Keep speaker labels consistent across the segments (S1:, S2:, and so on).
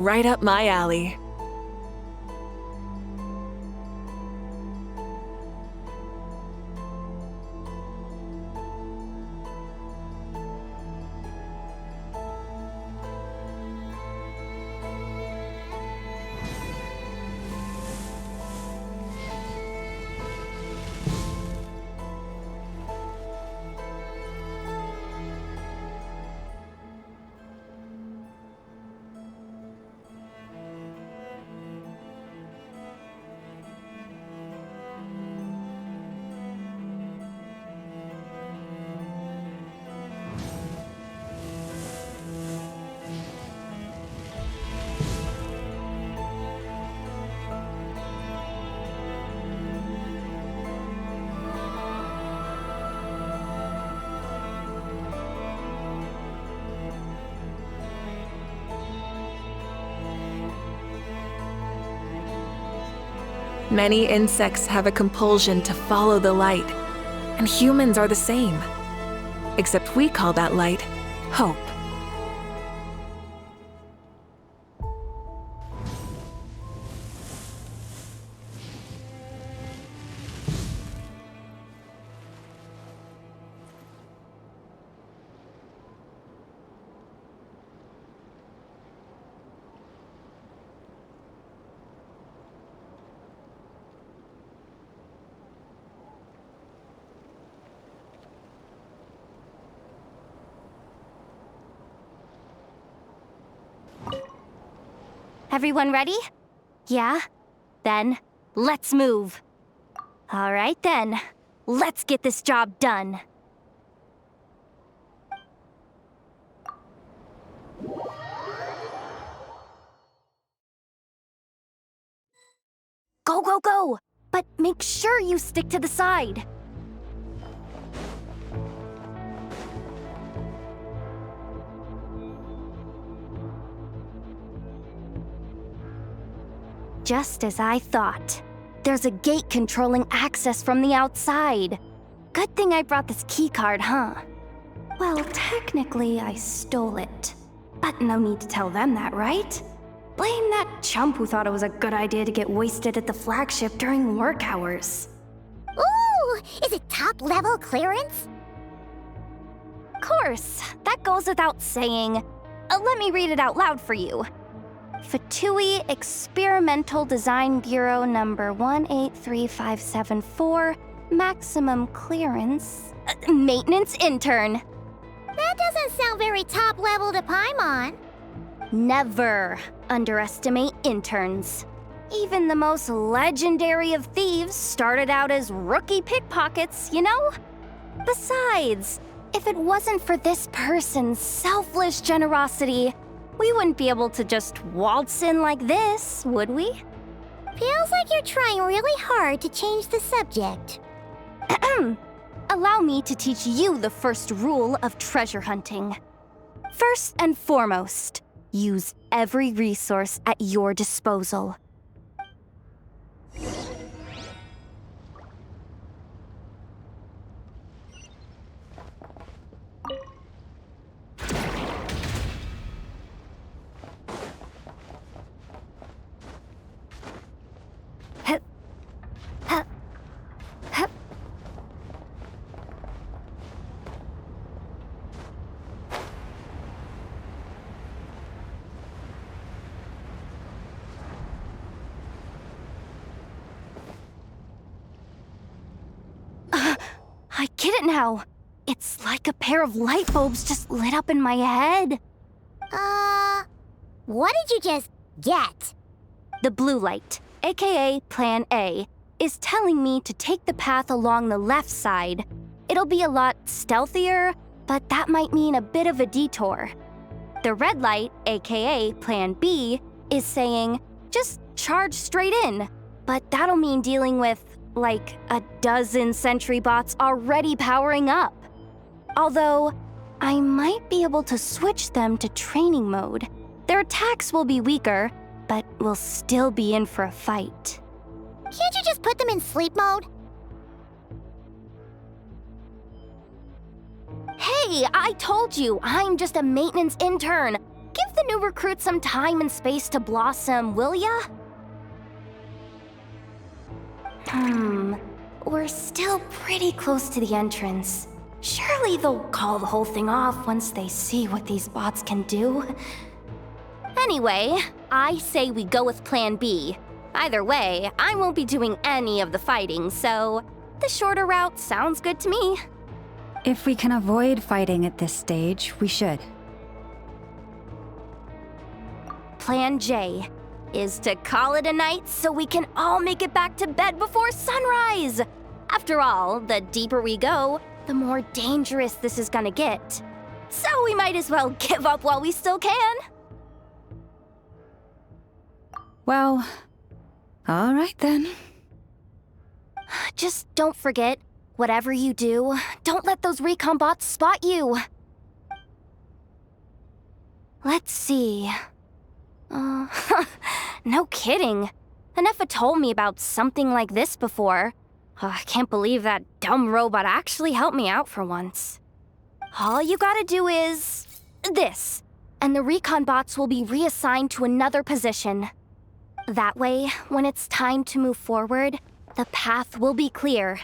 S1: Right up my alley. Many insects have a compulsion to follow the light, and humans are the same. Except we call that light hope.
S2: Everyone ready? Yeah? Then, let's move. All right then, let's get this job done. Go, go, go! But make sure you stick to the side. Just as I thought. There's a gate controlling access from the outside. Good thing I brought this keycard, huh? Well, technically, I stole it. But no need to tell them that, right? Blame that chump who thought it was a good idea to get wasted at the flagship during work hours.
S3: Ooh! Is it top-level clearance?
S2: Course, that goes without saying. Let me read it out loud for you. Fatui Experimental Design Bureau number 183574, maximum clearance, maintenance intern.
S3: That doesn't sound very top-level to Paimon.
S2: Never underestimate interns. Even the most legendary of thieves started out as rookie pickpockets, you know? Besides, if it wasn't for this person's selfless generosity, we wouldn't be able to just waltz in like this, would we?
S3: Feels like you're trying really hard to change the subject.
S2: Allow me to teach you the first rule of treasure hunting. First and foremost, use every resource at your disposal. I get it now. It's like a pair of light bulbs just lit up in my head.
S3: What did you just get?
S2: The blue light, aka Plan A, is telling me to take the path along the left side. It'll be a lot stealthier, but that might mean a bit of a detour. The red light, aka Plan B, is saying, just charge straight in. But that'll mean dealing with, like, a dozen sentry bots already powering up. Although, I might be able to switch them to training mode. Their attacks will be weaker, but we'll still be in for a fight.
S3: Can't you just put them in sleep mode?
S2: Hey, I told you, I'm just a maintenance intern. Give the new recruit some time and space to blossom, will ya? We're still pretty close to the entrance. Surely they'll call the whole thing off once they see what these bots can do. Anyway, I say we go with Plan B. Either way, I won't be doing any of the fighting, so the shorter route sounds good to me.
S4: If we can avoid fighting at this stage, we should.
S2: Plan J is to call it a night so we can all make it back to bed before sunrise. After all, the deeper we go, the more dangerous this is gonna get. So we might as well give up while we still can.
S4: Well, all right then.
S2: Just don't forget, whatever you do, don't let those recon bots spot you. Let's see. No kidding. Anefa told me about something like this before. I can't believe that dumb robot actually helped me out for once. All you gotta do is this, and the recon bots will be reassigned to another position. That way, when it's time to move forward, the path will be clear.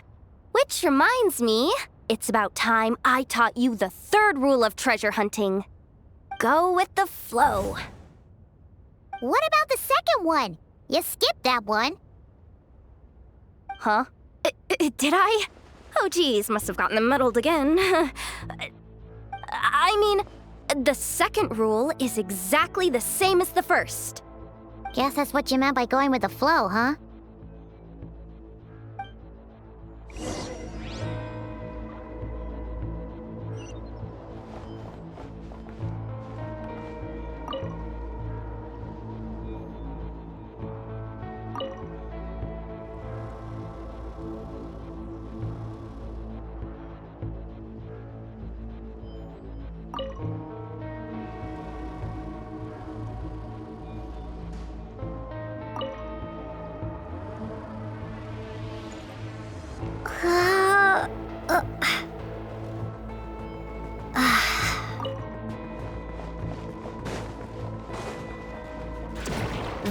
S2: Which reminds me, it's about time I taught you the third rule of treasure hunting. Go with the flow.
S3: What about the second one? You skipped that one.
S2: Huh? Did I? Oh geez, must have gotten them muddled again. I mean, the second rule is exactly the same as the first.
S3: Guess that's what you meant by going with the flow, huh?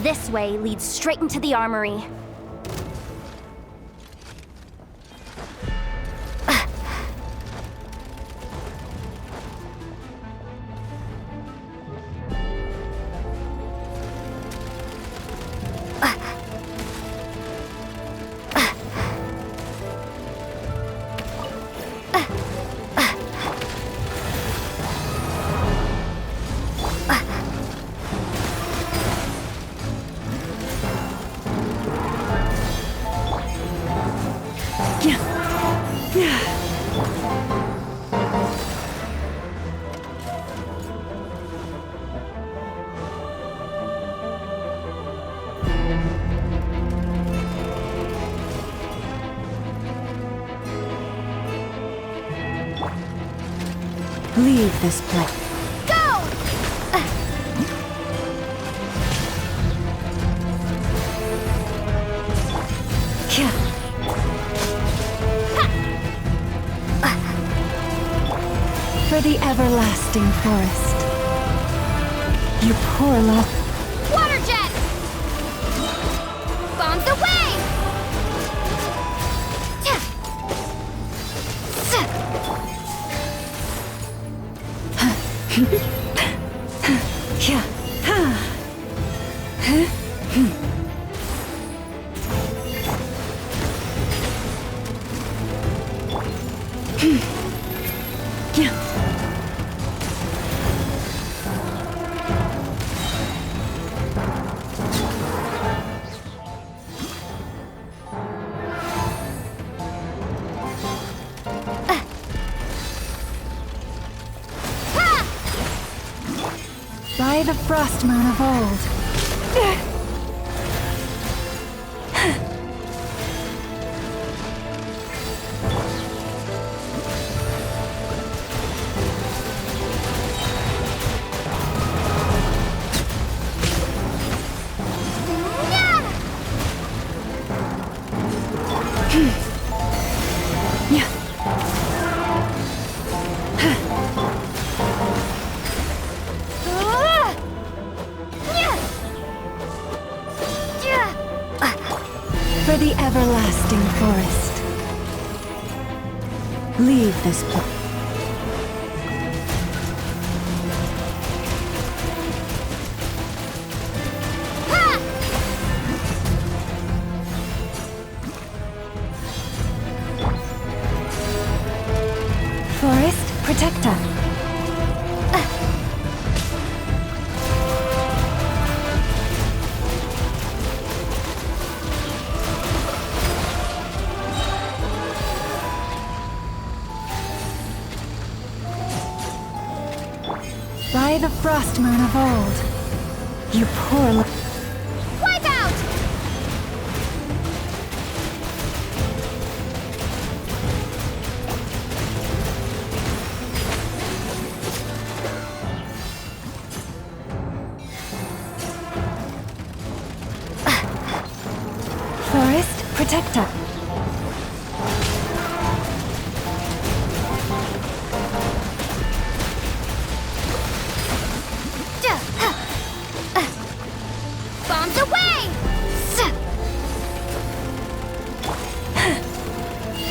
S2: This way leads straight into the armory.
S4: Leave this place.
S2: Go!
S4: For the everlasting forest. You poor love.
S2: Water jet! Bombs away!
S4: By the frost moon of old. For the everlasting forest. Leave this place. Forest, protector. By the frost moon of old, you poor
S2: Wipe out!
S4: forest protector.
S2: Bombs away!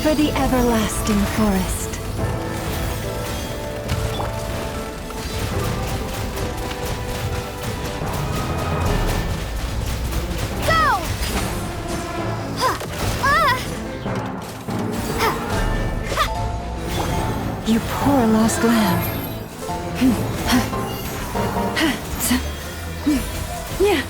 S4: For the everlasting forest.
S2: Go!
S4: You poor lost lamb. Yeah.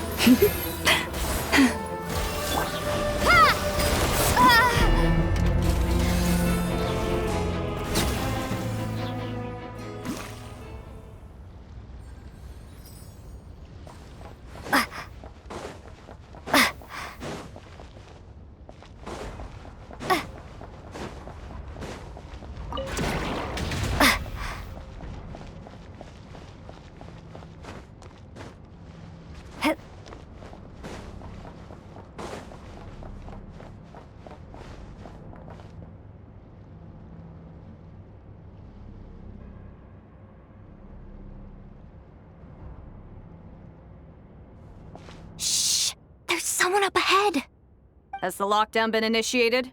S2: Shh! There's someone up ahead!
S5: Has the lockdown been initiated?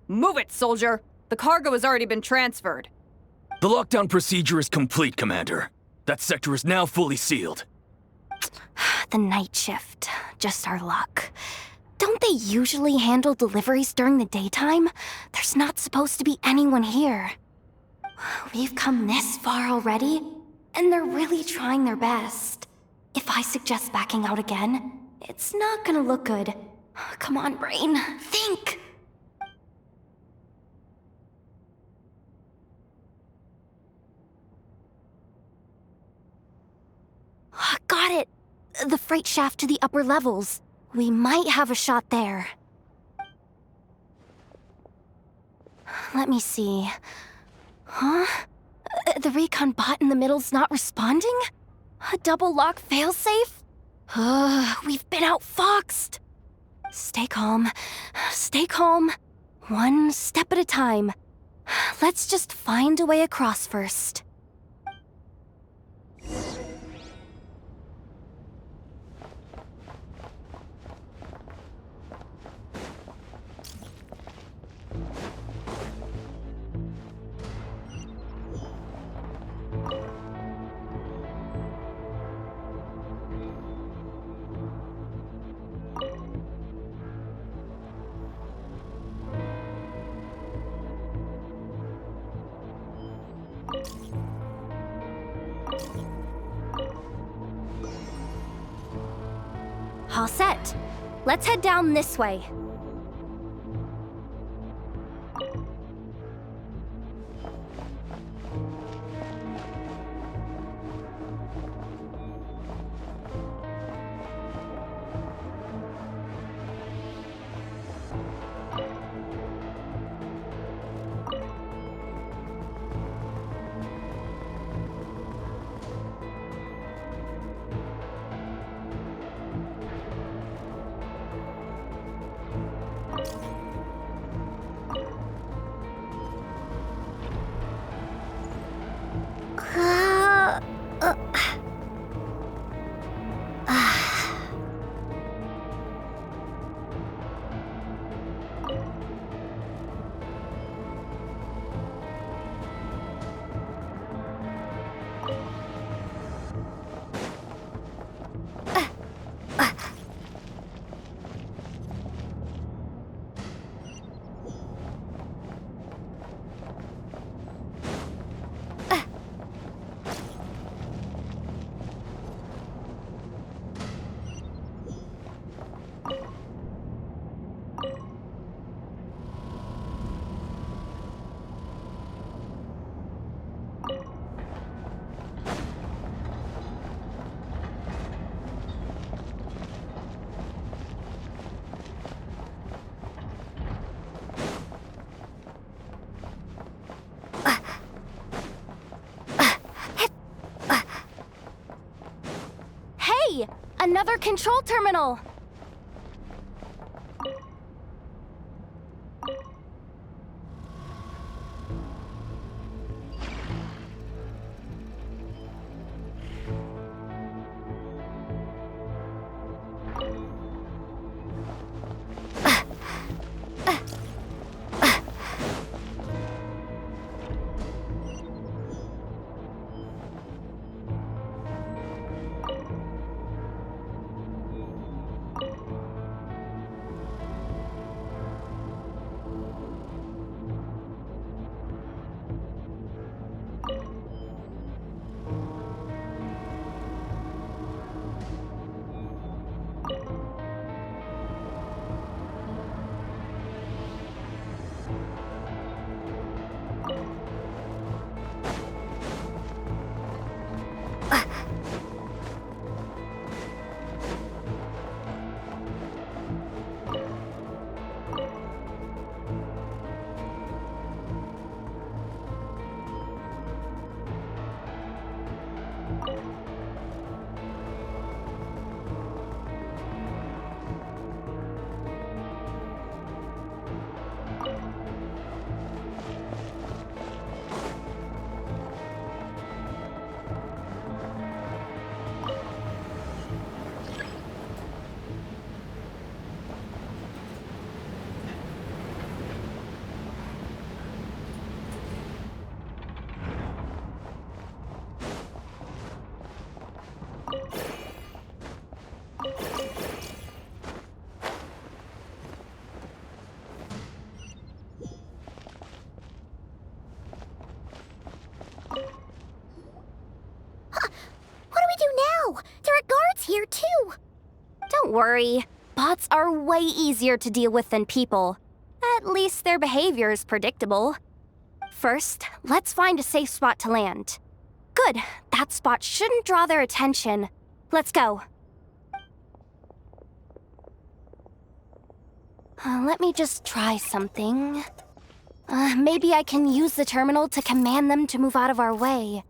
S5: Move it, soldier! The cargo has already been transferred.
S6: The lockdown procedure is complete, Commander. That sector is now fully sealed.
S2: The night shift. Just our luck. Don't they usually handle deliveries during the daytime? There's not supposed to be anyone here. We've come this far already, and they're really trying their best. If I suggest backing out again, it's not gonna look good. Come on, brain. Think! Got it! The freight shaft to the upper levels. We might have a shot there. Let me see. Huh? The recon bot in the middle's not responding? A double lock failsafe? We've been outfoxed. Stay calm. Stay calm. One step at a time. Let's just find a way across first. All set. Let's head down this way. Another control terminal!
S3: There are guards here, too!
S2: Don't worry. Bots are way easier to deal with than people. At least their behavior is predictable. First, let's find a safe spot to land. Good. That spot shouldn't draw their attention. Let's go. Let me just try something. Maybe I can use the terminal to command them to move out of our way.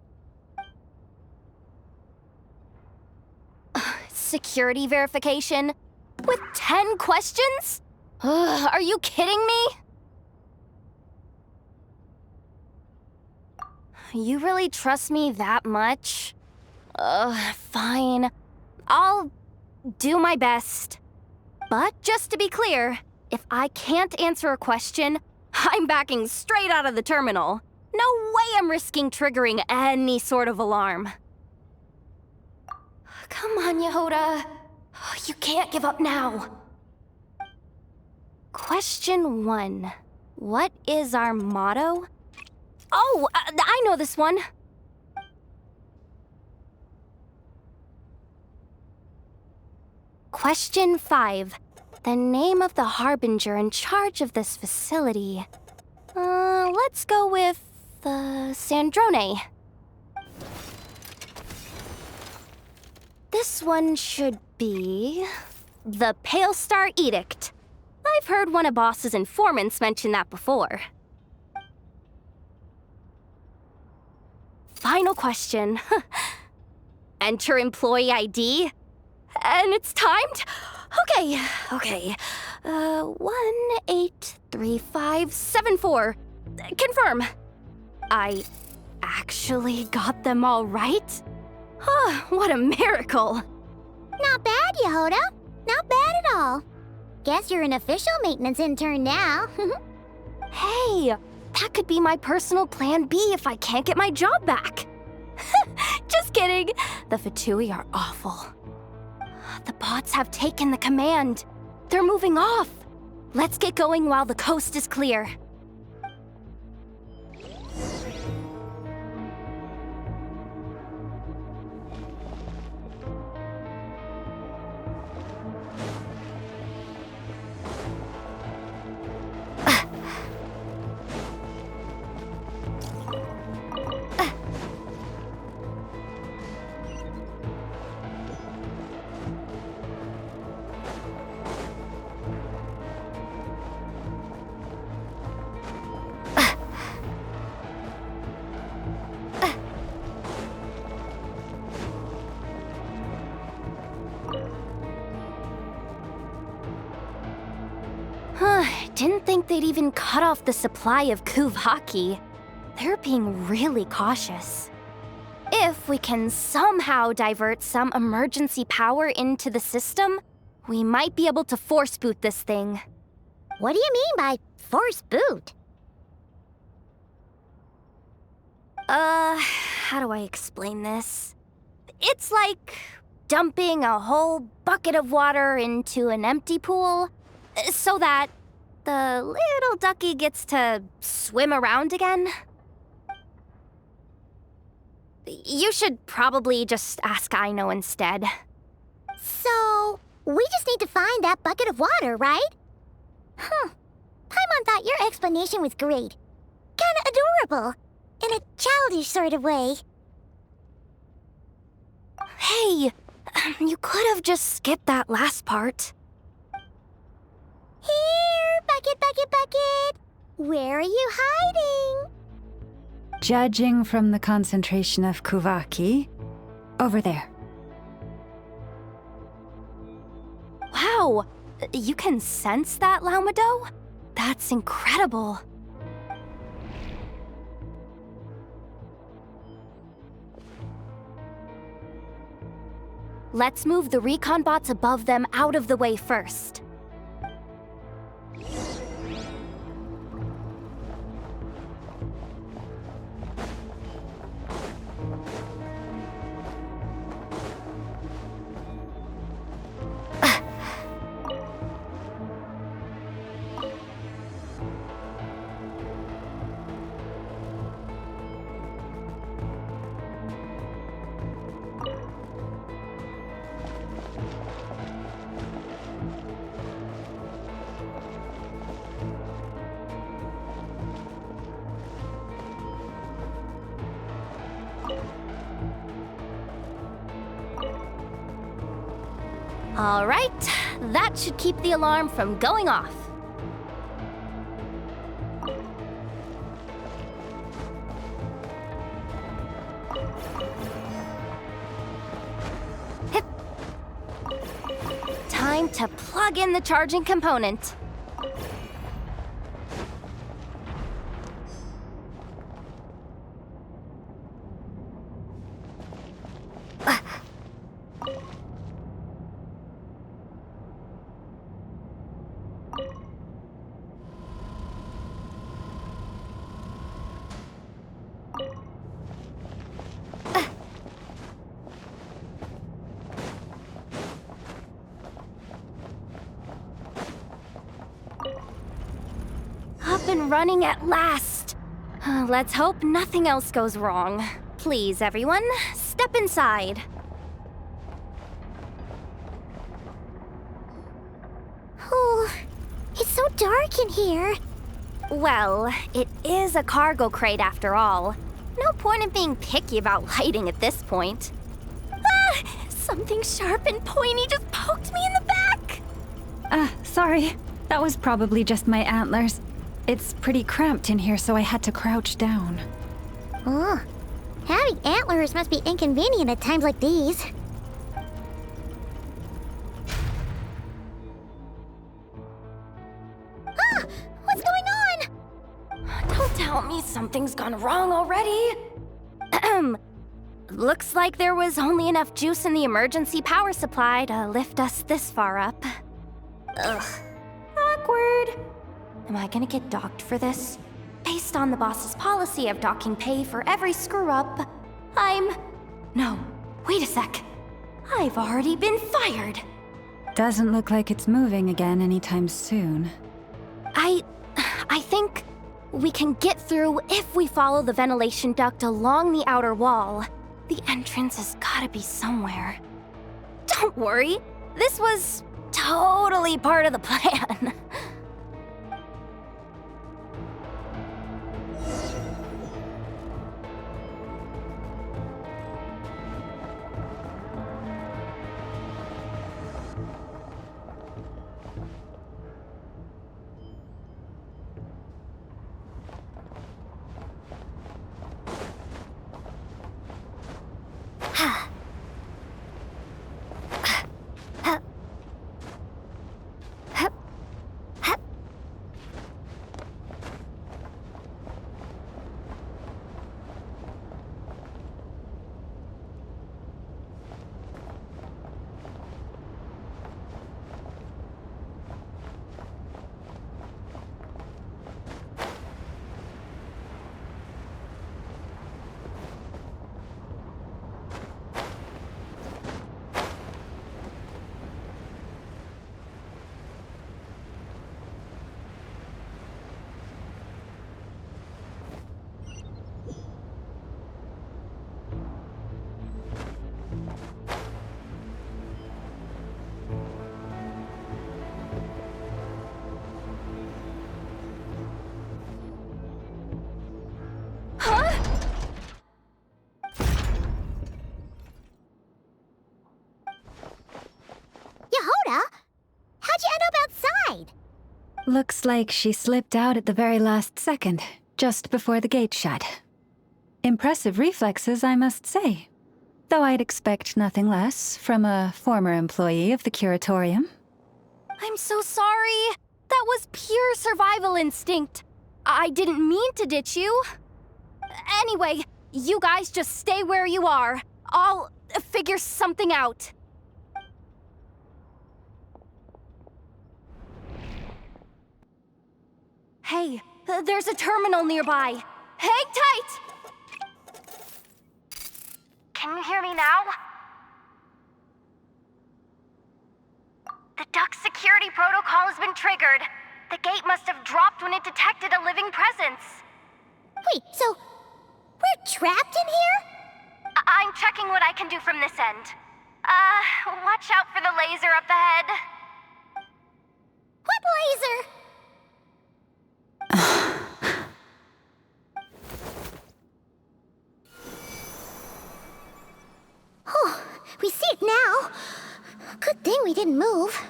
S2: Security verification? With 10 questions? Are you kidding me? You really trust me that much? Fine. I'll do my best. But just to be clear, if I can't answer a question, I'm backing straight out of the terminal. No way I'm risking triggering any sort of alarm. Come on, Yehoda. You can't give up now. Question 1. What is our motto? Oh, I know this one. Question 5. The name of the harbinger in charge of this facility. Let's go with, Sandrone. This one should be the Pale Star Edict. I've heard one of Boss's informants mention that before. Final question. Enter employee ID. And it's timed? Okay. 183574. Confirm. I actually got them all right? What a miracle!
S3: Not bad, Yehoda. Not bad at all. Guess you're an official maintenance intern now.
S2: Hey, that could be my personal plan B if I can't get my job back. Just kidding. The Fatui are awful. The bots have taken the command. They're moving off. Let's get going while the coast is clear. Didn't think they'd even cut off the supply of Kuvaki. They're being really cautious. If we can somehow divert some emergency power into the system, we might be able to force boot this thing.
S3: What do you mean by force boot?
S2: How do I explain this? It's like dumping a whole bucket of water into an empty pool so that the little ducky gets to swim around again. You should probably just ask Aino instead.
S3: So, we just need to find that bucket of water, right? Paimon thought your explanation was great. Kinda adorable. In a childish sort of way.
S2: Hey, you could have just skipped that last part.
S3: Here, bucket, bucket, bucket. Where are you hiding?
S4: Judging from the concentration of Kuvaki, over there.
S2: Wow, you can sense that, Laumado? That's incredible. Let's move the recon bots above them out of the way first. All right, that should keep the alarm from going off. Hip. Time to plug in the charging component. Up and running at last. Let's hope nothing else goes wrong. Please, everyone, step inside.
S3: Oh, it's so dark in here.
S2: Well, it is a cargo crate after all. No point in being picky about lighting at this point. Ah! Something sharp and pointy just poked me in the back!
S4: Sorry. That was probably just my antlers. It's pretty cramped in here, so I had to crouch down.
S3: Oh, having antlers must be inconvenient at times like these. Ah! What's going on?
S2: Don't tell me something's gone wrong already. Looks like there was only enough juice in the emergency power supply to lift us this far up. Ugh. Awkward. Am I gonna get docked for this? Based on the boss's policy of docking pay for every screw-up, No, wait a sec. I've already been fired.
S4: Doesn't look like it's moving again anytime soon.
S2: I think we can get through if we follow the ventilation duct along the outer wall. The entrance has gotta be somewhere. Don't worry, this was totally part of the plan.
S4: Looks like she slipped out at the very last second, just before the gate shut. Impressive reflexes, I must say. Though I'd expect nothing less from a former employee of the Curatorium.
S2: I'm so sorry. That was pure survival instinct. I didn't mean to ditch you. Anyway, you guys just stay where you are. I'll figure something out. Hey, there's a terminal nearby. Hang tight! Can you hear me now? The duck security protocol has been triggered. The gate must have dropped when it detected a living presence.
S3: Wait, so we're trapped in here?
S2: I'm checking what I can do from this end. Watch out for the laser up ahead.
S3: What laser? Oh, we see it now. Good thing we didn't move.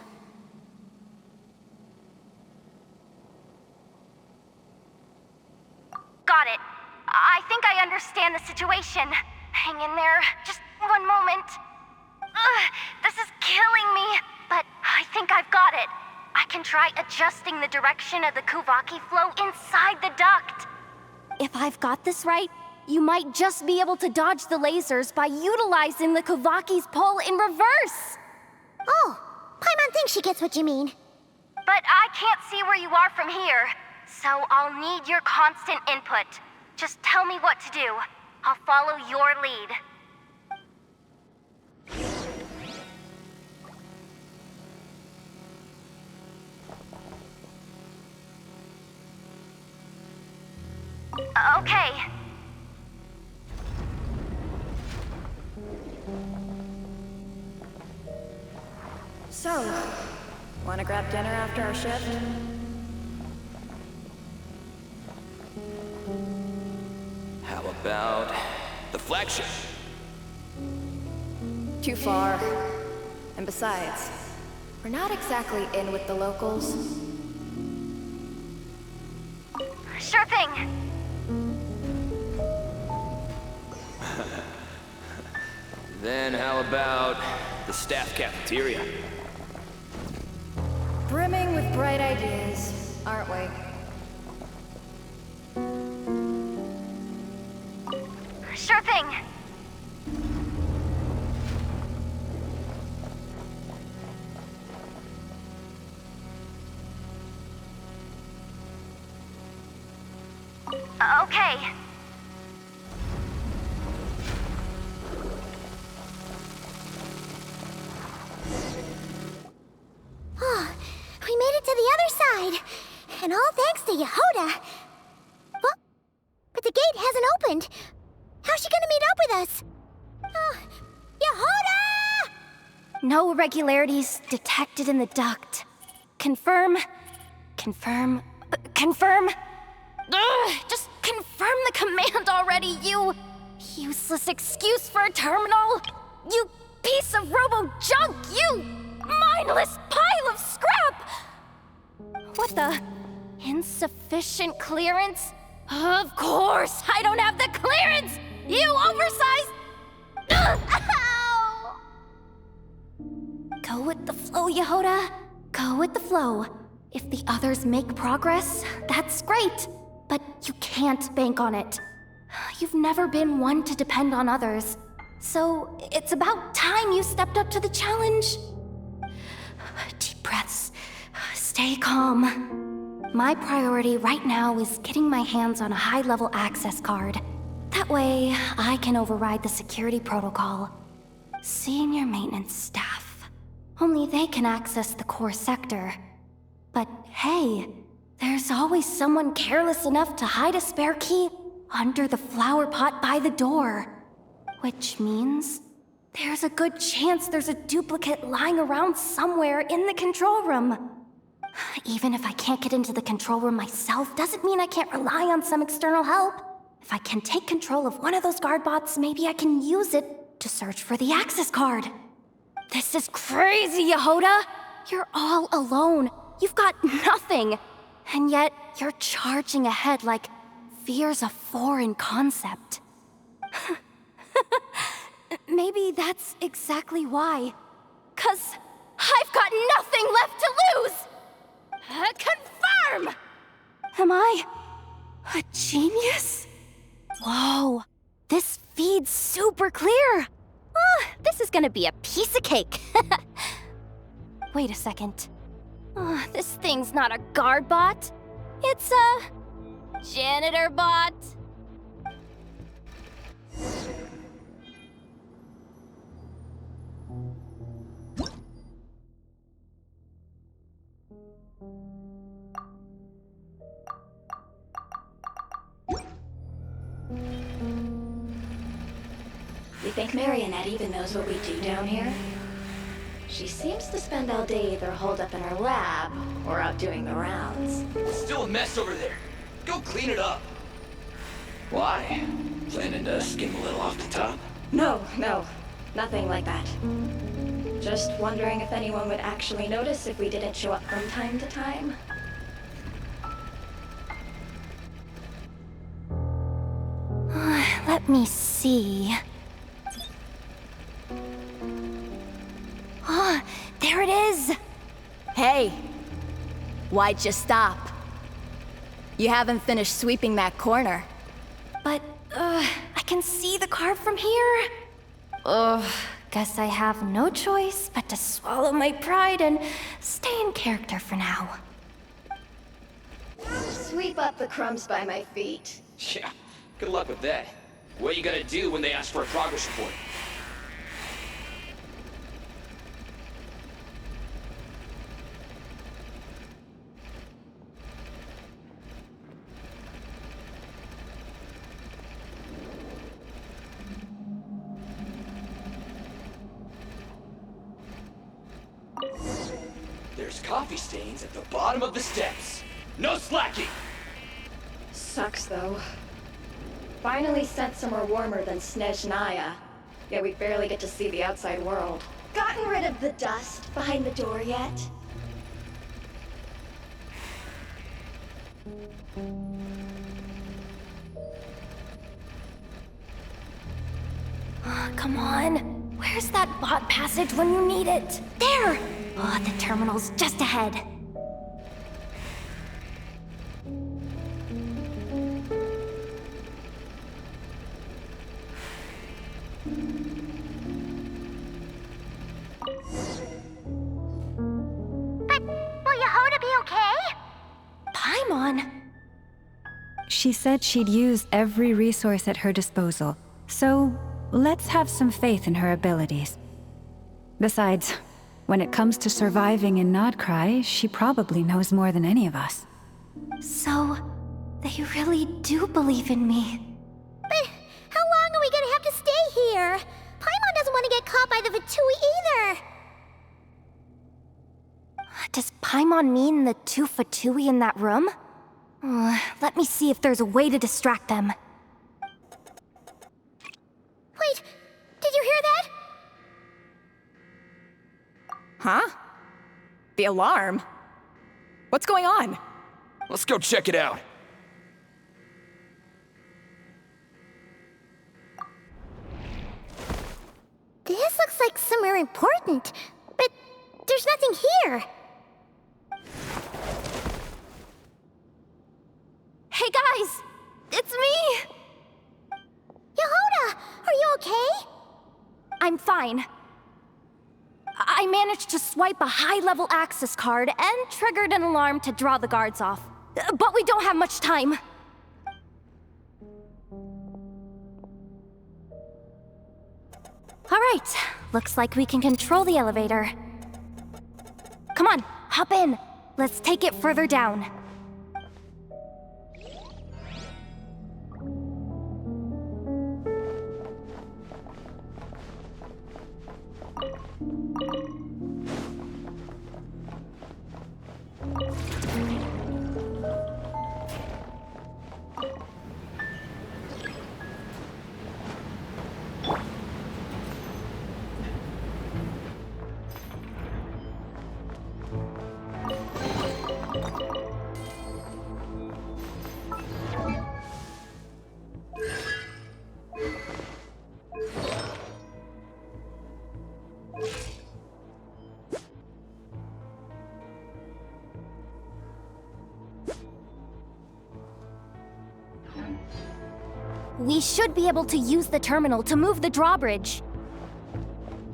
S2: Got it. I think I understand the situation. Hang in there. Just one moment. This is killing me, but I think I've got it. I can try adjusting the direction of the Kuvaki flow inside the duct. If I've got this right, you might just be able to dodge the lasers by utilizing the Kuvaki's pull in reverse.
S3: Oh, Paimon thinks she gets what you mean.
S2: But I can't see where you are from here, so I'll need your constant input. Just tell me what to do. I'll follow your lead. Okay.
S7: So, wanna grab dinner after our shift?
S8: How about the flagship?
S7: Too far. And besides, we're not exactly in with the locals.
S2: Sure thing.
S8: Then how about the staff cafeteria?
S7: Brimming with bright ideas, aren't we?
S2: Sure thing. Okay.
S3: Oh, we made it to the other side. And all thanks to Yehoda. Well, but the gate hasn't opened. How's she gonna meet up with us? Oh, Yehoda!
S2: No irregularities detected in the duct. Confirm. Confirm. Confirm. Ugh, just confirm the command already, you useless excuse for a terminal. You piece of robo-junk, you mindless pile of scrap! What the? Insufficient clearance? Of course, I don't have the clearance! You oversized... Ugh, ow! Go with the flow, Yehoda. Go with the flow. If the others make progress, that's great. But you can't bank on it. You've never been one to depend on others. So it's about time you stepped up to the challenge. Deep breaths. Stay calm. My priority right now is getting my hands on a high-level access card. That way, I can override the security protocol. Senior maintenance staff. Only they can access the core sector. But hey, there's always someone careless enough to hide a spare key under the flower pot by the door. Which means there's a good chance there's a duplicate lying around somewhere in the control room. Even if I can't get into the control room myself, doesn't mean I can't rely on some external help. If I can take control of one of those guard bots, maybe I can use it to search for the access card. This is crazy, Yehoda! You're all alone. You've got nothing. And yet, you're charging ahead like fear's a foreign concept. Maybe that's exactly why. 'Cause I've got nothing left to lose! Confirm! Am I a genius? Whoa, this feed's super clear. This is gonna be a piece of cake. Wait a second. This thing's not a guard bot. It's a janitor bot.
S7: You think Marionette even knows what we do down here? She seems to spend all day either holed up in her lab or out doing the rounds.
S8: It's still a mess over there. Go clean it up. Why? Planning to skim a little off the top?
S7: No, nothing like that. Just wondering if anyone would actually notice if we didn't show up from time to time.
S2: Let me see. There it is!
S9: Hey! Why'd you stop? You haven't finished sweeping that corner.
S2: But, I can see the card from here. Guess I have no choice but to swallow my pride and stay in character for now.
S7: Sweep up the crumbs by my feet.
S8: Yeah, good luck with that. What are you gonna do when they ask for a progress report? There's coffee stains at the bottom of the steps. No slacking!
S7: Sucks, though. Finally sent somewhere warmer than Snezhnaya. Yet we barely get to see the outside world. Gotten rid of the dust behind the door yet?
S2: Come on. Where's that bot passage when you need it? There! The terminal's just ahead.
S3: But will Yehoda be okay?
S2: Paimon?
S4: She said she'd use every resource at her disposal, so let's have some faith in her abilities. Besides, when it comes to surviving in Nodcry, she probably knows more than any of us.
S2: So, they really do believe in me.
S3: But how long are we gonna have to stay here? Paimon doesn't want to get caught by the Fatui either.
S2: Does Paimon mean the two Fatui in that room? Let me see if there's a way to distract them.
S3: Wait, did you hear that?
S5: Huh? The alarm? What's going on?
S6: Let's go check it out.
S3: This looks like somewhere important, but there's nothing here.
S2: Hey guys! It's me!
S3: Yehoda, are you okay?
S2: I'm fine. I managed to swipe a high-level access card and triggered an alarm to draw the guards off. But we don't have much time. All right, looks like we can control the elevator. Come on, hop in. Let's take it further down. We should be able to use the terminal to move the drawbridge.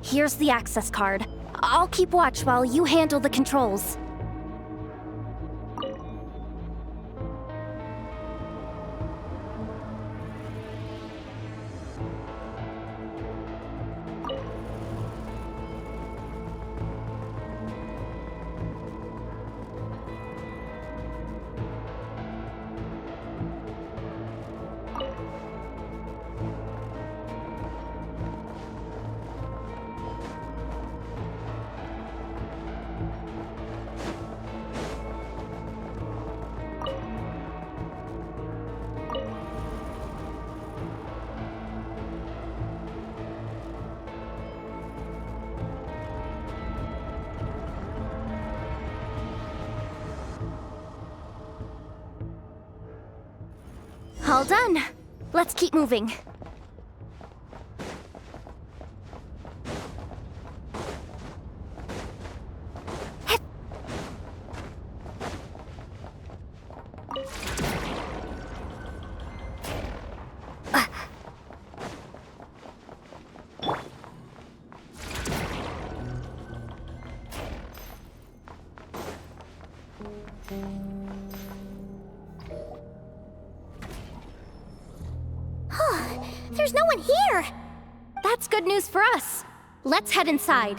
S2: Here's the access card. I'll keep watch while you handle the controls. All done. Let's keep moving.
S3: There's no one here!
S2: That's good news for us. Let's head inside.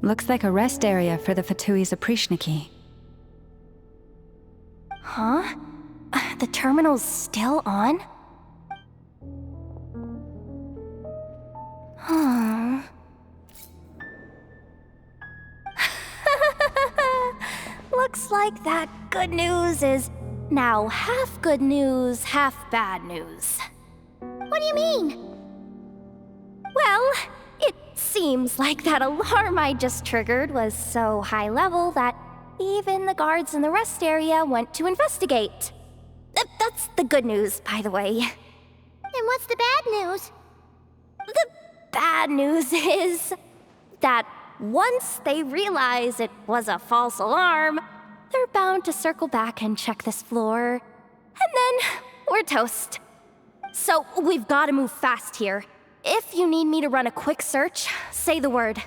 S4: Looks like a rest area for the Fatui's Oprishniki.
S2: Huh? The terminal's still on? Huh. Looks like that good news is now half good news, half bad news.
S3: What do you mean?
S2: Well, it seems like that alarm I just triggered was so high level that even the guards in the rest area went to investigate. That's the good news, by the way.
S3: And what's the bad news?
S2: The bad news is that once they realize it was a false alarm, they're bound to circle back and check this floor. And then we're toast. So we've got to move fast here. If you need me to run a quick search, say the word.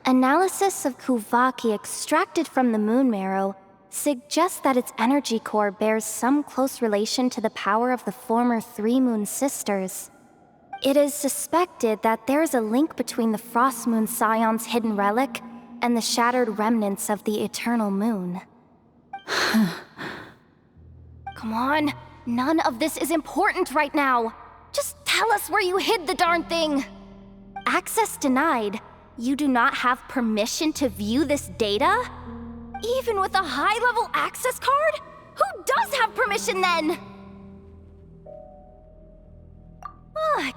S2: Analysis of Kuvaki extracted from the moon marrow suggests that its energy core bears some close relation to the power of the former Three Moon Sisters. It is suspected that there is a link between the Frost Moon Scion's hidden relic and the shattered remnants of the Eternal Moon. Come on, none of this is important right now. Just tell us where you hid the darn thing. Access denied. You do not have permission to view this data? Even with a high-level access card? Who does have permission then?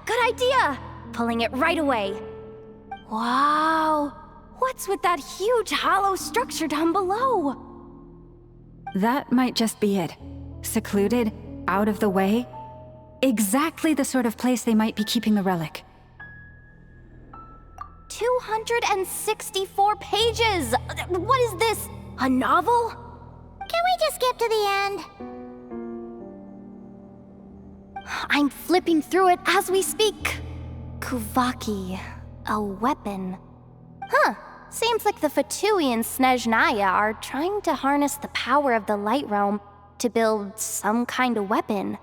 S2: Good idea. Pulling it right away. Wow. What's with that huge hollow structure down below?
S4: That might just be it. Secluded, out of the way. Exactly the sort of place they might be keeping the relic.
S2: 264 pages! What is this? A novel?
S3: Can we just skip to the end?
S2: I'm flipping through it as we speak. Kuvaki, a weapon. Seems like the Fatui and Snezhnaya are trying to harness the power of the Light Realm to build some kind of weapon.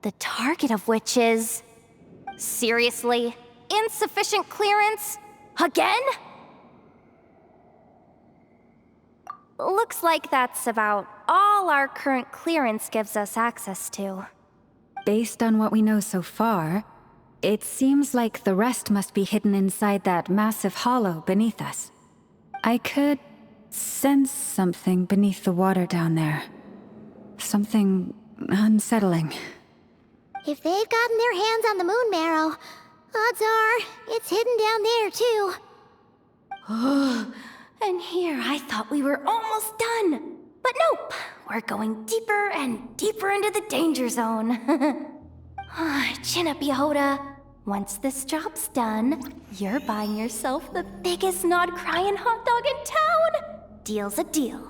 S2: The target of which is... Seriously? Insufficient clearance? Again? Looks like that's about all our current clearance gives us access to.
S4: Based on what we know so far, it seems like the rest must be hidden inside that massive hollow beneath us. I could sense something beneath the water down there. Something unsettling.
S3: If they've gotten their hands on the moon marrow, odds are it's hidden down there too.
S2: And here I thought we were almost done. But nope, we're going deeper and deeper into the danger zone. Chin up, Yehoda. Once this job's done, you're buying yourself the biggest nod-crying hot dog in town! Deal's a deal.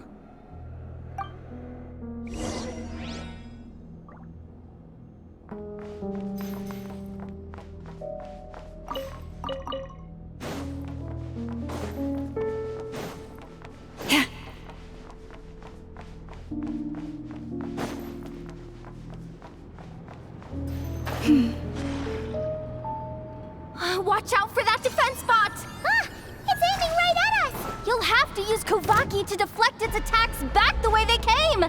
S2: Watch out for that defense bot!
S3: Ah! It's aiming right at us!
S2: You'll have to use Kovaki to deflect its attacks back the way they came!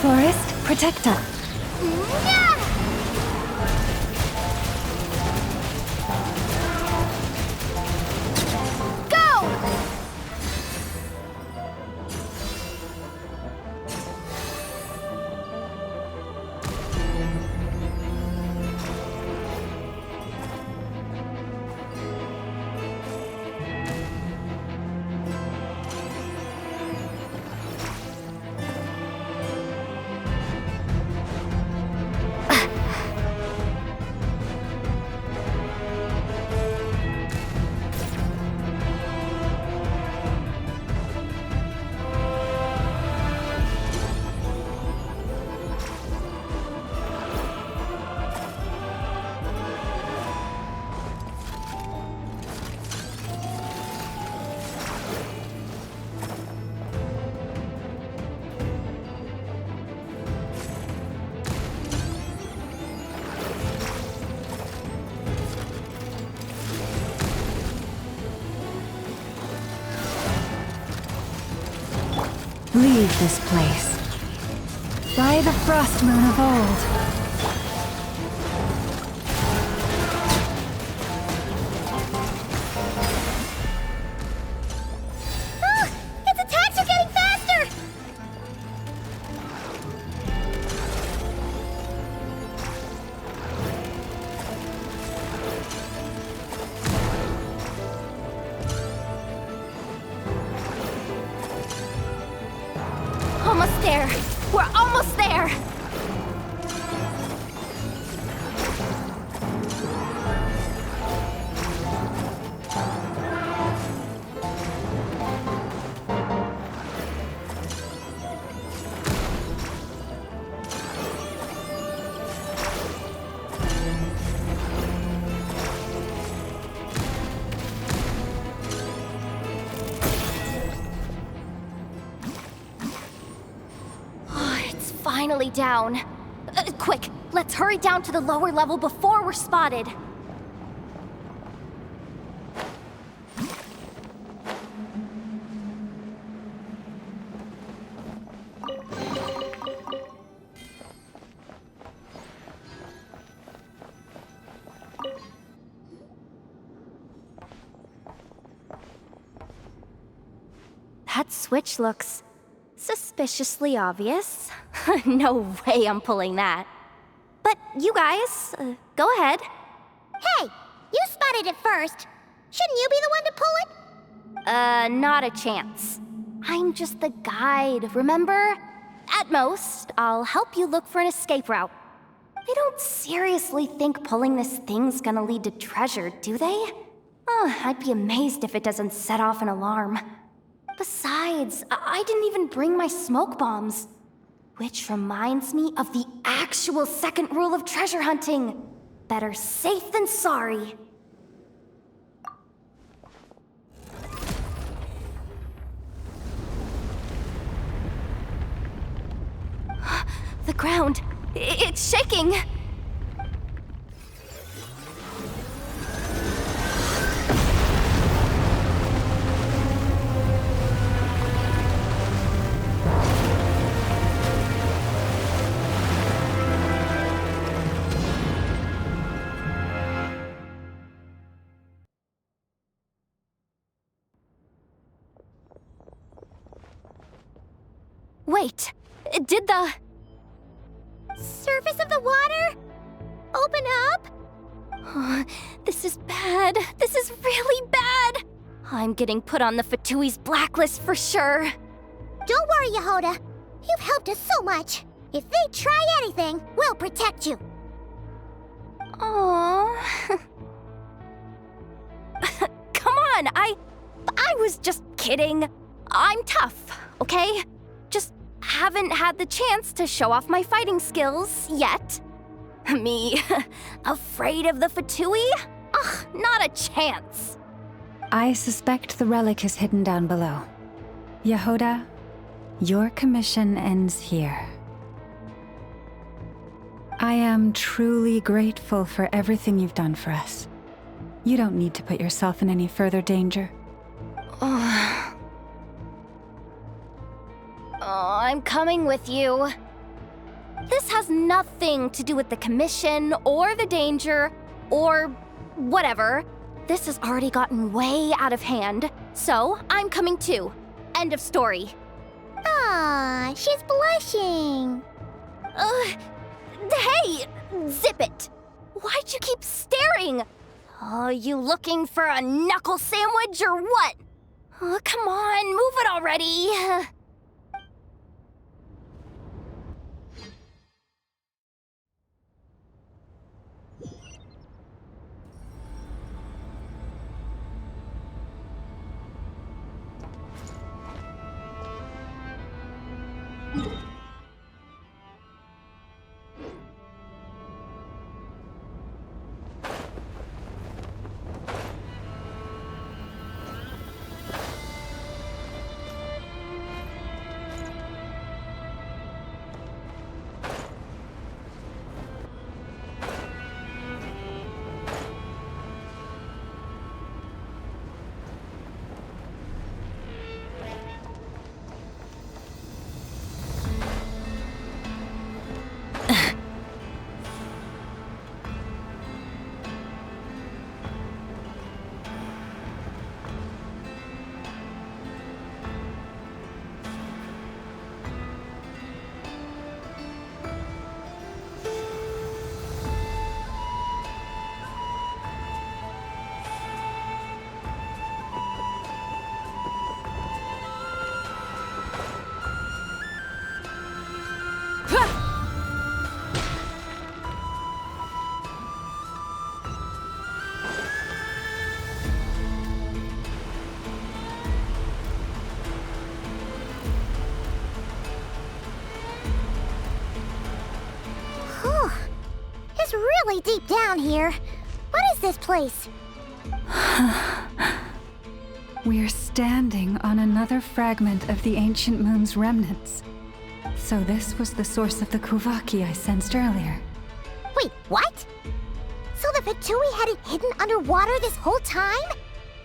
S4: Forest Protector.
S3: Yeah!
S2: Go!
S4: Leave this place. By the frost moon of old.
S3: Ah! Its attacks are getting faster!
S2: Almost there! We're almost there! Finally down. Quick, let's hurry down to the lower level before we're spotted. That switch looks suspiciously obvious. No way I'm pulling that. But you guys, go ahead.
S3: Hey! You spotted it first! Shouldn't you be the one to pull it?
S2: Not a chance. I'm just the guide, remember? At most, I'll help you look for an escape route. They don't seriously think pulling this thing's gonna lead to treasure, do they? I'd be amazed if it doesn't set off an alarm. Besides, I didn't even bring my smoke bombs. Which reminds me of the actual second rule of treasure hunting. Better safe than sorry. The ground, it's shaking. Wait, did the...
S3: surface of the water open up?
S2: This is bad. This is really bad. I'm getting put on the Fatui's blacklist for sure.
S3: Don't worry, Yehoda. You've helped us so much. If they try anything, we'll protect you.
S2: Aww. Come on, I was just kidding. I'm tough, okay? Just haven't had the chance to show off my fighting skills yet. Me, afraid of the Fatui? Ugh, not a chance.
S4: I suspect the relic is hidden down below. Yehoda, your commission ends here. I am truly grateful for everything you've done for us. You don't need to put yourself in any further danger.
S2: Oh, I'm coming with you. This has nothing to do with the commission or the danger or whatever. This has already gotten way out of hand, so I'm coming too. End of story.
S3: Ah, she's blushing.
S2: Hey, zip it. Why'd you keep staring? You looking for a knuckle sandwich or what? Oh, come on, move it already.
S3: It's really deep down here. What is this place?
S4: We're standing on another fragment of the ancient moon's remnants. So this was the source of the Kuvaki I sensed earlier.
S3: Wait, what? So the Fatui had it hidden underwater this whole time?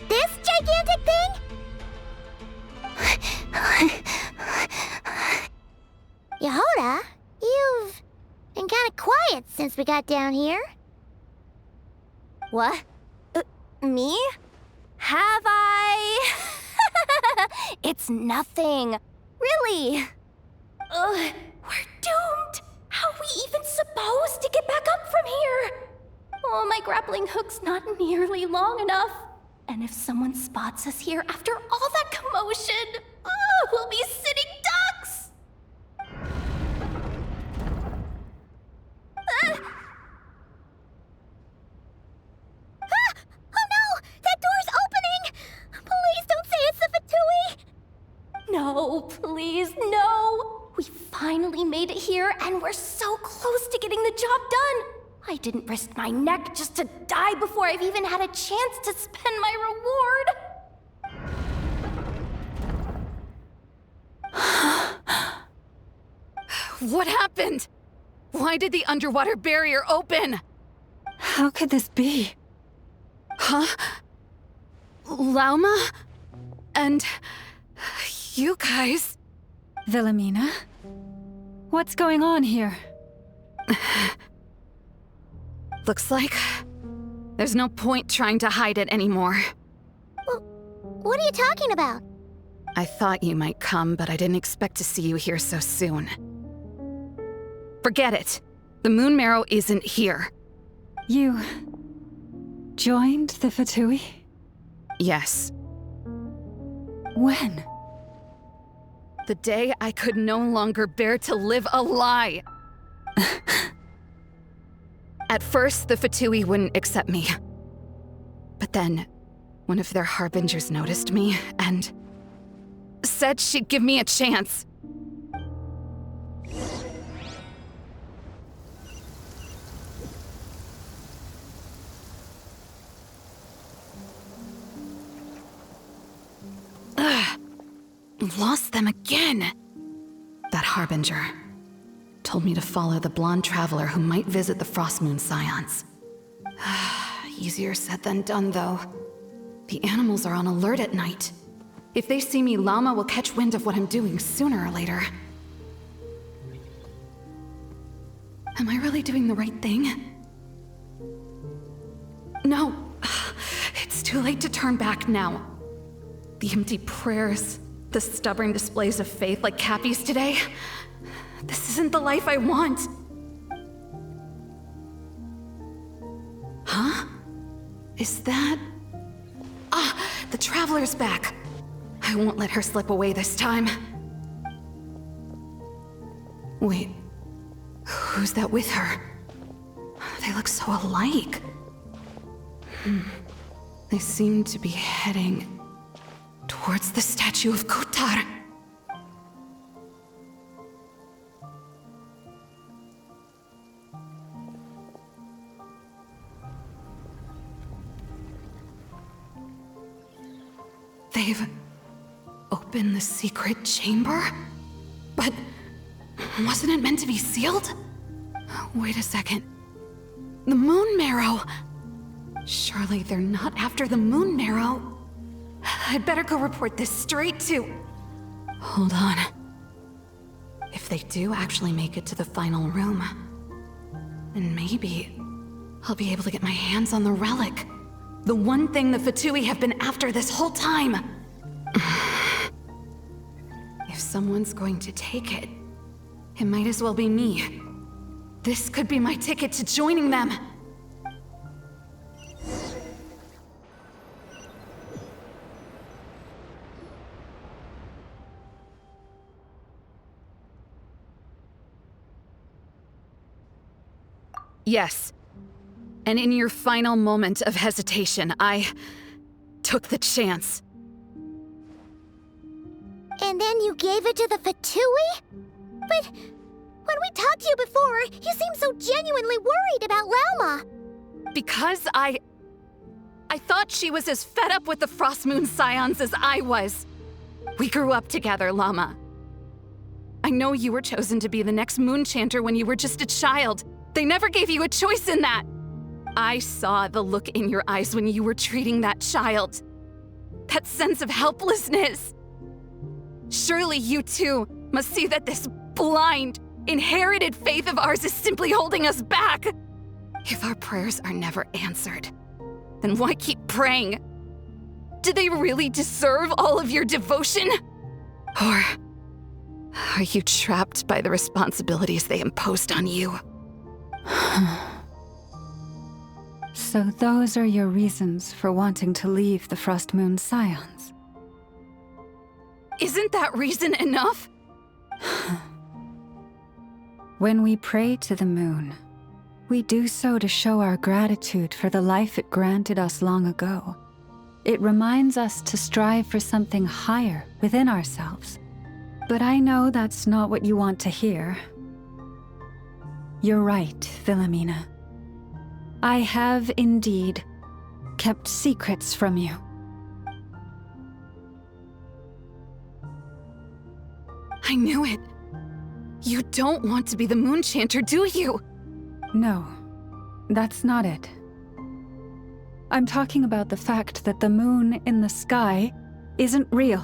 S3: This gigantic thing? Yehoda, you've been kind of quiet since we got down here.
S2: What? Me? Have I? It's nothing. Really. We're doomed. How are we even supposed to get back up from here? Oh, my grappling hook's not nearly long enough. And if someone spots us here after all that commotion, we'll be sitting ducks.
S3: Oh no! That door's opening! Please don't say it's the Fatui!
S2: No, please, no! We finally made it here, and we're so close to getting the job done! I didn't risk my neck just to die before I've even had a chance to spend my reward!
S5: What happened? Why did the underwater barrier open?
S4: How could this be?
S5: Huh? Lauma? And you guys?
S4: Wilhelmina? What's going on here?
S5: Looks like there's no point trying to hide it anymore.
S3: Well, what are you talking about?
S5: I thought you might come, but I didn't expect to see you here so soon. Forget it. The moon marrow isn't here.
S4: You joined the Fatui?
S5: Yes.
S4: When?
S5: The day I could no longer bear to live a lie. At first, the Fatui wouldn't accept me. But then, one of their harbingers noticed me and said she'd give me a chance. Ugh. Lost them again. That harbinger told me to follow the blonde traveler who might visit the Frost Moon Scions. Easier said than done, though. The animals are on alert at night. If they see me, Llama will catch wind of what I'm doing sooner or later. Am I really doing the right thing? No. It's too late to turn back now. The empty prayers, the stubborn displays of faith like Cappy's today. This isn't the life I want. Huh? Is that... Ah, the Traveler's back. I won't let her slip away this time. Wait, who's that with her? They look so alike. They seem to be heading towards the statue of Kutar. They've opened the secret chamber? But wasn't it meant to be sealed? Wait a second. The moon marrow! Surely they're not after the moon marrow. I'd better go report this straight to... Hold on. If they do actually make it to the final room, then maybe I'll be able to get my hands on the relic. The one thing the Fatui have been after this whole time. If someone's going to take it, it might as well be me. This could be my ticket to joining them. Yes. And in your final moment of hesitation, I took the chance.
S3: And then you gave it to the Fatui? But when we talked to you before, you seemed so genuinely worried about Lauma.
S5: Because I thought she was as fed up with the Frost Moon Scions as I was. We grew up together, Llama. I know you were chosen to be the next Moon Chanter when you were just a child. They never gave you a choice in that. I saw the look in your eyes when you were treating that child. That sense of helplessness. Surely you too must see that this blind, inherited faith of ours is simply holding us back. If our prayers are never answered, then why keep praying? Do they really deserve all of your devotion? Or are you trapped by the responsibilities they imposed on you?
S4: So those are your reasons for wanting to leave the Frost Moon Scions?
S5: Isn't that reason enough?
S4: When we pray to the moon, we do so to show our gratitude for the life it granted us long ago. It reminds us to strive for something higher within ourselves. But I know that's not what you want to hear. You're right, Philomena. I have indeed kept secrets from you.
S5: I knew it. You don't want to be the Moon Chanter, do you?
S4: No, that's not it. I'm talking about the fact that the moon in the sky isn't real.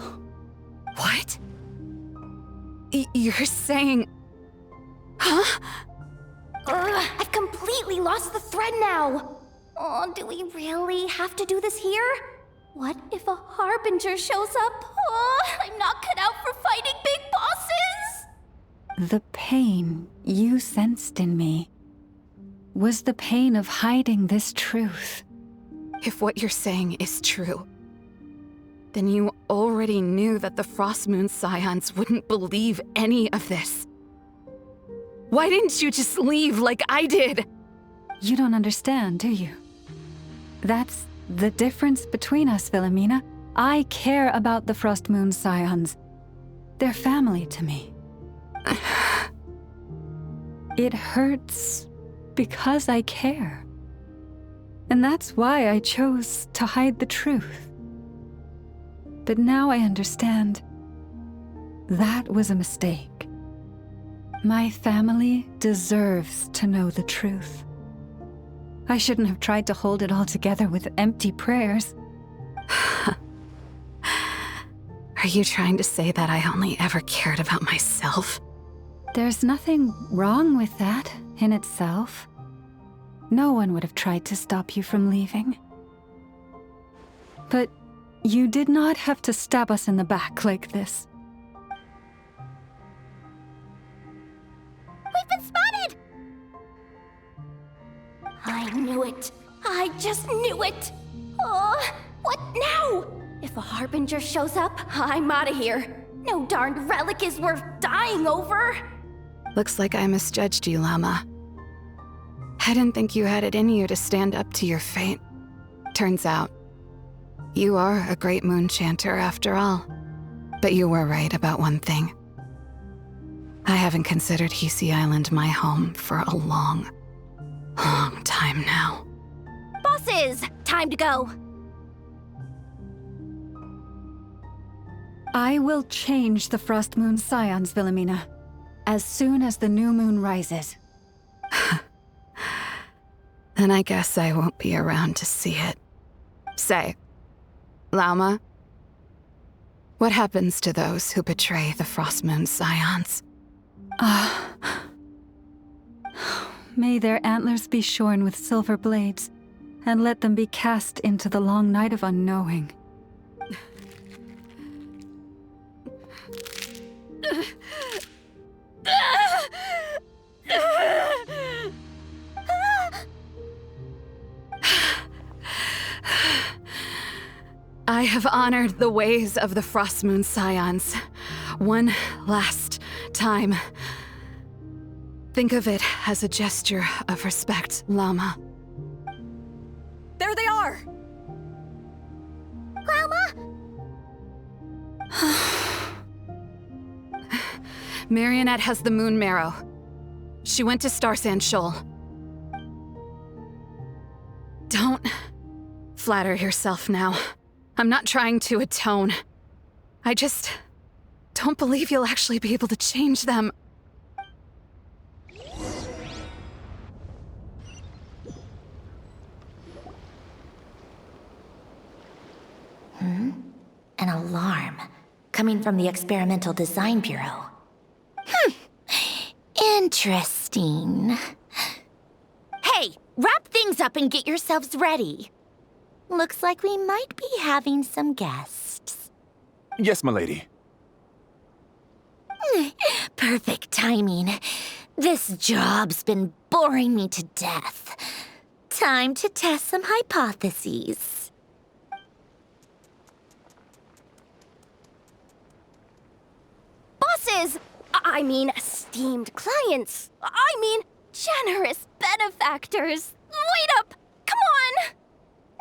S5: What? You're saying... Huh?
S2: I've completely lost the thread now. Oh, do we really have to do this here? What if a harbinger shows up? Oh, I'm not cut out for fighting big bosses!
S4: The pain you sensed in me was the pain of hiding this truth.
S5: If what you're saying is true, then you already knew that the Frost Moon Scions wouldn't believe any of this. Why didn't you just leave like I did?
S4: You don't understand, do you? That's the difference between us, Wilhelmina. I care about the Frost Moon Scions. They're family to me. It hurts because I care. And that's why I chose to hide the truth. But now I understand that was a mistake. My family deserves to know the truth. I shouldn't have tried to hold it all together with empty prayers.
S5: Are you trying to say that I only ever cared about myself?
S4: There's nothing wrong with that in itself. No one would have tried to stop you from leaving. But you did not have to stab us in the back like this.
S3: We've been spotted!
S2: I knew it. I just knew it. Oh, what now? If a Harbinger shows up, I'm out of here. No darned relic is worth dying over.
S5: Looks like I misjudged you, Llama. I didn't think you had it in you to stand up to your fate. Turns out, you are a great moon chanter after all. But you were right about one thing. I haven't considered Hisi Island my home for a long time now.
S2: Bosses, time to go.
S4: I will change the Frost Moon Scions, Wilhelmina, as soon as the new moon rises.
S5: Then I guess I won't be around to see it. Say, Lauma, what happens to those who betray the Frost Moon Scions?
S4: May their antlers be shorn with silver blades, and let them be cast into the long night of unknowing.
S5: I have honored the ways of the Frost Moon Scions one last time. Think of it as a gesture of respect, Llama.
S9: There they are!
S3: Grandma?
S5: Marionette has the Moon Marrow. She went to Starsand Shoal. Don't flatter yourself now. I'm not trying to atone. I just don't believe you'll actually be able to change them.
S3: An alarm coming from the Experimental Design Bureau. Interesting. Hey, wrap things up and get yourselves ready. Looks like we might be having some guests.
S10: Yes, milady.
S3: Perfect timing. This job's been boring me to death. Time to test some hypotheses.
S2: Bosses! I mean, esteemed clients. I mean, generous benefactors. Wait up! Come on!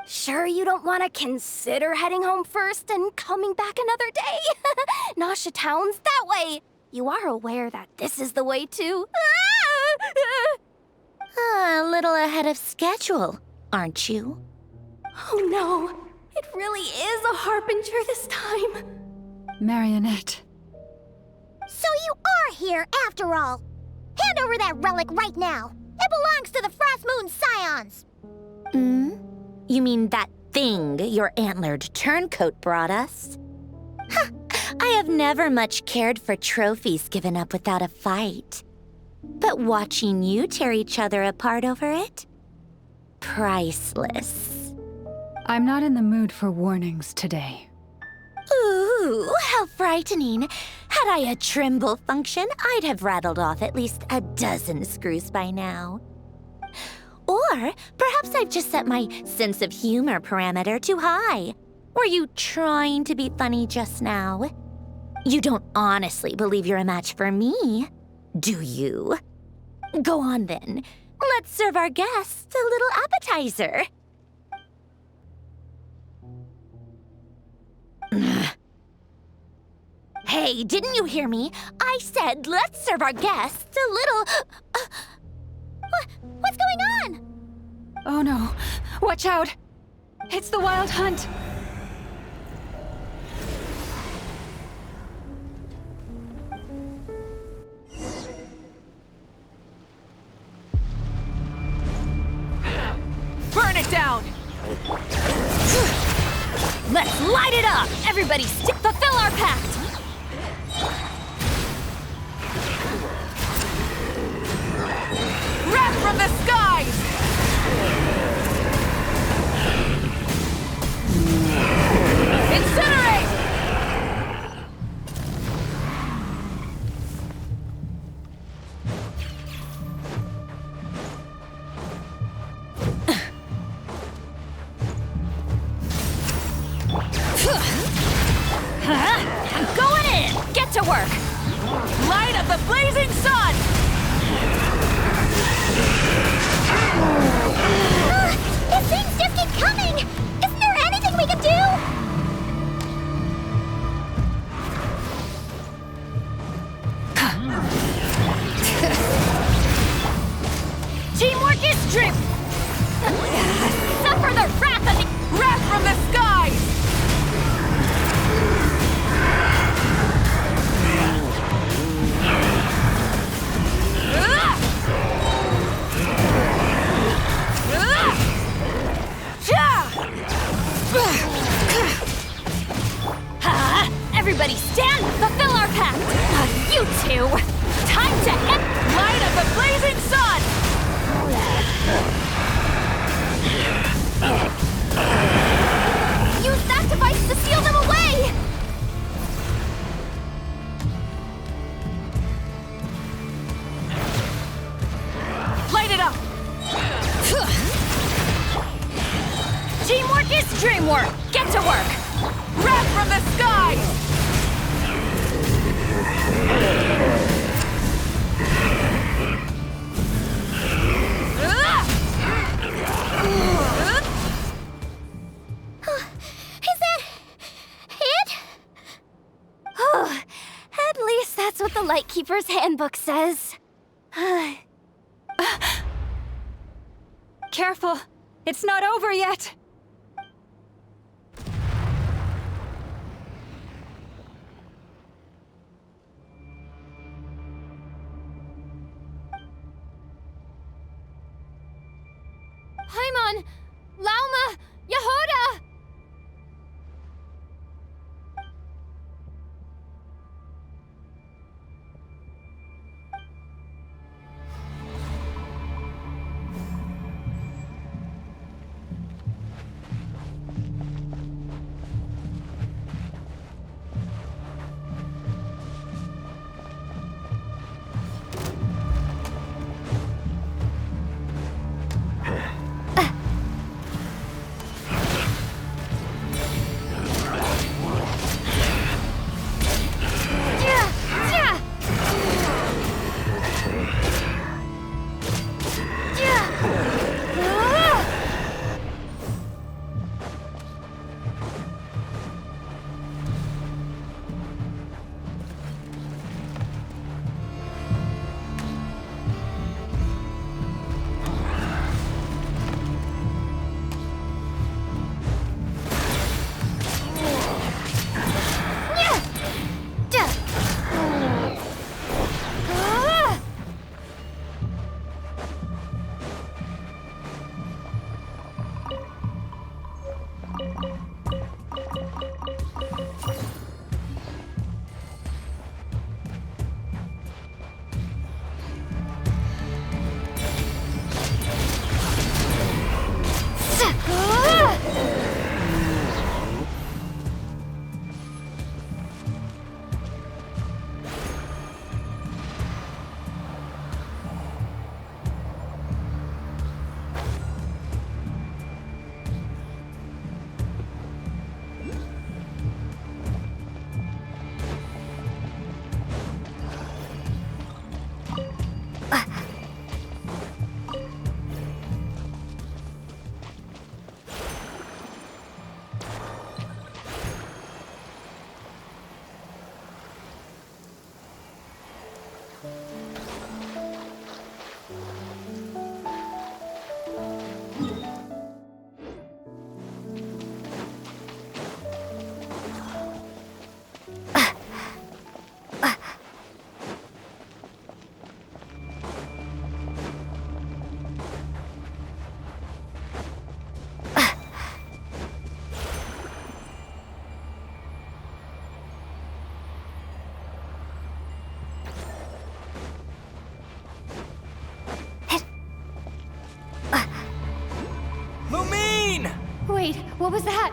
S2: Sure you don't want to consider heading home first and coming back another day? Nasha Town's that way. You are aware that this is the way too.
S3: A little ahead of schedule, aren't you?
S2: Oh no, it really is a Harbinger this time.
S4: Marionette.
S3: So you are here after all. Hand over that relic right now. It belongs to the Frost Moon Scions. You mean that thing your antlered turncoat brought us? I have never much cared for trophies given up without a fight. But watching you tear each other apart over it? Priceless.
S4: I'm not in the mood for warnings today.
S3: Ooh, how frightening. Had I a Trimble function, I'd have rattled off at least a dozen screws by now. Or perhaps I've just set my sense of humor parameter too high. Were you trying to be funny just now? You don't honestly believe you're a match for me, do you? Go on then. Let's serve our guests a little appetizer. Hey, didn't you hear me? I said let's serve our guests a little... What's going on?
S4: Oh no. Watch out! It's the Wild Hunt!
S5: Burn it down!
S2: Let's light it up! Everybody fulfill our pact!
S5: Wrath from the skies! Incinerate!
S2: I'm going in! Get to work!
S5: Light of the blazing sun!
S3: These things just keep coming! Isn't there anything we can do?
S2: Teamwork is dream! Suffer the wrath of the...
S5: Wrath from the skies!
S2: Everybody stand! Fulfill our pact! You two! Time to end...
S5: Light of the blazing sun!
S2: Use that device to seal them away!
S5: Light it up!
S2: Teamwork is dreamwork! Get to work!
S5: Wrath from the skies!
S3: Is that it?
S2: At least that's what the Lightkeeper's Handbook says.
S4: Careful! It's not over yet!
S2: Paimon! Lauma! Yehoda! What was that?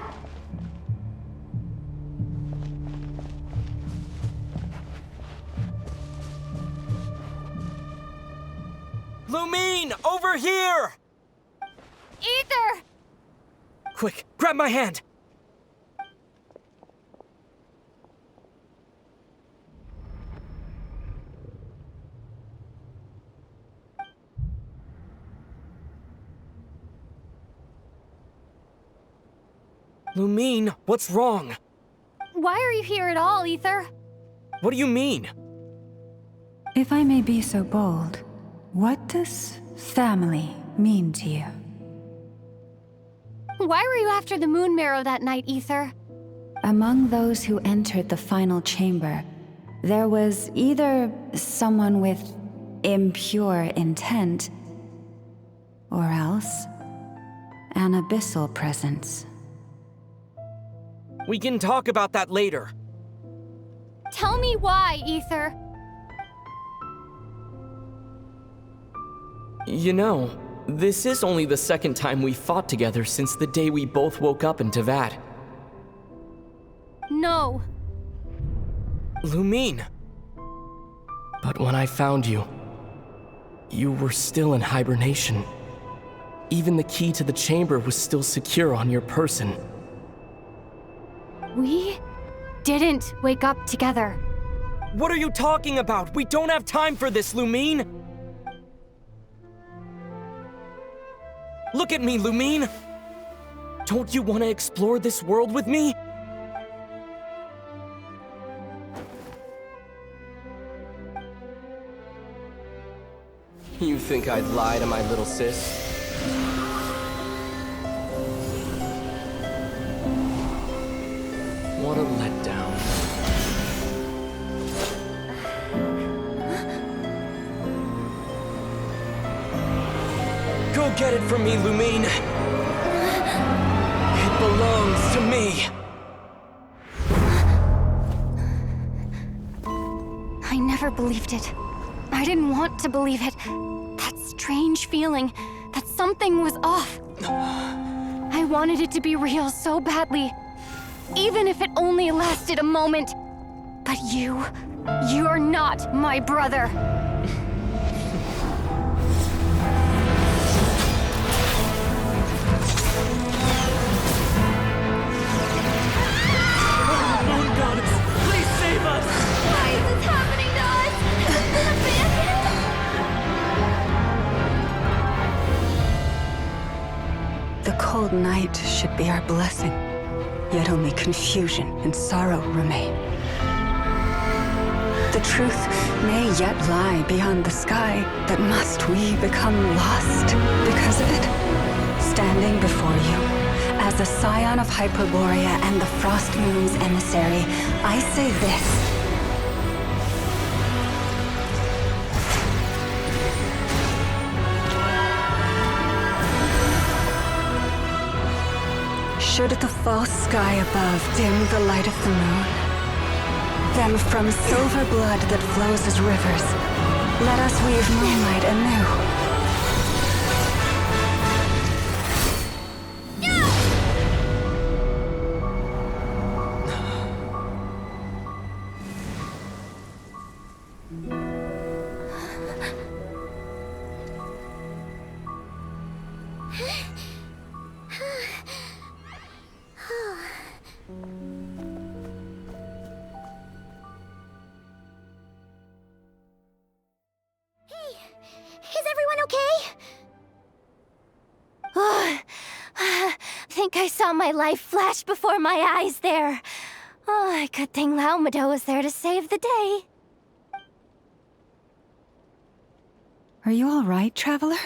S10: Lumine, over here!
S2: Ether!
S10: Quick, grab my hand! Lumine, what's wrong?
S2: Why are you here at all, Ether?
S10: What do you mean?
S4: If I may be so bold, what does family mean to you?
S2: Why were you after the Moon Marrow that night, Ether?
S4: Among those who entered the final chamber, there was either someone with impure intent, or else an abyssal presence.
S10: We can talk about that later.
S2: Tell me why, Ether.
S10: You know, this is only the second time we fought together since the day we both woke up in Teyvat.
S2: No.
S10: Lumine. But when I found you, you were still in hibernation. Even the key to the chamber was still secure on your person.
S2: We didn't wake up together.
S10: What are you talking about? We don't have time for this, Lumine! Look at me, Lumine! Don't you want to explore this world with me? You think I'd lie to my little sis? What a letdown. Go get it from me, Lumine. It belongs to me.
S2: I never believed it. I didn't want to believe it. That strange feeling that something was off. I wanted it to be real so badly. Even if it only lasted a moment. But you're not my brother.
S10: Moon goddess, please save us!
S3: Why is this happening to us? Has it been abandoned?
S4: The cold night should be our blessing, yet only confusion and sorrow remain. The truth may yet lie beyond the sky, but must we become lost because of it? Standing before you, as a scion of Hyperborea and the Frost Moon's emissary, I say this. Should the false sky above dim the light of the moon, then from silver blood that flows as rivers, let us weave moonlight anew.
S3: Is everyone okay?
S2: Think I saw my life flash before my eyes there. Oh, good thing Laumado was there to save the day.
S4: Are you all right, traveler?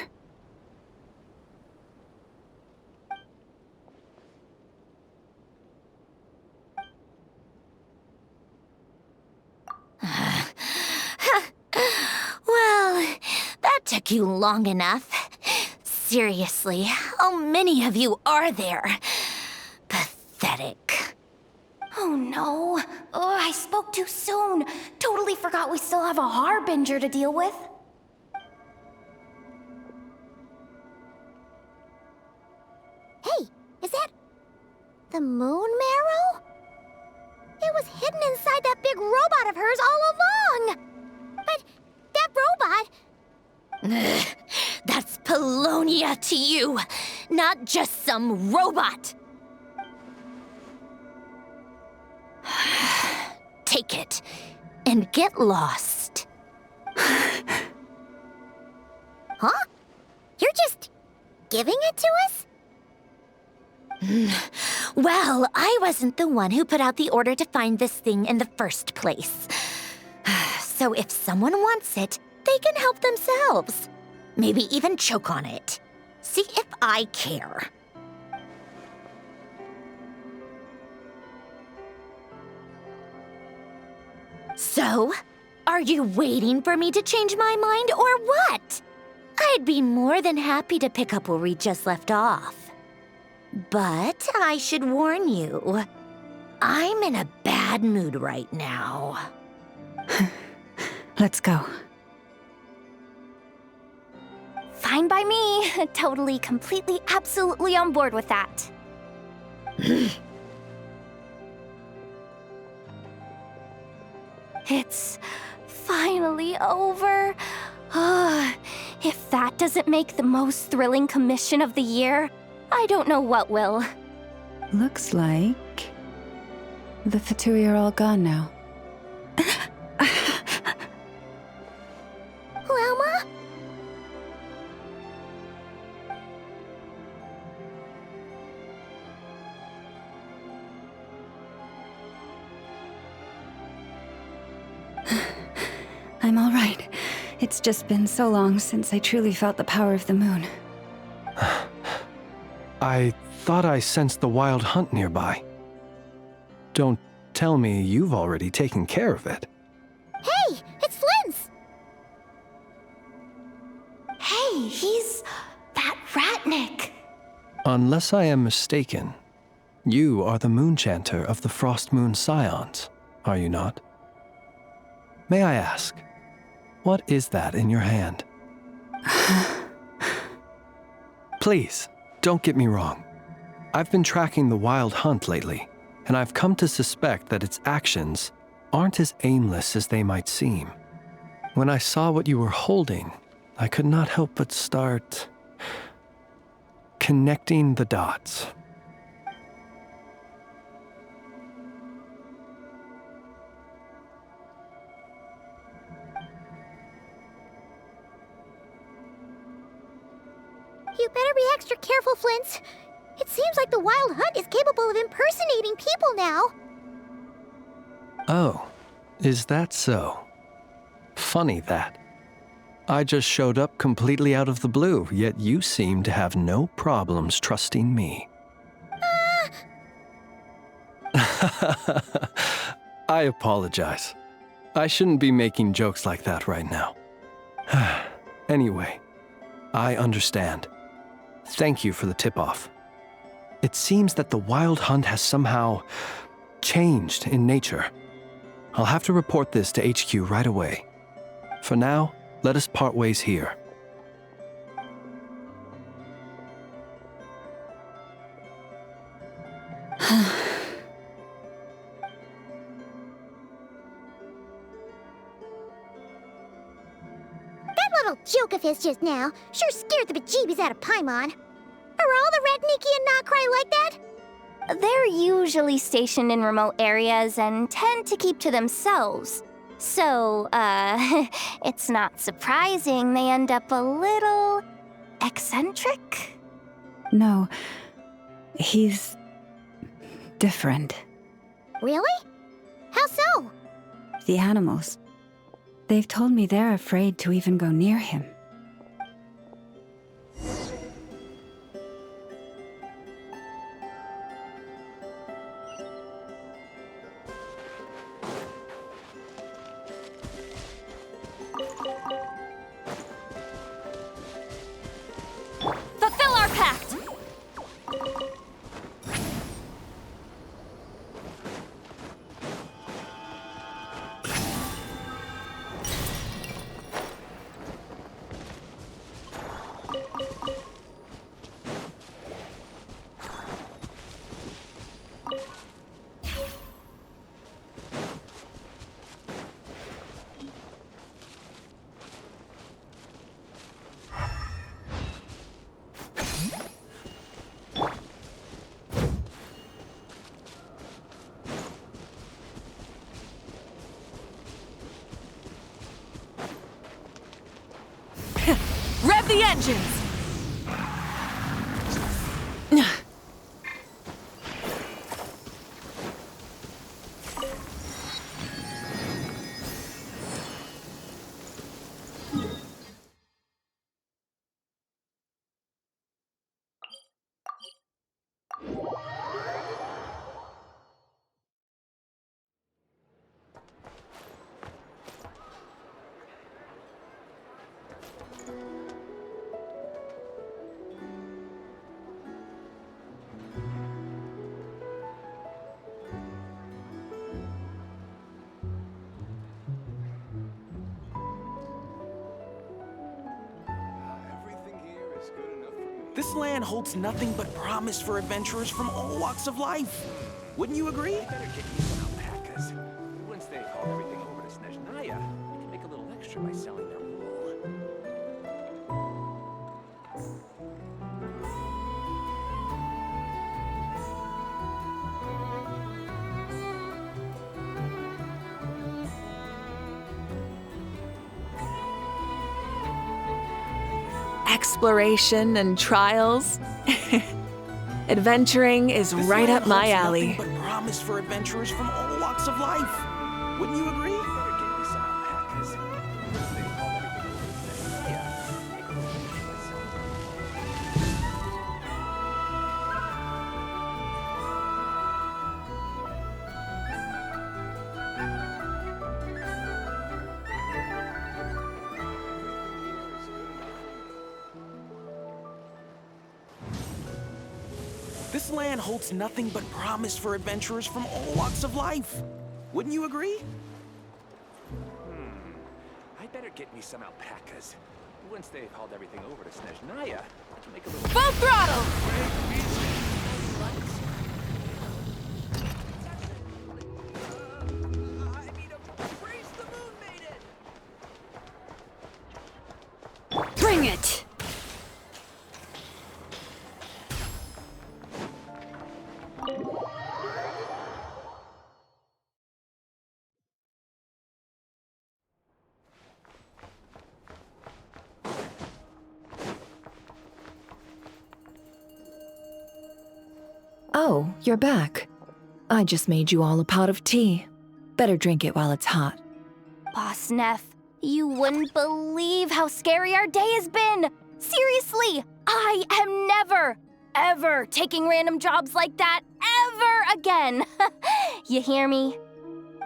S3: Well, that took you long enough. Seriously, how many of you are there? Pathetic.
S2: Oh no. Oh, I spoke too soon. Totally forgot we still have a harbinger to deal with.
S3: Hey, is that The moon marrow? It was hidden inside that big robot of hers all along! But that robot...
S11: That's Polonia to you, not just some robot! Take it, and get lost.
S3: Huh? You're just giving it to us?
S11: Well, I wasn't the one who put out the order to find this thing in the first place. So if someone wants it, they can help themselves. Maybe even choke on it. See if I care. So, are you waiting for me to change my mind or what? I'd be more than happy to pick up where we just left off. But I should warn you, I'm in a bad mood right now.
S4: Let's go.
S2: Fine by me. Totally, completely, absolutely on board with that. It's finally over. If that doesn't make the most thrilling commission of the year, I don't know what will.
S4: Looks like the Fatui are all gone now.
S3: Loma?
S4: I'm all right. It's just been so long since I truly felt the power of the moon.
S12: I thought I sensed the wild hunt nearby. Don't tell me you've already taken care of it.
S3: Hey, it's Flynn's!
S2: Hey, he's that Ratnik.
S12: Unless I am mistaken, you are the Moonchanter of the Frost Moon Scions, are you not? May I ask, what is that in your hand? Please, don't get me wrong. I've been tracking the wild hunt lately, and I've come to suspect that its actions aren't as aimless as they might seem. When I saw what you were holding, I could not help but start connecting the dots.
S3: You better be extra careful, Flint. It seems like the Wild Hunt is capable of impersonating people now.
S12: Oh, is that so? Funny that. I just showed up completely out of the blue, yet you seem to have no problems trusting me. I apologize. I shouldn't be making jokes like that right now. Anyway, I understand. Thank you for the tip-off. It seems that the Wild Hunt has somehow changed in nature. I'll have to report this to HQ right away. For now, let us part ways here.
S3: That little joke of his just now sure scared the bejeebies out of Paimon. Are all the Redniki and Nokrai like that?
S2: They're usually stationed in remote areas and tend to keep to themselves. So, it's not surprising they end up a little eccentric?
S4: No, he's different.
S3: Really? How so?
S4: The animals. They've told me they're afraid to even go near him.
S5: Fulfill our pact!
S1: Rev the engines!
S13: This land holds nothing but promise for adventurers from all walks of life. Wouldn't you agree?
S14: Better get you some alpacas. Once they've hauled everything over to Snezhnaya, we can make a little extra by selling their wool.
S1: Exploration and trials. Adventuring is right up my alley.
S13: Nothing but promise for adventurers from all walks of life. Wouldn't you agree?
S14: Better get you some alpacas. Once they've hauled everything over to Snezhnaya, make a little extra by selling their wool.
S13: This land holds nothing but promise for adventurers from all walks of life. Wouldn't you agree?
S14: I better get me some alpacas. Once they've hauled everything over to Snezhnaya, I can make a little...
S1: Full throttle! Bring it!
S15: Oh, you're back. I just made you all a pot of tea. Better drink it while it's hot.
S2: Boss Neff, you wouldn't believe how scary our day has been. Seriously, I am never, ever taking random jobs like that ever again. You hear me?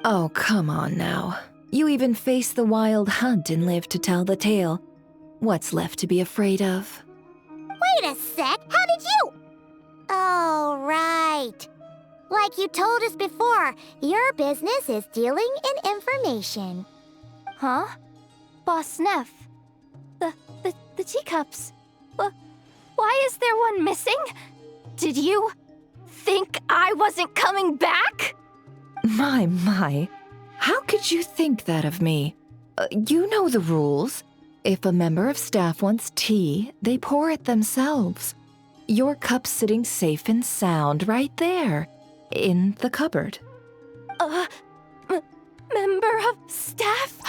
S15: Oh, come on now. You even faced the wild hunt and lived to tell the tale. What's left to be afraid of?
S3: Wait a sec, how did you? Oh, right. Like you told us before, your business is dealing in information.
S2: Huh? Boss Neff? The teacups? Why is there one missing? Did you think I wasn't coming back?
S15: My. How could you think that of me? You know the rules. If a member of staff wants tea, they pour it themselves. Your cup's sitting safe and sound right there, in the cupboard.
S2: Member of staff?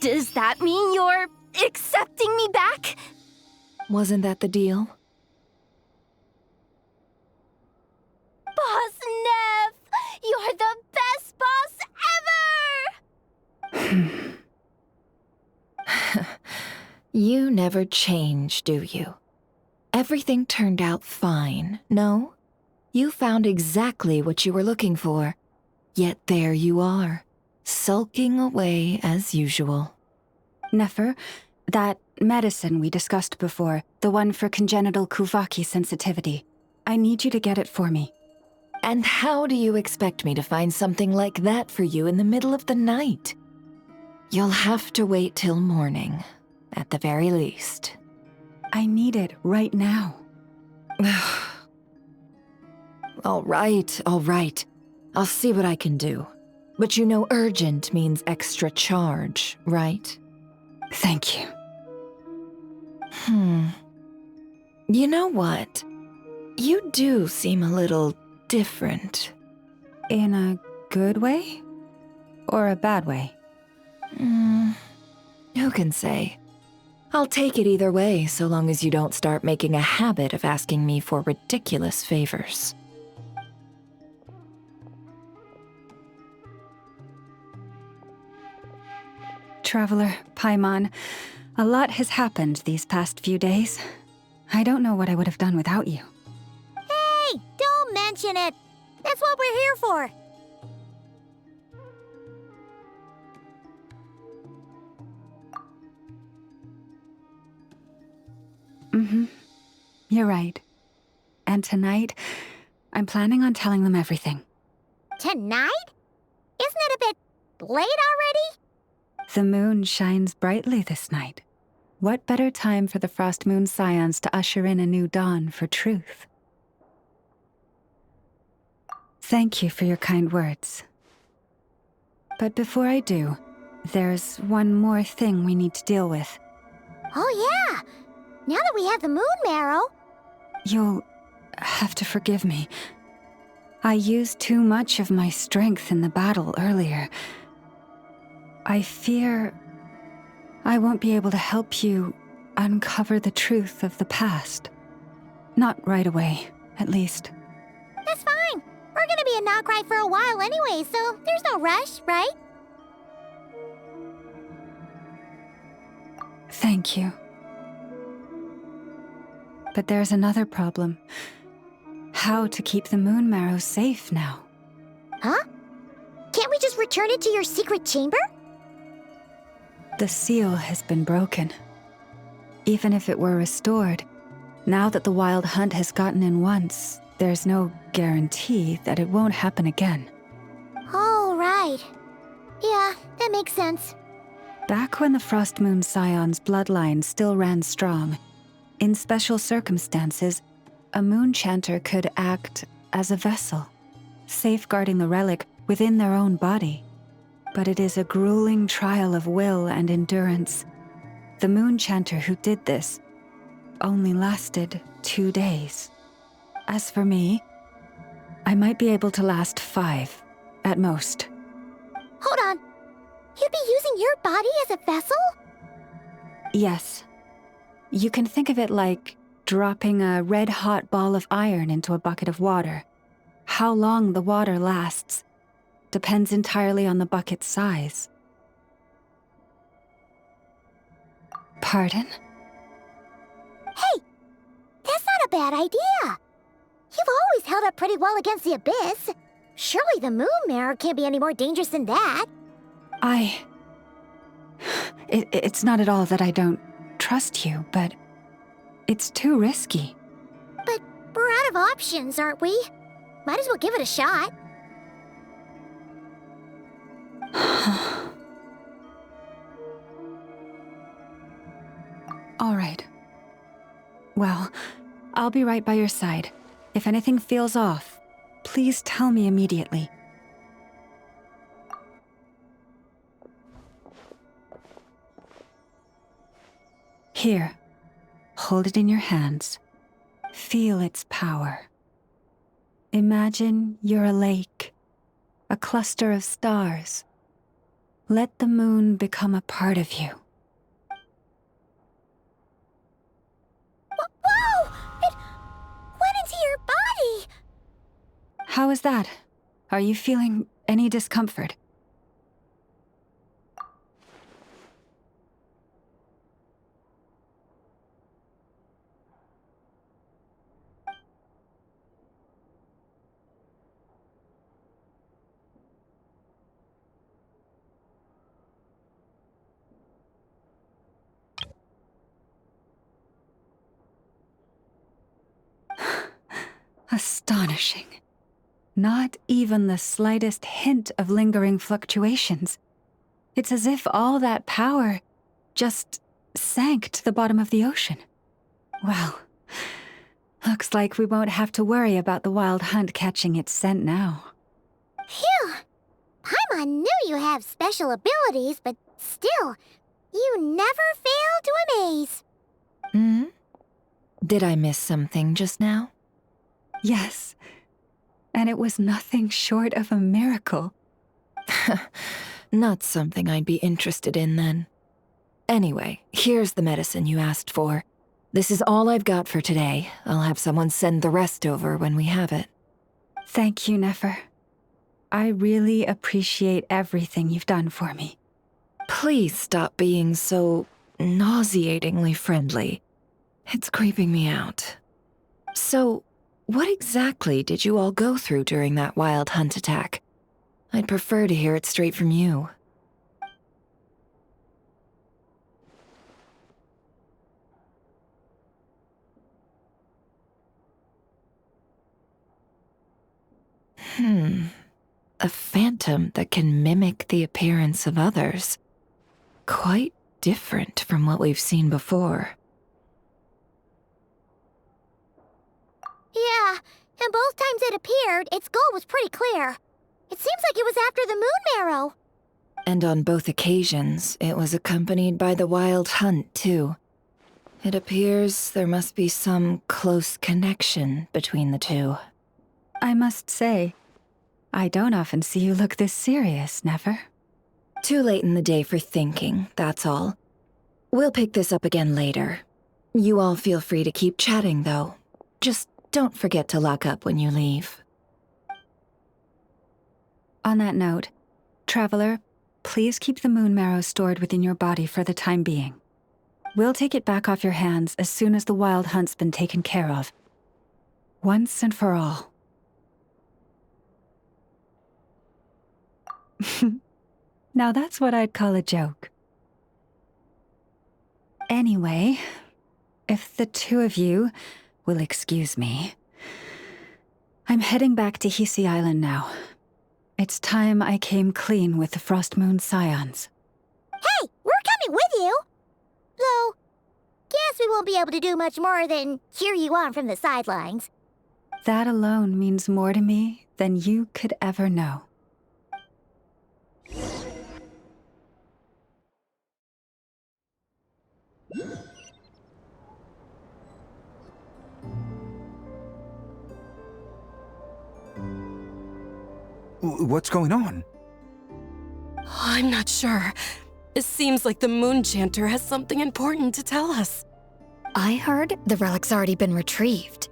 S2: Does that mean you're accepting me back?
S15: Wasn't that the deal?
S2: Boss Neff! You're the best boss ever!
S15: You never change, do you? Everything turned out fine, no? You found exactly what you were looking for. Yet there you are, sulking away as usual.
S4: Nefer, that medicine we discussed before, the one for congenital Kuvaki sensitivity, I need you to get it for me.
S15: And how do you expect me to find something like that for you in the middle of the night? You'll have to wait till morning, at the very least.
S4: I need it right now.
S15: All right. I'll see what I can do. But you know urgent means extra charge, right?
S4: Thank you.
S15: You know what? You do seem a little different.
S4: In a good way? Or a bad way?
S15: Who can say? I'll take it either way, so long as you don't start making a habit of asking me for ridiculous favors.
S4: Traveler, Paimon, a lot has happened these past few days. I don't know what I would have done without you.
S3: Hey, don't mention it. That's what we're here for.
S4: Mm-hmm. You're right. And tonight, I'm planning on telling them everything.
S3: Tonight? Isn't it a bit late already?
S4: The moon shines brightly this night. What better time for the Frost Moon Scions to usher in a new dawn for truth? Thank you for your kind words. But before I do, there's one more thing we need to deal with.
S3: Oh yeah! Now that we have the moon marrow...
S4: You'll have to forgive me. I used too much of my strength in the battle earlier. I fear I won't be able to help you uncover the truth of the past. Not right away, at least.
S3: That's fine. We're gonna be in Nokrai for a while anyway, so there's no rush, right?
S4: Thank you. But there's another problem. How to keep the moon marrow safe now?
S3: Huh? Can't we just return it to your secret chamber?
S4: The seal has been broken. Even if it were restored, now that the wild hunt has gotten in once, there's no guarantee that it won't happen again.
S3: Oh, right. Yeah, that makes sense.
S4: Back when the Frost Moon Scion's bloodline still ran strong, in special circumstances, a moon chanter could act as a vessel, safeguarding the relic within their own body. But it is a grueling trial of will and endurance. The moon chanter who did this only lasted 2 days. As for me, I might be able to last 5, at most.
S3: Hold on. You'd be using your body as a vessel?
S4: Yes. You can think of it like dropping a red-hot ball of iron into a bucket of water. How long the water lasts depends entirely on the bucket's size. Pardon?
S3: Hey! That's not a bad idea! You've always held up pretty well against the abyss. Surely the moon mirror can't be any more dangerous than that.
S4: It's not at all that I don't trust you, but it's too risky.
S3: But we're out of options, aren't we? Might as well give it a shot.
S4: All right. Well, I'll be right by your side. If anything feels off, please tell me immediately. Here, hold it in your hands. Feel its power. Imagine you're a lake, a cluster of stars. Let the moon become a part of you.
S3: Whoa! It went into your body!
S4: How is that? Are you feeling any discomfort? Astonishing. Not even the slightest hint of lingering fluctuations. It's as if all that power just sank to the bottom of the ocean. Well, looks like we won't have to worry about the wild hunt catching its scent now.
S3: Phew! Paimon knew you have special abilities, but still, you never fail to amaze.
S15: Hmm? Did I miss something just now?
S4: Yes, and it was nothing short of a miracle.
S15: Not something I'd be interested in then. Anyway, here's the medicine you asked for. This is all I've got for today. I'll have someone send the rest over when we have it.
S4: Thank you, Nefer. I really appreciate everything you've done for me.
S15: Please stop being so nauseatingly friendly. It's creeping me out. So, what exactly did you all go through during that wild hunt attack? I'd prefer to hear it straight from you. A phantom that can mimic the appearance of others. Quite different from what we've seen before.
S3: Yeah, and both times it appeared, its goal was pretty clear. It seems like it was after the moon marrow.
S15: And on both occasions, it was accompanied by the wild hunt, too. It appears there must be some close connection between the two.
S4: I must say, I don't often see you look this serious, Nefer.
S15: Too late in the day for thinking, that's all. We'll pick this up again later. You all feel free to keep chatting, though. Just don't forget to lock up when you leave.
S4: On that note, Traveler, please keep the moon marrow stored within your body for the time being. We'll take it back off your hands as soon as the wild hunt's been taken care of. Once and for all. Now that's what I'd call a joke. Anyway, if the two of you will excuse me, I'm heading back to Hisi Island now. It's time I came clean with the Frost Moon Scions.
S3: Hey, we're coming with you! Though, guess we won't be able to do much more than cheer you on from the sidelines.
S4: That alone means more to me than you could ever know.
S16: What's going on?
S17: I'm not sure. It seems like the Moon Chanter has something important to tell us.
S18: I heard the relic's already been retrieved.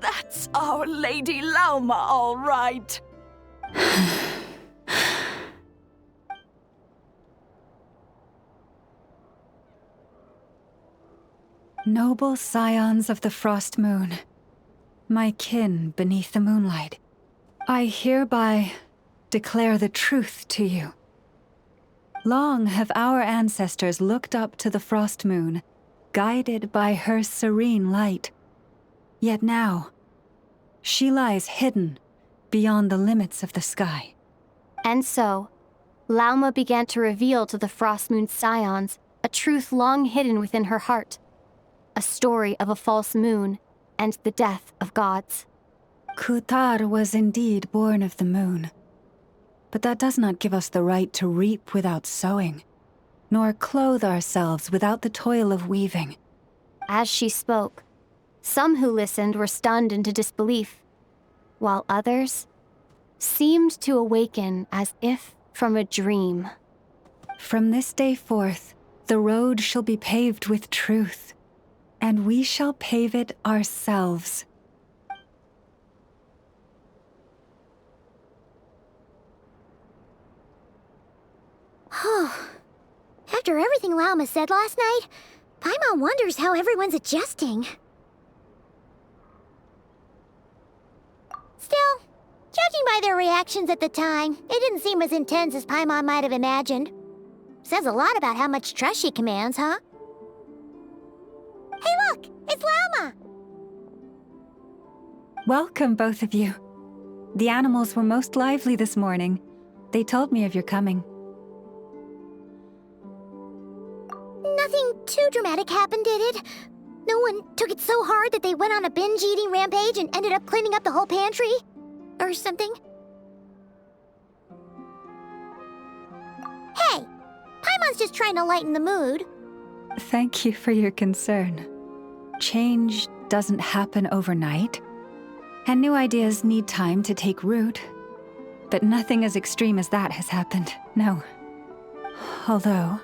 S19: That's our Lady Lauma, all right.
S4: Noble scions of the Frost Moon, my kin beneath the moonlight, I hereby declare the truth to you. Long have our ancestors looked up to the Frost Moon, guided by her serene light. Yet now, she lies hidden beyond the limits of the sky.
S2: And so, Lauma began to reveal to the Frost Moon Scions a truth long hidden within her heart. A story of a false moon and the death of gods.
S4: Kutar was indeed born of the moon. But that does not give us the right to reap without sowing, nor clothe ourselves without the toil of weaving.
S2: As she spoke, some who listened were stunned into disbelief, while others seemed to awaken as if from a dream.
S4: From this day forth, the road shall be paved with truth, and we shall pave it ourselves.
S3: After everything Lauma said last night, Paimon wonders how everyone's adjusting. Still, judging by their reactions at the time, it didn't seem as intense as Paimon might have imagined. Says a lot about how much trust she commands, huh? Hey look! It's Lauma!
S4: Welcome, both of you. The animals were most lively this morning. They told me of your coming.
S3: Nothing too dramatic happened, did it? No one took it so hard that they went on a binge-eating rampage and ended up cleaning up the whole pantry? Or something? Hey! Paimon's just trying to lighten the mood.
S4: Thank you for your concern. Change doesn't happen overnight, and new ideas need time to take root. But nothing as extreme as that has happened, no. Although...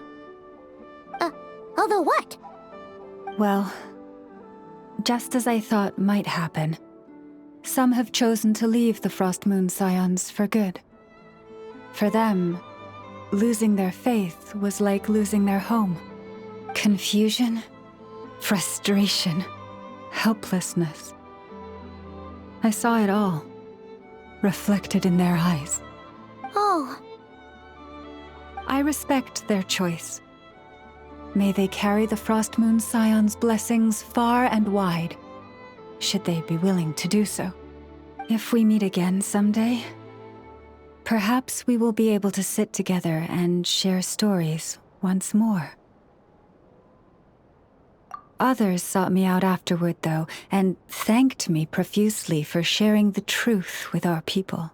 S3: Although what?
S4: Well, just as I thought might happen, some have chosen to leave the Frost Moon Scions for good. For them, losing their faith was like losing their home. Confusion, frustration, helplessness. I saw it all, reflected in their eyes.
S3: Oh.
S4: I respect their choice. May they carry the Frost Moon Scion's blessings far and wide, should they be willing to do so. If we meet again someday, perhaps we will be able to sit together and share stories once more. Others sought me out afterward, though, and thanked me profusely for sharing the truth with our people.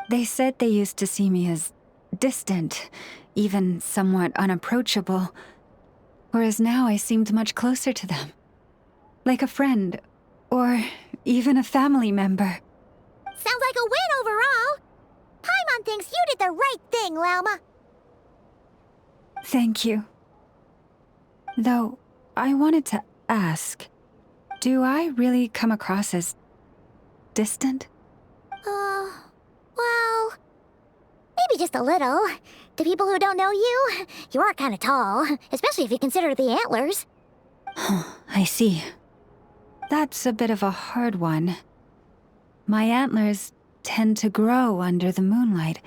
S4: They said they used to see me as distant, even somewhat unapproachable, whereas now I seemed much closer to them. Like a friend, or even a family member.
S3: Sounds like a win overall. Paimon thinks you did the right thing, Lauma.
S4: Thank you. Though, I wanted to ask, do I really come across as distant?
S3: Well, maybe just a little. To people who don't know you, you are kind of tall, especially if you consider the antlers.
S4: I see. That's a bit of a hard one. My antlers tend to grow under the moonlight,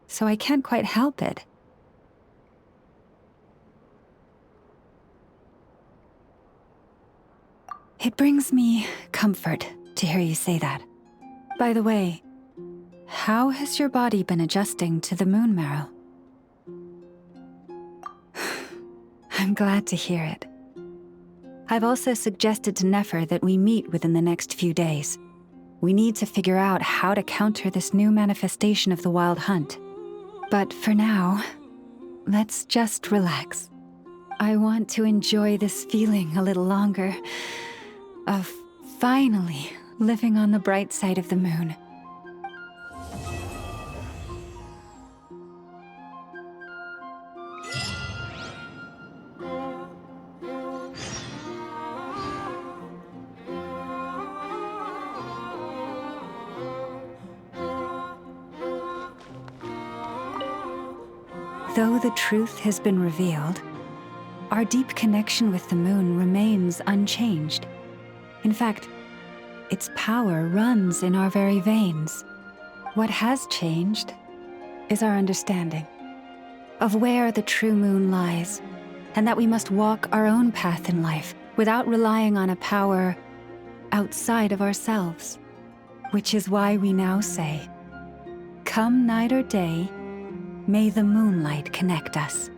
S4: so I can't quite help it. It brings me comfort to hear you say that. By the way, how has your body been adjusting to the moon marrow? I'm glad to hear it. I've also suggested to Nefer that we meet within the next few days. We need to figure out how to counter this new manifestation of the Wild Hunt. But for now, let's just relax. I want to enjoy this feeling a little longer, of finally living on the bright side of the moon. Though the truth has been revealed, our deep connection with the moon remains unchanged. In fact, its power runs in our very veins. What has changed is our understanding of where the true moon lies, and that we must walk our own path in life without relying on a power outside of ourselves. Which is why we now say, come night or day, may the moonlight connect us.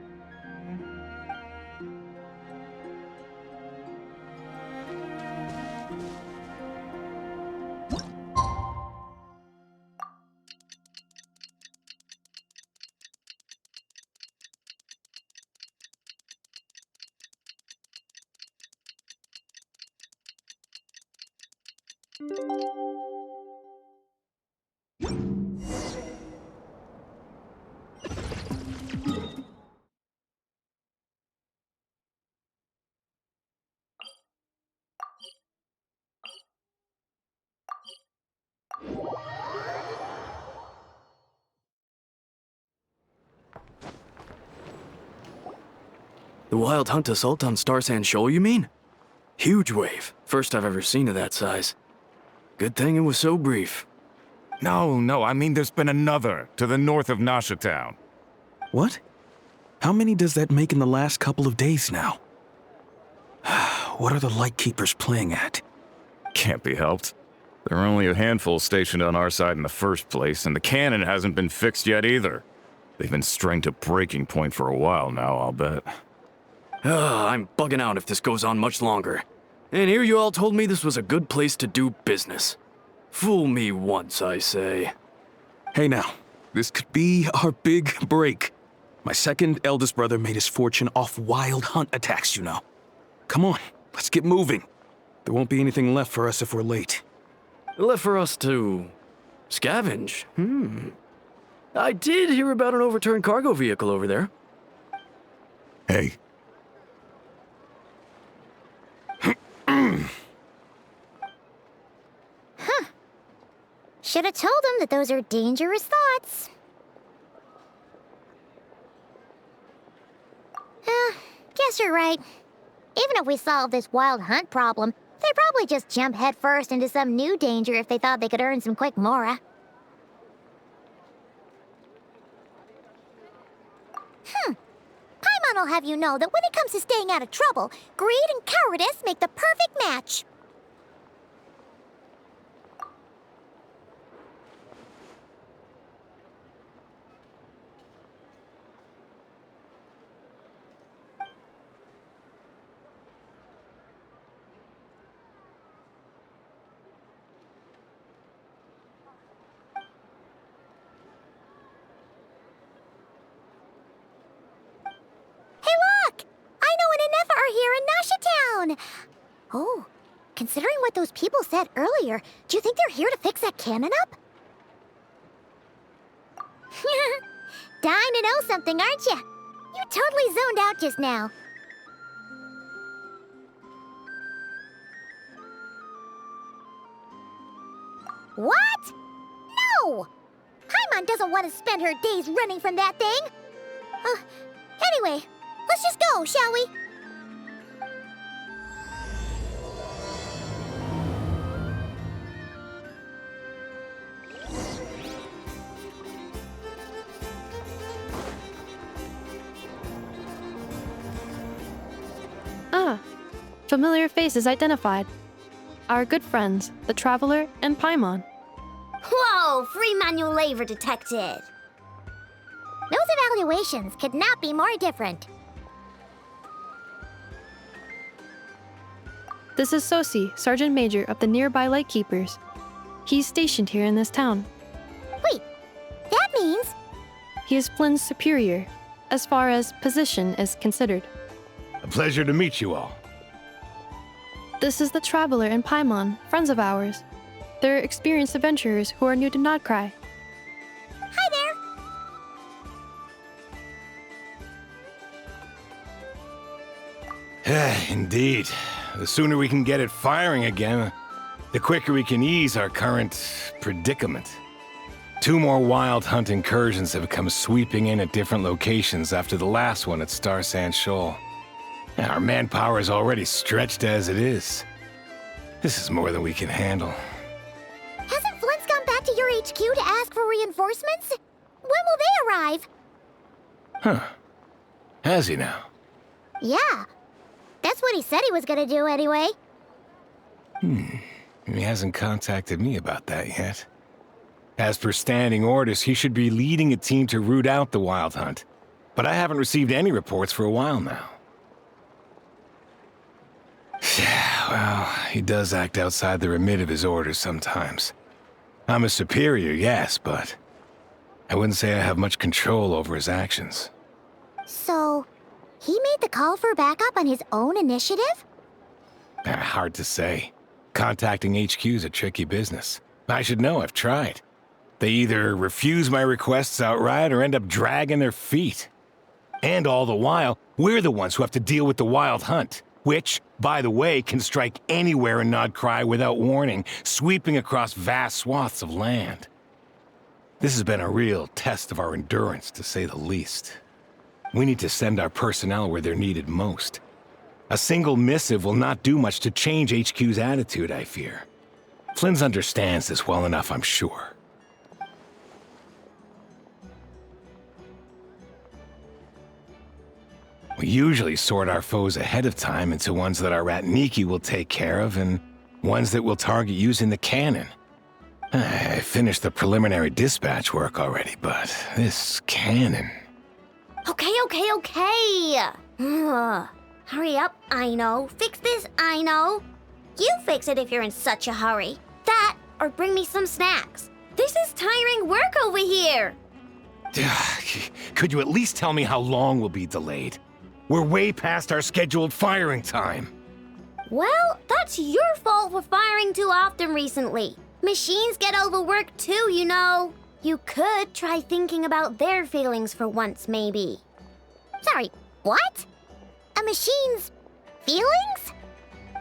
S6: The Wild Hunt assault on Star Sand Shoal, you mean? Huge wave. First I've ever seen of that size. Good thing it was so brief.
S20: No, I mean there's been another to the north of Nasha Town.
S13: What? How many does that make in the last couple of days now? What are the Lightkeepers playing at?
S20: Can't be helped. There are only a handful stationed on our side in the first place, and the cannon hasn't been fixed yet either. They've been strained to breaking point for a while now, I'll bet.
S6: I'm bugging out if this goes on much longer. And here you all told me this was a good place to do business. Fool me once, I say.
S13: Hey now, this could be our big break. My second eldest brother made his fortune off Wild Hunt attacks, you know. Come on, let's get moving. There won't be anything left for us if we're late.
S6: Left for us to scavenge? I did hear about an overturned cargo vehicle over there.
S13: Hey.
S3: Huh. Should have told him that those are dangerous thoughts. Guess you're right. Even if we solve this wild hunt problem, they'd probably just jump headfirst into some new danger if they thought they could earn some quick mora. Paimon will have you know that when it comes to staying out of trouble, greed and cowardice make the perfect match. Oh, considering what those people said earlier, do you think they're here to fix that cannon up? Dying to know something, aren't you? You totally zoned out just now. What? No! Paimon doesn't want to spend her days running from that thing. Anyway, let's just go, shall we?
S21: Familiar faces identified. Our good friends, the Traveler and Paimon.
S3: Whoa! Free manual labor detected! Those evaluations could not be more different.
S21: This is Sosi, Sergeant Major of the nearby Lightkeepers. He's stationed here in this town.
S3: Wait, that means...
S21: He is Flynn's superior, as far as position is considered.
S22: A pleasure to meet you all.
S21: This is the Traveler and Paimon, friends of ours. They're experienced adventurers who are new to Nodcry.
S3: Hi
S22: there! Indeed. The sooner we can get it firing again, the quicker we can ease our current predicament. 2 more wild hunt incursions have come sweeping in at different locations after the last one at Star Sand Shoal. Our manpower is already stretched as it is. This is more than we can handle.
S3: Hasn't Flint's gone back to your HQ to ask for reinforcements? When will they arrive?
S22: Huh. Has he now?
S3: Yeah. That's what he said he was gonna do anyway.
S22: He hasn't contacted me about that yet. As per standing orders, he should be leading a team to root out the wild hunt. But I haven't received any reports for a while now. Yeah, well, he does act outside the remit of his orders sometimes. I'm a superior, yes, but I wouldn't say I have much control over his actions.
S3: So, he made the call for backup on his own initiative?
S22: Hard to say. Contacting HQ is a tricky business. I should know, I've tried. They either refuse my requests outright or end up dragging their feet. And all the while, we're the ones who have to deal with the wild hunt. Which, by the way, can strike anywhere in Nodcry without warning, sweeping across vast swaths of land. This has been a real test of our endurance, to say the least. We need to send our personnel where they're needed most. A single missive will not do much to change HQ's attitude, I fear. Flynn's understands this well enough, I'm sure. We usually sort our foes ahead of time into ones that our Ratniki will take care of and ones that we'll target using the cannon. I finished the preliminary dispatch work already, but this cannon...
S3: Okay. Hurry up, I know. Fix this, I know. You fix it if you're in such a hurry. That, or bring me some snacks. This is tiring work over here.
S22: Could you at least tell me how long we'll be delayed? We're way past our scheduled firing time.
S3: Well, that's your fault for firing too often recently. Machines get overworked too, you know. You could try thinking about their feelings for once, maybe. Sorry, what? a machine's feelings?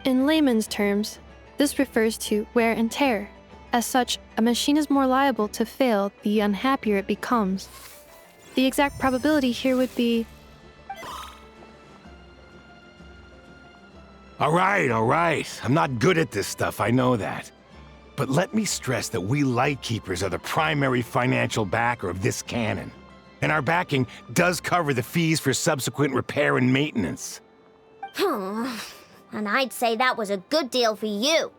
S21: In layman's terms, this refers to wear and tear. As such, a machine is more liable to fail the unhappier it becomes. The exact probability here would be...
S22: All right. I'm not good at this stuff, I know that. But let me stress that we Lightkeepers are the primary financial backer of this cannon. And our backing does cover the fees for subsequent repair and maintenance.
S3: And I'd say that was a good deal for you.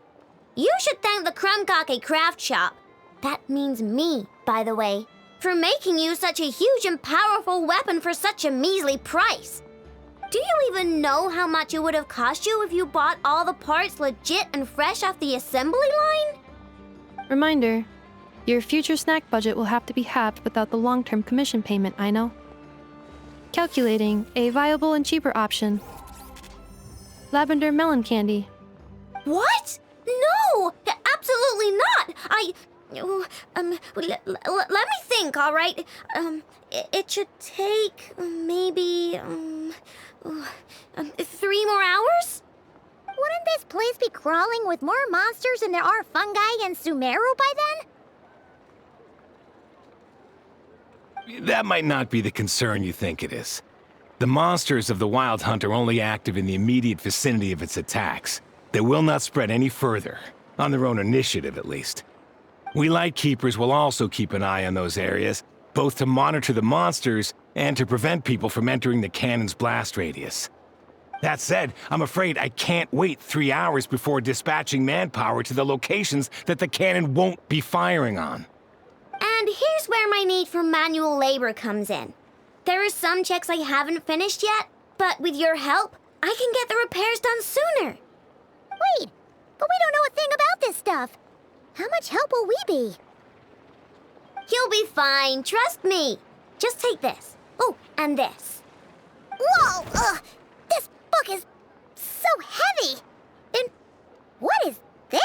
S3: You should thank the Krumkake craft shop. That means me, by the way, for making you such a huge and powerful weapon for such a measly price. Do you even know how much it would have cost you if you bought all the parts legit and fresh off the assembly line?
S21: Reminder, your future snack budget will have to be halved without the long-term commission payment, I know. Calculating a viable and cheaper option. Lavender melon candy.
S3: What? No! Absolutely not! Let me think, all right? It should take maybe 3 more hours? Wouldn't this place be crawling with more monsters than there are fungi in Sumeru by then?
S22: That might not be the concern you think it is. The monsters of the Wild Hunt are only active in the immediate vicinity of its attacks. They will not spread any further, on their own initiative at least. We Lightkeepers will also keep an eye on those areas, both to monitor the monsters and to prevent people from entering the cannon's blast radius. That said, I'm afraid I can't wait 3 hours before dispatching manpower to the locations that the cannon won't be firing on.
S3: And here's where my need for manual labor comes in. There are some checks I haven't finished yet, but with your help, I can get the repairs done sooner. Wait, but we don't know a thing about this stuff. How much help will we be? You'll be fine, trust me. Just take this. Oh, and this. Whoa! This book is so heavy! And what is this?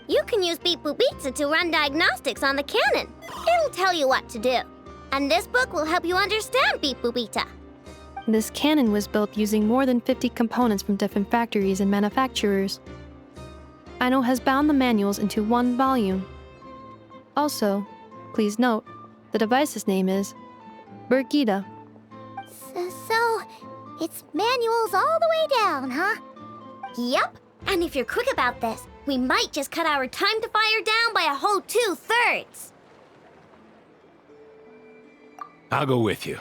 S3: You can use Beep Boop Pizza to run diagnostics on the cannon. It'll tell you what to do. And this book will help you understand Beep Boop Pizza.
S21: This cannon was built using more than 50 components from different factories and manufacturers. Aino has bound the manuals into one volume. Also, please note, the device's name is Birgitta.
S3: So, it's manuals all the way down, huh? Yep, and if you're quick about this, we might just cut our time to fire down by a whole 2/3.
S22: I'll go with you.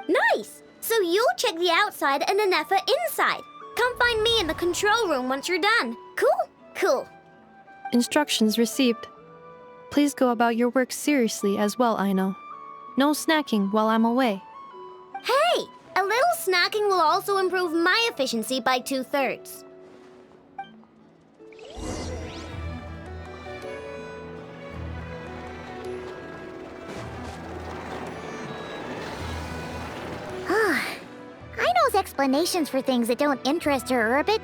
S3: Nice! So you'll check the outside and Anefa inside. Come find me in the control room once you're done. Cool? Cool.
S21: Instructions received. Please go about your work seriously as well, Aino. No snacking while I'm away.
S3: Hey! A little snacking will also improve my efficiency by 2/3. Aino's explanations for things that don't interest her are a bit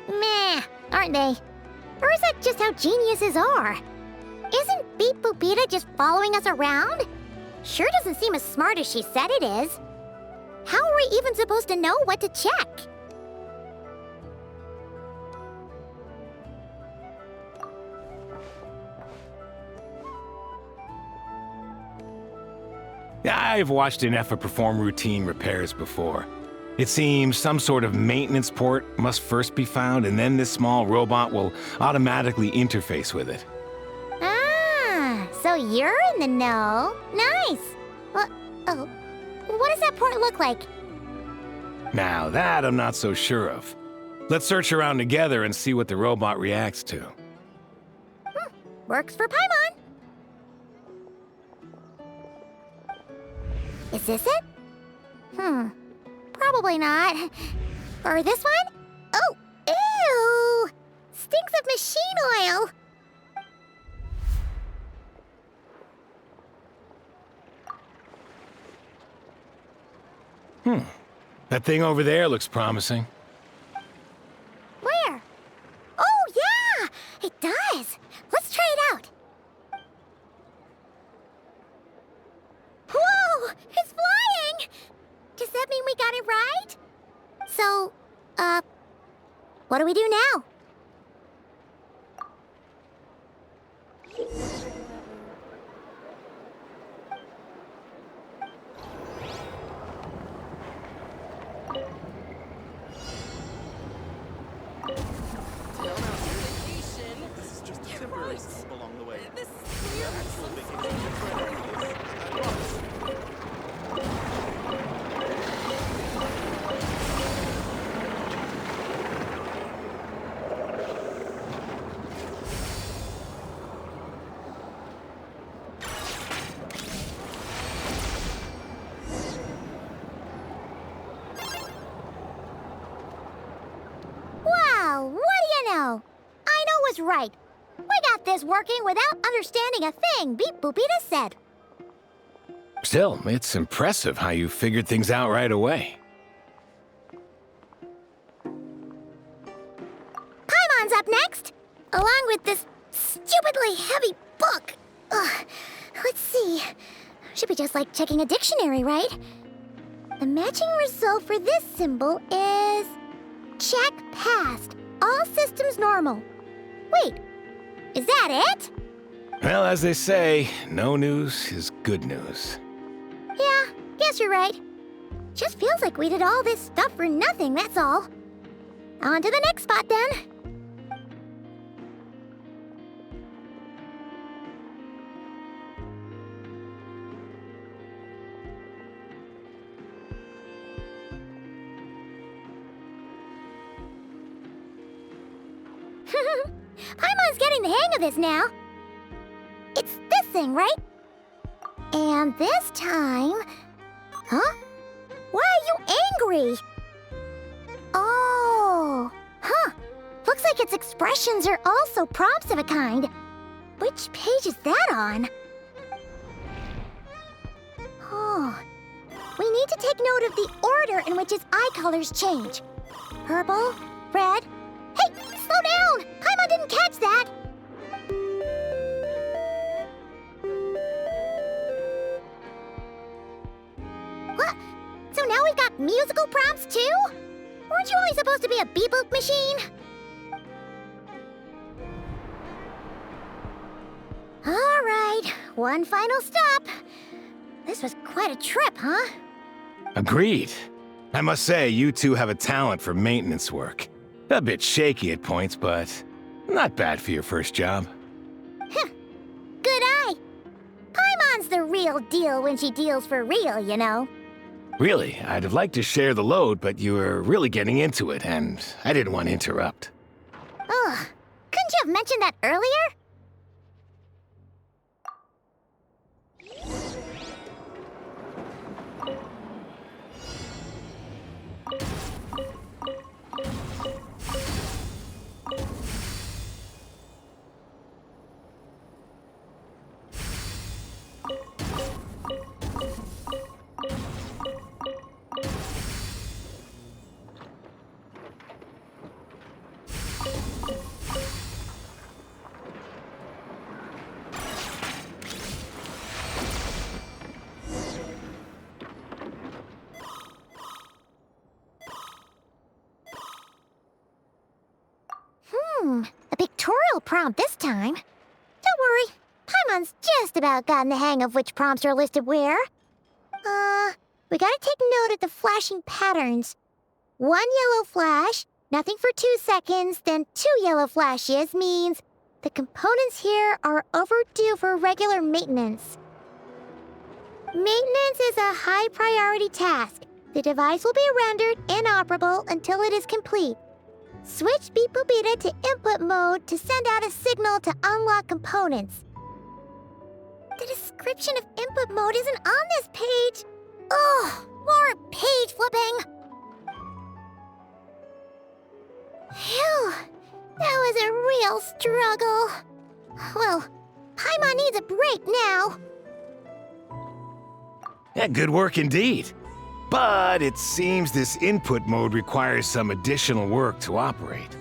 S3: meh, aren't they? Or is that just how geniuses are? Isn't Beep Boopita just following us around? Sure doesn't seem as smart as she said it is. How are we even supposed to know what to check?
S22: I've watched Anefa perform routine repairs before. It seems some sort of maintenance port must first be found, and then this small robot will automatically interface with it.
S3: Ah, so you're in the know. Nice. What does that port look like?
S22: Now that I'm not so sure of. Let's search around together and see what the robot reacts to.
S3: Works for Paimon. Is this it? Probably not. Or this one? Oh, ew! Stinks of machine oil.
S22: That thing over there looks promising.
S3: Where? Oh, yeah! It does! Let's try it out. What do we do now?
S7: This is just a temporary stop along the way. The actual vacation trip is, I promise.
S3: Wow, what do you know? I know was right. We got this working without understanding a thing, Beep Boopita said.
S22: Still, it's impressive how you figured things out right away.
S3: Paimon's up next, along with this stupidly heavy book. Ugh. Let's see. Should be just like checking a dictionary, right? The matching result for this symbol is... check passed. All systems normal. Wait, is that it?
S22: Well, as they say, no news is good news.
S3: Yeah, guess you're right. Just feels like we did all this stuff for nothing, that's all. On to the next spot, then. Paimon's getting the hang of this now. It's this thing, right? And this time... Huh? Why are you angry? Oh, huh. Looks like its expressions are also prompts of a kind. Which page is that on? Oh. We need to take note of the order in which its eye colors change. Purple, red... Hey, slow down! Paimon didn't catch that! What? So now we've got musical prompts too? Weren't you only supposed to be a beep-boop machine? Alright, one final stop. This was quite a trip, huh?
S22: Agreed. I must say, you two have a talent for maintenance work. A bit shaky at points, but not bad for your first job.
S3: Good eye. Paimon's the real deal when she deals for real, you know.
S22: Really, I'd have liked to share the load, but you were really getting into it, and I didn't want to interrupt.
S3: Ugh. Couldn't you have mentioned that earlier? A pictorial prompt this time. Don't worry, Paimon's just about gotten the hang of which prompts are listed where. We gotta take note of the flashing patterns. 1 yellow flash, nothing for 2 seconds, then 2 yellow flashes means the components here are overdue for regular maintenance. Maintenance is a high priority task. The device will be rendered inoperable until it is complete. Switch Beep Boopita to input mode to send out a signal to unlock components. The description of input mode isn't on this page. Ugh, more page flipping. Phew, that was a real struggle. Well, Paimon needs a break now.
S22: Yeah, good work indeed. But it seems this input mode requires some additional work to operate.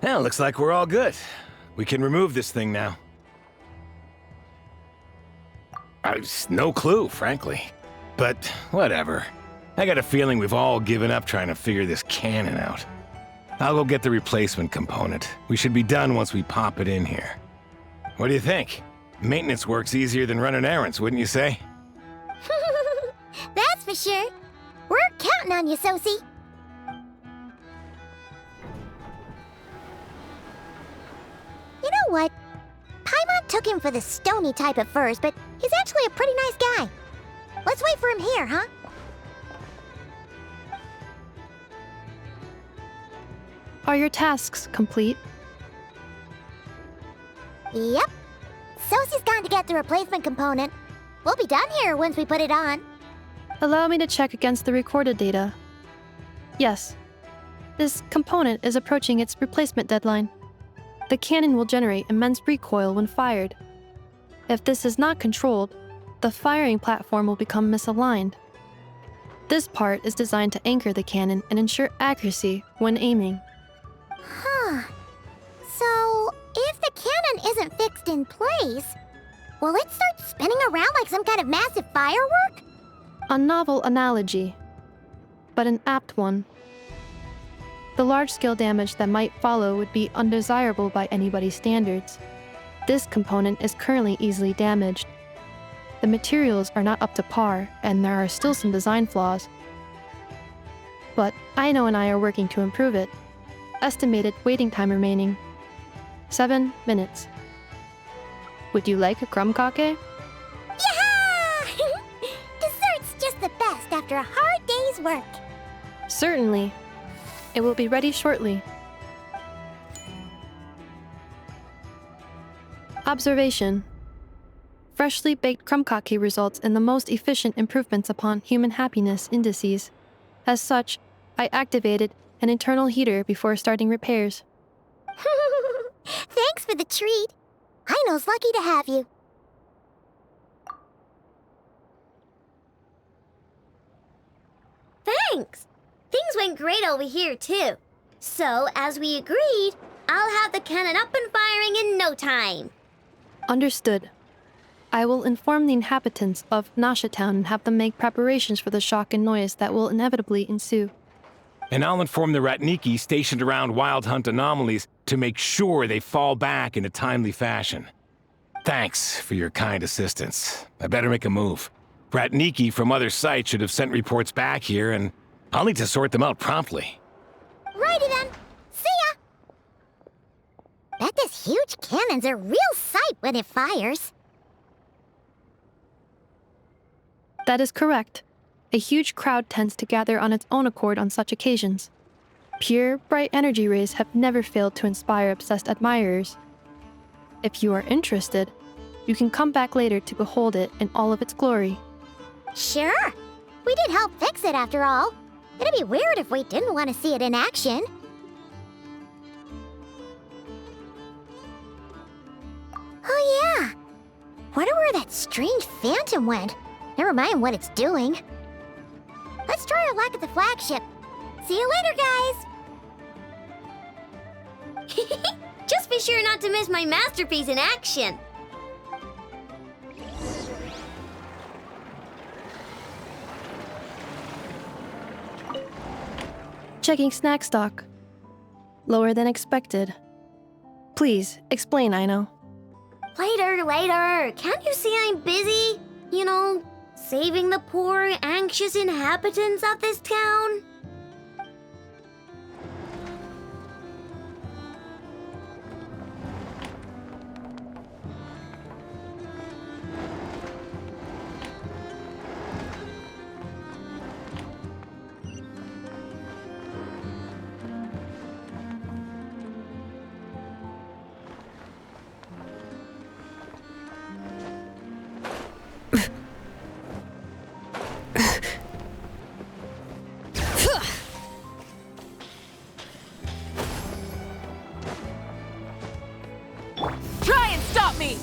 S22: Well, looks like we're all good. We can remove this thing now. I've no clue, frankly. But whatever. I got a feeling we've all given up trying to figure this cannon out. I'll go get the replacement component. We should be done once we pop it in here. What do you think? Maintenance work's easier than running errands, wouldn't you say?
S3: That's for sure. We're counting on you, Sosie. You know what? Paimon took him for the stony type at first, but he's actually a pretty nice guy. Let's wait for him here, huh?
S21: Are your tasks complete?
S3: Yep. Sosie's gone to get the replacement component. We'll be done here once we put it on.
S21: Allow me to check against the recorded data. Yes. This component is approaching its replacement deadline. The cannon will generate immense recoil when fired. If this is not controlled, the firing platform will become misaligned. This part is designed to anchor the cannon and ensure accuracy when aiming.
S3: Huh. So, if the cannon isn't fixed in place, will it start spinning around like some kind of massive firework?
S21: A novel analogy, but an apt one. The large-scale damage that might follow would be undesirable by anybody's standards. This component is currently easily damaged. The materials are not up to par, and there are still some design flaws. But Aino and I are working to improve it. Estimated waiting time remaining: 7 minutes. Would you like a crumb cake?
S3: Yeah! Dessert's just the best after a hard day's work.
S21: Certainly. It will be ready shortly. Observation. Freshly baked crumb cake results in the most efficient improvements upon human happiness indices. As such, I activated an internal heater before starting repairs.
S3: Thanks for the treat. Aino's lucky to have you.
S8: Thanks! Things went great over here, too. So, as we agreed, I'll have the cannon up and firing in no time.
S21: Understood. I will inform the inhabitants of Nasha Town and have them make preparations for the shock and noise that will inevitably ensue.
S22: And I'll inform the Ratniki stationed around Wild Hunt anomalies to make sure they fall back in a timely fashion. Thanks for your kind assistance. I better make a move. Ratniki from other sites should have sent reports back here, and I'll need to sort them out promptly.
S3: Righty then. See ya! Bet this huge cannon's a real sight when it fires.
S21: That is correct. A huge crowd tends to gather on its own accord on such occasions. Pure, bright energy rays have never failed to inspire obsessed admirers. If you are interested, you can come back later to behold it in all of its glory.
S3: Sure. We did help fix it after all. It'd be weird if we didn't want to see it in action. Oh yeah. Wonder where that strange phantom went. Never mind what it's doing. Let's try our luck at the flagship. See you later, guys!
S8: Just be sure not to miss my masterpiece in action.
S21: Checking snack stock. Lower than expected. Please, explain, Aino.
S8: Later. Can't you see I'm busy? You know, saving the poor, anxious inhabitants of this town?
S19: Try and stop me!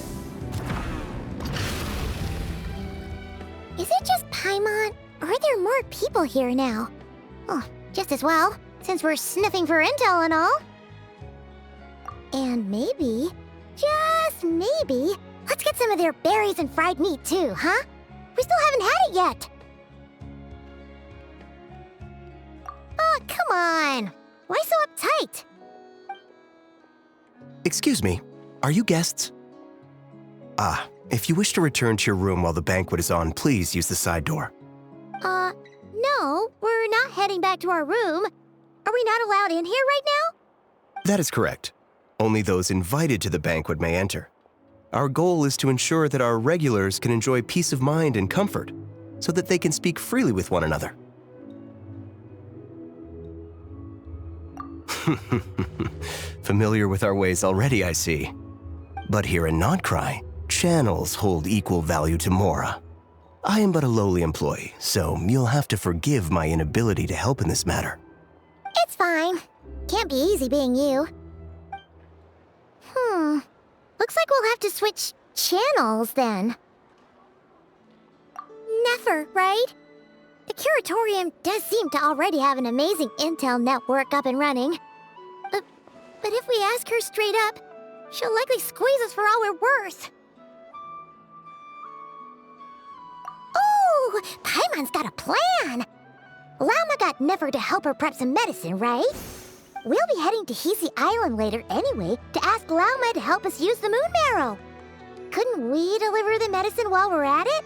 S3: Is it just Paimon, or are there more people here now? Oh, just as well, since we're sniffing for intel and all. And maybe, just maybe, let's get some of their berries and fried meat too, huh? We still haven't had it yet. Oh, come on. Why so uptight?
S9: Excuse me, are you guests? If you wish to return to your room while the banquet is on, please use the side door.
S3: No, we're not heading back to our room. Are we not allowed in here right now?
S9: That is correct. Only those invited to the banquet may enter. Our goal is to ensure that our regulars can enjoy peace of mind and comfort, so that they can speak freely with one another. Familiar with our ways already, I see. But here in Notcry, channels hold equal value to Mora. I am but a lowly employee, so you'll have to forgive my inability to help in this matter.
S3: It's fine. Can't be easy being you. Looks like we'll have to switch channels then. Never, right? The Curatorium does seem to already have an amazing intel network up and running. But if we ask her straight up, she'll likely squeeze us for all we're worth. Ooh, Paimon's got a plan! Llama got Nefer to help her prep some medicine, right? We'll be heading to Hisi Island later anyway to ask Llama to help us use the moon marrow. Couldn't we deliver the medicine while we're at it?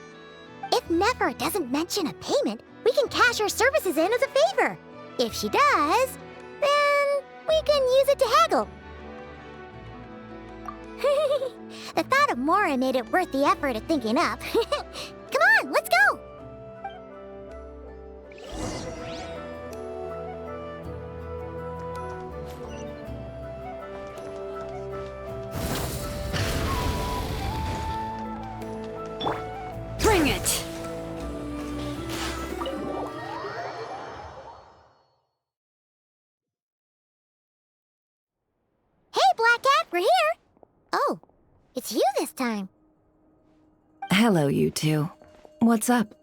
S3: If Nefer doesn't mention a payment, we can cash her services in as a favor. If she does, then we can use it to haggle. The thought of Mora made it worth the effort of thinking up. Come on, let's go!
S5: Bring it!
S3: Hey, Black Cat, we're here! Oh, it's you this time.
S4: Hello, you two. What's up?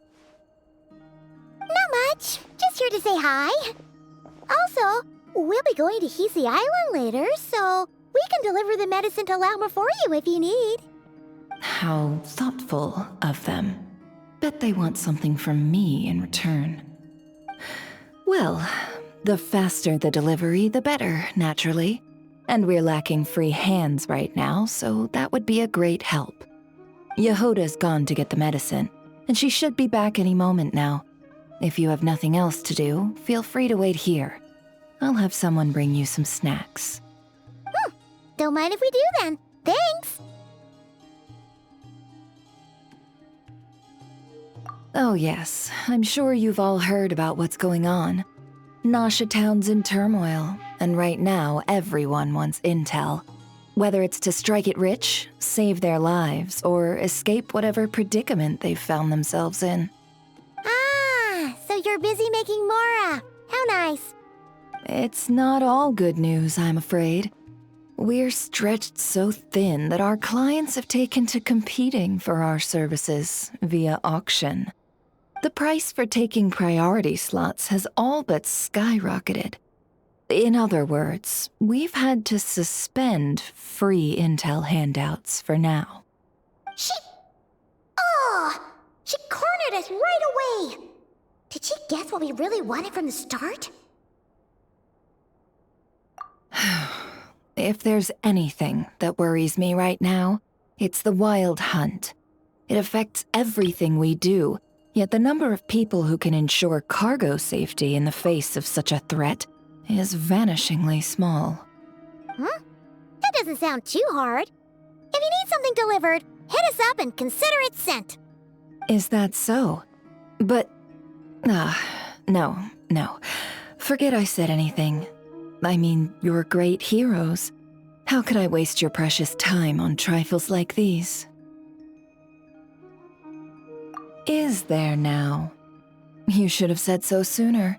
S3: Not much. Just here to say hi. Also, we'll be going to Hisi Island later, so we can deliver the medicine to Lauma for you if you need.
S4: How thoughtful of them. Bet they want something from me in return. Well, the faster the delivery, the better, naturally. And we're lacking free hands right now, so that would be a great help. Yehoda's gone to get the medicine, and she should be back any moment now. If you have nothing else to do, feel free to wait here. I'll have someone bring you some snacks.
S3: Don't mind if we do then. Thanks!
S4: Oh yes, I'm sure you've all heard about what's going on. Nasha Town's in turmoil, and right now everyone wants intel. Whether it's to strike it rich, save their lives, or escape whatever predicament they've found themselves in.
S3: Ah, so you're busy making Mora. How nice.
S4: It's not all good news, I'm afraid. We're stretched so thin that our clients have taken to competing for our services via auction. The price for taking priority slots has all but skyrocketed. In other words, we've had to suspend free intel handouts for now.
S3: She cornered us right away! Did she guess what we really wanted from the start?
S4: If there's anything that worries me right now, it's the wild hunt. It affects everything we do, yet the number of people who can ensure cargo safety in the face of such a threat is vanishingly small.
S3: That doesn't sound too hard. If you need something delivered, hit us up and consider it sent.
S4: Is that so? But... no. Forget I said anything. I mean, you're great heroes. How could I waste your precious time on trifles like these? Is there now? You should have said so sooner.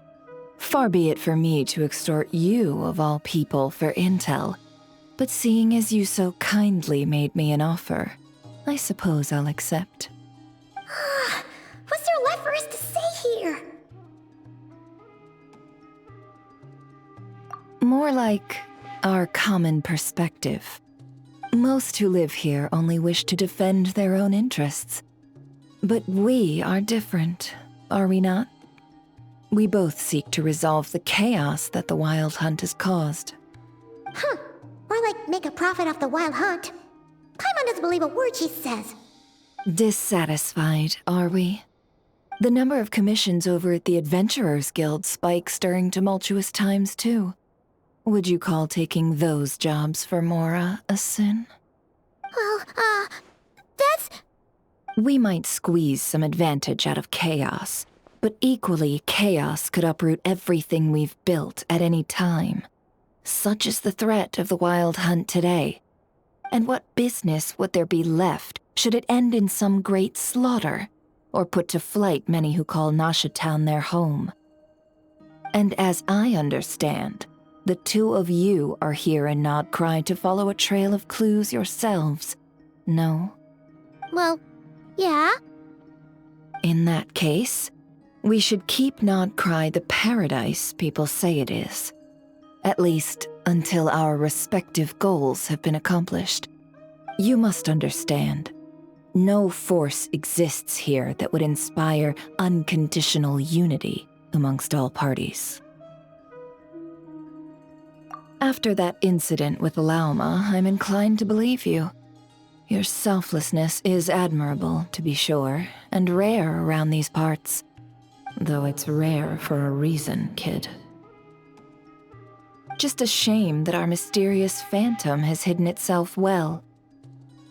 S4: Far be it for me to extort you, of all people, for intel. But seeing as you so kindly made me an offer, I suppose I'll accept.
S3: What's there left for us to say here?
S4: More like,
S15: Our common perspective. Most who live here only wish to defend their own interests. But we are different, are we not? We both seek to resolve the chaos that the Wild Hunt has caused.
S3: Huh. Or like make a profit off the Wild Hunt. Paimon doesn't believe a word she says.
S15: Dissatisfied, are we? The number of commissions over at the Adventurers Guild spikes during tumultuous times, too. Would you call taking those jobs for Mora a sin?
S3: Well, that's...
S15: We might squeeze some advantage out of chaos, but equally, chaos could uproot everything we've built at any time. Such is the threat of the Wild Hunt today. And what business would there be left should it end in some great slaughter, or put to flight many who call Nasha Town their home? And as I understand, the two of you are here in Nodcry to follow a trail of clues yourselves, no?
S3: Well, yeah.
S15: In that case, we should keep Nodcry the paradise people say it is. At least, until our respective goals have been accomplished. You must understand, no force exists here that would inspire unconditional unity amongst all parties. After that incident with Lauma, I'm inclined to believe you. Your selflessness is admirable, to be sure, and rare around these parts. Though it's rare for a reason, kid. Just a shame that our mysterious phantom has hidden itself well.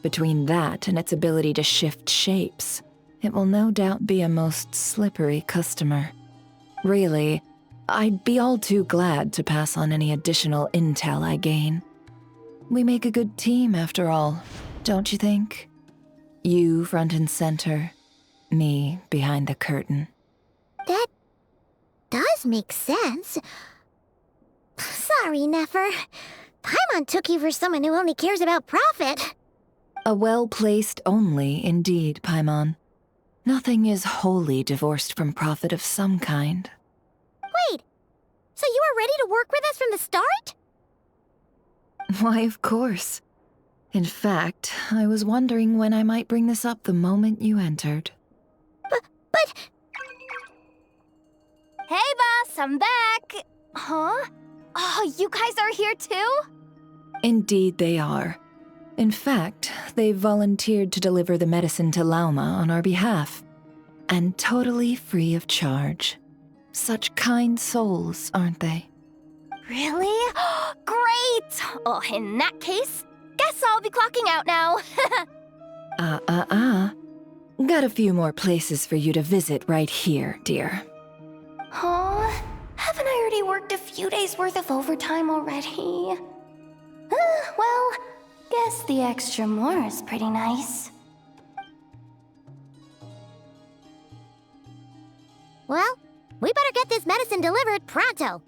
S15: Between that and its ability to shift shapes, it will no doubt be a most slippery customer. Really, I'd be all too glad to pass on any additional intel I gain. We make a good team, after all, don't you think? You front and center, me behind the curtain.
S3: That does make sense. Sorry, Nefer. Paimon took you for someone who only cares about profit.
S15: A well-placed only, indeed, Paimon. Nothing is wholly divorced from profit of some kind.
S3: Wait, so you were ready to work with us from the start?
S15: Why, of course. In fact, I was wondering when I might bring this up the moment you entered.
S3: But...
S2: Hey, boss, I'm back! Huh? Oh, you guys are here too?
S15: Indeed they are. In fact, they've volunteered to deliver the medicine to Lauma on our behalf. And totally free of charge. Such kind souls, aren't they?
S2: Really? Great! Oh, in that case, guess I'll be clocking out now.
S15: Got a few more places for you to visit right here, dear.
S2: Huh? Haven't I already worked a few days' worth of overtime already? Well, guess the extra more is pretty nice.
S3: Well, we better get this medicine delivered pronto.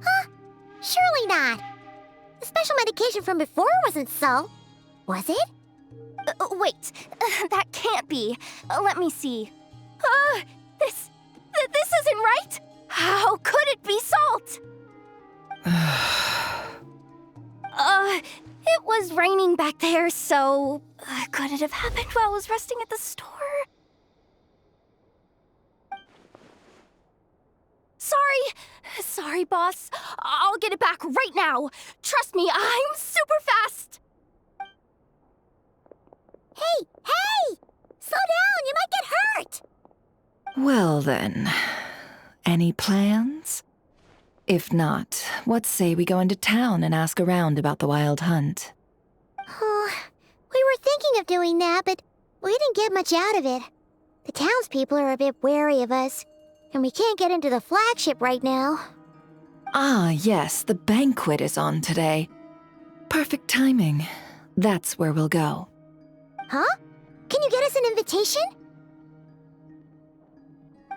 S3: Huh? Surely not. The special medication from before wasn't so, was it?
S2: Wait, that can't be. Let me see. This isn't right! How could it be salt? It was raining back there, so... could it have happened while I was resting at the store? Sorry, boss. I'll get it back right now. Trust me, I'm super fast!
S3: Hey! Slow down, you might get hurt!
S15: Well then, any plans? If not, what say we go into town and ask around about the Wild Hunt?
S3: Oh, we were thinking of doing that, but we didn't get much out of it. The townspeople are a bit wary of us, and we can't get into the flagship right now.
S15: Ah, yes, the banquet is on today. Perfect timing. That's where we'll go.
S3: Huh? Can you get us an invitation?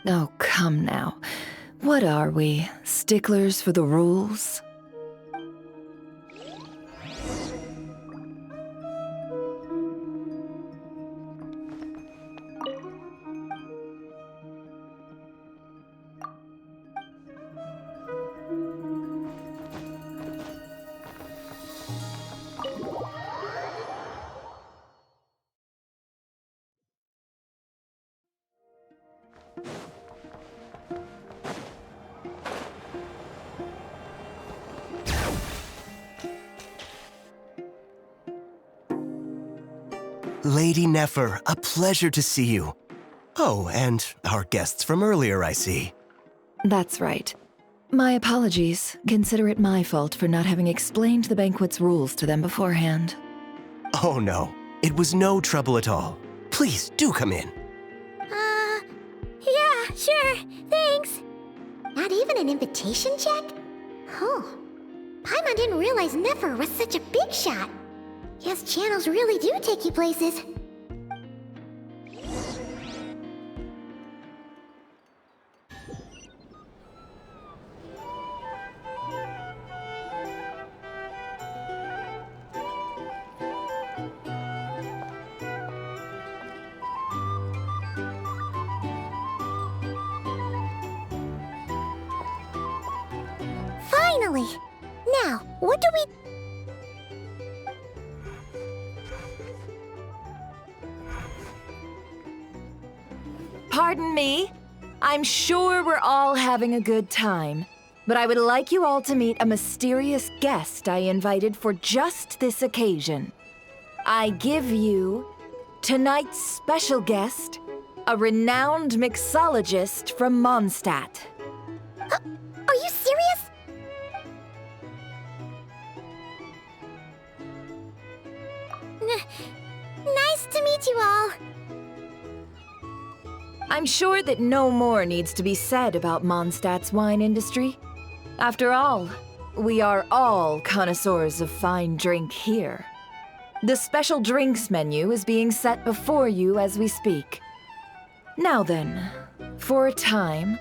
S15: Oh, come now. What are we, sticklers for the rules?
S9: Lady Nefer, a pleasure to see you. Oh, and our guests from earlier, I see.
S15: That's right. My apologies. Consider it my fault for not having explained the banquet's rules to them beforehand.
S9: Oh no, it was no trouble at all. Please, do come in.
S3: Yeah, sure, thanks. Not even an invitation check? Oh, Paimon didn't realize Nefer was such a big shot. Guess channels really do take you places. Finally! Now, what do we...
S15: Pardon me? I'm sure we're all having a good time, but I would like you all to meet a mysterious guest I invited for just this occasion. I give you tonight's special guest, a renowned mixologist from Mondstadt.
S3: Are you serious? Nice to meet you all.
S15: I'm sure that no more needs to be said about Mondstadt's wine industry. After all, we are all connoisseurs of fine drink here. The special drinks menu is being set before you as we speak. Now then, for a time,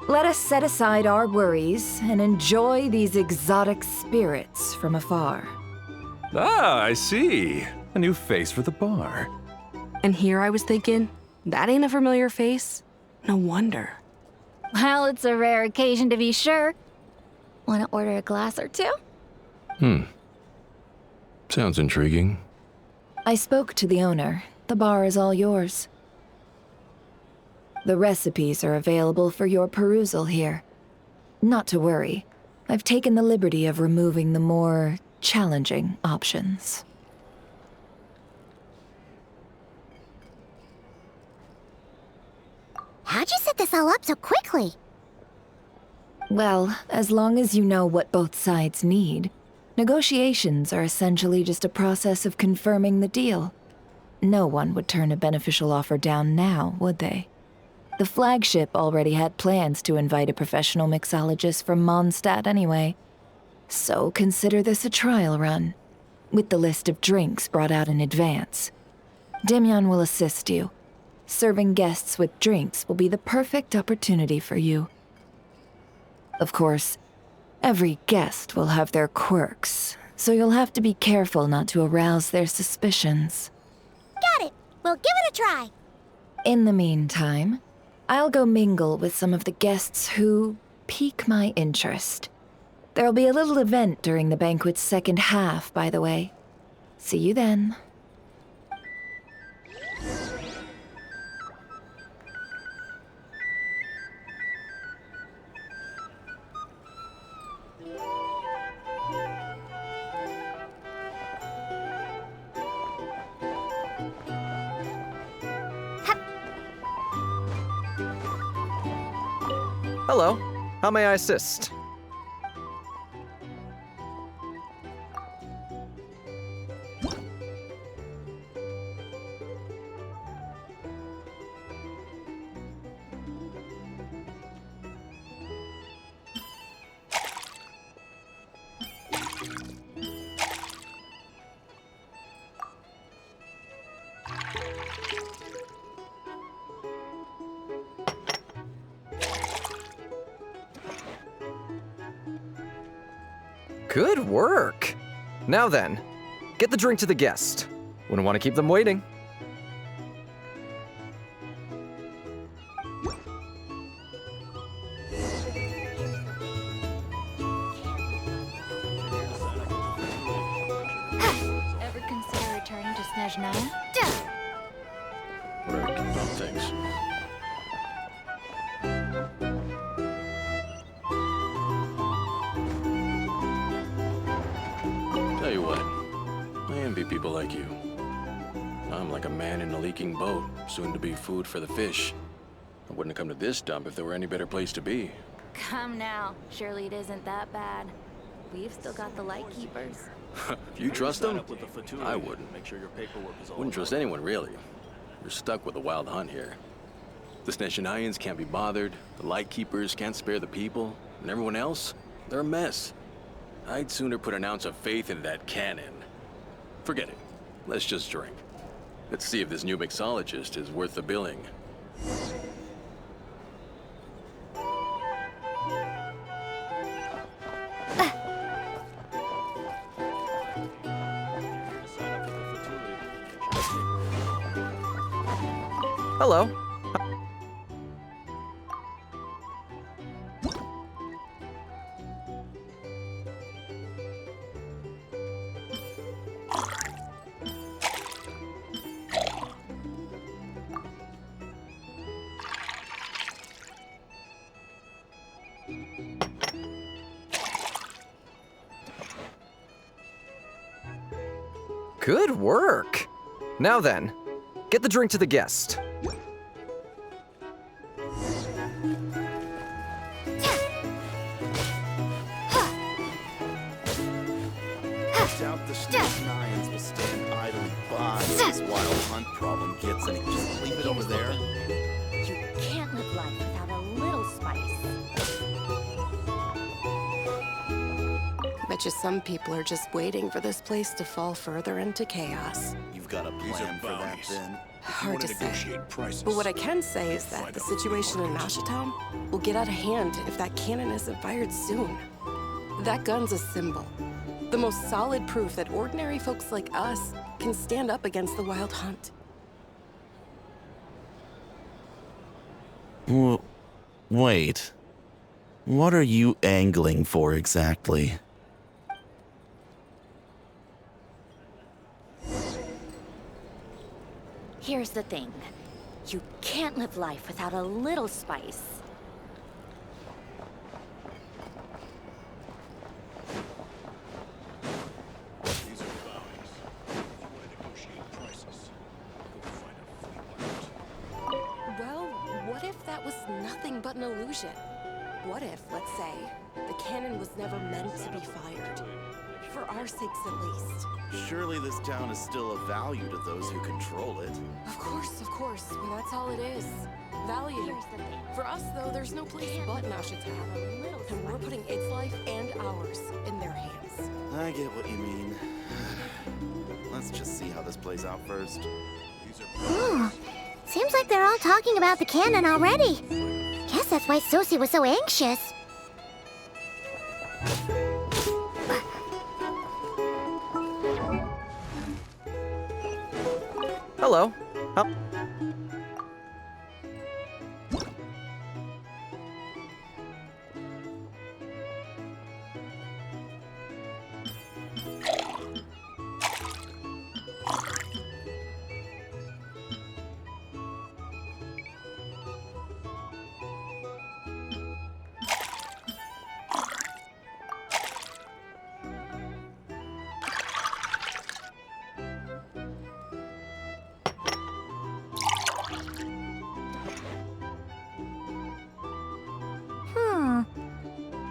S15: let us set aside our worries and enjoy these exotic spirits from afar.
S12: Ah, I see. A new face for the bar.
S17: And here I was thinking, that ain't a familiar face. No wonder.
S8: Well, it's a rare occasion to be sure. Want to order a glass or two?
S6: Sounds intriguing.
S15: I spoke to the owner. The bar is all yours. The recipes are available for your perusal here. Not to worry. I've taken the liberty of removing the more challenging options.
S3: How'd you set this all up so quickly?
S15: Well, as long as you know what both sides need, negotiations are essentially just a process of confirming the deal. No one would turn a beneficial offer down now, would they? The flagship already had plans to invite a professional mixologist from Mondstadt anyway. So consider this a trial run, with the list of drinks brought out in advance. Demyon will assist you. Serving guests with drinks will be the perfect opportunity for you. Of course, every guest will have their quirks, so you'll have to be careful not to arouse their suspicions.
S3: Got it! We'll give it a try!
S15: In the meantime, I'll go mingle with some of the guests who pique my interest. There'll be a little event during the banquet's second half, by the way. See you then.
S10: Hello. How may I assist? Good work! Now then, get the drink to the guest. Wouldn't want to keep them waiting.
S18: Ever consider returning to Snezhnaya?
S6: Where I can bump things. Tell you what, I envy people like you.
S11: I'm like a man in a leaking boat, soon to be food for the fish. I wouldn't have come to this dump if there were any better place to be.
S2: Come now. Surely it isn't that bad. We've still got the light keepers.
S11: You trust them?
S7: With the Fatui.
S11: I wouldn't.
S7: Make sure your paperwork is all
S11: Wouldn't trust anyone, really. You're stuck with the wild hunt here. The Sneshanians can't be bothered, the light keepers can't spare the people, and everyone else, they're a mess. I'd sooner put an ounce of faith into that cannon. Forget it. Let's just drink. Let's see if this new mixologist is worth the billing.
S10: Hello. Good work. Now then, get the drink to the guest.
S7: I doubt the Sneshanians will stand idly by as this wild hunt problem gets any. Just leave it over there.
S2: You can't live life without a little spice.
S17: Bet you some people are just waiting for this place to fall further into chaos.
S7: You've got a plan for that, then?
S17: Hard to say. But what I can say is that the situation in Ashitown will get out of hand if that cannon isn't fired soon. That gun's a symbol. The most solid proof that ordinary folks like us can stand up against the wild hunt.
S14: Wait. What are you angling for exactly?
S2: Here's the thing. You can't live life without a little spice.
S7: These are bounties. If you want to negotiate prices, go find a flea market.
S17: Well, what if that was nothing but an illusion? What if, let's say, the cannon was never meant to be fired? For our sakes, at least.
S7: Surely this town is still of value to those who control it.
S17: Of course, but that's all it is. Value. For us, though, there's no place but Ashitown. And we're putting its life and ours in their hands.
S7: I get what you mean. Let's just see how this plays out first.
S3: Ooh, seems like they're all talking about the cannon already. Guess that's why Sosie was so anxious.
S10: Hello.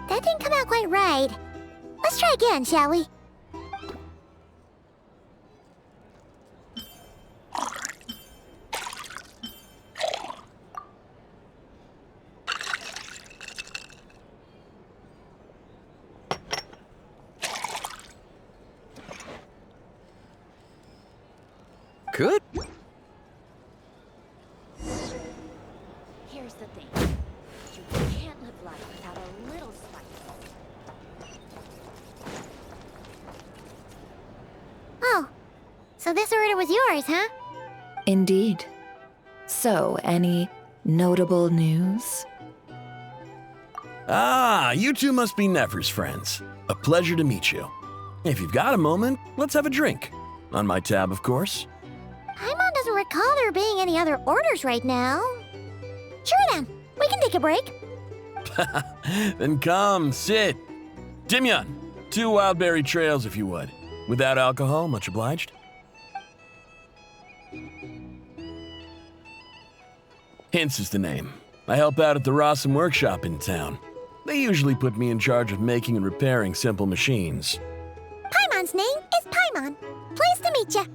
S3: That didn't come out quite right. Let's try again, shall we?
S10: Good.
S2: Here's the thing. You can't live life without a little spice.
S3: Oh, so this order was yours, huh?
S15: Indeed. So, any notable news?
S23: Ah, you two must be Nefer's friends. A pleasure to meet you. If you've got a moment, let's have a drink. On my tab, of course.
S3: Paimon doesn't recall there being any other orders right now. Sure then, we can take a break.
S23: Then come, sit. Dimyon, 2 wildberry trails if you would. Without alcohol, much obliged. Hints is the name. I help out at the Rossum workshop in town. They usually put me in charge of making and repairing simple machines.
S3: Paimon's name is Paimon. Pleased to meet ya.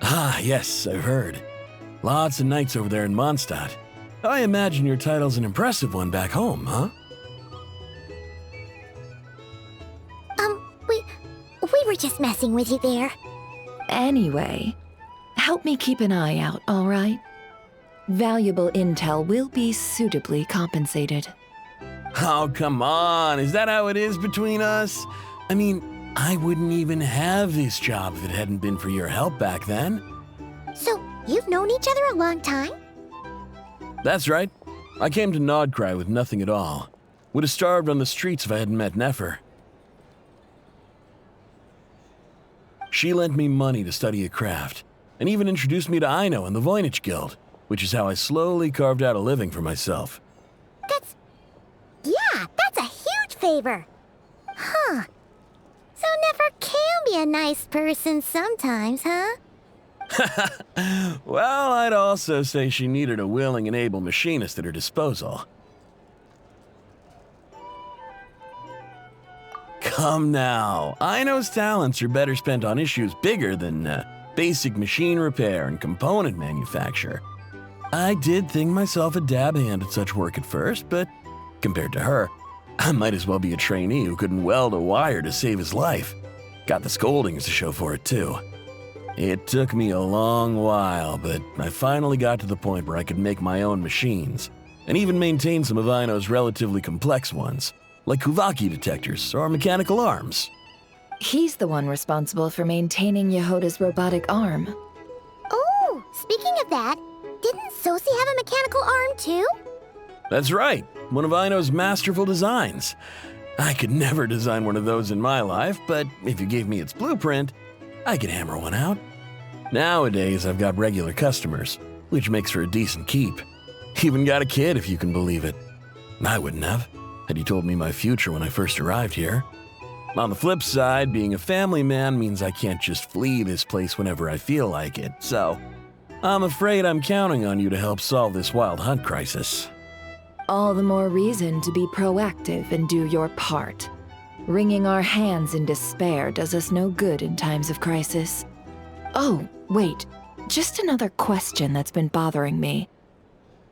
S23: Ah, yes, I've heard. Lots of knights over there in Mondstadt. I imagine your title's an impressive one back home, huh?
S3: We were just messing with you there.
S15: Anyway, help me keep an eye out, all right? Valuable intel will be suitably compensated.
S23: Oh, come on. Is that how it is between us? I mean, I wouldn't even have this job if it hadn't been for your help back then.
S3: So, you've known each other a long time?
S23: That's right. I came to Nodcry with nothing at all. Would have starved on the streets if I hadn't met Nefer. She lent me money to study a craft, and even introduced me to Aino and the Voynich Guild, which is how I slowly carved out a living for myself.
S3: That's a huge favor. Huh. So Nefer can be a nice person sometimes, huh?
S23: Well, I'd also say she needed a willing and able machinist at her disposal. Come now, Aino's talents are better spent on issues bigger than basic machine repair and component manufacture. I did think myself a dab hand at such work at first, but compared to her, I might as well be a trainee who couldn't weld a wire to save his life. Got the scoldings to show for it, too. It took me a long while, but I finally got to the point where I could make my own machines, and even maintain some of Aino's relatively complex ones, like Kuvaki detectors or mechanical arms.
S15: He's the one responsible for maintaining Yehoda's robotic arm.
S3: Oh, speaking of that, didn't Sosi have a mechanical arm too?
S23: That's right, one of Aino's masterful designs. I could never design one of those in my life, but if you gave me its blueprint, I could hammer one out. Nowadays, I've got regular customers, which makes for a decent keep. Even got a kid, if you can believe it. I wouldn't have, had you told me my future when I first arrived here. On the flip side, being a family man means I can't just flee this place whenever I feel like it, so I'm afraid I'm counting on you to help solve this wild hunt crisis.
S15: All the more reason to be proactive and do your part. Wringing our hands in despair does us no good in times of crisis. Oh, wait. Just another question that's been bothering me.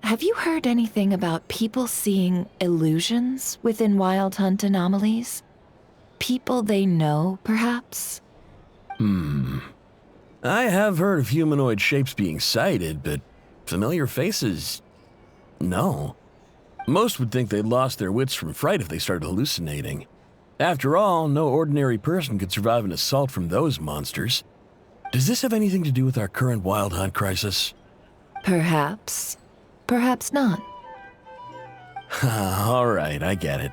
S15: Have you heard anything about people seeing illusions within Wild Hunt anomalies? People they know, perhaps?
S23: I have heard of humanoid shapes being sighted, but familiar faces? No. Most would think they'd lost their wits from fright if they started hallucinating. After all, no ordinary person could survive an assault from those monsters. Does this have anything to do with our current Wild Hunt crisis?
S15: Perhaps. Perhaps not.
S23: All right, I get it.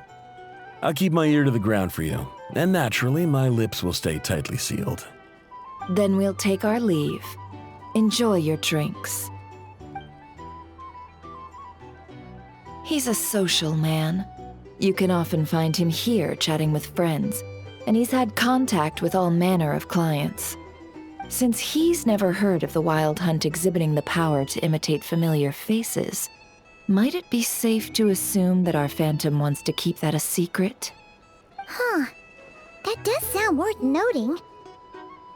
S23: I'll keep my ear to the ground for you, and naturally, my lips will stay tightly sealed.
S15: Then we'll take our leave. Enjoy your drinks. He's a social man. You can often find him here chatting with friends, and he's had contact with all manner of clients. Since he's never heard of the Wild Hunt exhibiting the power to imitate familiar faces, might it be safe to assume that our Phantom wants to keep that a secret?
S3: Huh. That does sound worth noting.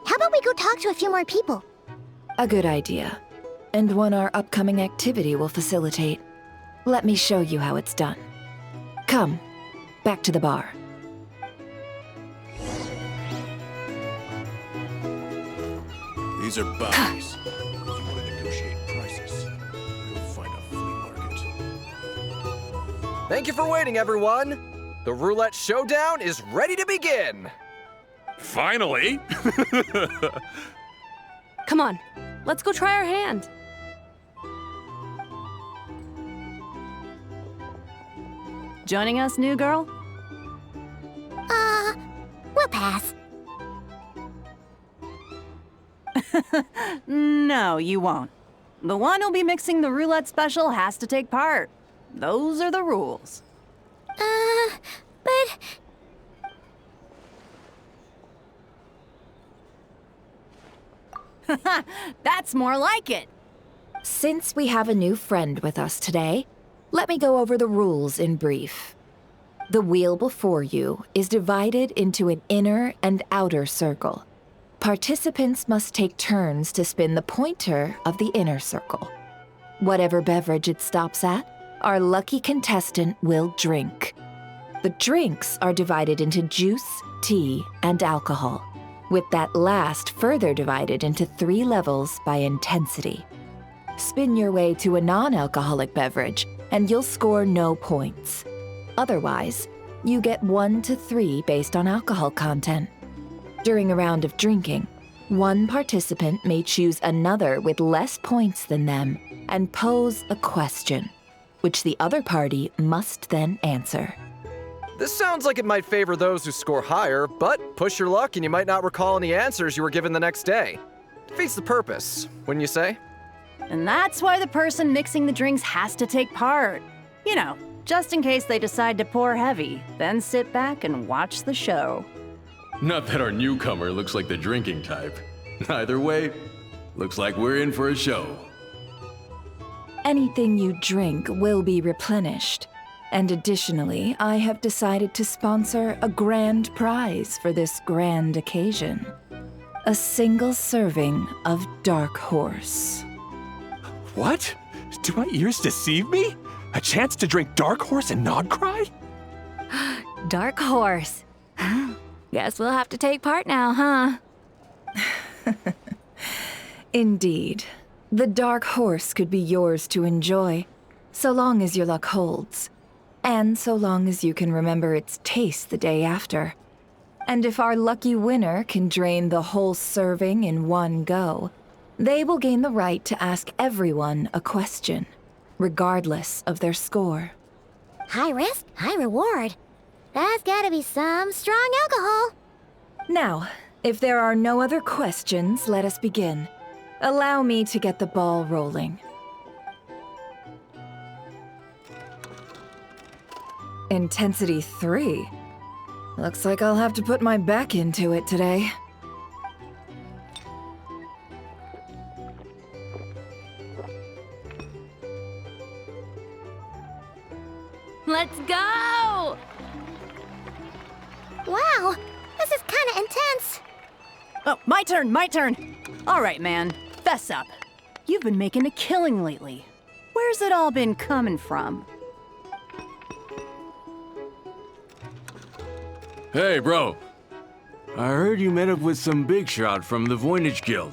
S3: How about we go talk to a few more people?
S15: A good idea. And one our upcoming activity will facilitate. Let me show you how it's done. Come, back to the bar.
S7: These are bounties. If you want to negotiate prices, go find a flea market.
S10: Thank you for waiting, everyone. The roulette showdown is ready to begin.
S13: Finally!
S5: Come on, let's go try our hand. Joining us, new girl?
S3: We'll pass.
S1: No, you won't. The one who'll be mixing the roulette special has to take part. Those are the rules.
S3: But...
S1: That's more like it.
S15: Since we have a new friend with us today, let me go over the rules in brief. The wheel before you is divided into an inner and outer circle. Participants must take turns to spin the pointer of the inner circle. Whatever beverage it stops at, our lucky contestant will drink. The drinks are divided into juice, tea, and alcohol, with that last further divided into 3 levels by intensity. Spin your way to a non-alcoholic beverage, and you'll score no points. Otherwise, you get 1 to 3 based on alcohol content. During a round of drinking, one participant may choose another with less points than them and pose a question, which the other party must then answer.
S10: This sounds like it might favor those who score higher, but push your luck and you might not recall any answers you were given the next day. Defeats the purpose, wouldn't you say?
S1: And that's why the person mixing the drinks has to take part. You know, just in case they decide to pour heavy, then sit back and watch the show.
S11: Not that our newcomer looks like the drinking type. Either way, looks like we're in for a show.
S15: Anything you drink will be replenished. And additionally, I have decided to sponsor a grand prize for this grand occasion. A single serving of Dark Horse.
S13: What? Do my ears deceive me? A chance to drink Dark Horse and not cry?
S2: Dark Horse. Guess we'll have to take part now, huh?
S15: Indeed. The Dark Horse could be yours to enjoy, so long as your luck holds. And so long as you can remember its taste the day after. And if our lucky winner can drain the whole serving in one go, they will gain the right to ask everyone a question, regardless of their score.
S3: High risk, high reward. That's gotta be some strong alcohol.
S15: Now, if there are no other questions, let us begin. Allow me to get the ball rolling. Intensity 3. Looks like I'll have to put my back into it today.
S2: Let's go!
S3: Wow, this is kinda intense.
S1: Oh, my turn. All right, man, fess up. You've been making a killing lately. Where's it all been coming from?
S6: Hey, bro. I heard you met up with some big shot from the Voynich Guild.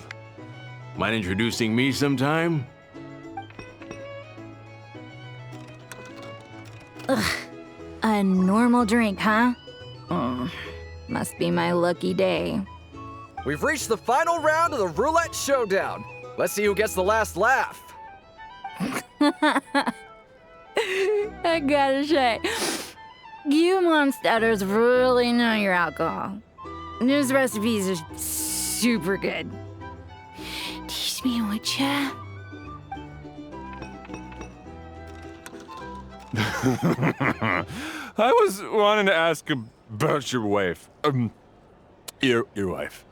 S6: Mind introducing me sometime?
S2: Ugh. A normal drink, huh? Must be my lucky day.
S10: We've reached the final round of the Roulette Showdown. Let's see who gets the last laugh.
S2: I gotta say, you monsters really know your alcohol. These recipes are super good. Teach me, would ya?
S16: I was wanting to ask about your wife. Your wife.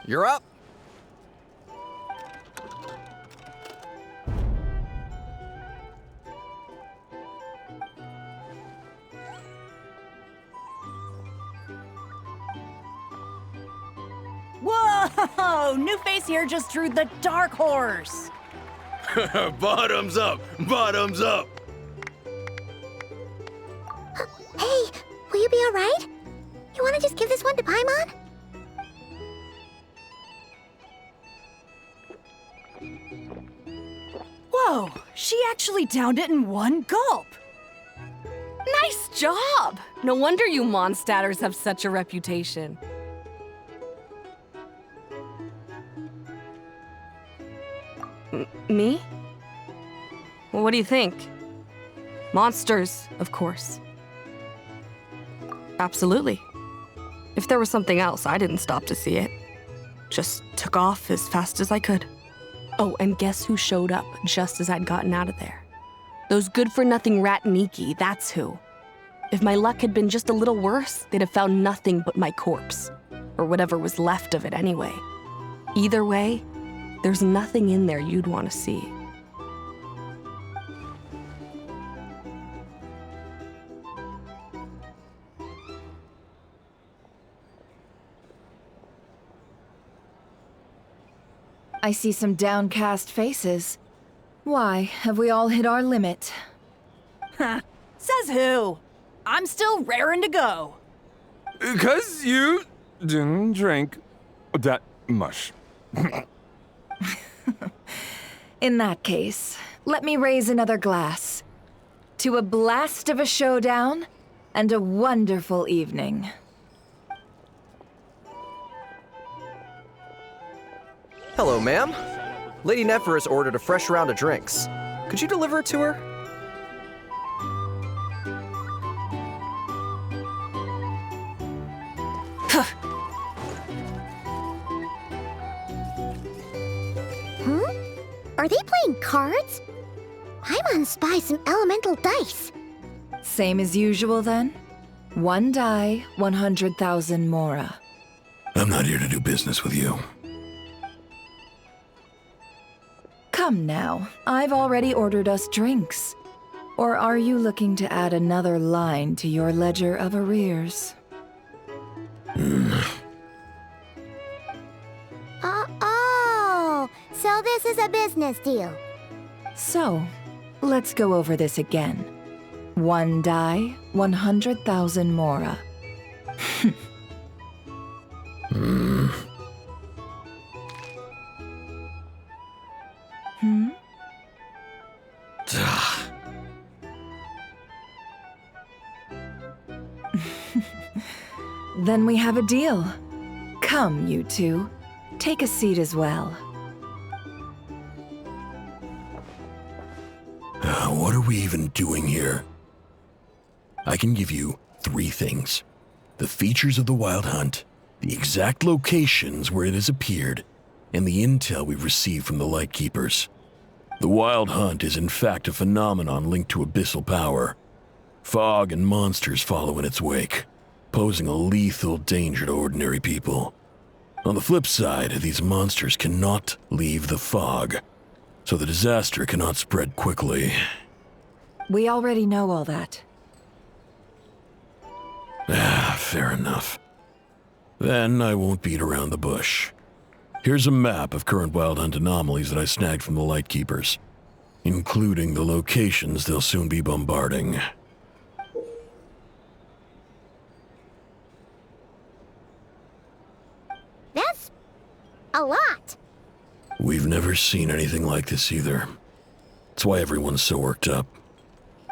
S10: You're up.
S1: Whoa! New face here just drew the Dark Horse.
S11: Bottoms up! Bottoms up!
S3: Hey, will you be alright? You wanna just give this one to Paimon?
S1: Whoa, she actually downed it in one gulp.
S17: Nice job! No wonder you Mondstadters have such a reputation. Me? What do you think? Monsters, of course. Absolutely. If there was something else, I didn't stop to see it. Just took off as fast as I could. Oh, and guess who showed up just as I'd gotten out of there? Those good-for-nothing rat Niki, that's who. If my luck had been just a little worse, they'd have found nothing but my corpse. Or whatever was left of it anyway. Either way, there's nothing in there you'd want to see.
S15: I see some downcast faces. Why, have we all hit our limit?
S1: Says who? I'm still raring to go.
S16: 'Cause you didn't drink that much.
S15: In that case, let me raise another glass. To a blast of a showdown and a wonderful evening.
S10: Hello, ma'am. Lady Nefer has ordered a fresh round of drinks. Could you deliver it to her?
S3: Are they playing cards? I'm on spy some elemental dice.
S15: Same as usual then? 1 die, 100,000 mora.
S13: I'm not here to do business with you.
S15: Come now, I've already ordered us drinks. Or are you looking to add another line to your ledger of arrears?
S3: Oh, so this is a business deal.
S15: So, let's go over this again. 1 die, 100,000 mora. Then we have a deal. Come, you two. Take a seat as well.
S13: What are we even doing here? I can give you 3 things. The features of the Wild Hunt, the exact locations where it has appeared, and the intel we've received from the Lightkeepers. The Wild Hunt is in fact a phenomenon linked to abyssal power. Fog and monsters follow in its wake, posing a lethal danger to ordinary people. On the flip side, these monsters cannot leave the fog, so the disaster cannot spread quickly.
S15: We already know all that.
S13: Fair enough. Then I won't beat around the bush. Here's a map of current Wild Hunt anomalies that I snagged from the Lightkeepers, including the locations they'll soon be bombarding.
S3: That's a lot.
S13: We've never seen anything like this either. That's why everyone's so worked up.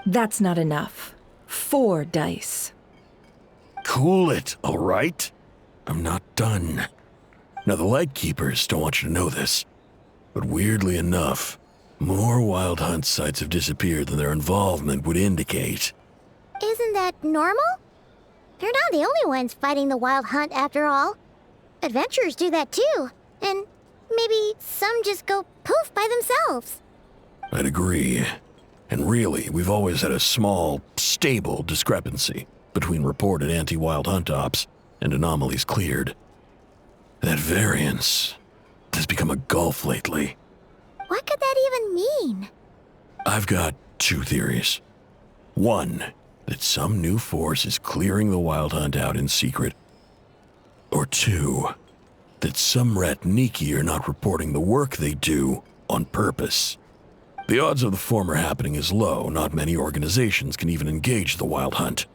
S15: That's not enough. 4 dice.
S13: Cool it, all right? I'm not done. Now, the Lightkeepers don't want you to know this, but weirdly enough, more Wild Hunt sites have disappeared than their involvement would indicate.
S3: Isn't that normal? They're not the only ones fighting the Wild Hunt after all. Adventurers do that too, and maybe some just go poof by themselves.
S13: I'd agree. And really, we've always had a small, stable discrepancy between reported anti-Wild Hunt ops and anomalies cleared. That variance has become a gulf lately.
S3: What could that even mean?
S13: I've got 2 theories. 1, that some new force is clearing the Wild Hunt out in secret. Or 2, that some rat Niki are not reporting the work they do on purpose. The odds of the former happening is low. Not many organizations can even engage the Wild Hunt.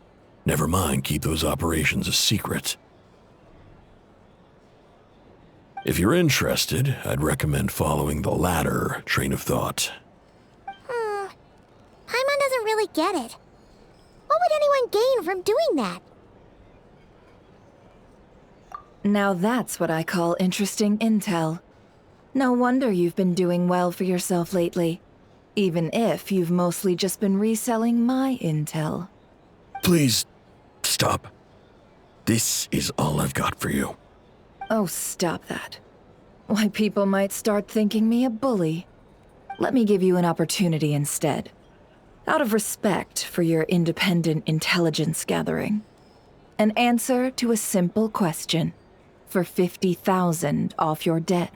S13: Never mind keep those operations a secret. If you're interested, I'd recommend following the latter train of thought.
S3: Paimon doesn't really get it. What would anyone gain from doing that?
S15: Now that's what I call interesting intel. No wonder you've been doing well for yourself lately. Even if you've mostly just been reselling my intel.
S23: Please, stop. This is all I've got for you.
S15: Oh, stop that. Why, people might start thinking me a bully. Let me give you an opportunity instead. Out of respect for your independent intelligence gathering. An answer to a simple question for 50,000 off your debt.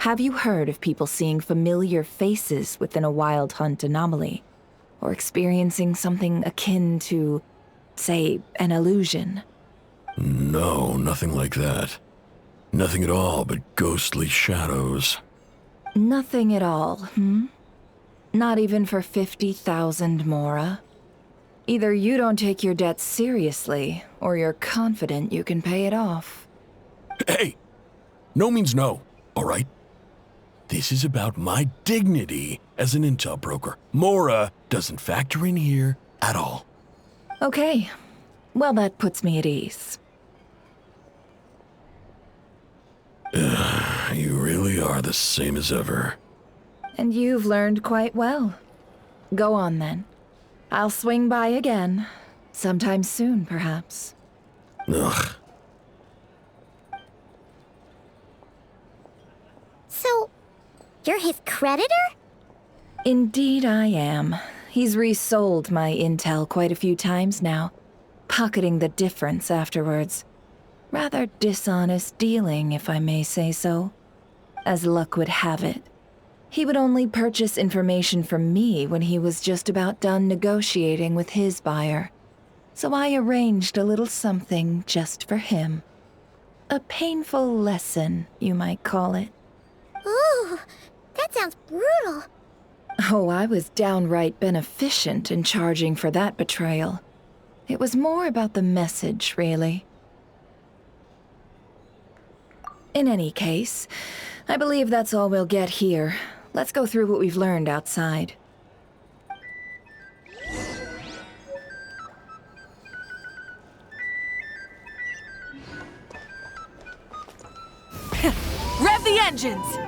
S15: Have you heard of people seeing familiar faces within a wild hunt anomaly? Or experiencing something akin to, say, an illusion?
S23: No, nothing like that. Nothing at all but ghostly shadows.
S15: Nothing at all, hmm? Not even for 50,000 Mora? Either you don't take your debt seriously, or you're confident you can pay it off.
S23: Hey! No means no, all right? This is about my dignity as an intel broker. Mora doesn't factor in here at all.
S15: Okay. Well, that puts me at ease.
S23: You really are the same as ever.
S15: And you've learned quite well. Go on, then. I'll swing by again. Sometime soon, perhaps.
S23: Ugh.
S3: So, you're his creditor?
S15: Indeed I am. He's resold my intel quite a few times now, pocketing the difference afterwards. Rather dishonest dealing, if I may say so. As luck would have it, he would only purchase information from me when he was just about done negotiating with his buyer. So I arranged a little something just for him. A painful lesson, you might call it.
S3: Ooh, that sounds brutal.
S15: Oh, I was downright beneficent in charging for that betrayal. It was more about the message, really. In any case, I believe that's all we'll get here. Let's go through what we've learned outside.
S19: Rev the engines!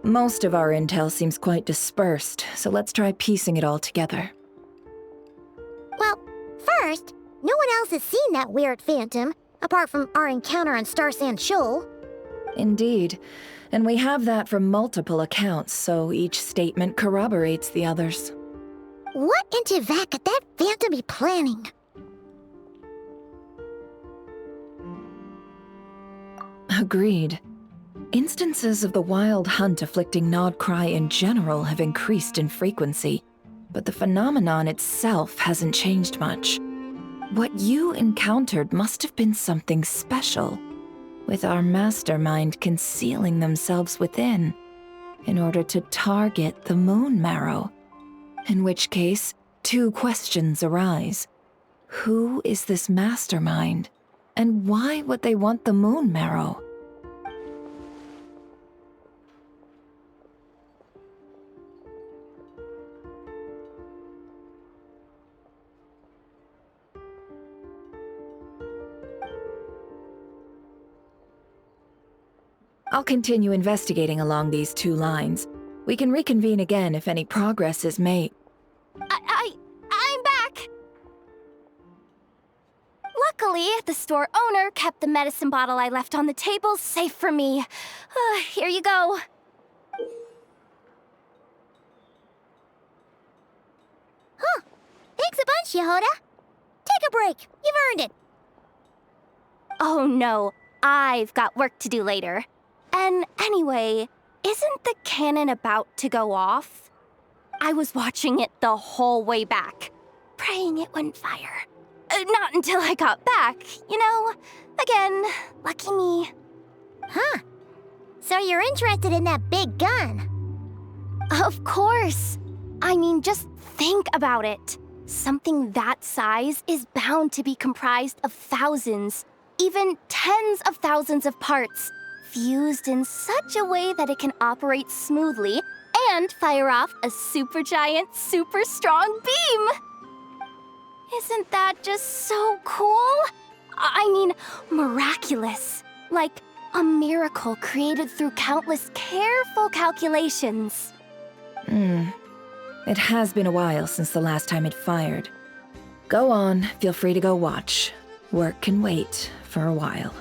S15: Most of our intel seems quite dispersed, so let's try piecing it all together.
S3: Well, first, no one else has seen that weird phantom, apart from our encounter on Star Sand Shoal.
S15: Indeed, and we have that from multiple accounts, so each statement corroborates the others.
S3: What in Tivat could that phantom be planning?
S15: Agreed. Instances of the wild hunt afflicting Nodcry in general have increased in frequency, but the phenomenon itself hasn't changed much. What you encountered must have been something special, with our mastermind concealing themselves within, in order to target the Moon Marrow. In which case, two questions arise. Who is this mastermind, and why would they want the Moon Marrow? I'll continue investigating along these two lines. We can reconvene again if any progress is made.
S2: I'm back! Luckily, the store owner kept the medicine bottle I left on the table safe for me. Here you go.
S3: Huh. Thanks a bunch, Yehoda. Take a break. You've earned it.
S2: Oh no, I've got work to do later. And anyway, isn't the cannon about to go off? I was watching it the whole way back, praying it wouldn't fire. Not until I got back, you know? Again, lucky me.
S3: Huh. So you're interested in that big gun?
S2: Of course. I mean, just think about it. Something that size is bound to be comprised of thousands, even tens of thousands of parts, fused in such a way that it can operate smoothly and fire off a supergiant, super strong beam. Isn't that just so cool? I mean, miraculous. Like a miracle created through countless careful calculations.
S15: It has been a while since the last time it fired. Go on, feel free to go watch. Work can wait for a while.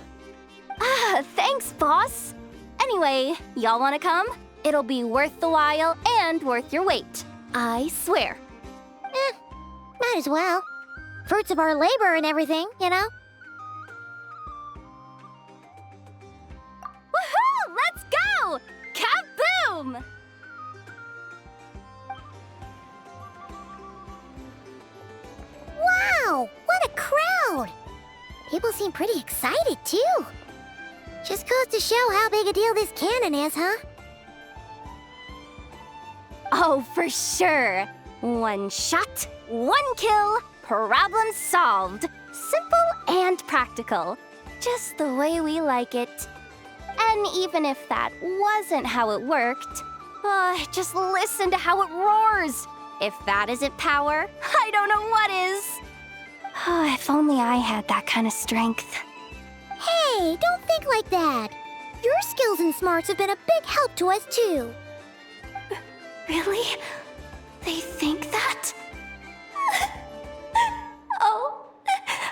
S2: Thanks, boss. Anyway, y'all wanna come? It'll be worth the while and worth your wait. I swear.
S3: Might as well. Fruits of our labor and everything, you know?
S2: Woohoo! Let's go! Kaboom!
S3: Wow! What a crowd! People seem pretty excited, too. Just goes to show how big a deal this cannon is, huh?
S2: Oh, for sure. One shot, one kill, problem solved. Simple and practical. Just the way we like it. And even if that wasn't how it worked, just listen to how it roars. If that isn't power, I don't know what is. If only I had that kind of strength.
S3: Hey, don't think like that. Your skills and smarts have been a big help to us, too.
S2: Really? They think that? Oh,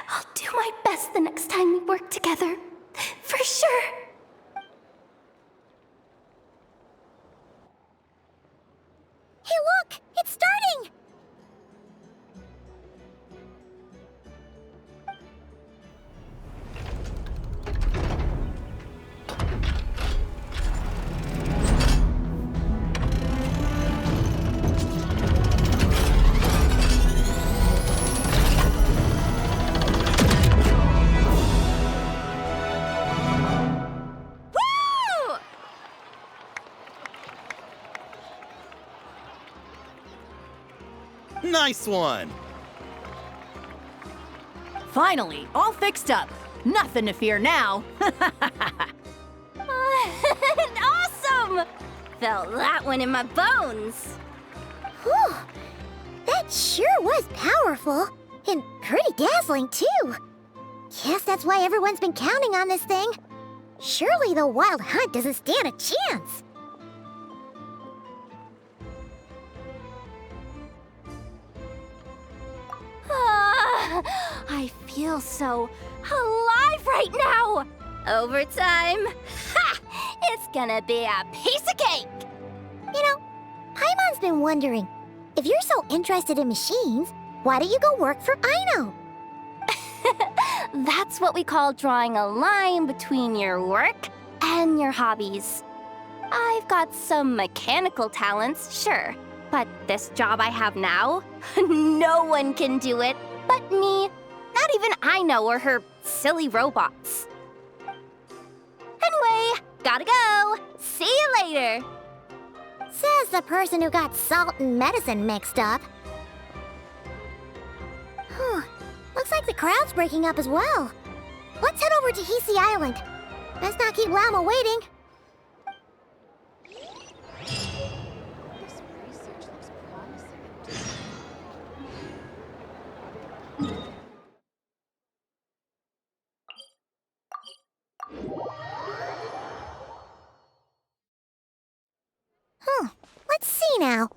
S2: I'll do my best the next time we work together. For sure.
S3: Hey, look! It's starting!
S14: Nice one!
S1: Finally, all fixed up. Nothing to fear now.
S2: Awesome! Felt that one in my bones.
S3: Whew! That sure was powerful. And pretty dazzling, too. Guess that's why everyone's been counting on this thing. Surely the Wild Hunt doesn't stand a chance.
S2: I feel so alive right now! Overtime? Ha! It's gonna be a piece of cake!
S3: You know, Paimon's been wondering, if you're so interested in machines, why don't you go work for Aino?
S2: That's what we call drawing a line between your work and your hobbies. I've got some mechanical talents, sure, but this job I have now, no one can do it but me. Not even Aino or her silly robots. Anyway, gotta go. See you later.
S3: Says the person who got salt and medicine mixed up. Looks like the crowd's breaking up as well. Let's head over to Hisi Island. Let's not keep Llama waiting. Let's see now.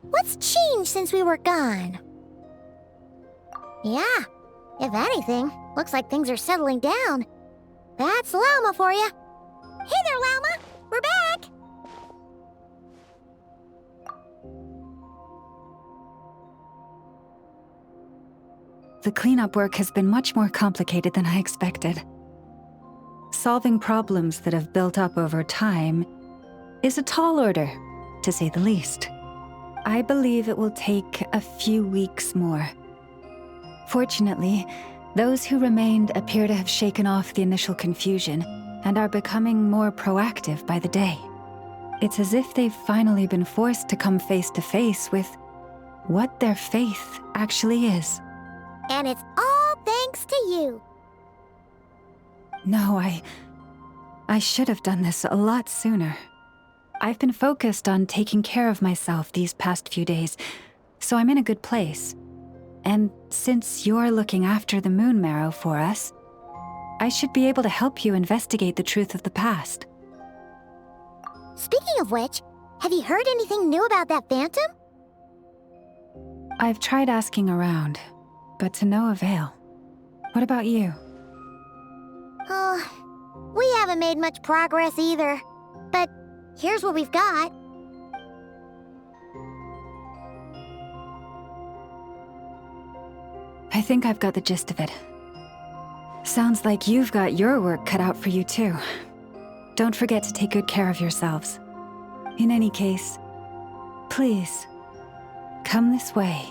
S3: What's changed since we were gone? Yeah, if anything, looks like things are settling down. That's Llama for you. Hey there, Llama! We're back!
S4: The cleanup work has been much more complicated than I expected. Solving problems that have built up over time is a tall order, to say the least. I believe it will take a few weeks more. Fortunately, those who remained appear to have shaken off the initial confusion and are becoming more proactive by the day. It's as if they've finally been forced to come face to face with what their faith actually is.
S3: And it's all thanks to you.
S4: No, I should have done this a lot sooner. I've been focused on taking care of myself these past few days, so I'm in a good place. And since you're looking after the moon marrow for us, I should be able to help you investigate the truth of the past.
S3: Speaking of which, have you heard anything new about that phantom?
S4: I've tried asking around, but to no avail. What about you?
S3: Oh, we haven't made much progress either. But here's what we've got.
S4: I think I've got the gist of it. Sounds like you've got your work cut out for you too. Don't forget to take good care of yourselves. In any case, please, come this way.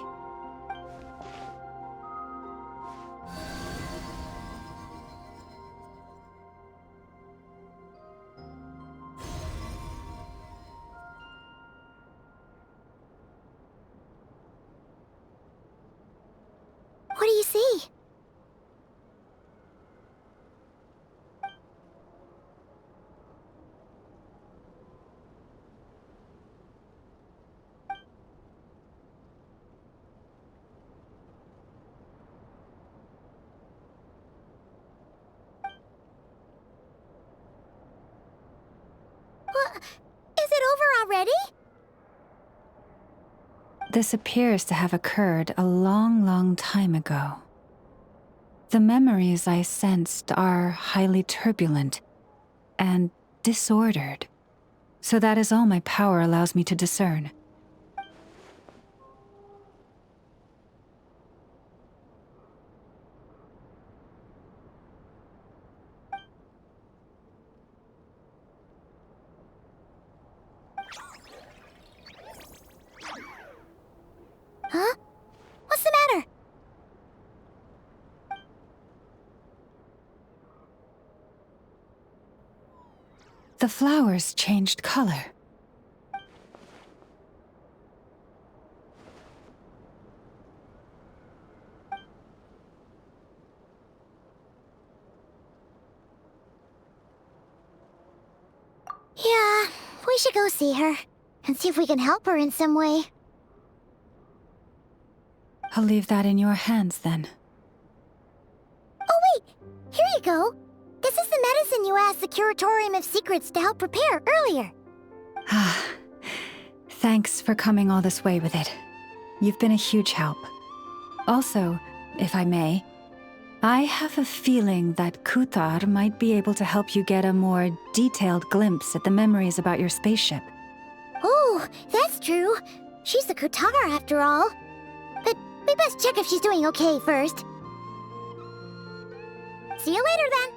S3: What do you see? What? Is it over already?
S4: This appears to have occurred a long, long time ago. The memories I sensed are highly turbulent and disordered, so that is all my power allows me to discern.
S3: Huh? What's the matter?
S4: The flowers changed color.
S3: Yeah, we should go see her and see if we can help her in some way.
S4: I'll leave that in your hands then.
S3: Oh wait, here you go. This is the medicine you asked the Curatorium of Secrets to help prepare earlier.
S4: Ah, thanks for coming all this way with it. You've been a huge help. Also, if I may, I have a feeling that Kuthar might be able to help you get a more detailed glimpse at the memories about your spaceship.
S3: Oh, that's true. She's the Kutar after all. But we best check if she's doing okay first. See you later then.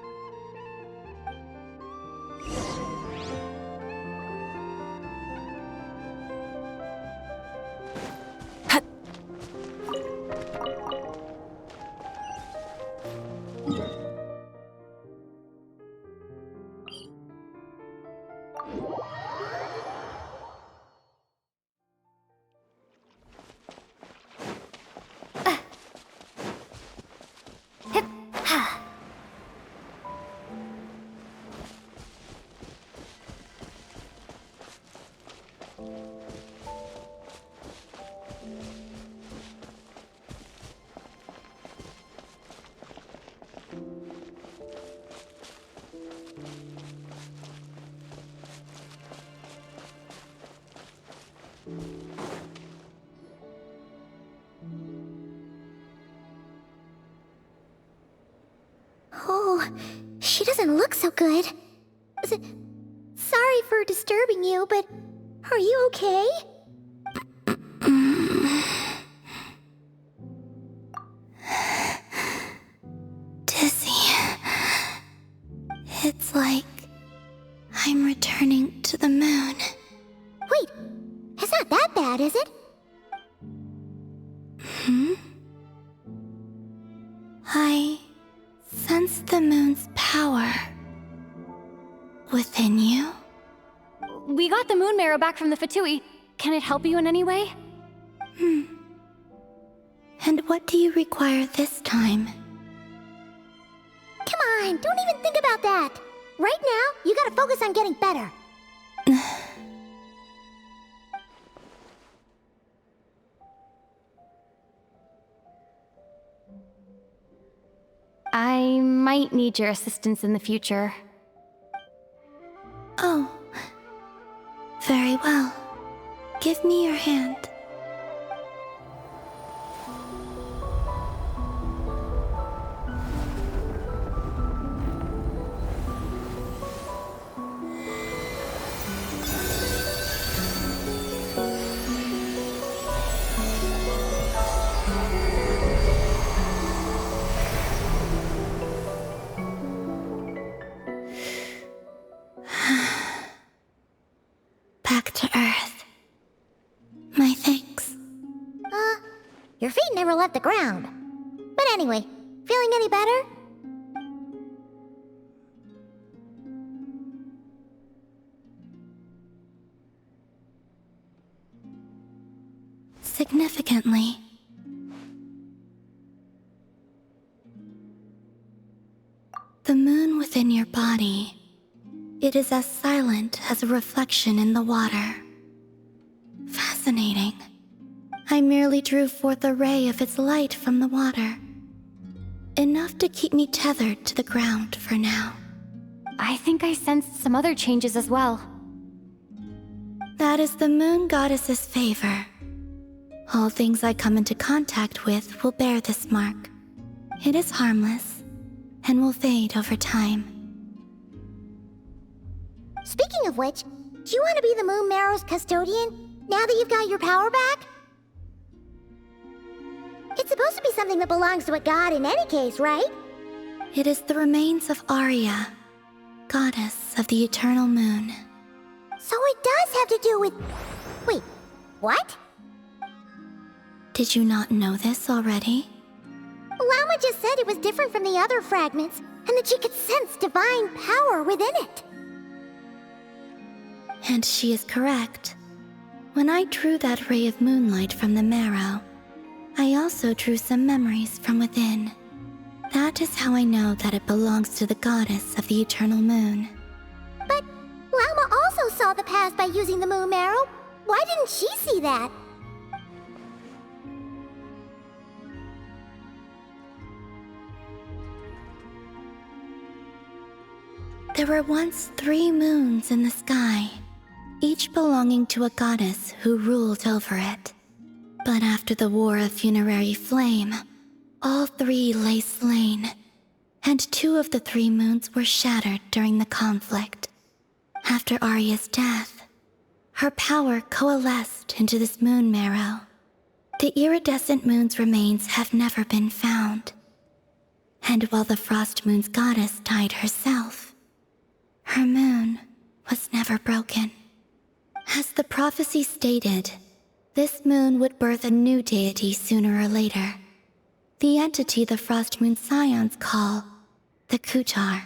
S3: Oh, she doesn't look so good. Sorry for disturbing you, but are you okay?
S20: Dizzy. It's like I'm returning to the moon.
S3: Wait, it's not that bad, is it?
S20: I sense the moon's power within you.
S2: We got the moon marrow back from the Fatui. Can it help you in any way?
S20: And what do you require this time?
S3: Come on, don't even think about that. Right now, you gotta focus on getting better.
S2: I might need your assistance in the future.
S20: Oh. Very well. Give me your hand. Back to Earth. My thanks.
S3: Your feet never left the ground. But anyway, feeling any better?
S20: Significantly. The moon within your body, it is as silent as a reflection in the water. Fascinating. I merely drew forth a ray of its light from the water. Enough to keep me tethered to the ground for now.
S2: I think I sensed some other changes as well.
S20: That is the moon goddess's favor. All things I come into contact with will bear this mark. It is harmless and will fade over time.
S3: Speaking of which, do you want to be the Moon Marrow's custodian now that you've got your power back? It's supposed to be something that belongs to a god in any case, right?
S20: It is the remains of Arya, goddess of the eternal moon.
S3: So it does have to do with... Wait, what?
S20: Did you not know this already?
S3: Lama just said it was different from the other fragments, and that she could sense divine power within it.
S20: And she is correct. When I drew that ray of moonlight from the marrow, I also drew some memories from within. That is how I know that it belongs to the goddess of the eternal moon.
S3: But Lama also saw the past by using the Moon Marrow. Why didn't she see that?
S20: There were once 3 moons in the sky, each belonging to a goddess who ruled over it. But after the War of Funerary Flame, all 3 lay slain, and 2 of the 3 moons were shattered during the conflict. After Arya's death, her power coalesced into this moon marrow. The iridescent moon's remains have never been found. And while the Frost Moon's goddess died herself, her moon was never broken. As the prophecy stated, this moon would birth a new deity sooner or later. The entity the Frost Moon Scions call the Kutar.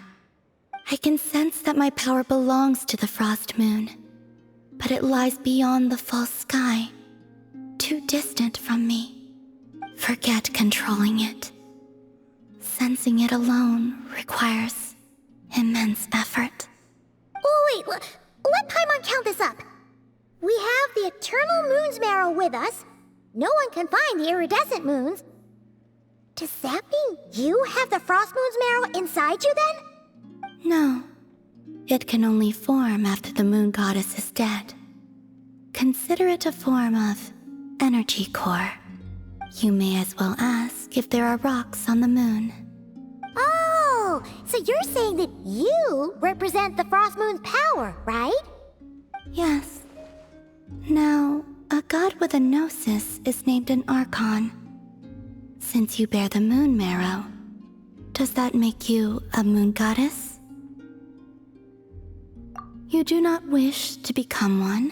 S20: I can sense that my power belongs to the Frost Moon, but it lies beyond the false sky, too distant from me. Forget controlling it. Sensing it alone requires immense effort.
S3: Oh wait, let Paimon count this up. We have the Eternal Moon's Marrow with us. No one can find the iridescent moons. Does that mean you have the Frost Moon's Marrow inside you then?
S20: No. It can only form after the moon goddess is dead. Consider it a form of energy core. You may as well ask if there are rocks on the moon.
S3: Oh, so you're saying that you represent the Frost Moon's power, right?
S20: Yes. Now, a god with a gnosis is named an archon. Since you bear the moon marrow, does that make you a moon goddess? You do not wish to become one?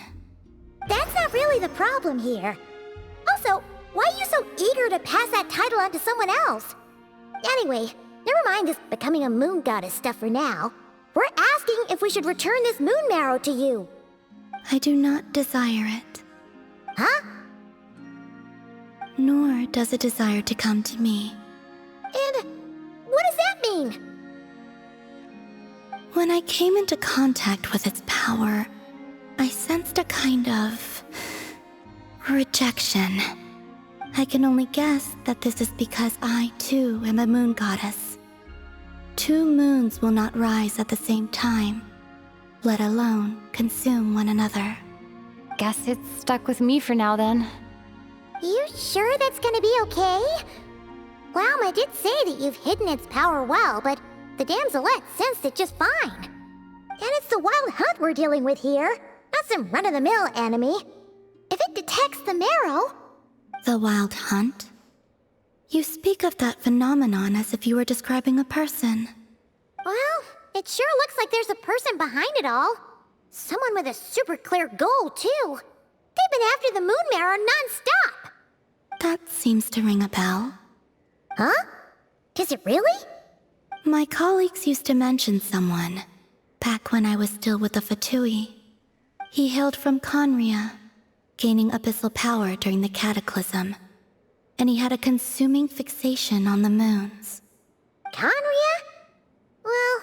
S3: That's not really the problem here. Also, why are you so eager to pass that title on to someone else? Anyway, never mind this becoming a moon goddess stuff for now. We're asking if we should return this moon marrow to you.
S20: I do not desire it.
S3: Huh?
S20: Nor does it desire to come to me.
S3: And what does that mean?
S20: When I came into contact with its power, I sensed a kind of rejection. I can only guess that this is because I, too, am a moon goddess. 2 moons will not rise at the same time, let alone consume one another.
S2: Guess it's stuck with me for now then.
S3: You sure that's gonna be okay? Lauma did say that you've hidden its power well, but the damselette sensed it just fine. And it's the wild hunt we're dealing with here, not some run-of-the-mill enemy. If it detects the marrow...
S20: The wild hunt? You speak of that phenomenon as if you were describing a person.
S3: Well, it sure looks like there's a person behind it all. Someone with a super clear goal, too. They've been after the moon marrow non-stop.
S20: That seems to ring a bell.
S3: Huh? Does it really?
S20: My colleagues used to mention someone, back when I was still with the Fatui. He hailed from Conria, gaining abyssal power during the Cataclysm, and he had a consuming fixation on the moons.
S3: Conria? Well,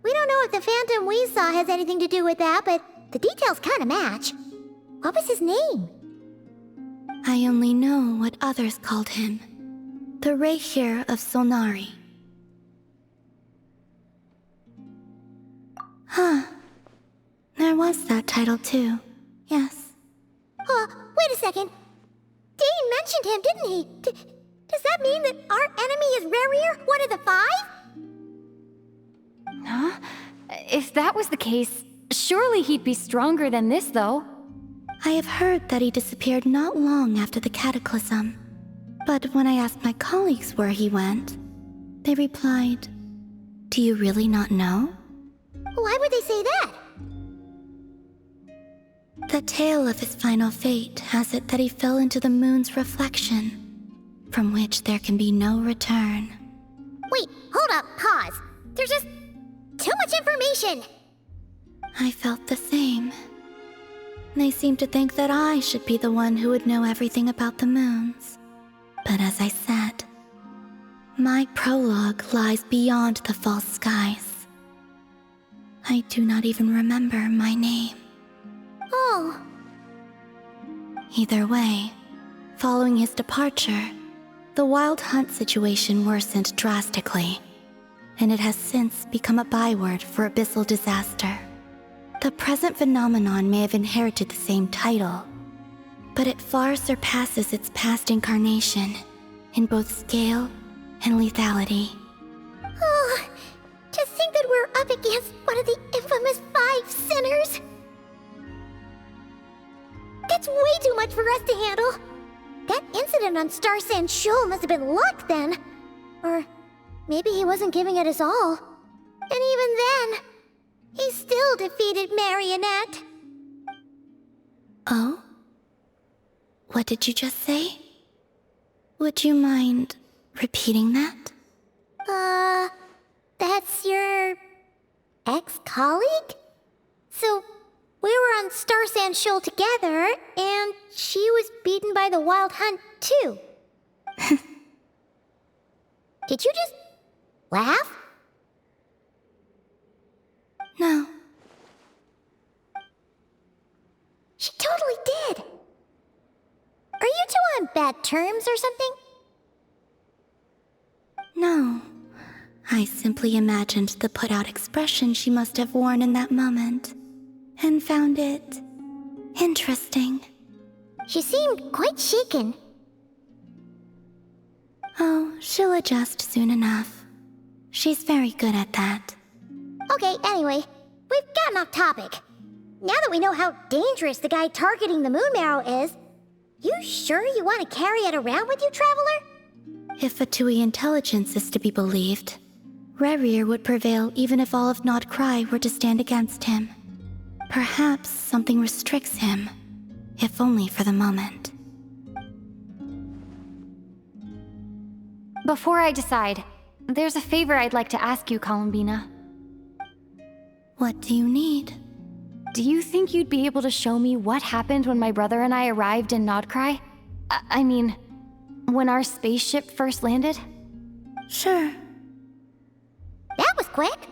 S3: we don't know if the phantom we saw has anything to do with that, but the details kinda match. What was his name?
S20: I only know what others called him. The Rehir of Solnari. Huh. There was that title too. Yes.
S3: Wait a second. Dane mentioned him, didn't he? Does that mean that our enemy is Rehir, one of the 5?
S2: Huh? If that was the case, surely he'd be stronger than this, though.
S20: I have heard that he disappeared not long after the Cataclysm. But when I asked my colleagues where he went, they replied, "Do you really not know?"
S3: Why would they say that?
S20: The tale of his final fate has it that he fell into the moon's reflection, from which there can be no return.
S3: Wait, hold up, pause. There's just too much information.
S20: I felt the same. They seemed to think that I should be the one who would know everything about the moons. But as I said, my prologue lies beyond the false skies. I do not even remember my name.
S3: Oh.
S20: Either way, following his departure, the wild hunt situation worsened drastically, and it has since become a byword for abyssal disaster. The present phenomenon may have inherited the same title, but it far surpasses its past incarnation in both scale and lethality.
S3: Oh, to think that we're up against one of the infamous 5 sinners. That's way too much for us to handle. That incident on Star Sand Shoal must have been luck then. Or maybe he wasn't giving it his all. And even then, he still defeated Marionette.
S20: Oh? What did you just say? Would you mind repeating that?
S3: That's your ex-colleague? So, we were on Star Sand Shoal together, and she was beaten by the Wild Hunt, too. Did you just laugh?
S20: No.
S3: She totally did. Are you two on bad terms or something?
S20: No. I simply imagined the put-out expression she must have worn in that moment, and found it interesting.
S3: She seemed quite shaken.
S20: Oh, she'll adjust soon enough. She's very good at that.
S3: Okay, anyway, we've gotten off topic. Now that we know how dangerous the guy targeting the moon marrow is, you sure you want to carry it around with you, Traveler?
S20: If Fatui intelligence is to be believed, Rehir would prevail even if all of Nodcry were to stand against him. Perhaps something restricts him, if only for the moment.
S2: Before I decide, there's a favor I'd like to ask you, Columbina.
S20: What do you need?
S2: Do you think you'd be able to show me what happened when my brother and I arrived in Nodcry? I mean, when our spaceship first landed?
S20: Sure.
S3: That was quick.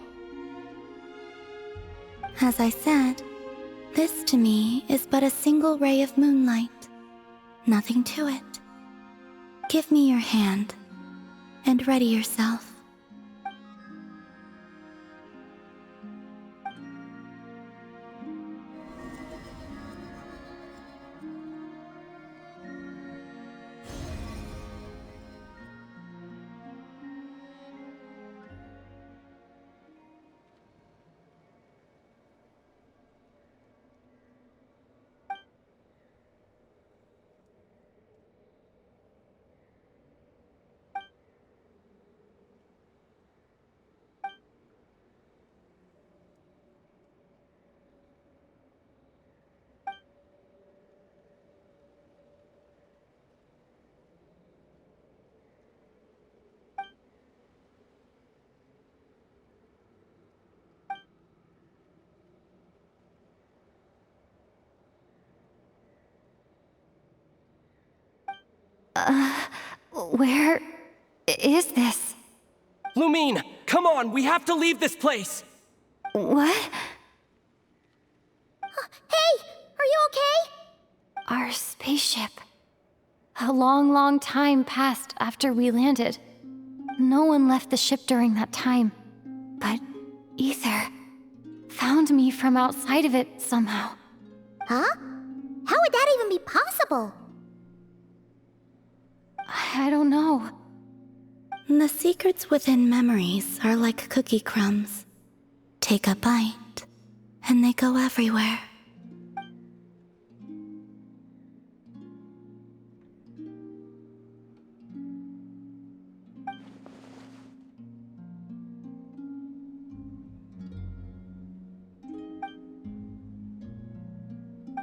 S20: As I said, this to me is but a single ray of moonlight. Nothing to it. Give me your hand, and ready yourself.
S4: Where is this?
S9: Lumine, come on, we have to leave this place!
S4: What?
S3: Hey, are you okay?
S4: Our spaceship. A long, long time passed after we landed. No one left the ship during that time. But Ether found me from outside of it somehow.
S3: Huh? How would that even be possible?
S4: I don't know.
S20: The secrets within memories are like cookie crumbs. Take a bite, and they go everywhere.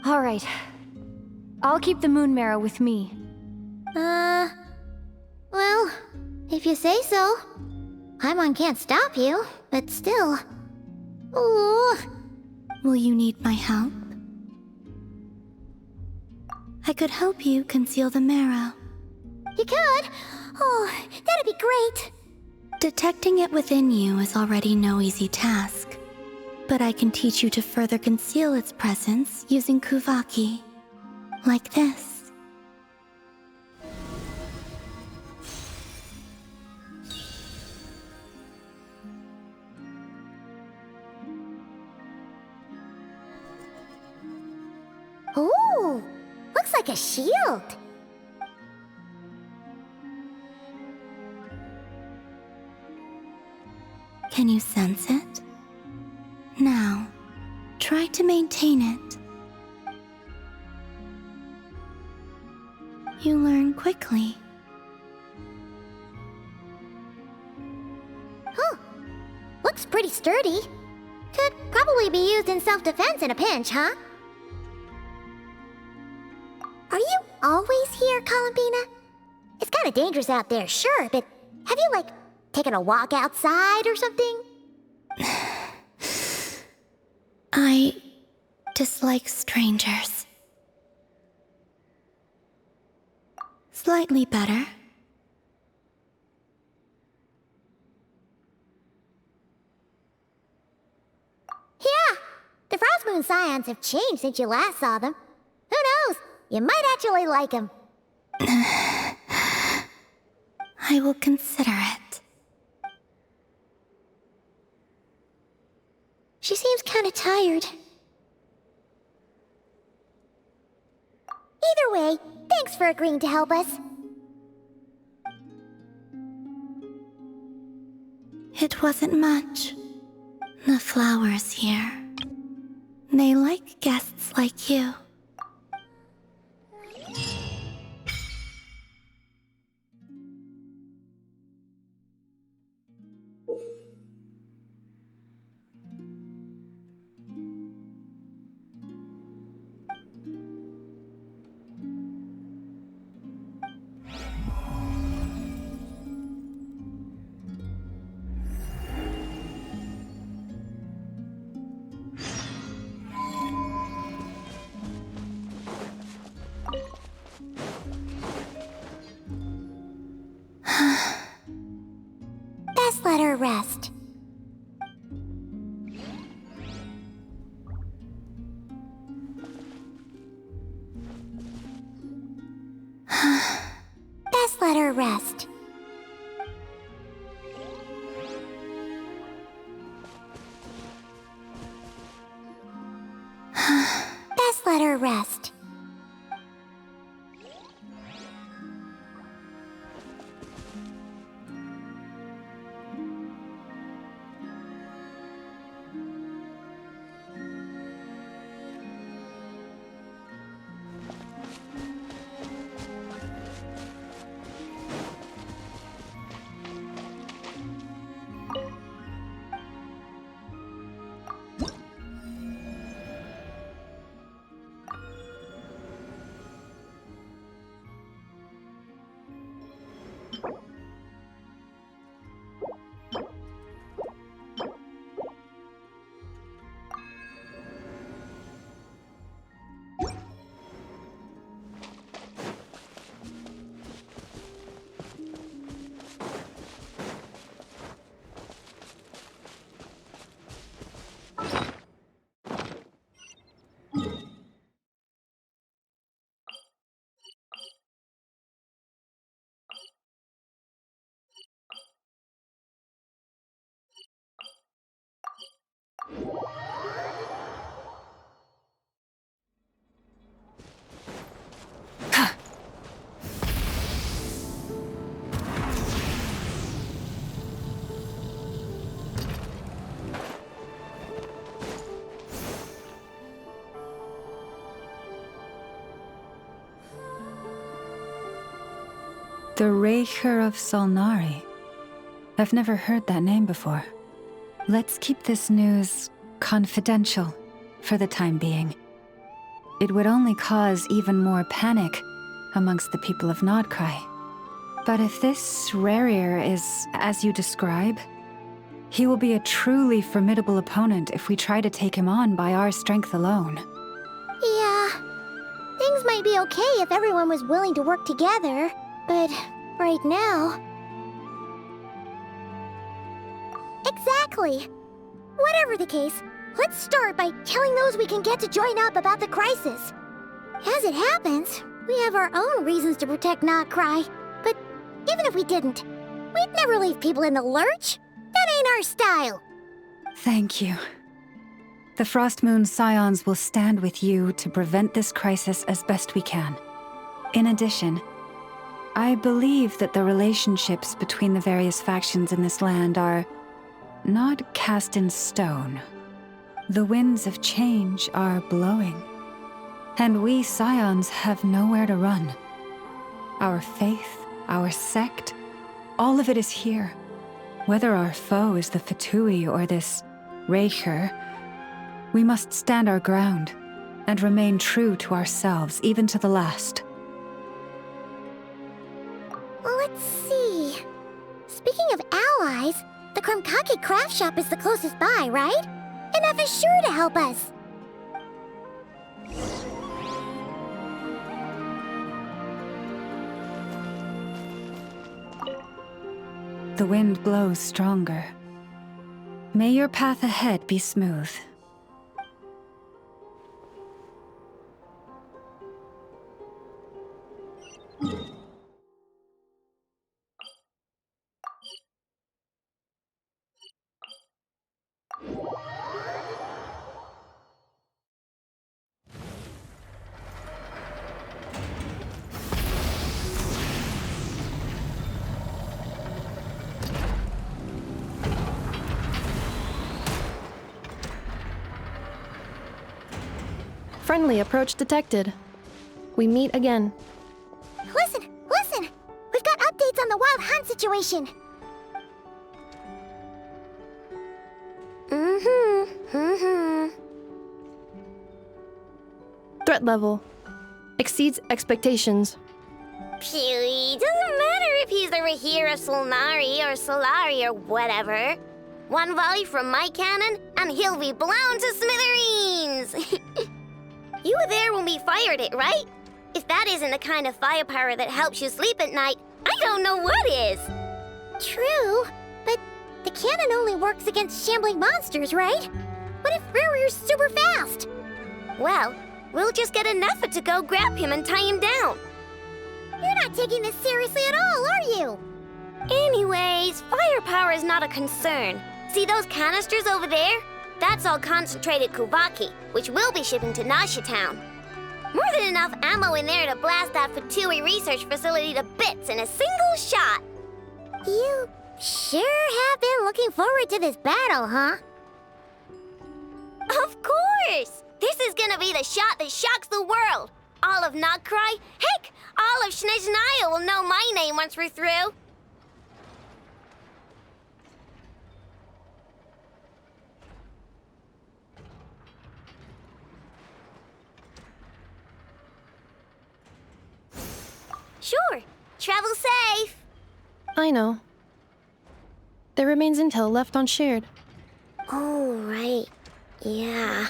S4: All right. I'll keep the moon marrow with me.
S3: Well, if you say so. Paimon can't stop you, but still. Ooh.
S20: Will you need my help? I could help you conceal the marrow.
S3: You could? Oh, that'd be great.
S20: Detecting it within you is already no easy task. But I can teach you to further conceal its presence using Kuvaki. Like this.
S3: Ooh, looks like a shield.
S20: Can you sense it? Now, try to maintain it. You learn quickly.
S3: Huh. Looks pretty sturdy. Could probably be used in self-defense in a pinch, huh? Are you always here, Columbina? It's kinda dangerous out there, sure, but have you, like, taken a walk outside or something?
S20: I dislike strangers. Slightly better.
S3: Yeah, the Frost Moon Scions have changed since you last saw them. Who knows? You might actually like them.
S20: I will consider it.
S3: She seems kinda tired. Either way, thanks for agreeing to help us.
S20: It wasn't much. The flowers here. They like guests like you.
S3: Best let her rest. Best let her rest. Best let her rest.
S4: The Raker of Solnari. I've never heard that name before. Let's keep this news confidential for the time being. It would only cause even more panic amongst the people of Nodcry. But if this Rarier is as you describe, he will be a truly formidable opponent if we try to take him on by our strength alone.
S3: Yeah. Things might be okay if everyone was willing to work together, but right now... Exactly. Whatever the case, let's start by telling those we can get to join up about the crisis. As it happens, we have our own reasons to protect Nodcry, but even if we didn't, we'd never leave people in the lurch. That ain't our style.
S4: Thank you. The Frostmoon Scions will stand with you to prevent this crisis as best we can. In addition, I believe that the relationships between the various factions in this land are not cast in stone. The winds of change are blowing, and we Scions have nowhere to run. Our faith, our sect, all of it is here. Whether our foe is the Fatui or this Raker, we must stand our ground and remain true to ourselves, even to the last.
S3: Let's see. Speaking of allies, the Krumkake craft shop is the closest by, right? And F is sure to help us.
S4: The wind blows stronger. May your path ahead be smooth.
S12: Friendly approach detected. We meet again.
S3: Listen! We've got updates on the Wild Hunt situation.
S12: Threat level exceeds expectations.
S8: Phew, doesn't matter if he's the Rahira Solnari or Solari or whatever. One volley from my cannon, and he'll be blown to smithereens! You were there when we fired it, right? If that isn't the kind of firepower that helps you sleep at night, I don't know what is!
S3: True, but the cannon only works against shambling monsters, right? What if Rarier's super fast?
S8: Well, we'll just get enough to go grab him and tie him down.
S3: You're not taking this seriously at all, are you?
S8: Anyways, firepower is not a concern. See those canisters over there? That's all concentrated Kuvaki, which we'll be shipping to Nasha Town. More than enough ammo in there to blast that Fatui research facility to bits in a single shot.
S3: You sure have been looking forward to this battle, huh?
S8: Of course! This is gonna be the shot that shocks the world. All of Nodcry, heck, all of Snezhnaya will know my name once we're through. Sure. Travel safe.
S12: I know. There remains intel left unshared.
S8: Oh, right. Yeah.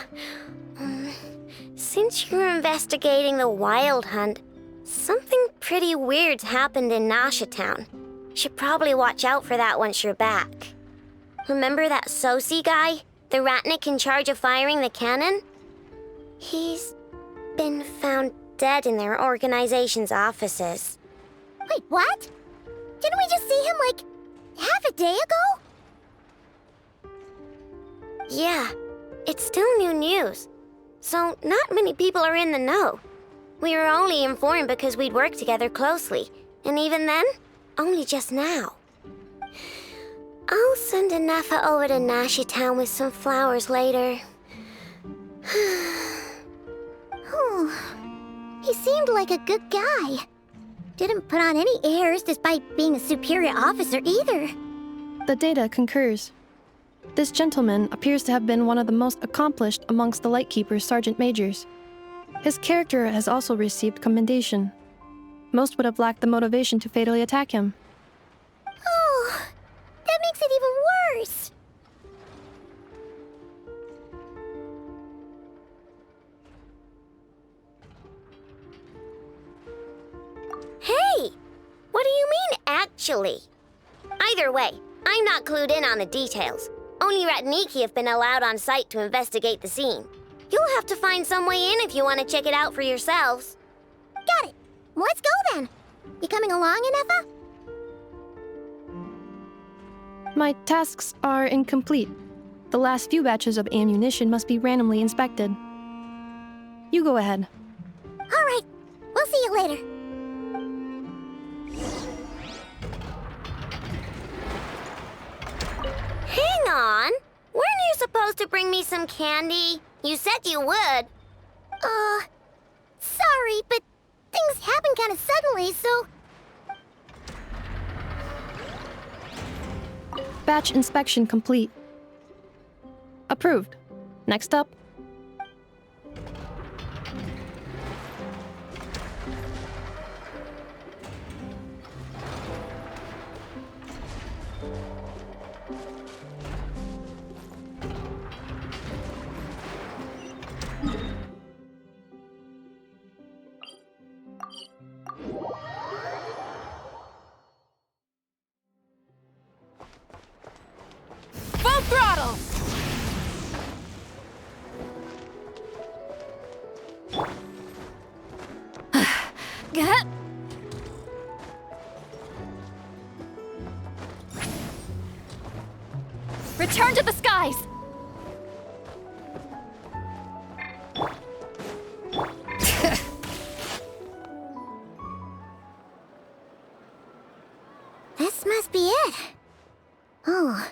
S8: Since you're investigating the Wild Hunt, something pretty weird's happened in Nasha Town. Should probably watch out for that once you're back. Remember that Sosi guy? The Ratnik in charge of firing the cannon? He's been found dead in their organization's offices.
S3: Wait, what? Didn't we just see him, like, half a day ago?
S8: Yeah, it's still new news. So not many people are in the know. We were only informed because we'd worked together closely. And even then, only just now. I'll send Anafa over to Nasha Town with some flowers later.
S3: Oh, he seemed like a good guy. didn't put on any airs despite being a superior officer either.
S12: The data concurs. This gentleman appears to have been one of the most accomplished amongst the Lightkeeper's sergeant majors. His character has also received commendation. Most would have lacked the motivation to fatally attack him.
S3: Oh, that makes it even worse.
S8: Hey! What do you mean, actually? Either way, I'm not clued in on the details. Only Ratniki have been allowed on site to investigate the scene. You'll have to find some way in if you want to check it out for yourselves.
S3: Got it. Let's go then. You coming along, Inefa?
S12: My tasks are incomplete. The last few batches of ammunition must be randomly inspected. You go ahead.
S3: All right. We'll see you later.
S8: Hang on. Weren't you supposed to bring me some candy? You said you would.
S3: Sorry, but things happen kind of suddenly, so...
S12: Batch inspection complete. Approved. Next up.
S5: Full throttle!
S2: Get.
S5: Return to the skies!
S3: This must be it. Oh,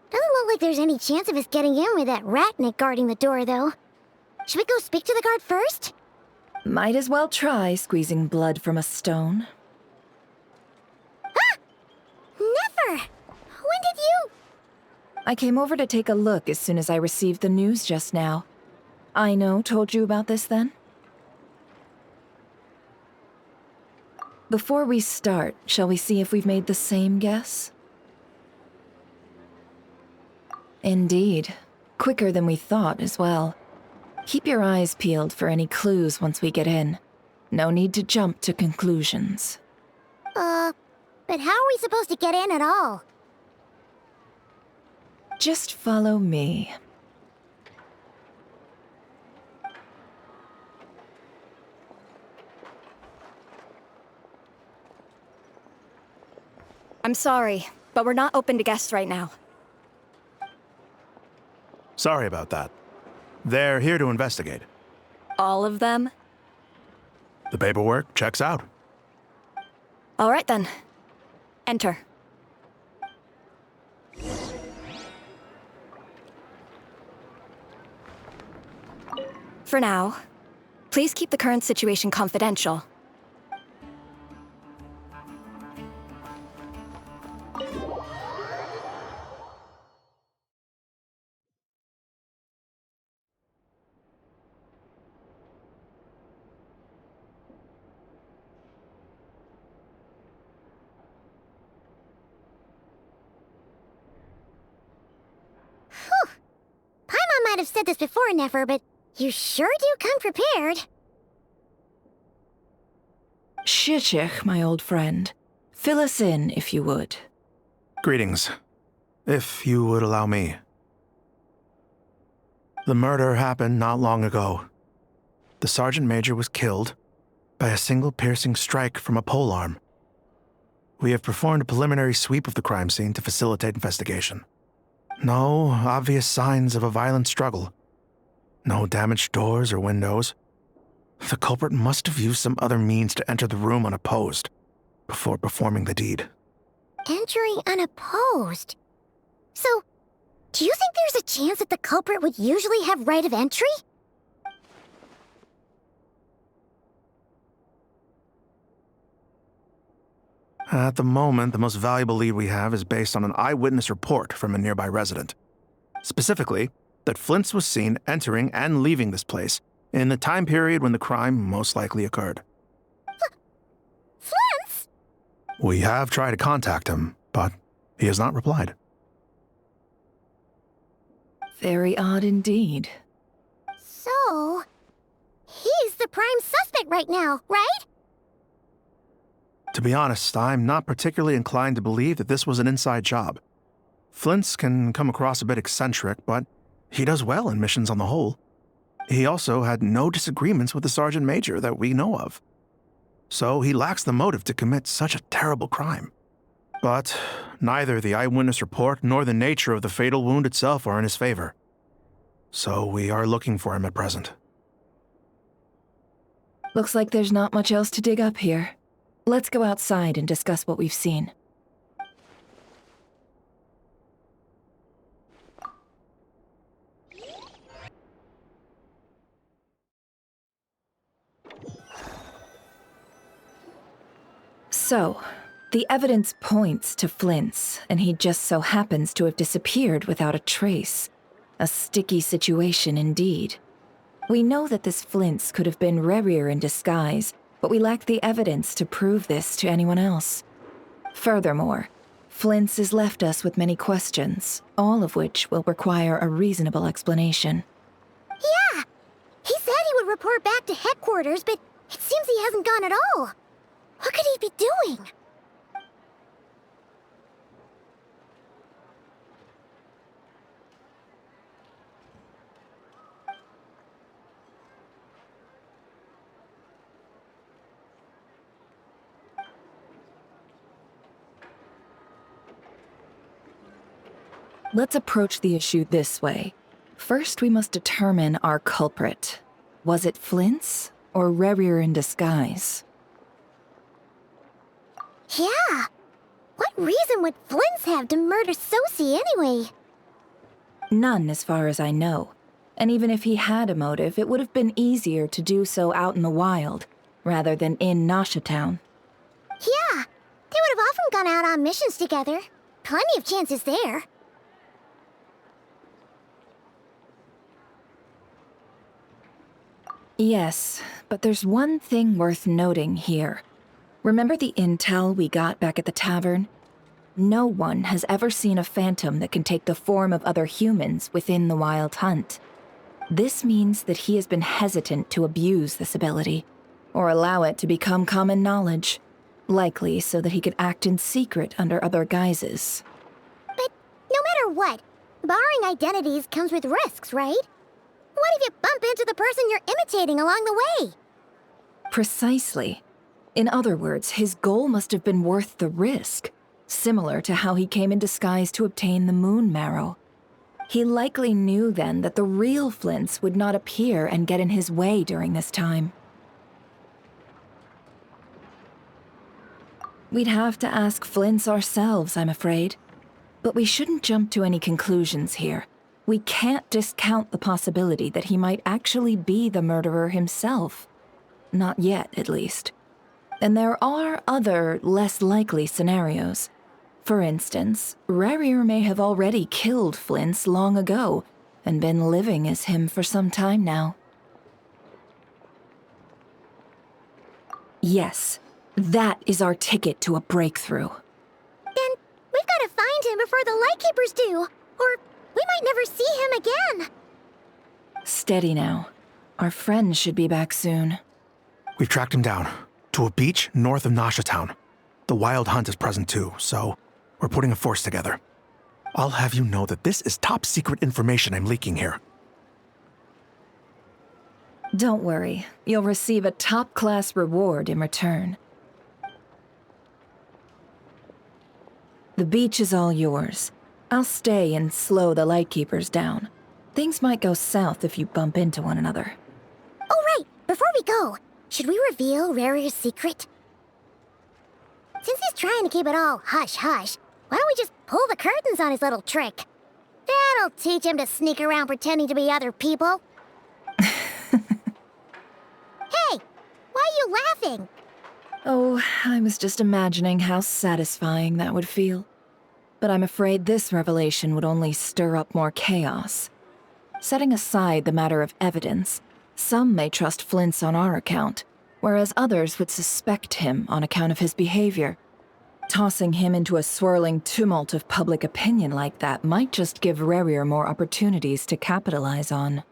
S3: doesn't look like there's any chance of us getting in with that ratnik guarding the door, though. Should we go speak to the guard first?
S15: Might as well try squeezing blood from a stone.
S3: Ah! Never! When did you...
S15: I came over to take a look as soon as I received the news just now. Aino told you about this then? Before we start, shall we see if we've made the same guess? Indeed. Quicker than we thought as well. Keep your eyes peeled for any clues once we get in. No need to jump to conclusions.
S3: But how are we supposed to get in at all?
S15: Just follow me.
S2: I'm sorry, but we're not open to guests right now.
S18: Sorry about that. They're here to investigate.
S2: All of them?
S18: The paperwork checks out.
S2: All right then. Enter. For now, please keep the current situation confidential.
S3: Paimon might have said this before, Nefer, but you sure do come prepared.
S15: Shishich, my old friend. Fill us in, if you would.
S18: Greetings. If you would allow me. The murder happened not long ago. The Sergeant Major was killed by a single piercing strike from a polearm. We have performed a preliminary sweep of the crime scene to facilitate investigation. No obvious signs of a violent struggle. No damaged doors or windows. The culprit must have used some other means to enter the room unopposed before performing the deed.
S3: Entering unopposed? So, do you think there's a chance that the culprit would usually have right of entry?
S18: At the moment, the most valuable lead we have is based on an eyewitness report from a nearby resident. Specifically, that Flint's was seen entering and leaving this place in the time period when the crime most likely occurred.
S3: Flint's?
S18: We have tried to contact him, but he has not replied.
S15: Very odd indeed.
S3: So, he's the prime suspect right now, right?
S18: To be honest, I'm not particularly inclined to believe that this was an inside job. Flint's can come across a bit eccentric, but he does well in missions on the whole. He also had no disagreements with the Sergeant Major that we know of. So he lacks the motive to commit such a terrible crime. But neither the eyewitness report nor the nature of the fatal wound itself are in his favor. So we are looking for him at present.
S15: Looks like there's not much else to dig up here. Let's go outside and discuss what we've seen. So, the evidence points to Flint's, and he just so happens to have disappeared without a trace. A sticky situation indeed. We know that this Flint's could have been Rerir in disguise, but we lack the evidence to prove this to anyone else. Furthermore, Flint's has left us with many questions, all of which will require a reasonable explanation.
S3: Yeah! He said he would report back to headquarters, but it seems he hasn't gone at all. What could he be doing?
S15: Let's approach the issue this way. First, we must determine our culprit. Was it Flint's or Rerir in disguise?
S3: Yeah! What reason would Flint's have to murder Sosie anyway?
S15: None, as far as I know. And even if he had a motive, it would have been easier to do so out in the wild, rather than in Nashatown.
S3: Yeah! They would have often gone out on missions together. Plenty of chances there.
S15: Yes, but there's one thing worth noting here. Remember the intel we got back at the tavern? No one has ever seen a phantom that can take the form of other humans within the Wild Hunt. This means that he has been hesitant to abuse this ability, or allow it to become common knowledge, likely so that he could act in secret under other guises.
S3: But no matter what, borrowing identities comes with risks, right? What if you bump into the person you're imitating along the way?
S15: Precisely. In other words, his goal must have been worth the risk, similar to how he came in disguise to obtain the moon marrow. He likely knew then that the real Flint's would not appear and get in his way during this time. We'd have to ask Flint's ourselves, I'm afraid. But we shouldn't jump to any conclusions here. We can't discount the possibility that he might actually be the murderer himself. Not yet, at least. And there are other, less likely scenarios. For instance, Rerir may have already killed Flint's long ago, and been living as him for some time now. Yes, that is our ticket to a breakthrough.
S3: Then we've got to find him before the Lightkeepers do, or we might never see him again.
S15: Steady now. Our friend should be back soon.
S18: We've tracked him down to a beach north of Nashatown. The Wild Hunt is present too, so we're putting a force together. I'll have you know that this is top secret information I'm leaking here.
S15: Don't worry, you'll receive a top-class reward in return. The beach is all yours. I'll stay and slow the Lightkeepers down. Things might go south if you bump into one another.
S3: Oh right, before we go, should we reveal Rerir's secret? Since he's trying to keep it all hush-hush, why don't we just pull the curtains on his little trick? That'll teach him to sneak around pretending to be other people. Hey, why are you laughing?
S15: Oh, I was just imagining how satisfying that would feel. But I'm afraid this revelation would only stir up more chaos. Setting aside the matter of evidence, some may trust Flint's on our account, whereas others would suspect him on account of his behavior. Tossing him into a swirling tumult of public opinion like that might just give Rarier more opportunities to capitalize on.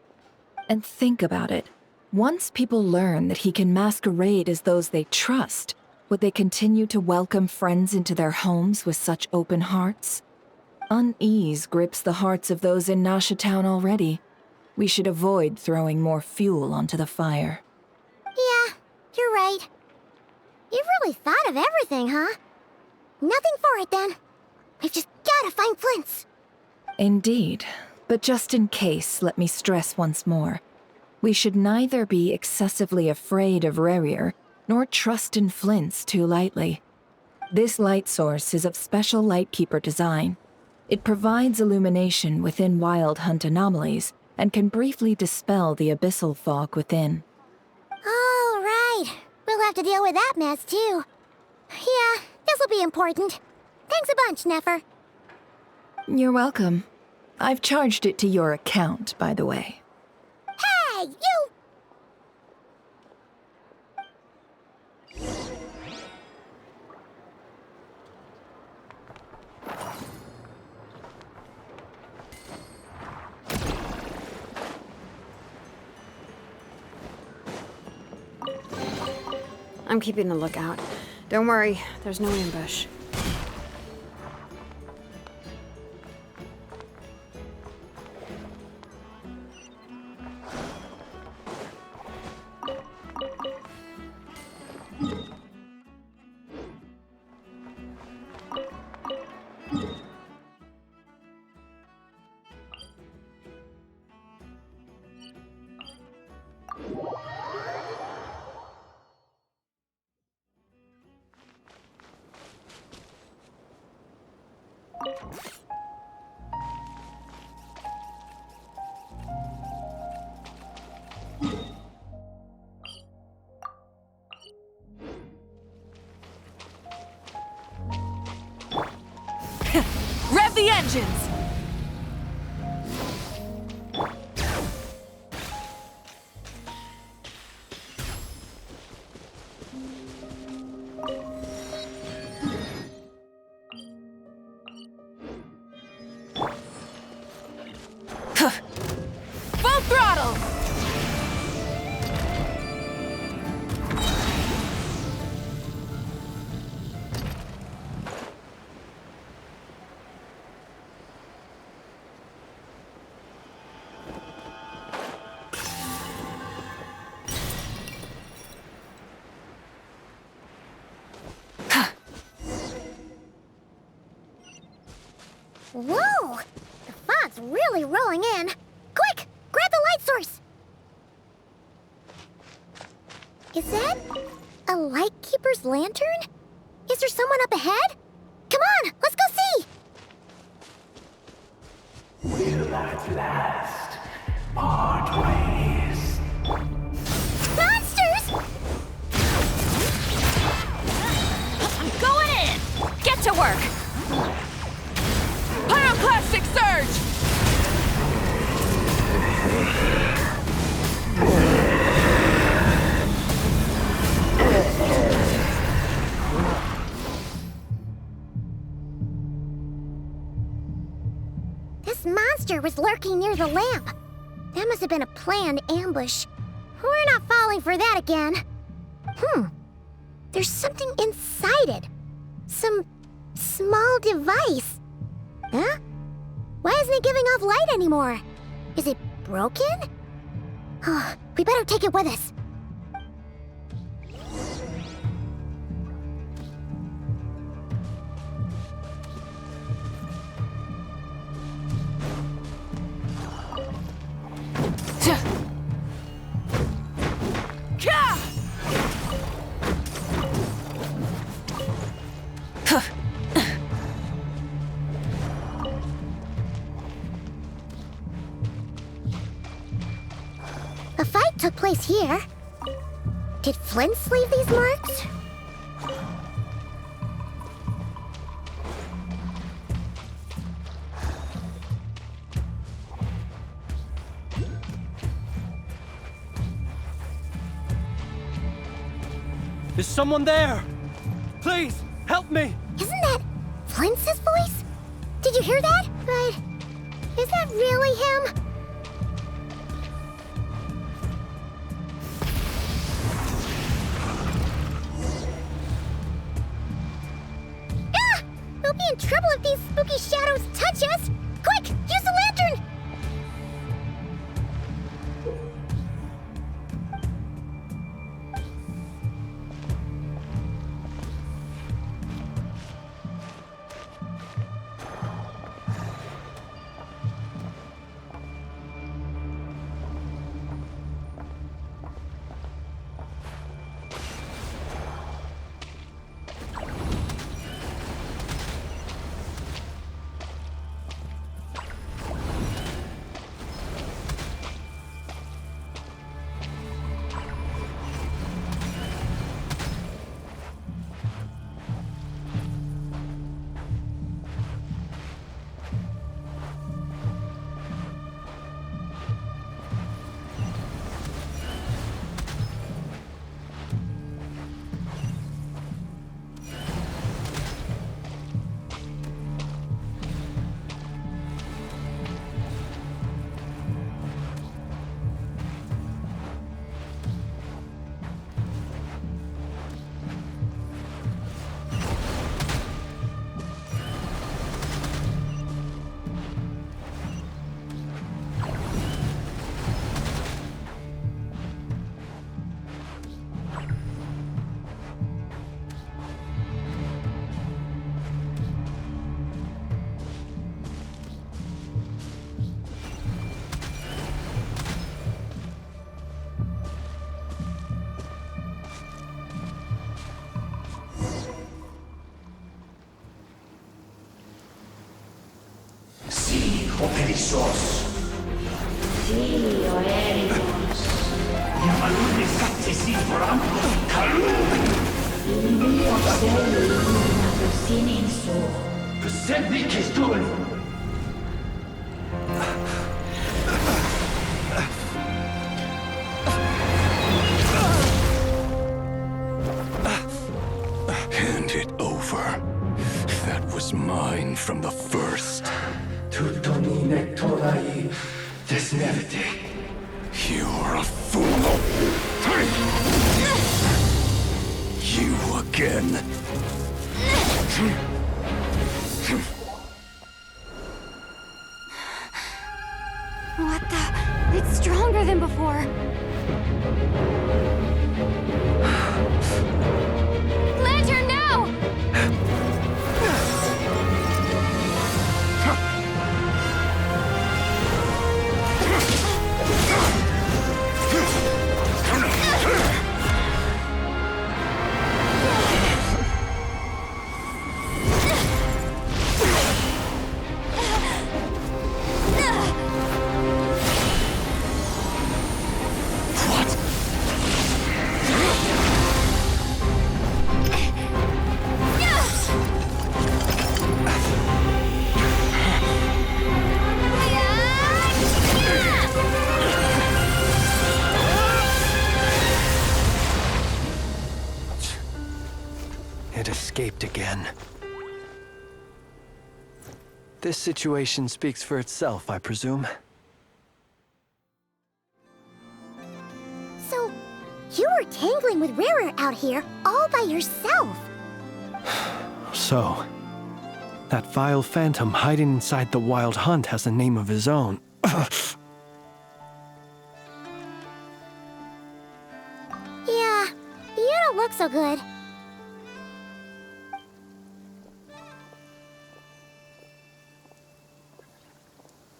S15: And think about it. Once people learn that he can masquerade as those they trust, would they continue to welcome friends into their homes with such open hearts? Unease grips the hearts of those in Nasha Town already. We should avoid throwing more fuel onto the fire.
S3: Yeah, you're right. You've really thought of everything, huh? Nothing for it, then. We've just gotta find Flint's.
S15: Indeed. But just in case, let me stress once more. We should neither be excessively afraid of Rarier, nor trust in Flint's too lightly. This light source is of special Lightkeeper design. It provides illumination within Wild Hunt anomalies, and can briefly dispel the abyssal fog within.
S3: Oh, right. We'll have to deal with that mess, too. Yeah, this'll be important. Thanks a bunch, Nefer.
S15: You're welcome. I've charged it to your account, by the way.
S3: Hey, you!
S7: I'm keeping a lookout. Don't worry, there's no ambush.
S5: Rev the engines! Full throttle!
S3: Whoa! The fog's really rolling in. Quick! Grab the light source! Is that a Lightkeeper's lantern? Is there someone up ahead? Come on, let's go see!
S21: Will at last part ways.
S3: Monsters!
S5: I'm going in! Get to work! Pyroclastic surge!
S3: This monster was lurking near the lamp. That must have been a planned ambush. We're not falling for that again. There's something inside it. Some small device. Huh? Why isn't it giving off light anymore? Is it broken? Oh, we better take it with us. A fight took place here. Did Flint leave these marks?
S9: Is someone there? Please, help me!
S3: Isn't that Flint's voice? Did you hear that? But is that really him? Ah! We'll be in trouble if these spooky shadows touch us! Quick, use the lantern!
S21: Perissos. Silio eremos. Yamalune satsesi forampo kalun. Ilio seli lunato sininso. Persebi kestul.
S13: Hand it over. That was mine from the first.
S21: Tutoni nectorai desmerte.
S13: You're a fool. You again.
S2: What the? It's stronger than before. Lantern, now!
S9: It escaped again. This situation speaks for itself, I presume.
S3: So, you were tangling with Rarer out here all by yourself.
S9: So, that vile phantom hiding inside the Wild Hunt has a name of his own.
S3: Yeah, you don't look so good.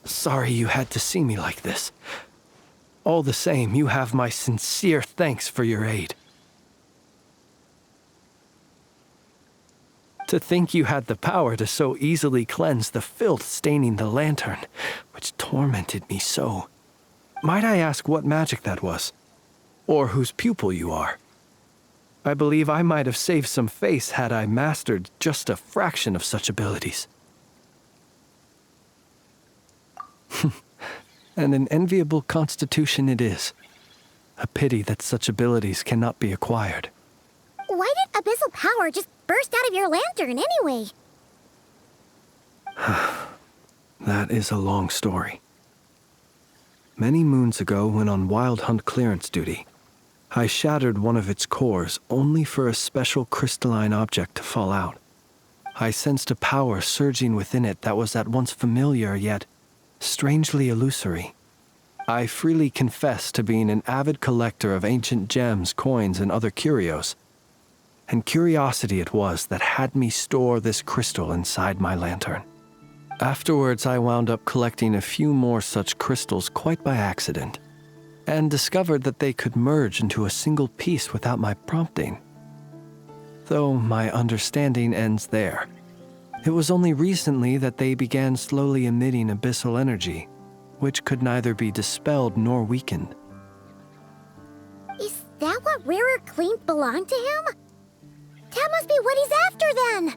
S9: Sorry you had to see me like this. All the same, you have my sincere thanks for your aid. To think you had the power to so easily cleanse the filth staining the lantern, which tormented me so. Might I ask what magic that was? Or whose pupil you are? I believe I might have saved some face had I mastered just a fraction of such abilities. And an enviable constitution it is. A pity that such abilities cannot be acquired.
S3: Why did abyssal power just burst out of your lantern anyway?
S9: That is a long story. Many moons ago, when on Wild Hunt clearance duty, I shattered one of its cores only for a special crystalline object to fall out. I sensed a power surging within it that was at once familiar yet strangely illusory. I freely confess to being an avid collector of ancient gems, coins, and other curios. And curiosity it was that had me store this crystal inside my lantern. Afterwards, I wound up collecting a few more such crystals quite by accident, and discovered that they could merge into a single piece without my prompting. Though my understanding ends there. It was only recently that they began slowly emitting abyssal energy, which could neither be dispelled nor weakened.
S3: Is that what rarer claimed belonged to him? That must be what he's after then!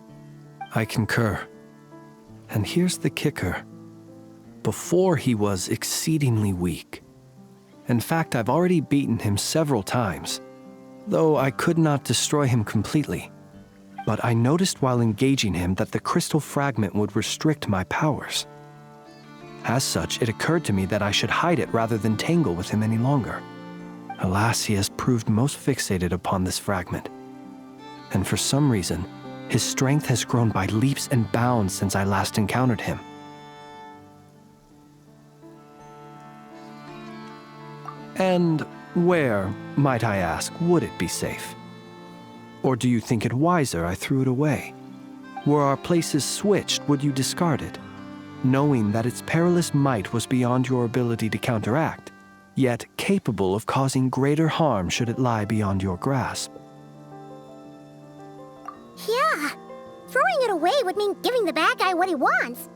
S9: I concur. And here's the kicker. Before he was exceedingly weak. In fact, I've already beaten him several times, though I could not destroy him completely. But I noticed while engaging him that the crystal fragment would restrict my powers. As such, it occurred to me that I should hide it rather than tangle with him any longer. Alas, he has proved most fixated upon this fragment. And for some reason, his strength has grown by leaps and bounds since I last encountered him. And where, might I ask, would it be safe? Or do you think it wiser I threw it away? Were our places switched, would you discard it, knowing that its perilous might was beyond your ability to counteract, yet capable of causing greater harm should it lie beyond your grasp?
S3: Yeah, throwing it away would mean giving the bad guy what he wants.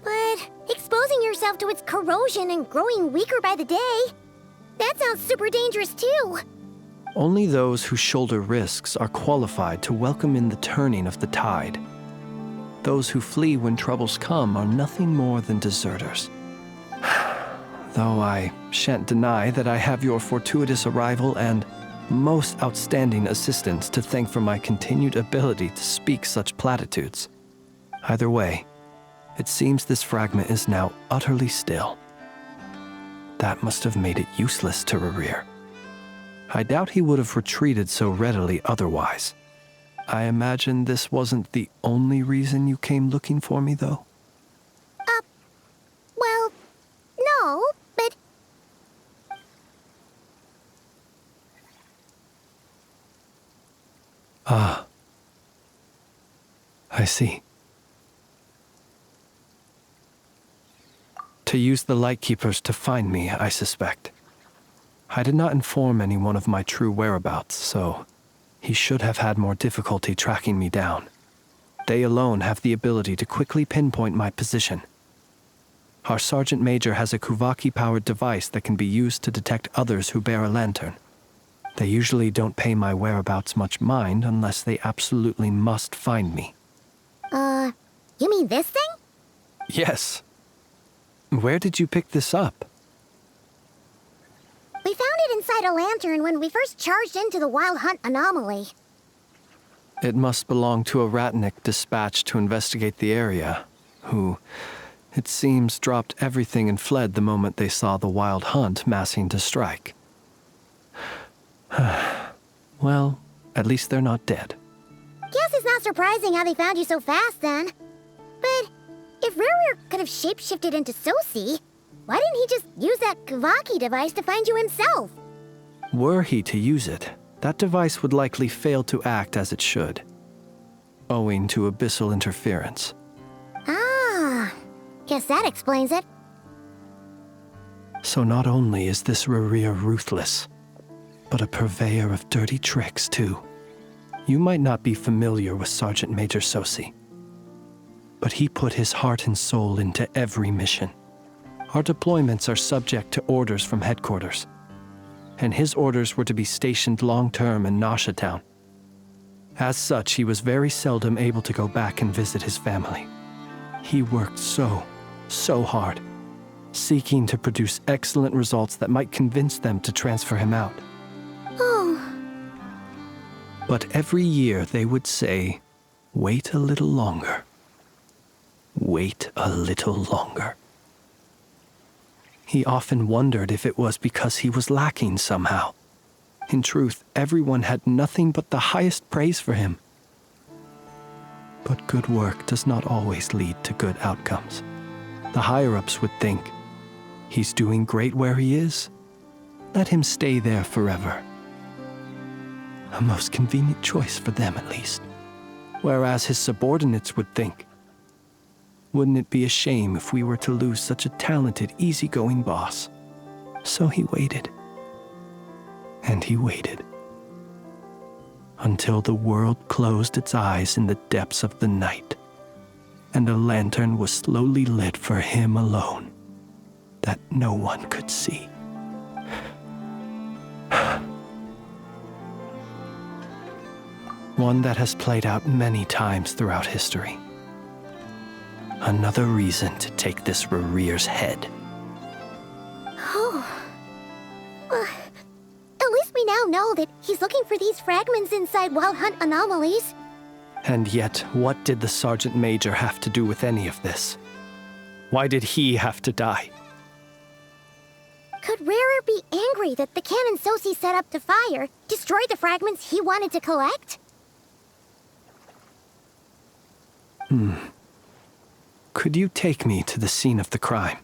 S3: But exposing yourself to its corrosion and growing weaker by the day, that sounds super dangerous too.
S9: Only those who shoulder risks are qualified to welcome in the turning of the tide. Those who flee when troubles come are nothing more than deserters. Though I shan't deny that I have your fortuitous arrival and most outstanding assistance to thank for my continued ability to speak such platitudes. Either way, it seems this fragment is now utterly still. That must have made it useless to Rerir. I doubt he would have retreated so readily otherwise. I imagine this wasn't the only reason you came looking for me, though?
S3: Well, no, but...
S9: Ah. I see. To use the Lightkeepers to find me, I suspect. I did not inform anyone of my true whereabouts, so he should have had more difficulty tracking me down. They alone have the ability to quickly pinpoint my position. Our Sergeant Major has a Kuvaki-powered device that can be used to detect others who bear a lantern. They usually don't pay my whereabouts much mind unless they absolutely must find me.
S3: You mean this thing?
S9: Yes. Where did you pick this up?
S3: We found it inside a lantern when we first charged into the Wild Hunt anomaly.
S9: It must belong to a Ratnik dispatched to investigate the area, who, it seems, dropped everything and fled the moment they saw the Wild Hunt massing to strike. Well, at least they're not dead.
S3: Guess it's not surprising how they found you so fast, then. But if Rerir could have shapeshifted into Sosi, why didn't he just use that Kuvaki device to find you himself?
S9: Were he to use it, that device would likely fail to act as it should, owing to abyssal interference.
S3: Ah, guess that explains it.
S9: So not only is this Rerir ruthless, but a purveyor of dirty tricks, too. You might not be familiar with Sergeant Major Sosi, but he put his heart and soul into every mission. Our deployments are subject to orders from headquarters, and his orders were to be stationed long-term in Nasha Town, As such, he was very seldom able to go back and visit his family. He worked so hard, seeking to produce excellent results that might convince them to transfer him out.
S3: Oh.
S9: But every year they would say, "Wait a little longer. Wait a little longer." He often wondered if it was because he was lacking somehow. In truth, everyone had nothing but the highest praise for him. But good work does not always lead to good outcomes. The higher-ups would think, he's doing great where he is. Let him stay there forever. A most convenient choice for them, at least. Whereas his subordinates would think, wouldn't it be a shame if we were to lose such a talented, easygoing boss? So he waited. And he waited. Until the world closed its eyes in the depths of the night, and a lantern was slowly lit for him alone, that no one could see. One that has played out many times throughout history. Another reason to take this Rerere's head.
S3: Oh. At least we now know that he's looking for these fragments inside Wild Hunt anomalies.
S9: And yet, what did the Sergeant Major have to do with any of this? Why did he have to die?
S3: Could Rerer be angry that the cannon Sosi set up to fire destroyed the fragments he wanted to collect?
S9: Could you take me to the scene of the crime?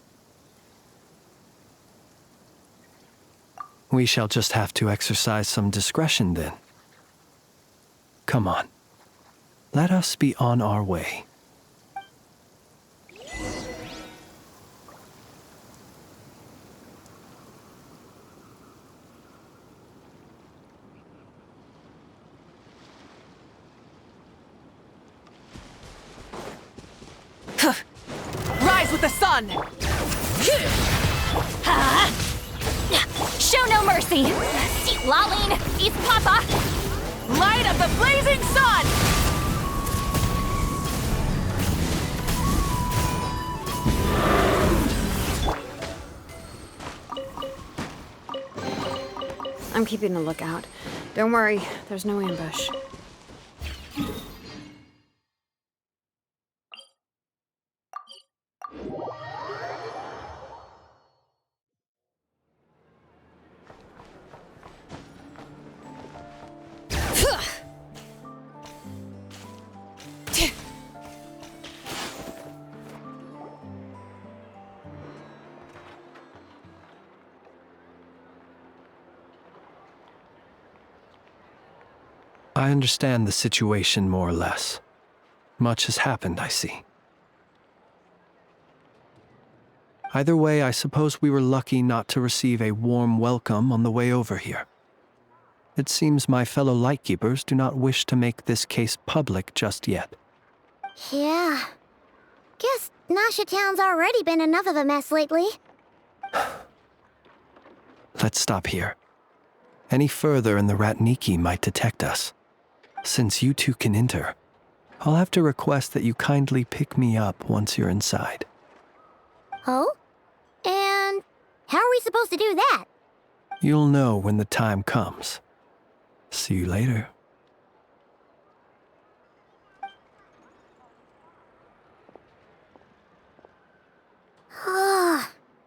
S9: We shall just have to exercise some discretion then. Come on. Let us be on our way.
S5: Rise with the sun!
S2: Show no mercy! See Laline, see Papa!
S5: Light of the blazing sun!
S7: I'm keeping a lookout. Don't worry, there's no ambush.
S9: I understand the situation more or less. Much has happened, I see. Either way, I suppose we were lucky not to receive a warm welcome on the way over here. It seems my fellow Lightkeepers do not wish to make this case public just yet.
S3: Yeah. Guess Nasha Town's already been enough of a mess lately.
S9: Let's stop here. Any further and the Ratniki might detect us. Since you two can enter, I'll have to request that you kindly pick me up once you're inside.
S3: Oh? And how are we supposed to do that?
S9: You'll know when the time comes. See you later.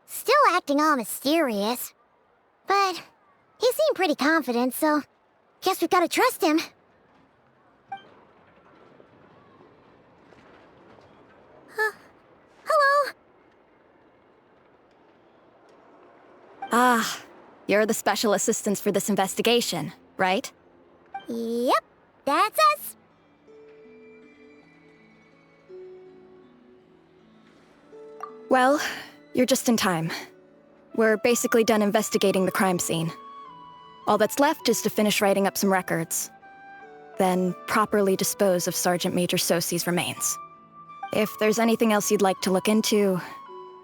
S3: Still acting all mysterious. But he seemed pretty confident, so guess we've got to trust him. Hello?
S2: Ah, you're the special assistants for this investigation, right?
S3: Yep, that's us.
S6: Well, you're just in time. We're basically done investigating the crime scene. All that's left is to finish writing up some records. Then properly dispose of Sergeant Major Sosi's remains. If there's anything else you'd like to look into,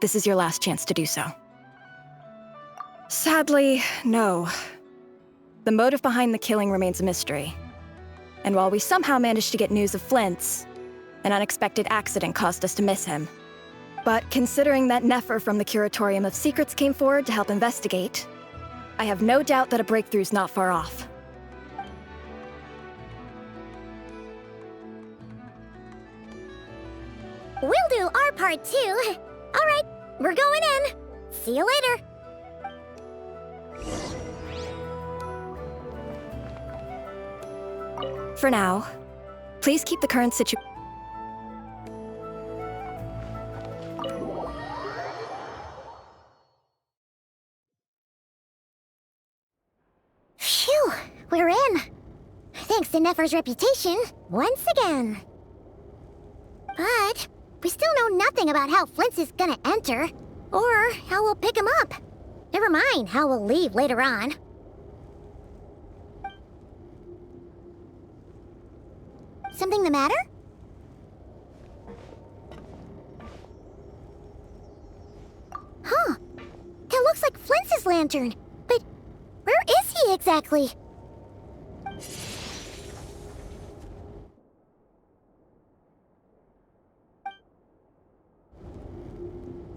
S6: this is your last chance to do so. Sadly, no. The motive behind the killing remains a mystery. And while we somehow managed to get news of Flint's, an unexpected accident caused us to miss him. But considering that Nefer from the Curatorium of Secrets came forward to help investigate, I have no doubt that a breakthrough's not far off.
S3: We'll do our part too. All right, we're going in. See you later.
S6: For now, please keep the current situation.
S3: Phew, we're in. Thanks to Nefer's reputation, once again. But we still know nothing about how Flint's is gonna enter, or how we'll pick him up. Never mind how we'll leave later on. Something the matter? Huh. That looks like Flint's lantern. But where is he exactly?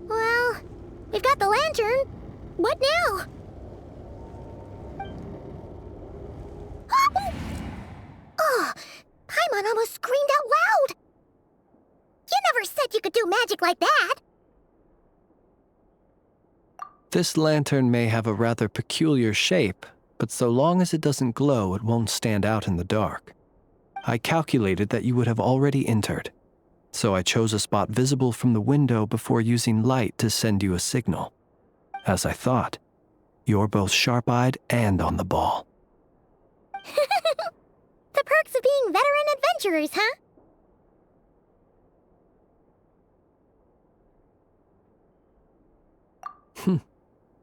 S3: Well, we've got the lantern. What now? Oh, Paimon almost screamed out loud! You never said you could do magic like that!
S9: This lantern may have a rather peculiar shape, but so long as it doesn't glow, it won't stand out in the dark. I calculated that you would have already entered, so I chose a spot visible from the window before using light to send you a signal. As I thought, you're both sharp-eyed and on the ball.
S3: The perks of being veteran adventurers, huh?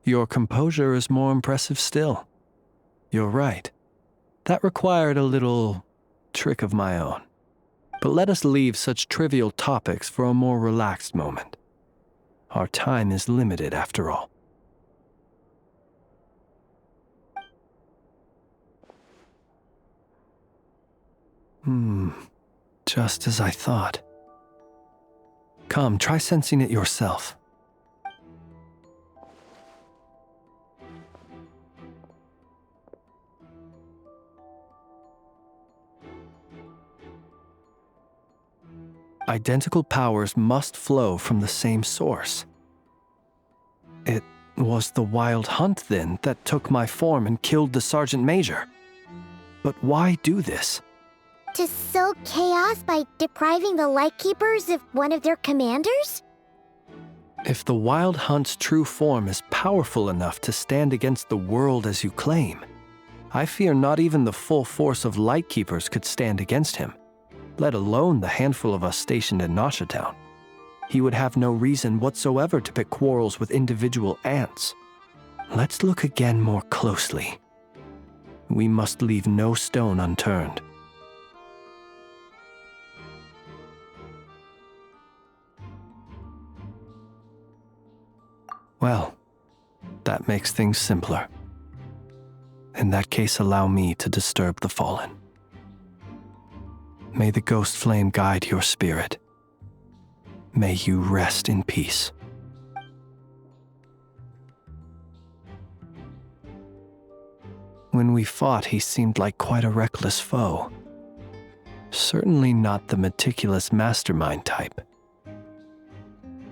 S9: Your composure is more impressive still. You're right. That required a little trick of my own. But let us leave such trivial topics for a more relaxed moment. Our time is limited after all. Just as I thought. Come, try sensing it yourself. Identical powers must flow from the same source. It was the Wild Hunt, then, that took my form and killed the Sergeant Major. But why do this?
S3: To sow chaos by depriving the Lightkeepers of one of their commanders?
S9: If the Wild Hunt's true form is powerful enough to stand against the world as you claim, I fear not even the full force of Lightkeepers could stand against him, let alone the handful of us stationed in Nashatown. He would have no reason whatsoever to pick quarrels with individual ants. Let's look again more closely. We must leave no stone unturned. Well, that makes things simpler. In that case, allow me to disturb the fallen. May the ghost flame guide your spirit. May you rest in peace. When we fought, he seemed like quite a reckless foe. Certainly not the meticulous mastermind type.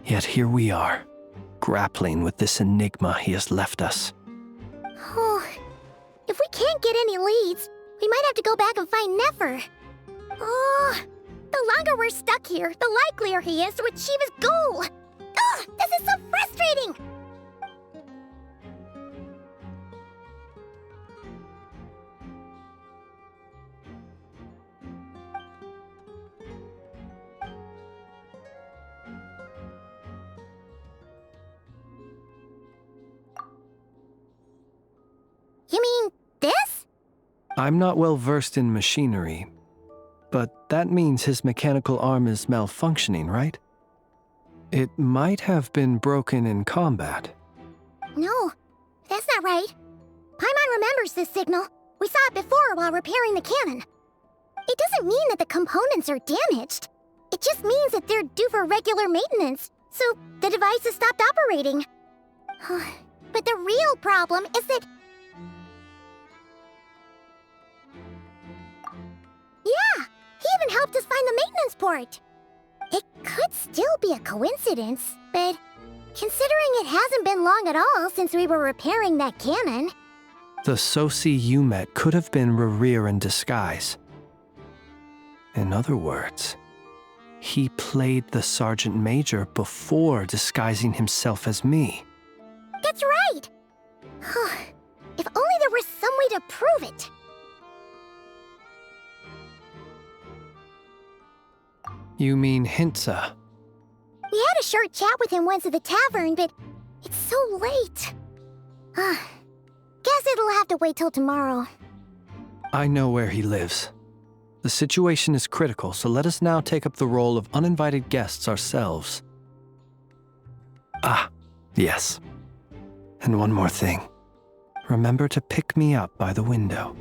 S9: Yet here we are, grappling with this enigma he has left us.
S3: Oh, if we can't get any leads, we might have to go back and find Nefer. Oh, the longer we're stuck here, the likelier he is to achieve his goal. Ugh, this is so frustrating! You mean this?
S9: I'm not well versed in machinery, but that means his mechanical arm is malfunctioning, right? It might have been broken in combat.
S3: No, that's not right. Paimon remembers this signal. We saw it before while repairing the cannon. It doesn't mean that the components are damaged. It just means that they're due for regular maintenance, so the device has stopped operating. But the real problem is that... Yeah, he even helped us find the maintenance port. It could still be a coincidence, but considering it hasn't been long at all since we were repairing that cannon...
S9: The Sosi you met could have been Rerir in disguise. In other words, he played the Sergeant Major before disguising himself as me.
S3: That's right! If only there was some way to prove it.
S9: You mean Hintsa?
S3: We had a short chat with him once at the tavern, but it's so late. Guess it'll have to wait till tomorrow.
S9: I know where he lives. The situation is critical, so let us now take up the role of uninvited guests ourselves. Ah, yes. And one more thing. Remember to pick me up by the window.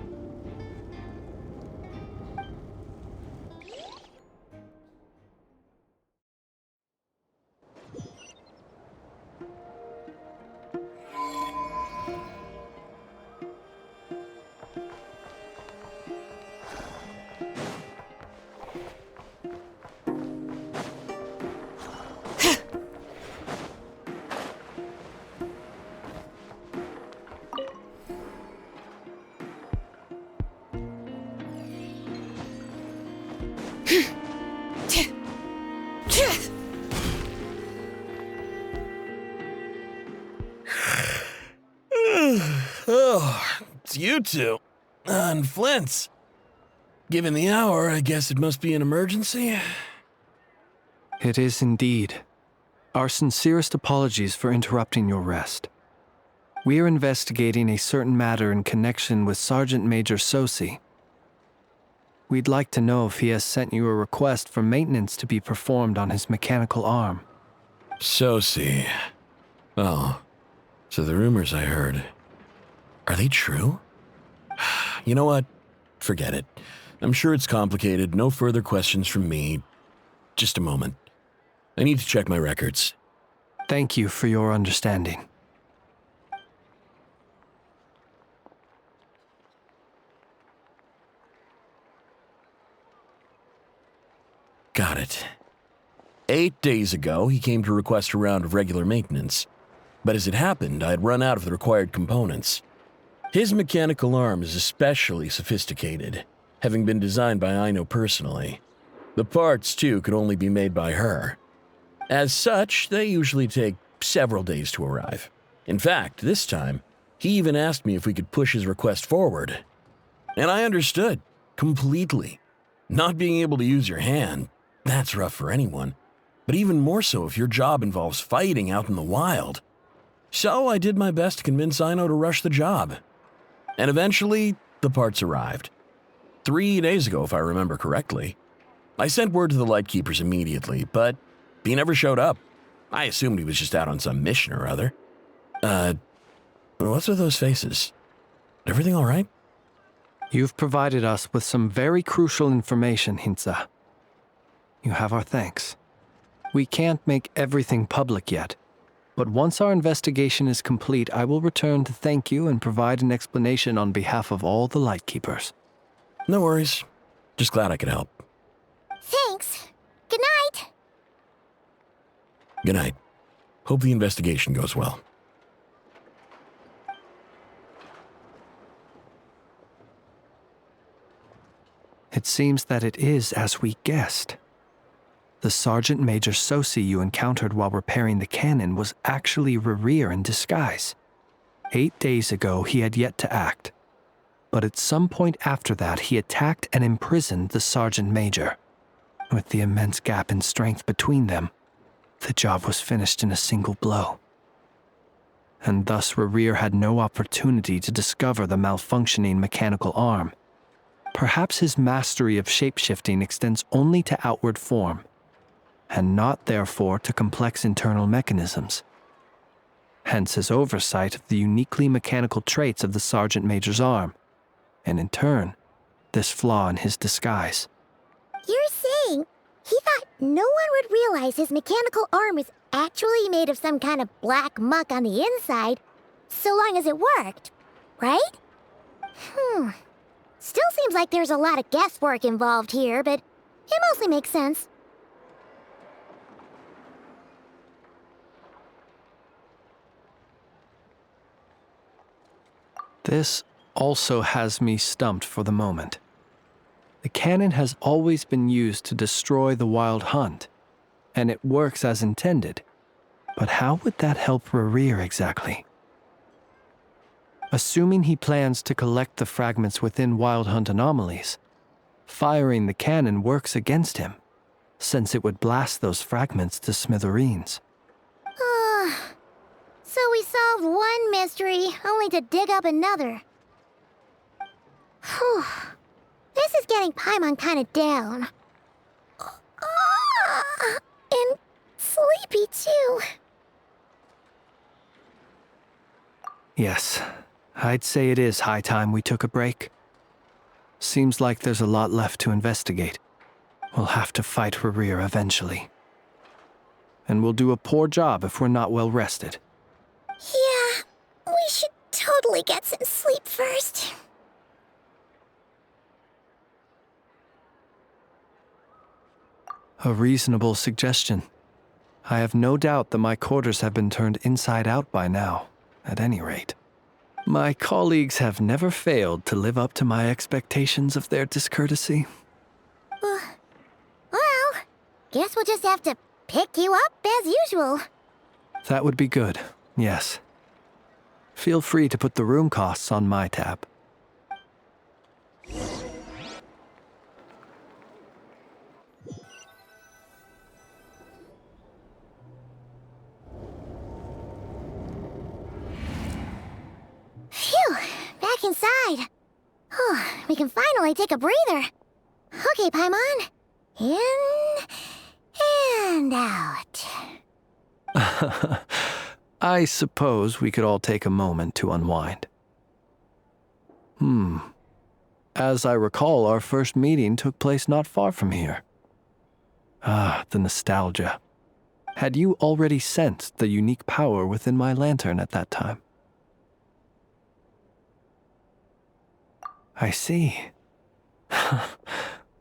S23: Oh, it's you two. And Flint's. Given the hour, I guess it must be an emergency.
S9: It is indeed. Our sincerest apologies for interrupting your rest. We are investigating a certain matter in connection with Sergeant Major Sosi. We'd like to know if he has sent you a request for maintenance to be performed on his mechanical arm.
S23: Sosi. Oh, so the rumors I heard, are they true? You know what? Forget it. I'm sure it's complicated. No further questions from me. Just a moment. I need to check my records.
S9: Thank you for your understanding.
S23: Got it. 8 days ago, he came to request a round of regular maintenance. But as it happened, I had run out of the required components. His mechanical arm is especially sophisticated, having been designed by Aino personally. The parts, too, could only be made by her. As such, they usually take several days to arrive. In fact, this time, he even asked me if we could push his request forward. And I understood, completely. Not being able to use your hand, that's rough for anyone. But even more so if your job involves fighting out in the wild. So I did my best to convince Aino to rush the job. And eventually, the parts arrived. 3 days ago, if I remember correctly. I sent word to the Lightkeepers immediately, but he never showed up. I assumed he was just out on some mission or other. What's with those faces? Everything all right?
S9: You've provided us with some very crucial information, Hintsa. You have our thanks. We can't make everything public yet, but once our investigation is complete, I will return to thank you and provide an explanation on behalf of all the Lightkeepers.
S23: No worries. Just glad I could help.
S3: Thanks. Good night.
S23: Good night. Hope the investigation goes well.
S9: It seems that it is as we guessed. The Sergeant Major Sosi you encountered while repairing the cannon was actually Rerir in disguise. 8 days ago, he had yet to act. But at some point after that, he attacked and imprisoned the Sergeant Major. With the immense gap in strength between them, the job was finished in a single blow. And thus Rerir had no opportunity to discover the malfunctioning mechanical arm. Perhaps his mastery of shapeshifting extends only to outward form, and not therefore to complex internal mechanisms. Hence his oversight of the uniquely mechanical traits of the Sergeant Major's arm, and in turn, this flaw in his disguise.
S3: You're saying he thought no one would realize his mechanical arm was actually made of some kind of black muck on the inside, so long as it worked, right? Still seems like there's a lot of guesswork involved here, but it mostly makes sense.
S9: This also has me stumped for the moment. The cannon has always been used to destroy the wild hunt, and it works as intended. But how would that help Rerir exactly? Assuming he plans to collect the fragments within wild hunt anomalies, firing the cannon works against him, since it would blast those fragments to smithereens.
S3: So we solved one mystery, only to dig up another. Whew. This is getting Paimon kind of down. And sleepy, too.
S9: Yes, I'd say it is high time we took a break. Seems like there's a lot left to investigate. We'll have to fight Rerir eventually. And we'll do a poor job if we're not well rested.
S3: Yeah, we should totally get some sleep first.
S9: A reasonable suggestion. I have no doubt that my quarters have been turned inside out by now, at any rate. My colleagues have never failed to live up to my expectations of their discourtesy.
S3: Well, guess we'll just have to pick you up as usual.
S9: That would be good, yes. Feel free to put the room costs on my tab.
S3: Phew, back inside. We can finally take a breather. Okay, Paimon. In and out.
S9: I suppose we could all take a moment to unwind. As I recall, our first meeting took place not far from here. The nostalgia. Had you already sensed the unique power within my lantern at that time? I see.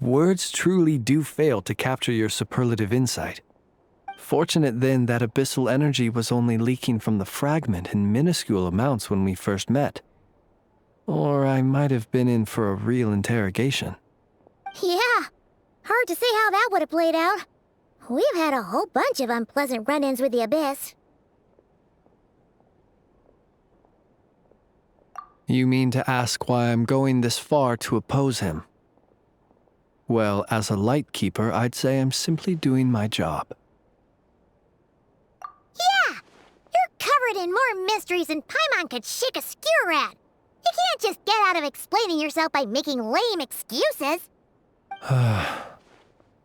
S9: Words truly do fail to capture your superlative insight. Fortunate then that abyssal energy was only leaking from the fragment in minuscule amounts when we first met. Or I might have been in for a real interrogation.
S3: Yeah, hard to say how that would have played out. We've had a whole bunch of unpleasant run-ins with the Abyss.
S9: You mean to ask why I'm going this far to oppose him? Well, as a Lightkeeper, I'd say I'm simply doing my job.
S3: Yeah! You're covered in more mysteries than Paimon could shake a skewer at. You can't just get out of explaining yourself by making lame excuses.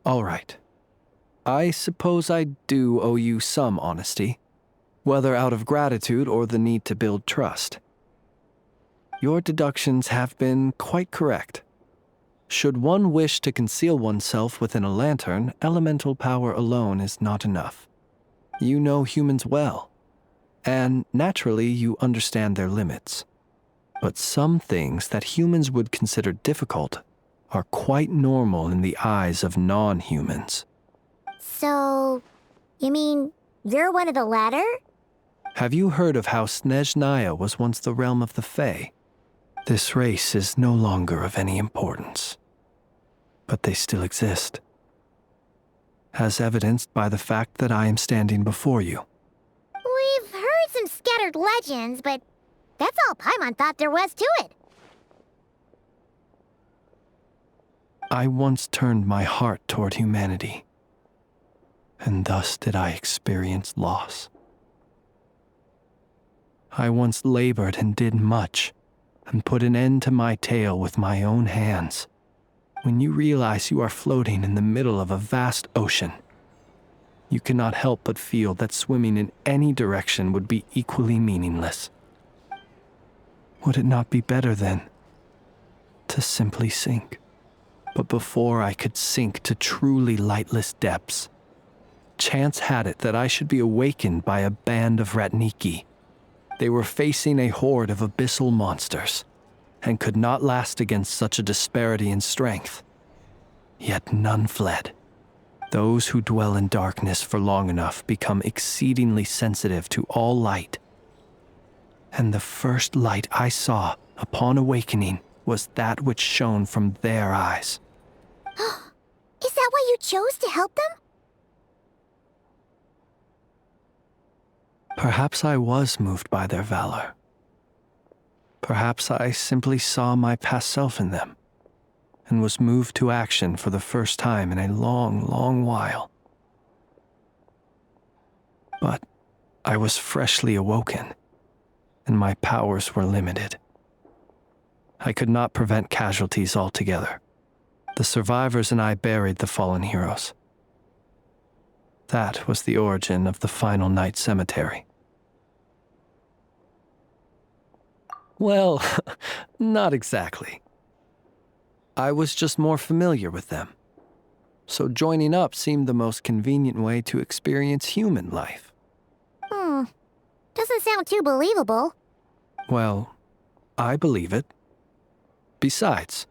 S9: All right. I suppose I do owe you some honesty, whether out of gratitude or the need to build trust. Your deductions have been quite correct. Should one wish to conceal oneself within a lantern, elemental power alone is not enough. You know humans well, and naturally you understand their limits. But some things that humans would consider difficult are quite normal in the eyes of non-humans.
S3: So, you mean you're one of the latter?
S9: Have you heard of how Snezhnaya was once the realm of the Fae? This race is no longer of any importance, but they still exist, as evidenced by the fact that I am standing before you.
S3: We've heard some scattered legends, but that's all Paimon thought there was to it.
S9: I once turned my heart toward humanity, and thus did I experience loss. I once labored and did much, and put an end to my tale with my own hands. When you realize you are floating in the middle of a vast ocean, you cannot help but feel that swimming in any direction would be equally meaningless. Would it not be better, then, to to simply sink. But before I could sink to truly lightless depths, chance had it that I should be awakened by a band of Ratniki. They were facing a horde of abyssal monsters, and could not last against such a disparity in strength. Yet none fled. Those who dwell in darkness for long enough become exceedingly sensitive to all light. And the first light I saw upon awakening was that which shone from their eyes.
S3: Is that why you chose to help them?
S9: Perhaps I was moved by their valor. Perhaps I simply saw my past self in them, and was moved to action for the first time in a long, long while. But I was freshly awoken, and my powers were limited. I could not prevent casualties altogether. The survivors and I buried the fallen heroes. That was the origin of the final night cemetery. Well, not exactly. I was just more familiar with them, so joining up seemed the most convenient way to experience human life.
S3: Doesn't sound too believable.
S9: Well, I believe it. Besides,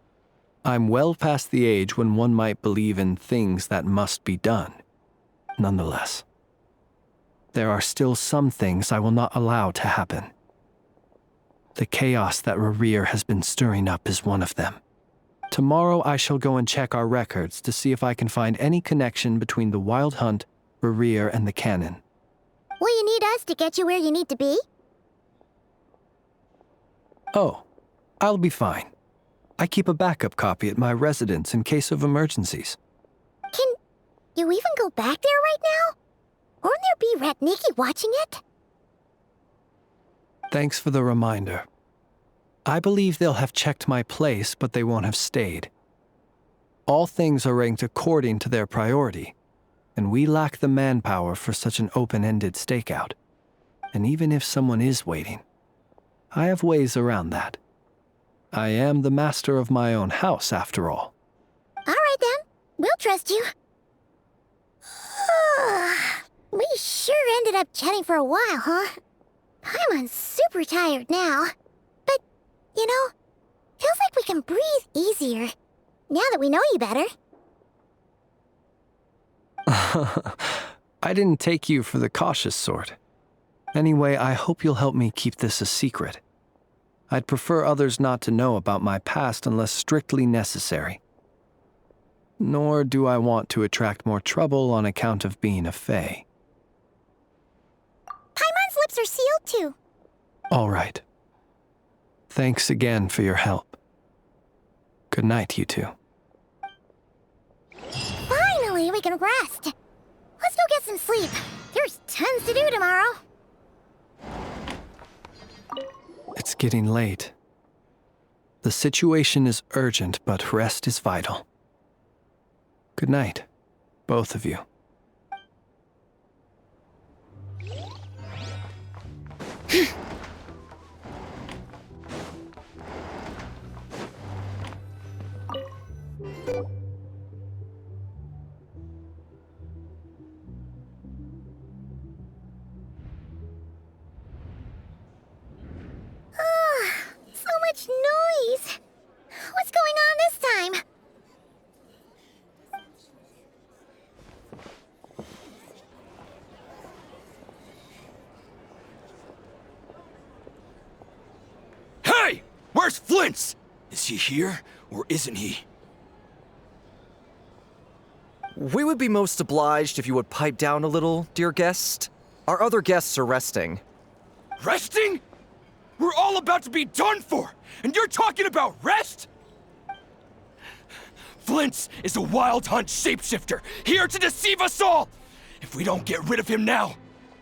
S9: I'm well past the age when one might believe in things that must be done. Nonetheless, there are still some things I will not allow to happen. The chaos that Rerir has been stirring up is one of them. Tomorrow I shall go and check our records to see if I can find any connection between the Wild Hunt, Rerir, and the cannon.
S3: Will you need us to get you where you need to be?
S9: Oh, I'll be fine. I keep a backup copy at my residence in case of emergencies.
S3: Can you even go back there right now? Won't there be Ratniki watching it?
S9: Thanks for the reminder. I believe they'll have checked my place, but they won't have stayed. All things are ranked according to their priority, and we lack the manpower for such an open-ended stakeout. And even if someone is waiting, I have ways around that. I am the master of my own house, after all.
S3: All right then, we'll trust you. We sure ended up chatting for a while, huh? I'm super tired now. But, you know, feels like we can breathe easier, now that we know you better.
S9: I didn't take you for the cautious sort. Anyway, I hope you'll help me keep this a secret. I'd prefer others not to know about my past unless strictly necessary. Nor do I want to attract more trouble on account of being a fae.
S3: Paimon's lips are sealed too.
S9: All right. Thanks again for your help. Good night, you two.
S3: Finally, we can rest. Let's go get some sleep. There's tons to do tomorrow.
S9: It's getting late. The situation is urgent, but rest is vital. Good night, both of you.
S3: So much noise. What's going on this time?
S13: Hey! Where's Flint's? Is he here, or isn't he?
S10: We would be most obliged if you would pipe down a little, dear guest. Our other guests are resting.
S13: Resting? We're all about to be done for, and you're talking about rest? Flint's is a Wild Hunt shapeshifter, here to deceive us all! If we don't get rid of him now,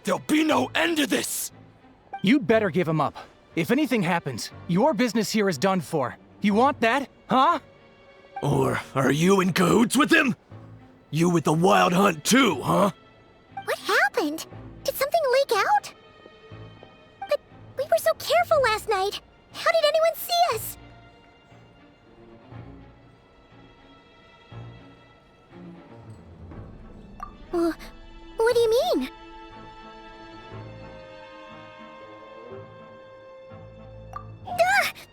S13: there'll be no end to this!
S11: You'd better give him up. If anything happens, your business here is done for. You want that, huh?
S13: Or are you in cahoots with him? You with the Wild Hunt too, huh?
S3: What happened? Did something leak out? But we were so careful last night. How did anyone see us? What do you mean?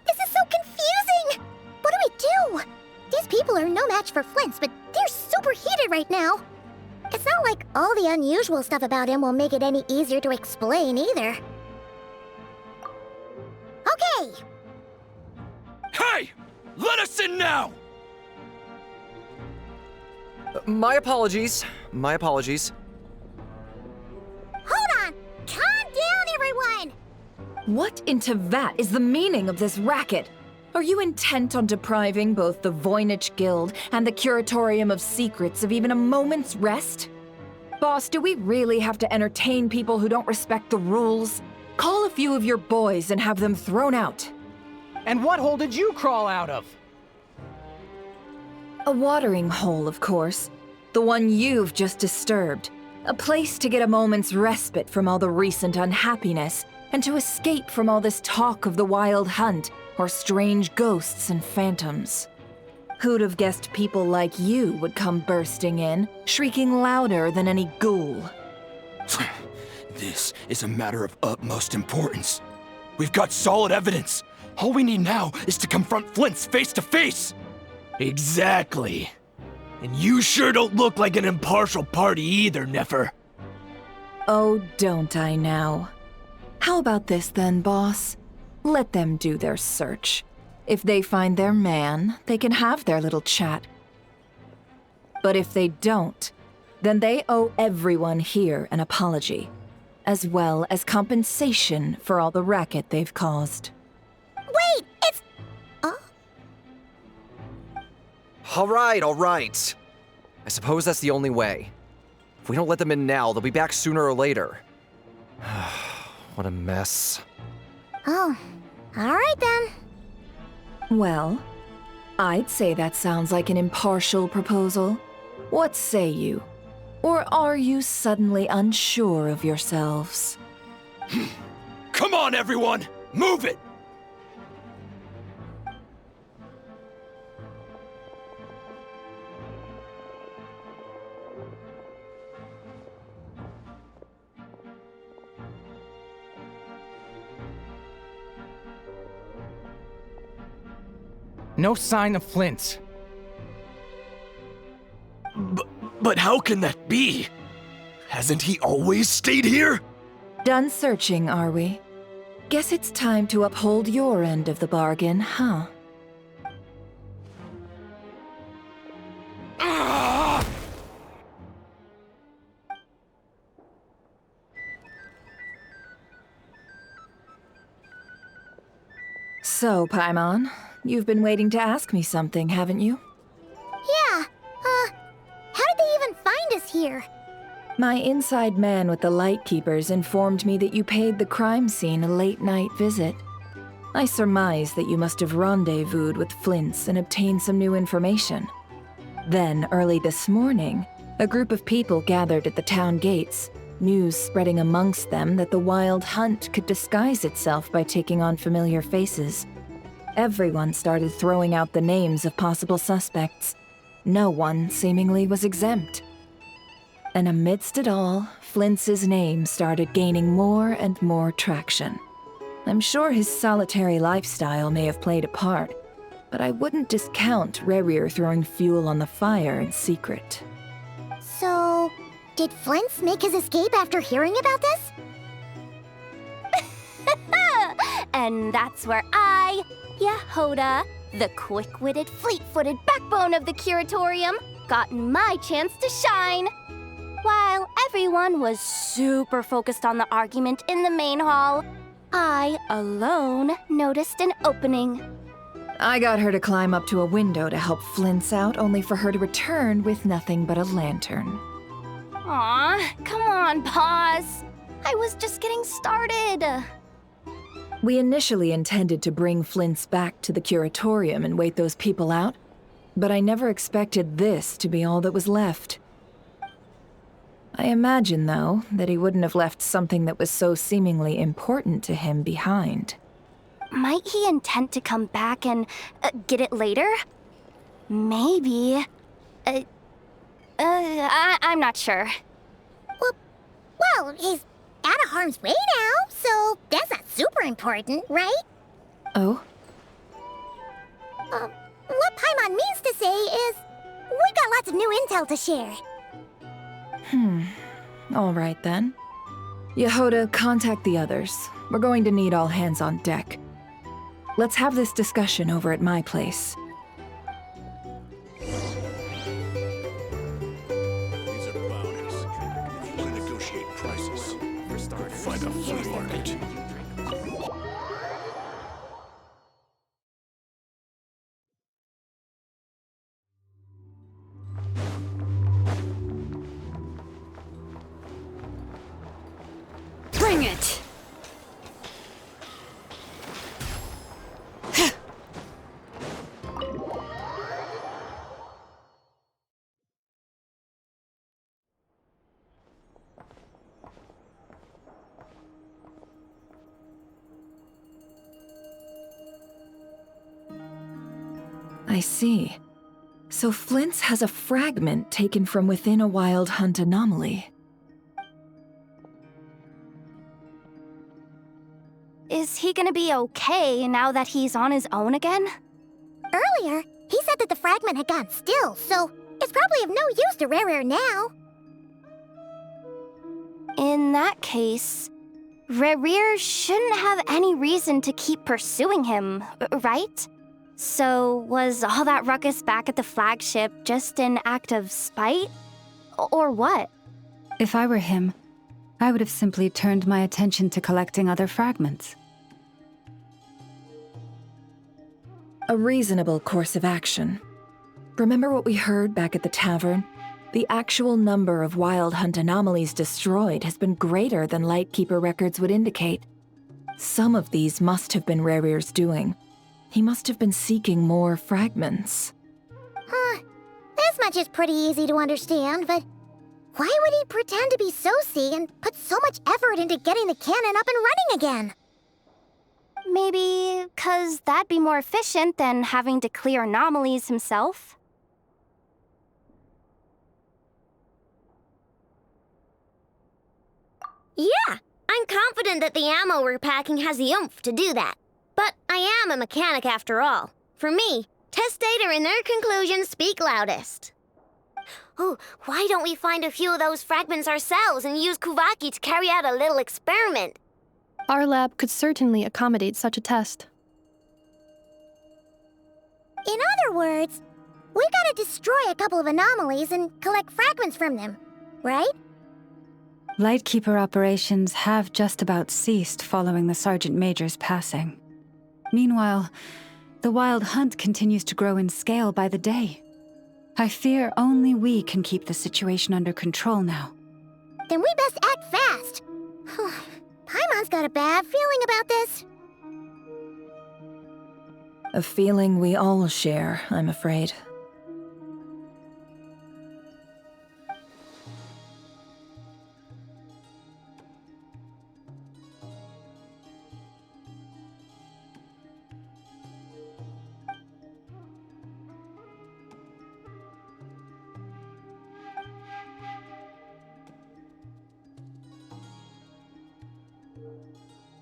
S3: This is so confusing! What do we do? These people are no match for Flint's, but they're super heated right now. It's not like all the unusual stuff about him will make it any easier to explain either. Okay!
S13: Hey! Let us in now!
S10: My apologies. My apologies.
S3: Hold on! Calm down, everyone!
S15: What in Tevat is the meaning of this racket? Are you intent on depriving both the Voynich Guild and the Curatorium of Secrets of even a moment's rest? Boss, do we really have to entertain people who don't respect the rules? Call a few of your boys and have them thrown out.
S11: And what hole did you crawl out of?
S15: A watering hole, of course. The one you've just disturbed. A place to get a moment's respite from all the recent unhappiness, and to escape from all this talk of the Wild Hunt, or strange ghosts and phantoms. Who'd have guessed people like you would come bursting in, shrieking louder than any ghoul?
S13: This is a matter of utmost importance. We've got solid evidence. All we need now is to confront Flint's face to face. Exactly. And you sure don't look like an impartial party either, Nefer.
S15: Oh, don't I now? How about this then, boss? Let them do their search. If they find their man, they can have their little chat. But if they don't, then they owe everyone here an apology, as well as compensation for all the racket they've caused.
S3: Wait, it's...
S10: All right. I suppose that's the only way. If we don't let them in now, they'll be back sooner or later. What a mess.
S3: Oh, all right then.
S15: Well, I'd say that sounds like an impartial proposal. What say you? Or are you suddenly unsure of yourselves?
S13: Come on, everyone! Move it!
S11: No sign of Flint.
S13: But how can that be? Hasn't he always stayed here?
S15: Done searching, are we? Guess it's time to uphold your end of the bargain, huh? So, Paimon, you've been waiting to ask me something, haven't you?
S3: Yeah, how did they even find us here?
S15: My inside man with the Lightkeepers informed me that you paid the crime scene a late-night visit. I surmise that you must have rendezvoused with Flint's and obtained some new information. Then, early this morning, a group of people gathered at the town gates, news spreading amongst them that the Wild Hunt could disguise itself by taking on familiar faces. Everyone started throwing out the names of possible suspects. No one, seemingly, was exempt. And amidst it all, Flint's name started gaining more and more traction. I'm sure his solitary lifestyle may have played a part, but I wouldn't discount Rerir throwing fuel on the fire in secret.
S3: So, did Flint's make his escape after hearing about this?
S2: And that's where I, Yehoda, the quick-witted, fleet-footed backbone of the Curatorium, got my chance to shine. While everyone was super focused on the argument in the main hall, I alone noticed an opening.
S15: I got her to climb up to a window to help Flint's out, only for her to return with nothing but a lantern.
S2: Aw, come on, pause. I was just getting started.
S15: We initially intended to bring Flint's back to the Curatorium and wait those people out, but I never expected this to be all that was left. I imagine, though, that he wouldn't have left something that was so seemingly important to him behind.
S2: Might he intend to come back and get it later? Maybe. I'm not sure.
S3: Well, he's out of harm's way now, so that's not super important, right?
S15: Oh?
S3: What Paimon means to say is, we got lots of new intel to share.
S15: All right then. Yehoda, contact the others. We're going to need all hands on deck. Let's have this discussion over at my place.
S13: These are bounties. If you want to negotiate prices, find a flea market.
S5: Bring it!
S15: I see. So Flint's has a fragment taken from within a wild hunt anomaly.
S2: Is he gonna be okay now that he's on his own again?
S3: Earlier, he said that the fragment had gone still, so it's probably of no use to Rare now.
S2: In that case, Rare shouldn't have any reason to keep pursuing him, right? So was all that ruckus back at the flagship just an act of spite? Or what?
S4: If I were him, I would have simply turned my attention to collecting other fragments.
S15: A reasonable course of action. Remember what we heard back at the tavern? The actual number of wild hunt anomalies destroyed has been greater than Lightkeeper records would indicate. Some of these must have been Rare's doing. He must have been seeking more fragments.
S3: This much is pretty easy to understand, but why would he pretend to be Sosi and put so much effort into getting the cannon up and running again?
S2: Maybe 'cause that'd be more efficient than having to clear anomalies himself.
S8: Yeah, I'm confident that the ammo we're packing has the oomph to do that. But I am a mechanic after all. For me, test data and their conclusions speak loudest. Oh, why don't we find a few of those fragments ourselves and use Kuvaki to carry out a little experiment?
S12: Our lab could certainly accommodate such a test.
S3: In other words, we gotta destroy a couple of anomalies and collect fragments from them, right?
S4: Lightkeeper operations have just about ceased following the Sergeant Major's passing. Meanwhile, the Wild Hunt continues to grow in scale by the day. I fear only we can keep the situation under control now.
S3: Then we best act fast. Paimon's got a bad feeling about this.
S15: A feeling we all share, I'm afraid.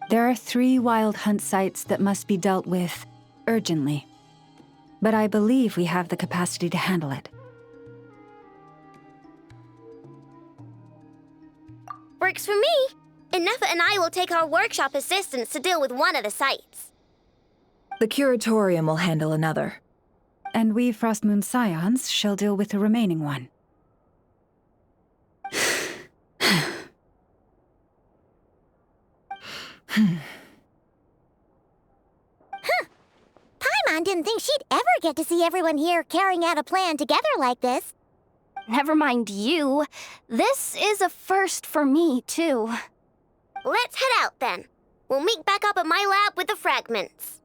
S4: There are 3 Wild Hunt sites that must be dealt with urgently. But I believe we have the capacity to handle it.
S8: Works for me. Inefa and I will take our workshop assistants to deal with one of the sites.
S15: The Curatorium will handle another.
S4: And we Frostmoon Scions shall deal with the remaining one.
S3: Paimon didn't think she'd ever get to see everyone here carrying out a plan together like this.
S2: Never mind you. This is a first for me, too.
S8: Let's head out then. We'll meet back up at my lab with the fragments.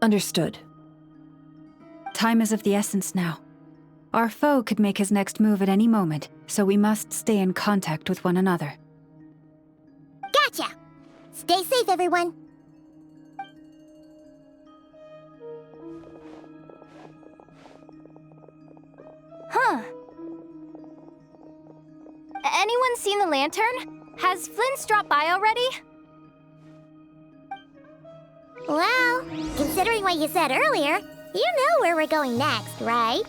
S15: Understood.
S4: Time is of the essence now. Our foe could make his next move at any moment, so we must stay in contact with one another.
S3: Gotcha! Stay safe, everyone.
S2: lantern? Has Flynn dropped by already?
S3: Well, considering what you said earlier, you know where we're going next, right?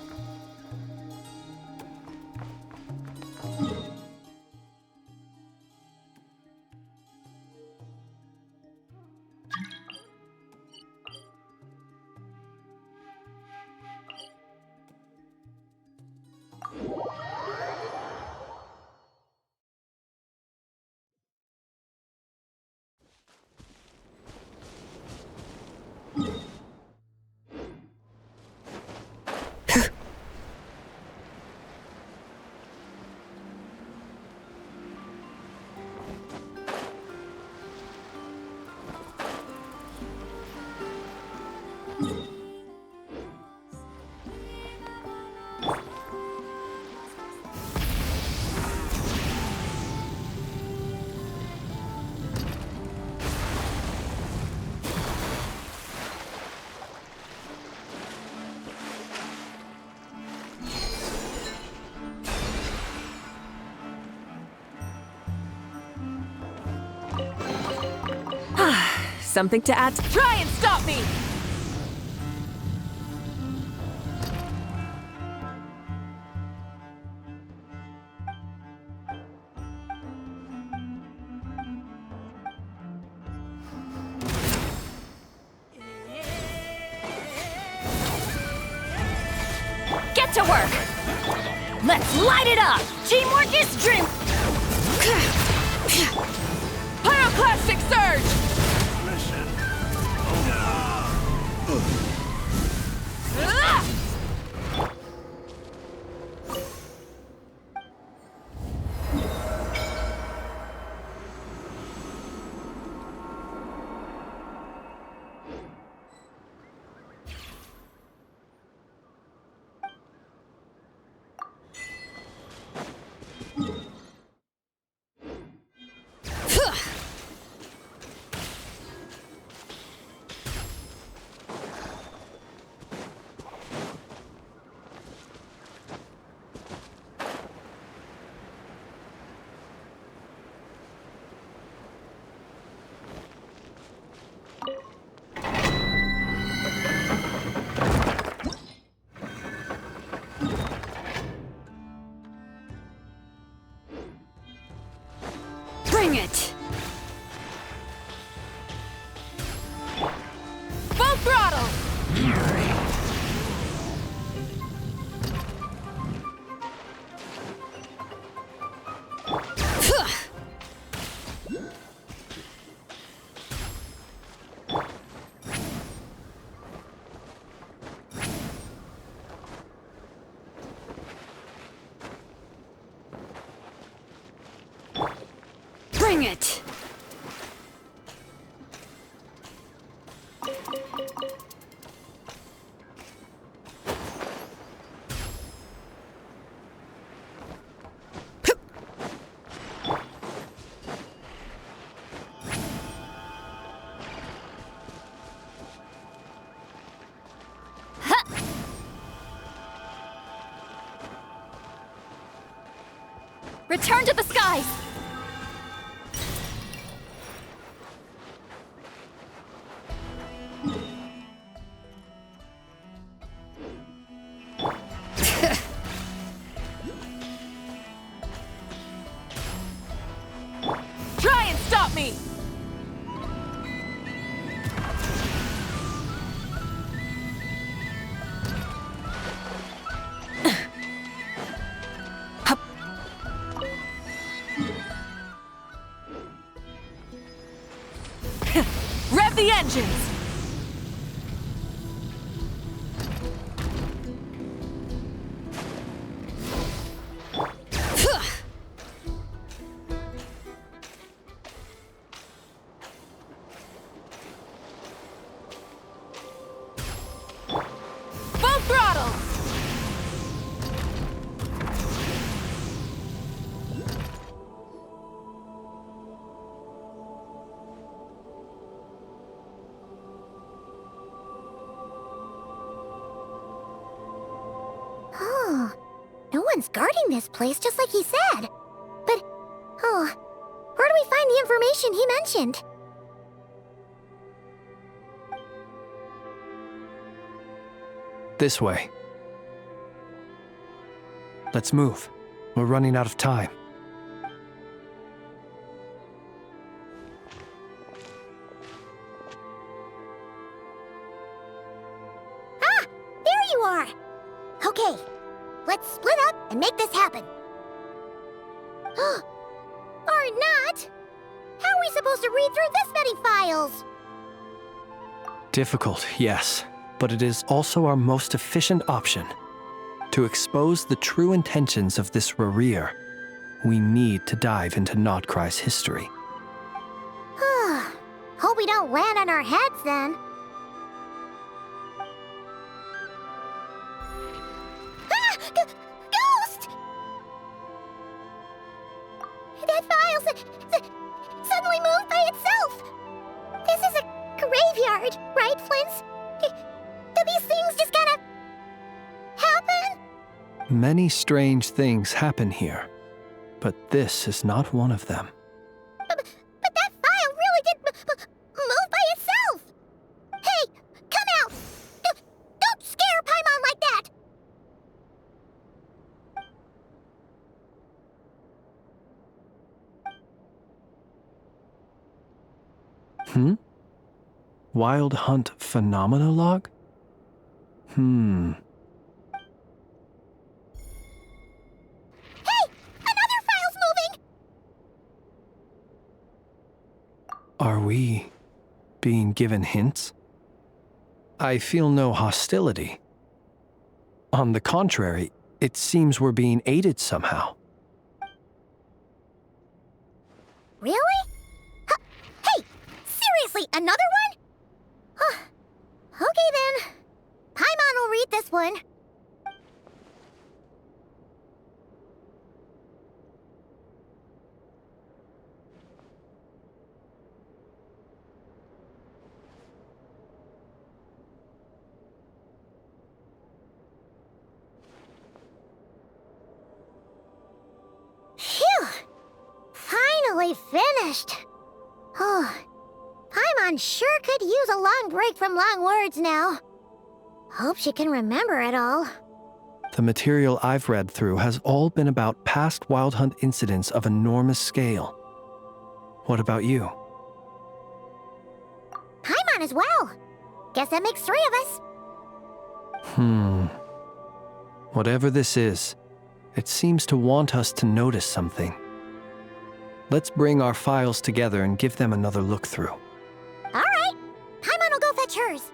S16: Something to add. Try and stop me!
S1: Get to work! Let's light it up! Teamwork is dream!
S16: Pyroclastic surge!
S5: Bring it! Full throttle! Bring it!
S2: Return to the skies!
S16: Try and stop me! Rev the engines! Full throttle!
S3: Oh, no one's guarding this place just like he said. But, oh, mentioned.
S9: This way. Let's move. We're running out of time.
S3: Ah! There you are! Okay, let's split up and make this happen. Or not! How are we supposed to read through this many files?
S9: Difficult, yes, but it is also our most efficient option. To expose the true intentions of this Rereer, we need to dive into Notcry's history.
S3: Hope we don't land on our heads then. Ah! Ghost! That file suddenly moved by itself. This is a graveyard, right, Flint's? Do these things just kinda happen?
S9: Many strange things happen here, but this is not one of them.
S3: But that file really did move by itself! Hey, come out! Don't scare Paimon like that!
S9: Wild Hunt Phenomenolog?
S3: Hey! Another file's moving!
S9: Are we being given hints? I feel no hostility. On the contrary, it seems we're being aided somehow.
S3: Really? Hey! Seriously, another one? Okay then. Paimon will read this one. Phew! Finally finished. Oh, Paimon sure could use a long break from long words now. Hope she can remember it all.
S9: The material I've read through has all been about past Wild Hunt incidents of enormous scale. What about you?
S3: Paimon as well. Guess that makes 3 of us.
S9: Whatever this is, it seems to want us to notice something. Let's bring our files together and give them another look through.
S3: All right. Paimon will go fetch hers.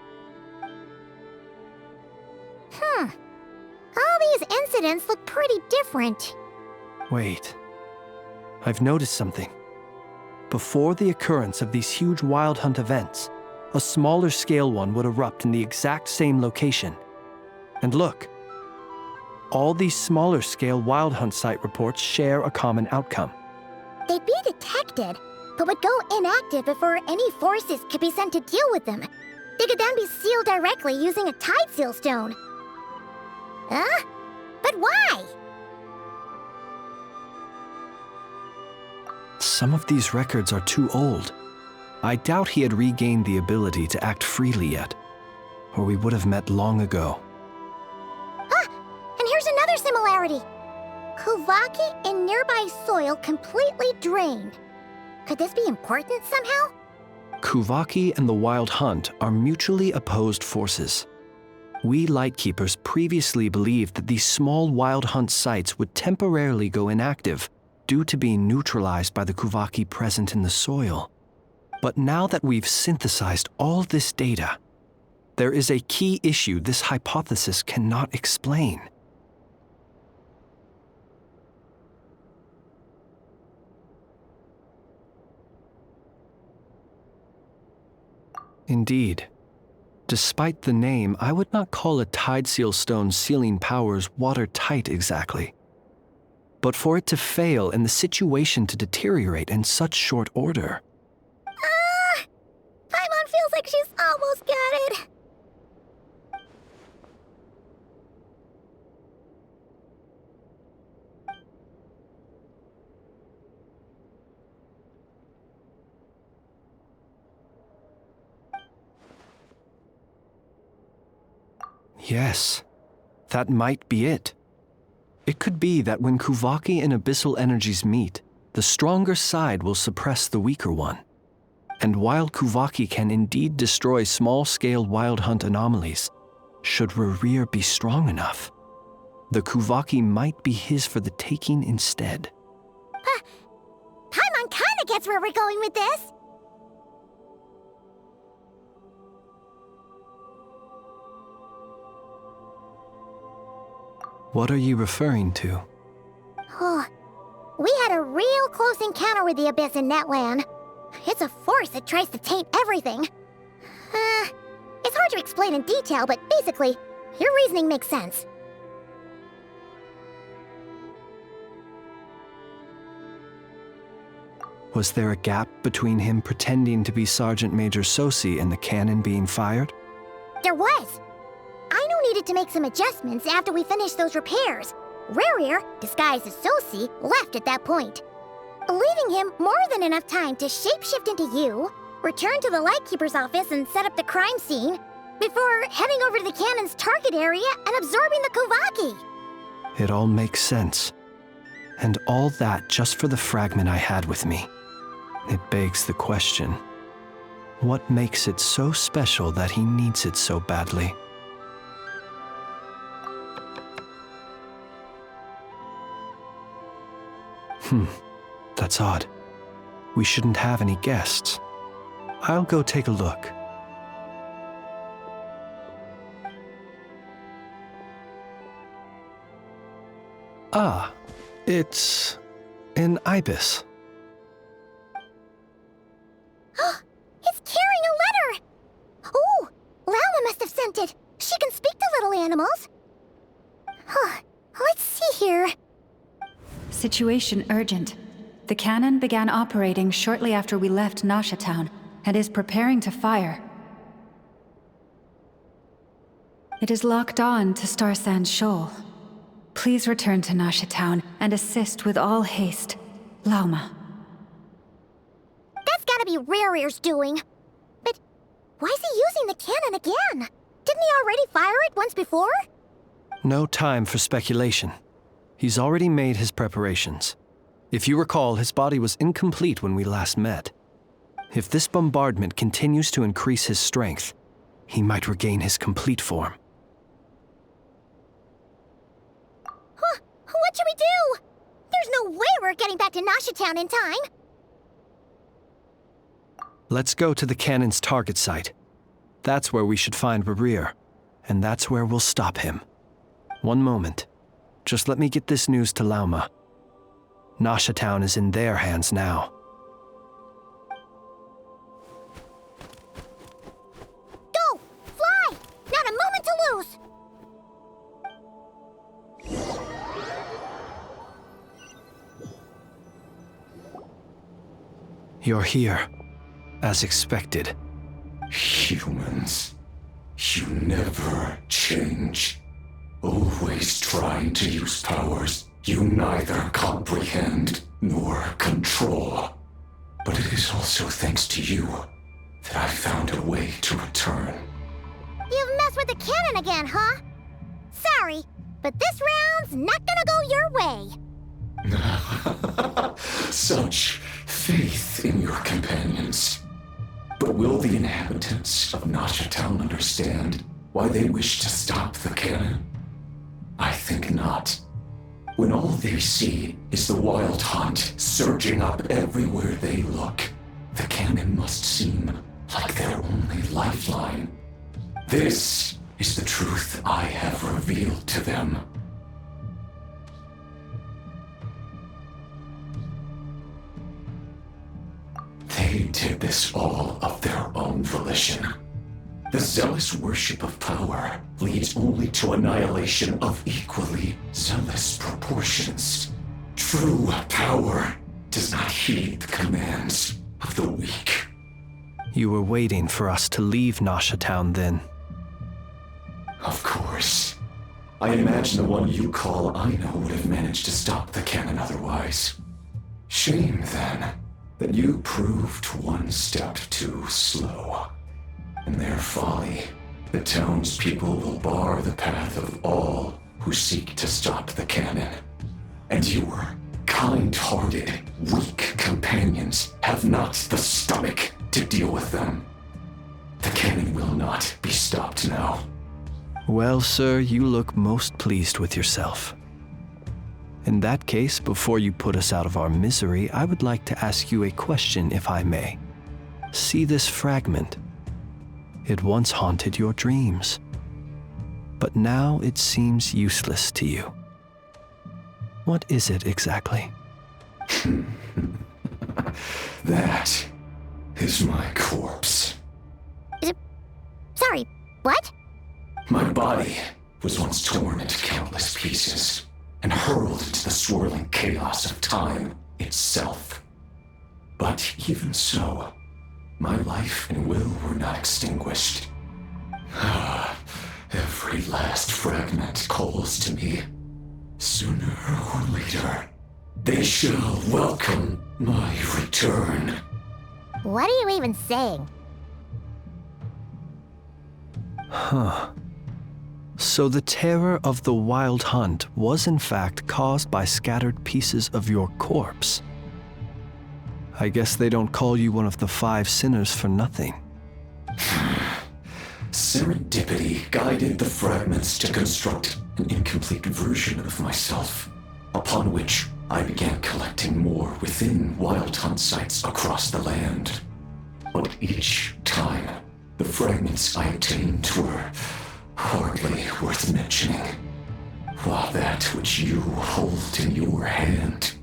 S3: All these incidents look pretty different.
S9: Wait. I've noticed something. Before the occurrence of these huge Wild Hunt events, a smaller scale one would erupt in the exact same location. And look. All these smaller scale Wild Hunt site reports share a common outcome.
S3: They'd be detected, but would go inactive before any forces could be sent to deal with them. They could then be sealed directly using a tide seal stone. Huh? But why?
S9: Some of these records are too old. I doubt he had regained the ability to act freely yet, or we would have met long ago.
S3: Ah! And here's another similarity. Kuvaki in nearby soil completely drained. Could this be important somehow?
S9: Kuvaki and the Wild Hunt are mutually opposed forces. We Lightkeepers previously believed that these small Wild Hunt sites would temporarily go inactive due to being neutralized by the Kuvaki present in the soil. But now that we've synthesized all this data, there is a key issue this hypothesis cannot explain. Indeed. Despite the name, I would not call a tide seal stone's sealing powers watertight exactly. But for it to fail and the situation to deteriorate in such short order.
S3: Paimon feels like she's almost got it.
S9: Yes, that might be it. It could be that when Kuvaki and abyssal energies meet, the stronger side will suppress the weaker one. And while Kuvaki can indeed destroy small-scale wild hunt anomalies, should Rerir be strong enough, the Kuvaki might be his for the taking instead.
S3: Paimon kinda gets where we're going with this.
S9: What are you referring to?
S3: Oh, we had a real close encounter with the Abyss in Netland. It's a force that tries to taint everything. It's hard to explain in detail, but basically, your reasoning makes sense.
S9: Was there a gap between him pretending to be Sergeant Major Sosi and the cannon being fired?
S3: There was. Aino needed to make some adjustments after we finished those repairs. Rerir, disguised as Sosi, left at that point, leaving him more than enough time to shapeshift into you, return to the Lightkeeper's office and set up the crime scene, before heading over to the cannon's target area and absorbing the Kuvaki.
S9: It all makes sense. And all that just for the fragment I had with me. It begs the question, what makes it so special that he needs it so badly? That's odd. We shouldn't have any guests. I'll go take a look. Ah, it's an ibis.
S3: It's carrying a letter! Oh, Lala must have sent it. She can speak to little animals. Let's see here.
S4: Situation urgent. The cannon began operating shortly after we left Nasha Town and is preparing to fire. It is locked on to Star Sand Shoal. Please return to Nasha Town and assist with all haste. Lauma.
S3: That's gotta be Rerir's doing. But why is he using the cannon again? Didn't he already fire it once before?
S9: No time for speculation. He's already made his preparations. If you recall, his body was incomplete when we last met. If this bombardment continues to increase his strength, he might regain his complete form.
S3: What should we do? There's no way we're getting back to Nasha Town in time.
S9: Let's go to the cannon's target site. That's where we should find Rerir, and that's where we'll stop him. One moment. Just let me get this news to Lauma. Nasha Town is in their hands now.
S3: Go! Fly! Not a moment to lose!
S9: You're here, as expected.
S21: Humans, you never change. Always trying to use powers you neither comprehend nor control. But it is also thanks to you that I found a way to return.
S3: You've messed with the cannon again, huh? Sorry, but this round's not gonna go your way.
S21: Such faith in your companions. But will the inhabitants of Nasha Town understand why they wish to stop the cannon? I think not. When all they see is the wild hunt surging up everywhere they look, the cannon must seem like their only lifeline. This is the truth I have revealed to them. They did this all of their own volition. The zealous worship of power leads only to annihilation of equally zealous proportions. True power does not heed the commands of the weak.
S9: You were waiting for us to leave Nasha Town then.
S21: Of course. I imagine the one you call Aino would have managed to stop the cannon otherwise. Shame, then, that you proved one step too slow. In their folly, The townspeople will bar the path of all who seek to stop the cannon. And your kind-hearted, weak companions have not the stomach to deal with them. The cannon will not be stopped now.
S9: Well, sir, you look most pleased with yourself. In that case, before you put us out of our misery, I would like to ask you a question, if I may. See this fragment? It once haunted your dreams, but now it seems useless to you. What is it exactly?
S21: That is my corpse.
S3: Sorry, what?
S21: My body was once torn into countless pieces and hurled into the swirling chaos of time itself. But even so, my life and will were not extinguished. Every last fragment calls to me. Sooner or later, they shall welcome my return.
S3: What are you even saying?
S9: Huh. So the terror of the Wild Hunt was in fact caused by scattered pieces of your corpse. I guess they don't call you one of the 5 sinners for nothing.
S21: Serendipity guided the fragments to construct an incomplete version of myself, upon which I began collecting more within Wild Hunt sites across the land. But each time, the fragments I obtained were hardly worth mentioning, while that which you hold in your hand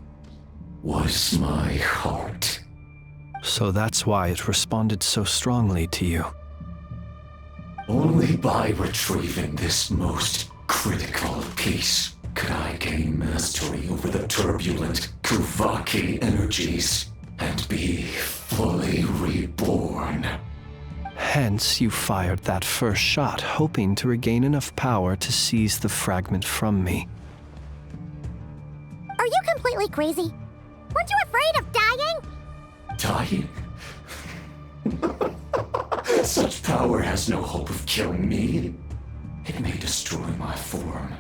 S21: was my heart.
S9: So that's why it responded so strongly to you.
S21: Only by retrieving this most critical piece could I gain mastery over the turbulent Kuvaki energies and be fully reborn.
S9: Hence, you fired that first shot, hoping to regain enough power to seize the fragment from me.
S3: Are you completely crazy? Weren't you afraid of dying?
S21: Dying? Such power has no hope of killing me. It may destroy my form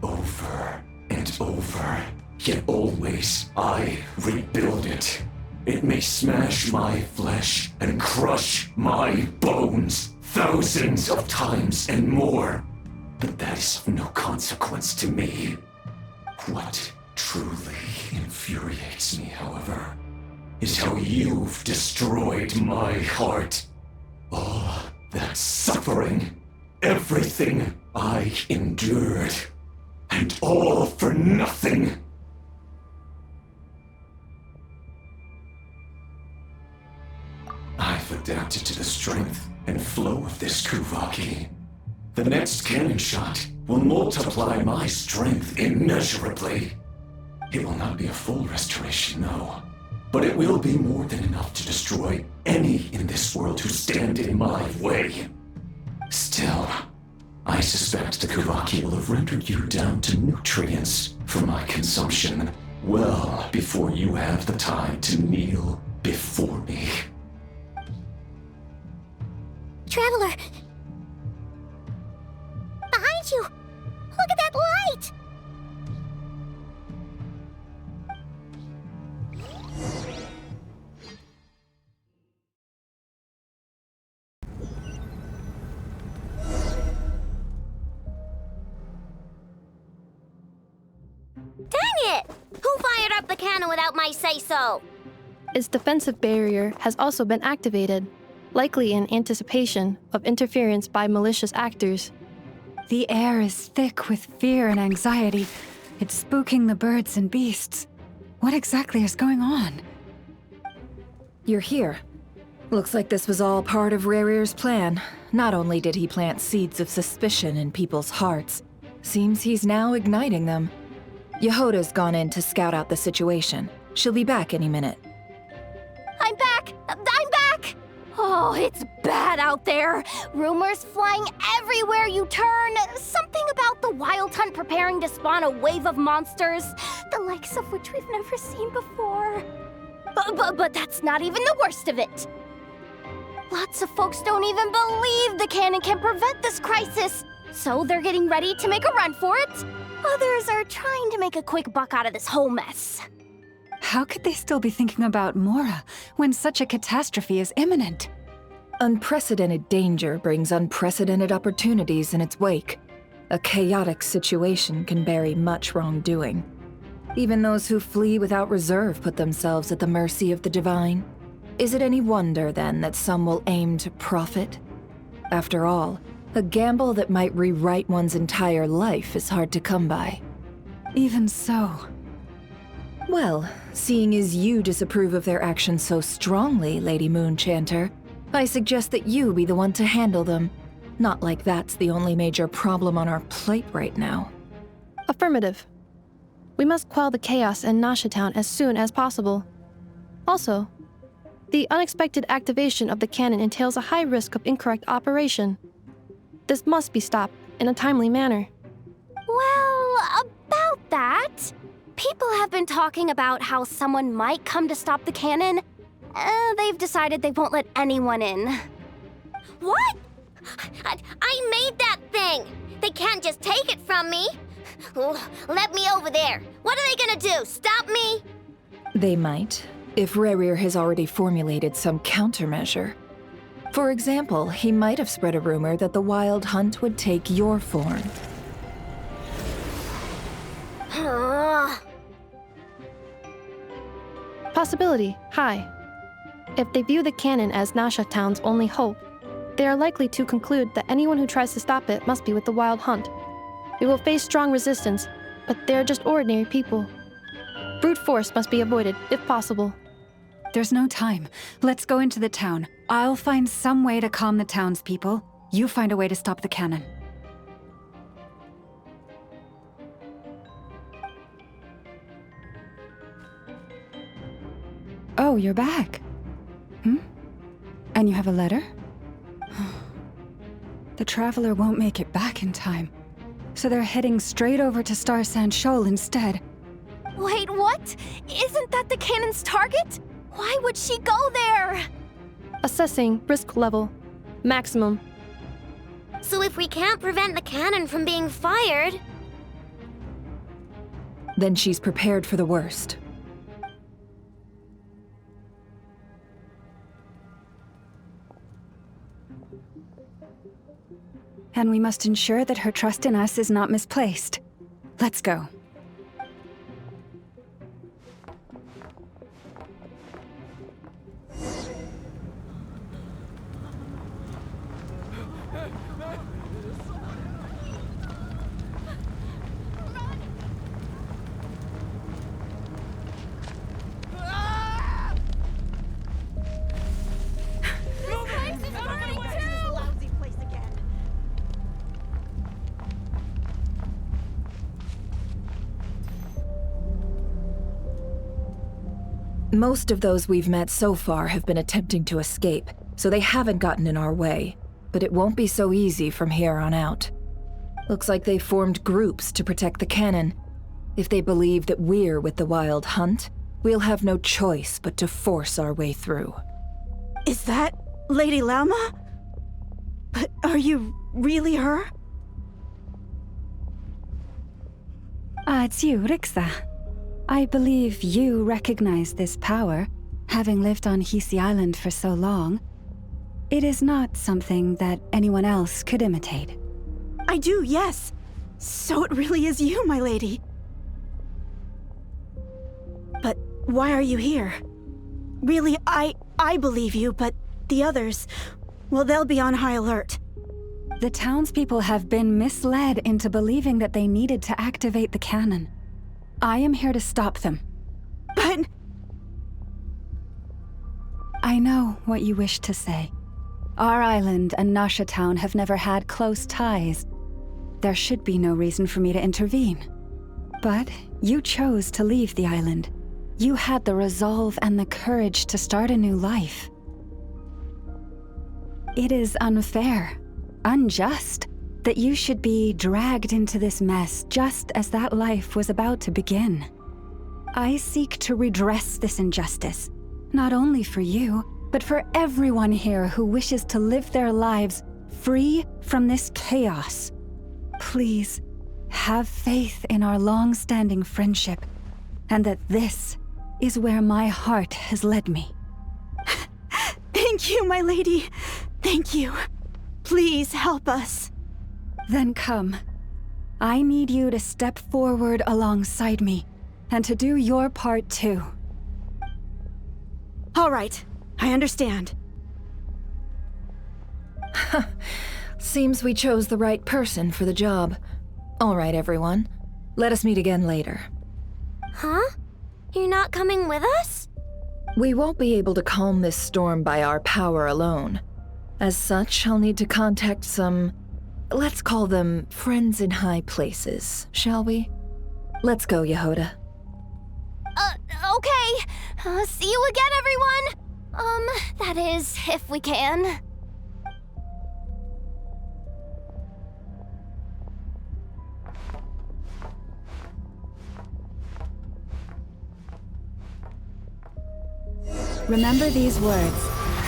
S21: over and over, yet always I rebuild it. It may smash my flesh and crush my bones thousands of times and more, but that is of no consequence to me. What truly infuriates me, however, is how you've destroyed my heart. All that suffering, everything I endured, and all for nothing. I've adapted to the strength and flow of this Kuvaki. The next cannon shot will multiply my strength immeasurably. It will not be a full restoration, no, but it will be more than enough to destroy any in this world who stand in my way. Still, I suspect the Kuvaki will have rendered you down to nutrients for my consumption well before you have the time to kneel before me.
S3: Traveler! Behind you! Look at that light!
S8: Dang it! Who fired up the cannon without my say-so?
S12: Its defensive barrier has also been activated, likely in anticipation of interference by malicious actors.
S4: The air is thick with fear and anxiety. It's spooking the birds and beasts. What exactly is going on?
S15: You're here. Looks like this was all part of Rerir's plan. Not only did he plant seeds of suspicion in people's hearts, seems he's now igniting them. Yehoda's gone in to scout out the situation. She'll be back any minute.
S2: I'm back! I'm back! Oh, it's bad out there. Rumors flying everywhere you turn. Something about the Wild Hunt preparing to spawn a wave of monsters, the likes of which we've never seen before. But that's not even the worst of it. Lots of folks don't even believe the cannon can prevent this crisis, so they're getting ready to make a run for it. Others are trying to make a quick buck out of this whole mess.
S4: How could they still be thinking about Mora when such a catastrophe is imminent?
S15: Unprecedented danger brings unprecedented opportunities in its wake. A chaotic situation can bury much wrongdoing. Even those who flee without reserve put themselves at the mercy of the divine. Is it any wonder, then, that some will aim to profit? After all, a gamble that might rewrite one's entire life is hard to come by.
S4: Even so.
S15: Well, seeing as you disapprove of their actions so strongly, Lady Moonchanter, I suggest that you be the one to handle them. Not like that's the only major problem on our plate right now.
S12: Affirmative. We must quell the chaos in Nasha Town as soon as possible. Also, the unexpected activation of the cannon entails a high risk of incorrect operation. This must be stopped in a timely manner.
S2: Well, about that, people have been talking about how someone might come to stop the cannon. They've decided they won't let anyone in.
S8: What? I made that thing! They can't just take it from me! Let me over there! What are they gonna do? Stop me?
S15: They might, if Rerir has already formulated some countermeasure. For example, he might have spread a rumor that the Wild Hunt would take your form.
S12: Possibility high. If they view the cannon as Nasha Town's only hope, they are likely to conclude that anyone who tries to stop it must be with the Wild Hunt. We will face strong resistance, but they are just ordinary people. Brute force must be avoided, if possible.
S4: There's no time. Let's go into the town. I'll find some way to calm the townspeople. You find a way to stop the cannon. Oh, you're back. And you have a letter? The Traveler won't make it back in time. So they're heading straight over to Star Sand Shoal instead.
S2: Wait, what? Isn't that the cannon's target? Why would she go there?
S12: Assessing risk level. Maximum.
S8: So if we can't prevent the cannon from being fired...
S15: Then she's prepared for the worst.
S4: And we must ensure that her trust in us is not misplaced. Let's go.
S15: Most of those we've met so far have been attempting to escape, so they haven't gotten in our way. But it won't be so easy from here on out. Looks like they formed groups to protect the cannon. If they believe that we're with the Wild Hunt, we'll have no choice but to force our way through.
S17: Is that Lady Lauma? But are you really her?
S4: It's you, Rixa. I believe you recognize this power, having lived on Hisi Island for so long. It is not something that anyone else could imitate.
S17: I do, yes. So it really is you, my lady. But why are you here? Really, I believe you, but the others, well, they'll be on high alert.
S4: The townspeople have been misled into believing that they needed to activate the cannon. I am here to stop them.
S17: But...
S4: I know what you wish to say. Our island and Nasha Town have never had close ties. There should be no reason for me to intervene. But you chose to leave the island. You had the resolve and the courage to start a new life. It is unfair, unjust, that you should be dragged into this mess just as that life was about to begin. I seek to redress this injustice, not only for you, but for everyone here who wishes to live their lives free from this chaos. Please, have faith in our long-standing friendship, and that this is where my heart has led me.
S17: Thank you, my lady. Thank you. Please help us.
S4: Then come. I need you to step forward alongside me, and to do your part too.
S17: All right, I understand.
S15: Seems we chose the right person for the job. All right, everyone. Let us meet again later.
S8: Huh? You're not coming with us?
S15: We won't be able to calm this storm by our power alone. As such, I'll need to contact some, let's call them friends in high places, shall we? Let's go, Yehoda.
S2: Okay. See you again, everyone. That is, if we can.
S4: Remember these words.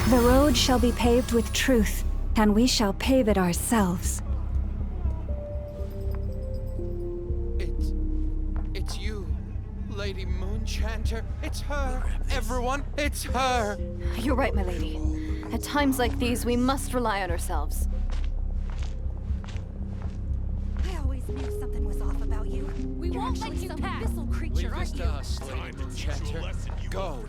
S4: The road shall be paved with truth, and we shall pave it ourselves.
S14: It's you, Lady Moonchanter. It's her. Everyone, it's her.
S1: You're right, my lady. At times like these, we must rely on ourselves.
S19: I always knew something was off about you. We won't let you pass. Abyssal creature,
S14: Leave this to us, Lady Moonchanter. Go.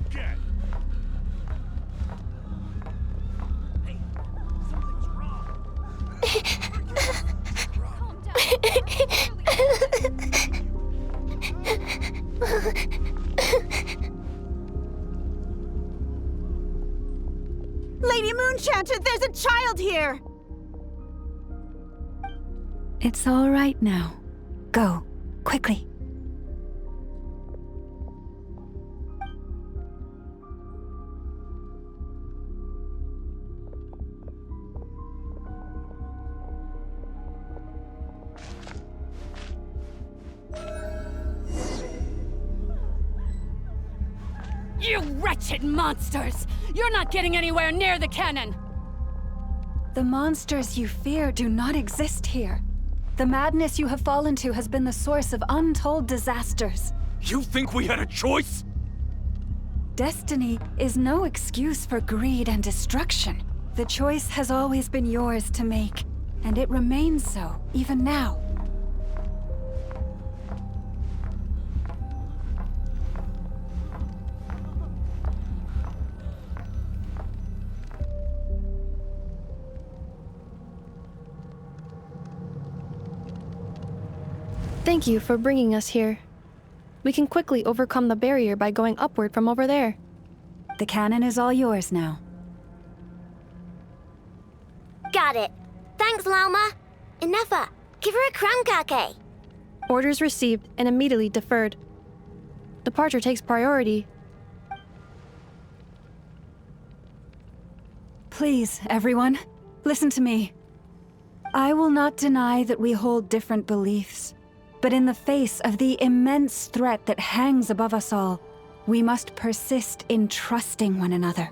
S17: Lady Moonchanter, there's a child here!
S4: It's all right now. Go, quickly.
S19: You wretched monsters! You're not getting anywhere near the cannon!
S4: The monsters you fear do not exist here. The madness you have fallen to has been the source of untold disasters.
S13: You think we had a choice?
S4: Destiny is no excuse for greed and destruction. The choice has always been yours to make, and it remains so, even now.
S12: Thank you for bringing us here. We can quickly overcome the barrier by going upward from over there.
S4: The cannon is all yours now.
S8: Got it. Thanks, Lauma. Inefa, give her a crown kake.
S12: Orders received and immediately deferred. Departure takes priority.
S4: Please, everyone, listen to me. I will not deny that we hold different beliefs. But in the face of the immense threat that hangs above us all, we must persist in trusting one another.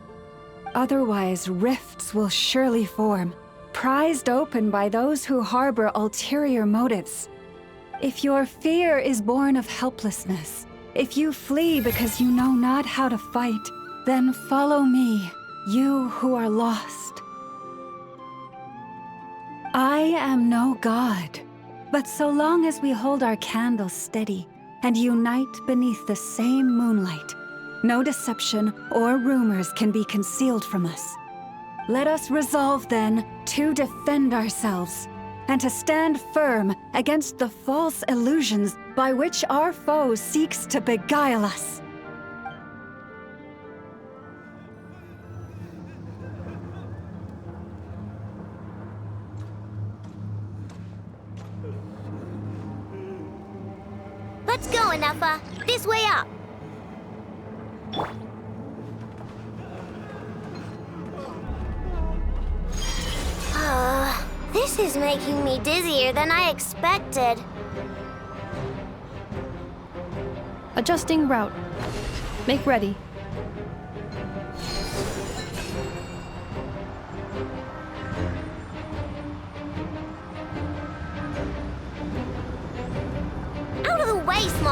S4: Otherwise, rifts will surely form, prized open by those who harbor ulterior motives. If your fear is born of helplessness, if you flee because you know not how to fight, then follow me, you who are lost. I am no god. But so long as we hold our candles steady and unite beneath the same moonlight, no deception or rumors can be concealed from us. Let us resolve then to defend ourselves and to stand firm against the false illusions by which our foe seeks to beguile us.
S8: Let's go, Inefa. This way up. This is making me dizzier than I expected.
S12: Adjusting route. Make ready.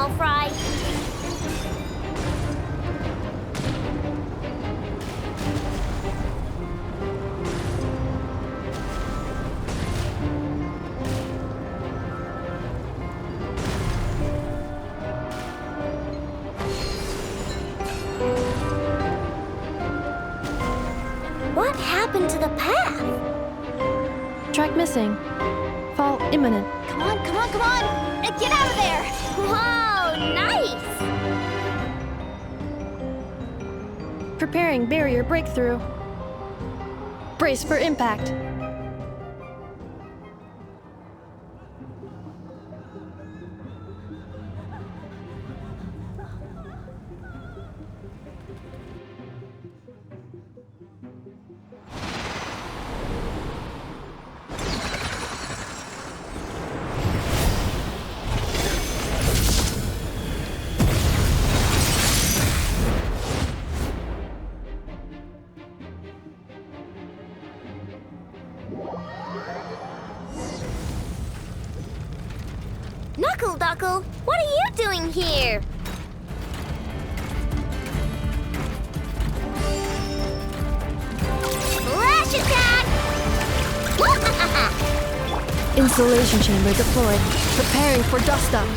S8: small fry. What happened to the path?
S12: Track missing. Fall imminent.
S3: Come on, come on, come on! Get out of there!
S8: Whoa, nice!
S12: Preparing barrier breakthrough. Brace for impact.
S8: Knuckle Duckle, what are you doing here? Flash attack!
S12: Insulation chamber deployed. Preparing for dust up.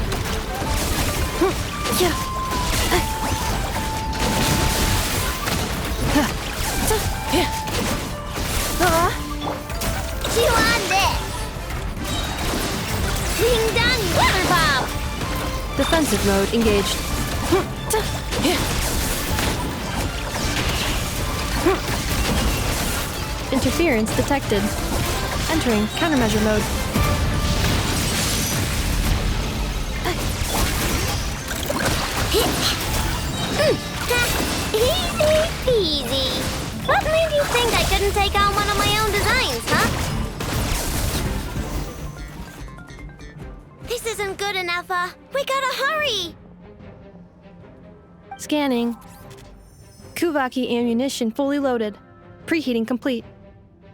S8: Chew on this! Ding dong water bomb!
S12: Defensive mode engaged. Interference detected. Entering countermeasure mode.
S8: Easy peasy. What made you think I couldn't take on one of my own designs, huh? This isn't good enough, we gotta hurry!
S12: Scanning. Kuvaki ammunition fully loaded. Preheating complete.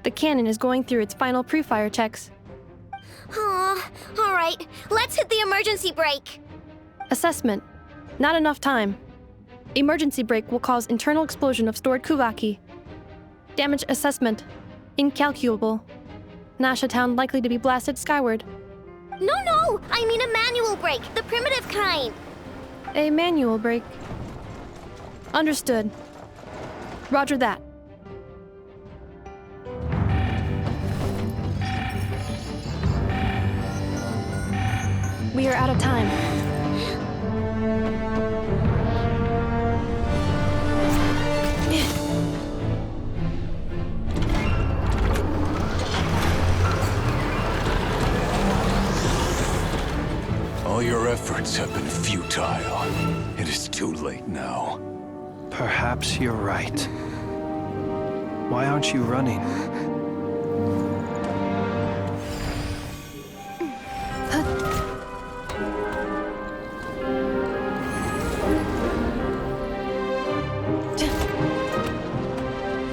S12: The cannon is going through its final pre-fire checks.
S8: Aw, alright, let's hit the emergency brake.
S12: Assessment. Not enough time. Emergency brake will cause internal explosion of stored Kuvaki. Damage assessment. Incalculable. Nasha Town likely to be blasted skyward.
S8: No, I mean a manual brake, the primitive kind.
S12: A manual brake. Understood. Roger that. We are out of time.
S21: All your efforts have been futile. It is too late now.
S9: Perhaps you're right. Why aren't you running?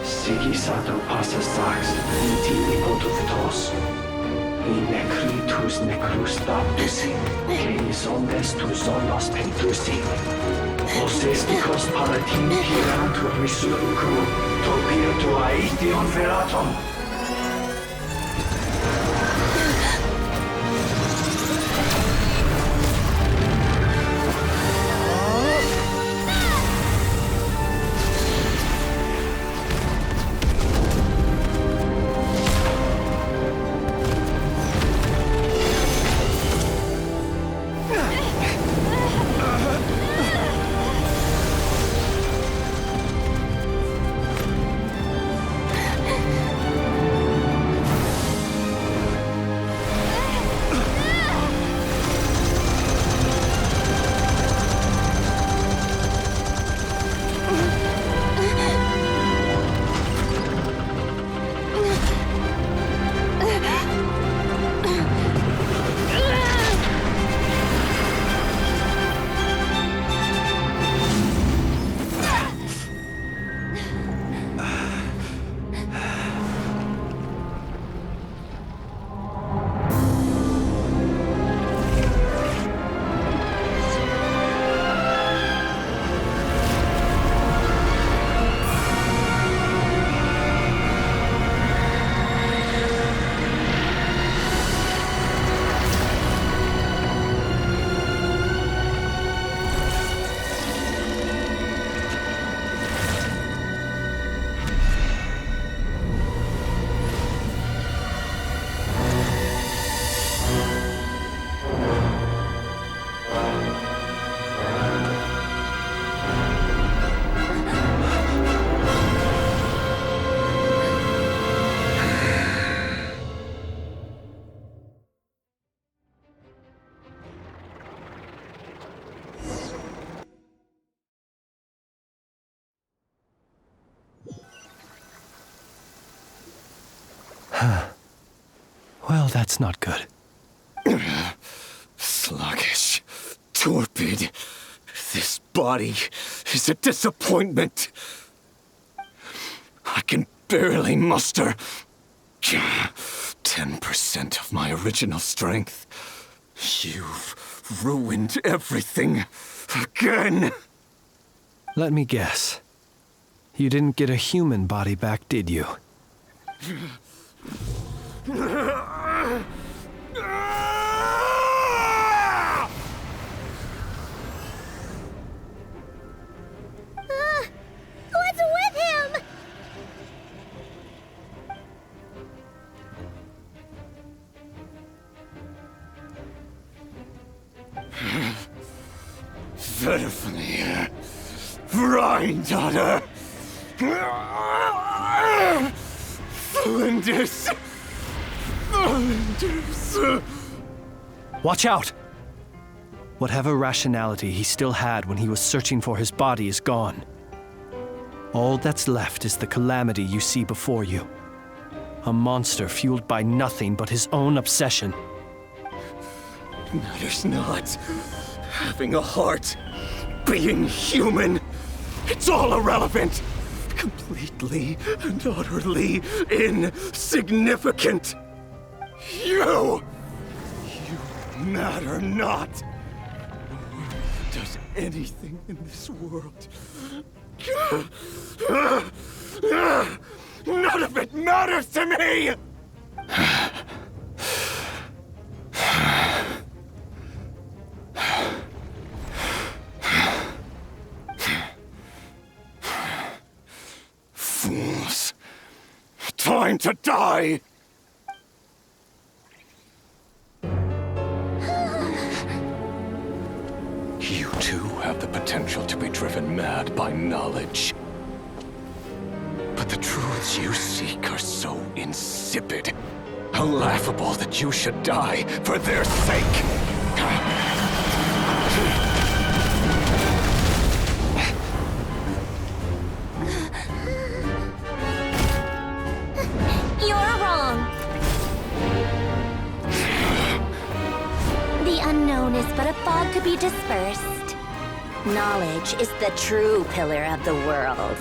S18: Sigisato passa sax, intili potus in necritus necrus baptisi, cenis ondes tu zonos pentusi. Osesticos palatin pirantur resurcum, topir aetion veratum.
S9: Well, that's not good.
S18: Sluggish. Torpid. This body is a disappointment. I can barely muster 10% of my original strength. You've ruined everything again.
S9: Let me guess. You didn't get a human body back, did you?
S3: What's with him?
S18: Verfnir. Rheindaughter. Flinders. Flinders.
S9: Watch out! Whatever rationality he still had when he was searching for his body is gone. All that's left is the calamity you see before you. A monster fueled by nothing but his own obsession.
S18: Matters not. Having a heart. Being human. It's all irrelevant. Completely and utterly insignificant. You matter not. Does anything in this world. None of it matters to me! Fools. Time to die! You too have the potential to be driven mad by knowledge. But the truths you seek are so insipid, laughable that you should die for their sake.
S8: You're wrong. The unknown is but a fog to be dispersed. Knowledge is the true pillar of the world.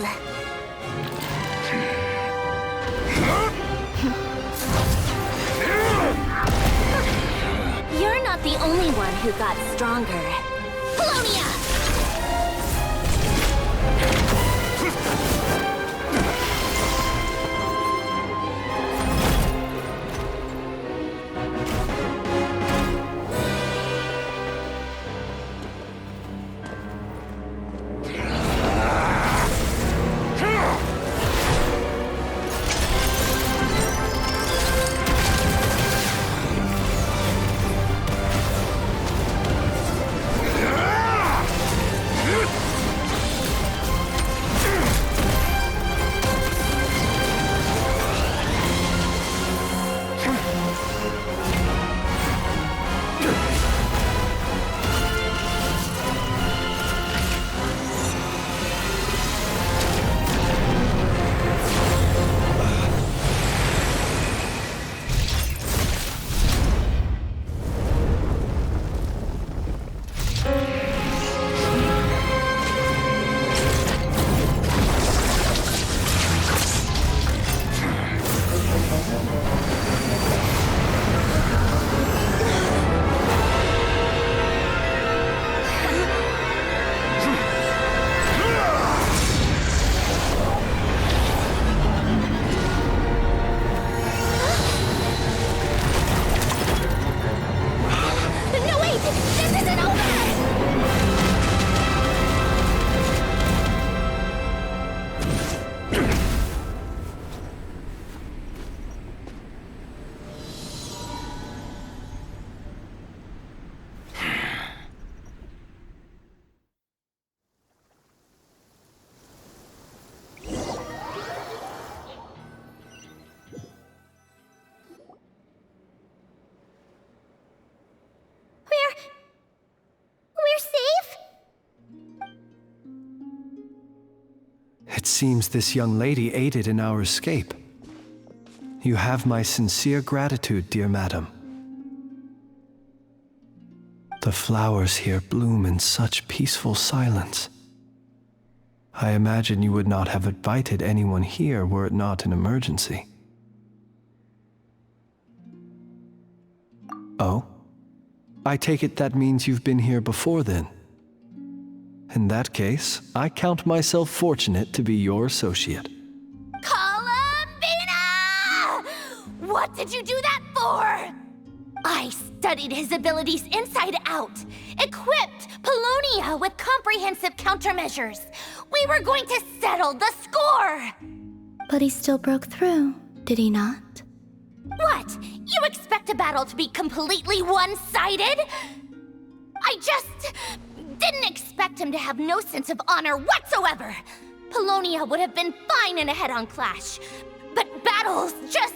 S8: You're not the only one who got stronger. Polonia! We're safe?
S9: It seems this young lady aided in our escape. You have my sincere gratitude, dear madam. The flowers here bloom in such peaceful silence. I imagine you would not have invited anyone here were it not an emergency. Oh? I take it that means you've been here before then. In that case, I count myself fortunate to be your associate.
S7: Columbina! What did you do that for? I studied his abilities inside out, equipped Polonia with comprehensive countermeasures. We were going to settle the score!
S3: But he still broke through, did he not?
S7: What? You expect a battle to be completely one-sided? I just didn't expect him to have no sense of honor whatsoever. Polonia would have been fine in a head-on clash, but battles just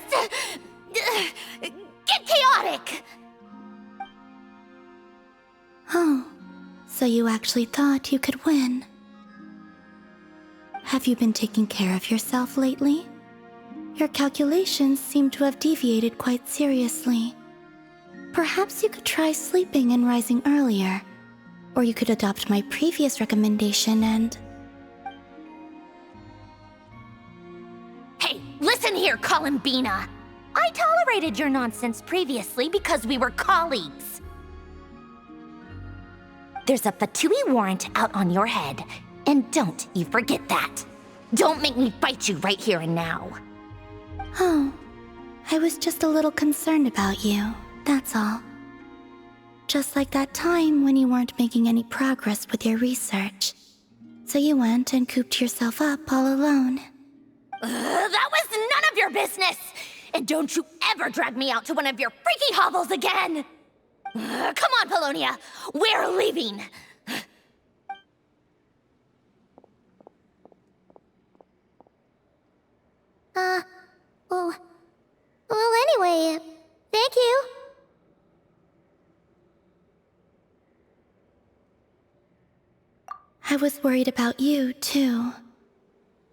S7: get chaotic.
S3: Oh, so you actually thought you could win. Have you been taking care of yourself lately? Your calculations seem to have deviated quite seriously. Perhaps you could try sleeping and rising earlier. Or you could adopt my previous recommendation and...
S7: Hey, listen here, Columbina. I tolerated your nonsense previously because we were colleagues. There's a Fatui warrant out on your head, and don't you forget that. Don't make me fight you right here and now.
S3: Oh, I was just a little concerned about you, that's all. Just like that time when you weren't making any progress with your research. So you went and cooped yourself up all alone.
S7: That was none of your business! And don't you ever drag me out to one of your freaky hovels again! Come on, Polonia! We're leaving!
S3: Well, anyway, thank you. I was worried about you, too.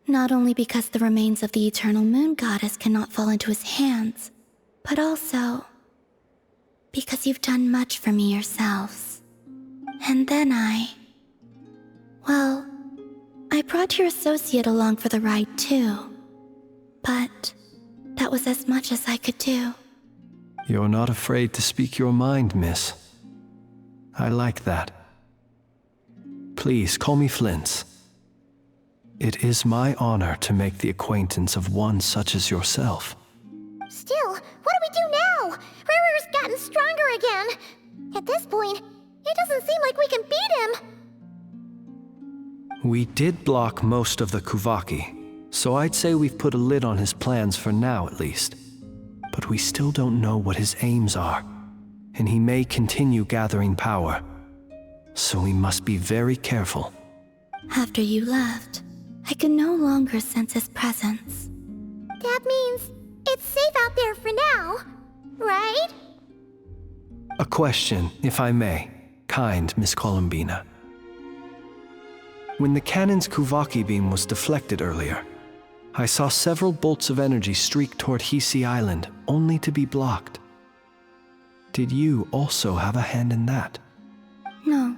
S3: Not only because the remains of the eternal moon goddess cannot fall into his hands, but also because you've done much for me yourselves. And then well, I brought your associate along for the ride, too. But that was as much as I could do.
S9: You're not afraid to speak your mind, miss. I like that. Please call me Flint's. It is my honor to make the acquaintance of one such as yourself.
S3: Still, what do we do now? Rurer's gotten stronger again. At this point, it doesn't seem like we can beat him.
S9: We did block most of the Kuvaki, so I'd say we've put a lid on his plans for now at least. But we still don't know what his aims are, and he may continue gathering power. So we must be very careful.
S3: After you left, I could no longer sense his presence. That means it's safe out there for now, right?
S9: A question, if I may, kind Miss Columbina. When the cannon's Kuvaki beam was deflected earlier, I saw several bolts of energy streak toward Hisi Island, only to be blocked. Did you also have a hand in that?
S3: No.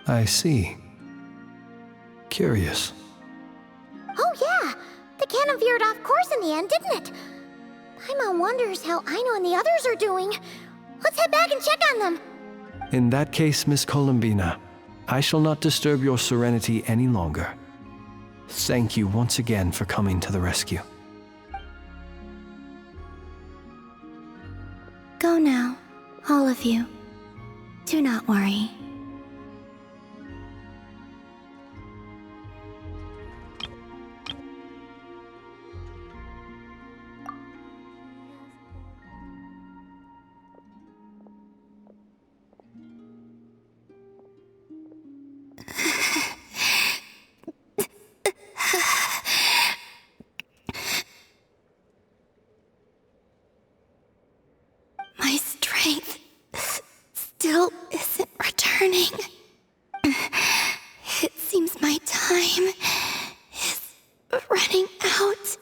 S9: I see. Curious.
S3: Oh yeah! The cannon veered off course in the end, didn't it? Paimon wonders how Aino and the others are doing. Let's head back and check on them.
S9: In that case, Miss Columbina, I shall not disturb your serenity any longer. Thank you once again for coming to the rescue.
S3: Go now, all of you. Do not worry. My strength still isn't returning. It seems my time is running out.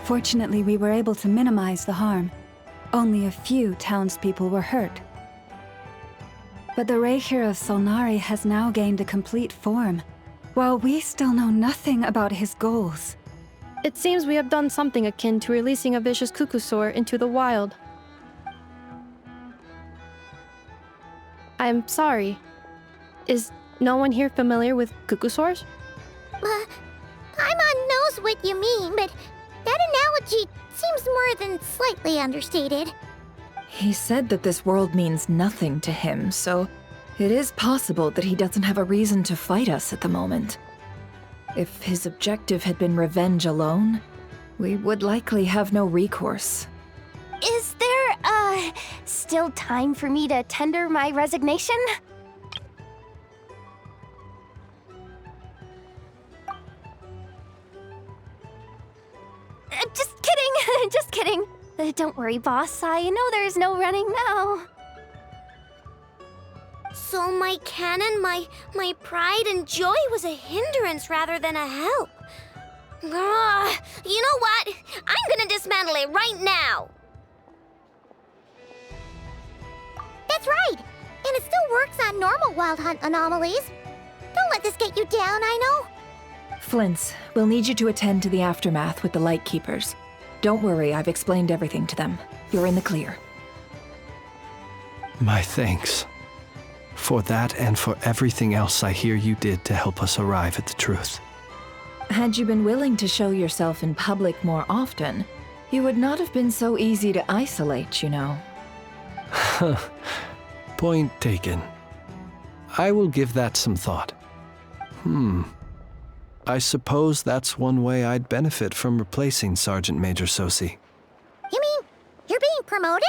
S4: Fortunately, we were able to minimize the harm. Only a few townspeople were hurt. But the Raher of Solnari has now gained a complete form, while we still know nothing about his goals.
S12: It seems we have done something akin to releasing a vicious cuckoosaur into the wild. I'm sorry. Is no one here familiar with cuckoosaurs?
S3: Paimon knows what you mean, but that analogy seems more than slightly understated.
S15: He said that this world means nothing to him, so it is possible that he doesn't have a reason to fight us at the moment. If his objective had been revenge alone, we would likely have no recourse.
S2: Is there, still time for me to tender my resignation? Just kidding, just kidding. Don't worry, boss. I know there's no running now.
S8: So my cannon, my pride and joy was a hindrance rather than a help. Ugh, you know what? I'm gonna dismantle it right now.
S3: That's right! And it still works on normal Wild Hunt anomalies. Don't let this get you down, I know.
S15: Flints, we'll need you to attend to the aftermath with the Lightkeepers. Don't worry, I've explained everything to them. You're in the clear.
S9: My thanks. For that and for everything else I hear you did to help us arrive at the truth.
S15: Had you been willing to show yourself in public more often, you would not have been so easy to isolate, you know.
S9: Point taken. I will give that some thought. I suppose that's one way I'd benefit from replacing Sergeant Major Sosi.
S3: You mean you're being promoted?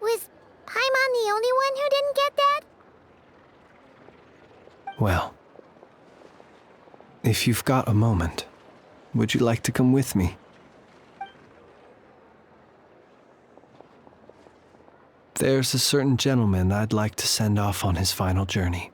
S3: Was Paimon the only one who didn't get that?
S9: Well, if you've got a moment, would you like to come with me? There's a certain gentleman I'd like to send off on his final journey.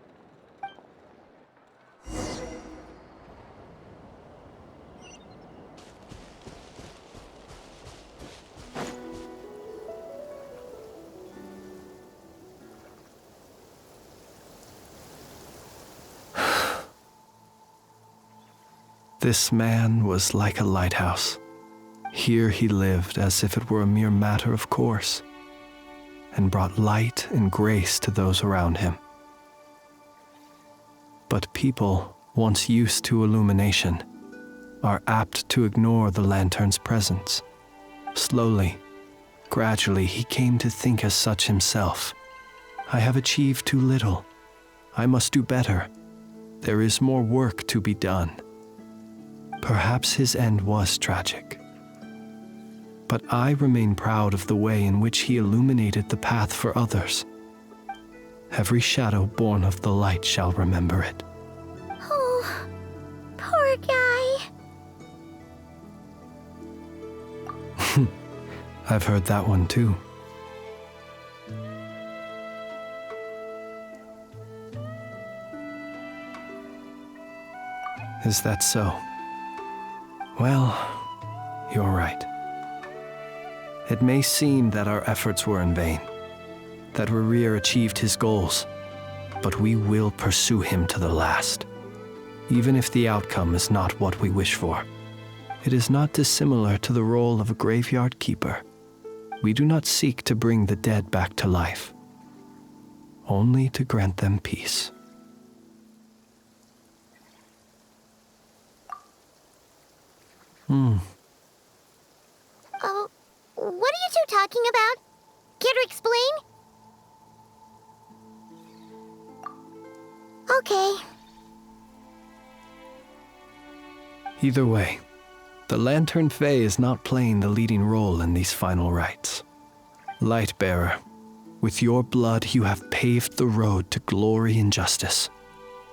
S9: This man was like a lighthouse. Here he lived as if it were a mere matter of course, and brought light and grace to those around him. But people, once used to illumination, are apt to ignore the lantern's presence. Slowly, gradually, he came to think as such himself. I have achieved too little. I must do better. There is more work to be done. Perhaps his end was tragic. But I remain proud of the way in which he illuminated the path for others. Every shadow born of the light shall remember it.
S3: Oh, poor guy.
S9: I've heard that one too. Is that so? Well, you're right. It may seem that our efforts were in vain, that Rerir achieved his goals, but we will pursue him to the last, even if the outcome is not what we wish for. It is not dissimilar to the role of a graveyard keeper. We do not seek to bring the dead back to life, only to grant them peace.
S3: Oh, what are you two talking about? Care to explain? Okay.
S9: Either way, the Lantern Fae is not playing the leading role in these final rites. Lightbearer, with your blood you have paved the road to glory and justice.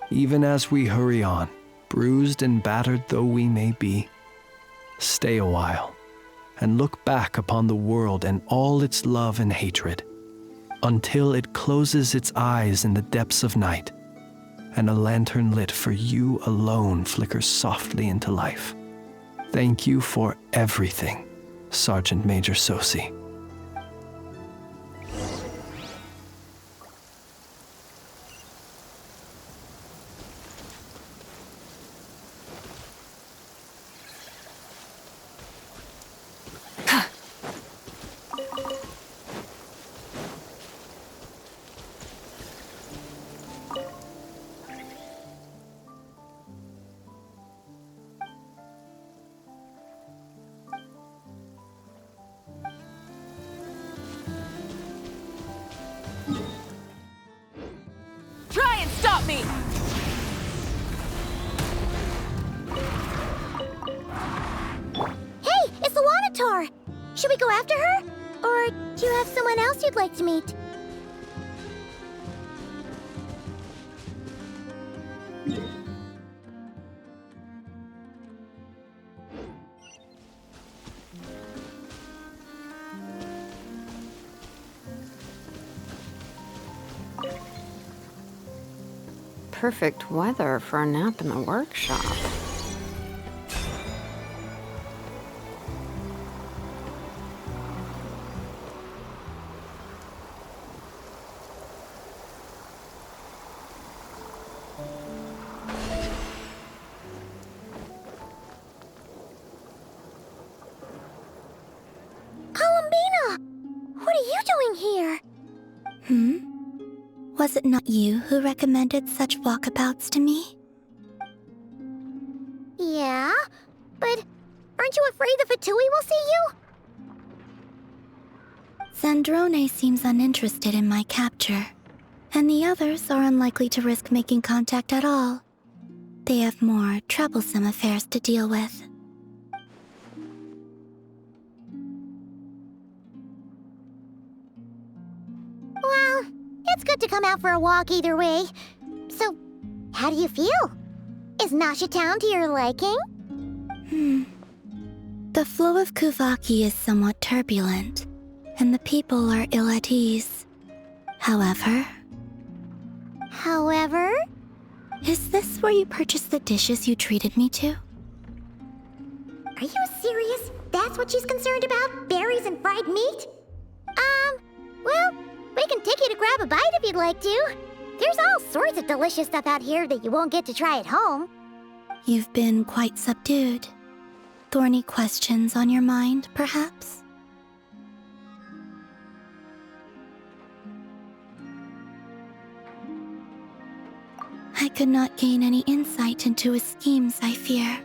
S9: Even as we hurry on, bruised and battered though we may be, stay a while and look back upon the world and all its love and hatred, until it closes its eyes in the depths of night, and a lantern lit for you alone flickers softly into life. Thank you for everything, Sergeant Major Sosi.
S16: Try and stop me!
S3: Hey, it's the Wanator! Should we go after her? Or do you have someone else you'd like to meet?
S6: Perfect weather for a nap in the workshop.
S3: Columbina! What are you doing here?
S20: Was it not you who recommended such walkabouts to me?
S3: Yeah, but aren't you afraid the Fatui will see you?
S20: Zandrone seems uninterested in my capture, and the others are unlikely to risk making contact at all. They have more troublesome affairs to deal with.
S3: Well, it's good to come out for a walk either way. So, how do you feel? Is Nasha Town to your liking?
S20: The flow of Kuvaki is somewhat turbulent, and the people are ill at ease. However... Is this where you purchased the dishes you treated me to?
S3: Are you serious? That's what she's concerned about? Berries and fried meat? Well, we can take you to grab a bite if you'd like to. There's all sorts of delicious stuff out here that you won't get to try at home.
S20: You've been quite subdued. Thorny questions on your mind, perhaps? I could not gain any insight into his schemes, I fear.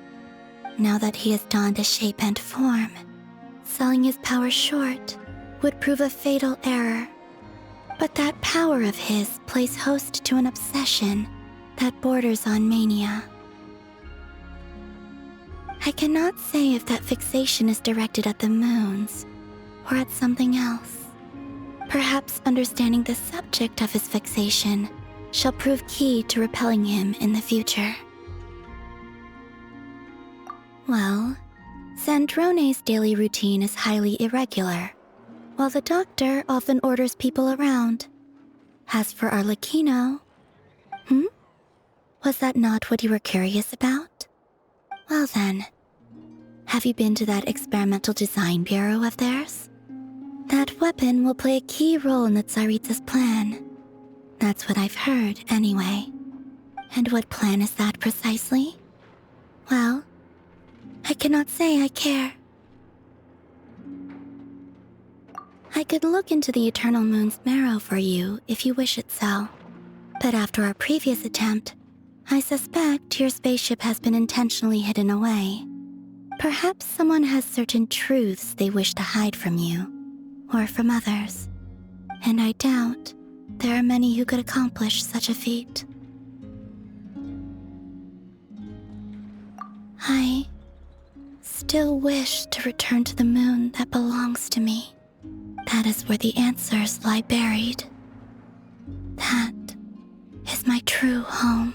S20: Now that he has donned a shape and form, selling his power short would prove a fatal error. But that power of his plays host to an obsession that borders on mania. I cannot say if that fixation is directed at the moons or at something else. Perhaps understanding the subject of his fixation shall prove key to repelling him in the future. Well, Zandrone's daily routine is highly irregular, while the doctor often orders people around. As for Arlecchino... Was that not what you were curious about? Well then, have you been to that experimental design bureau of theirs? That weapon will play a key role in the Tsaritsa's plan. That's what I've heard, anyway. And what plan is that precisely? Well, I cannot say I care. I could look into the Eternal Moon's marrow for you if you wish it so. But after our previous attempt, I suspect your spaceship has been intentionally hidden away. Perhaps someone has certain truths they wish to hide from you, or from others. And I doubt there are many who could accomplish such a feat. I still wish to return to the moon that belongs to me. That is where the answers lie buried. That is my true home.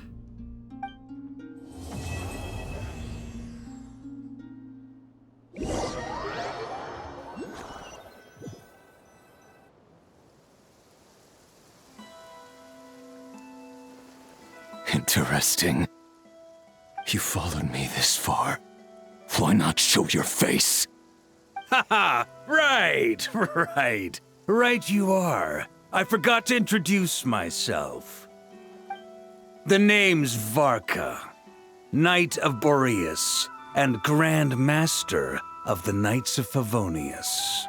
S18: Interesting. You followed me this far. Why not show your face?
S10: Haha! Right! Right you are. I forgot to introduce myself. The name's Varka, Knight of Boreas, and Grand Master of the Knights of Favonius.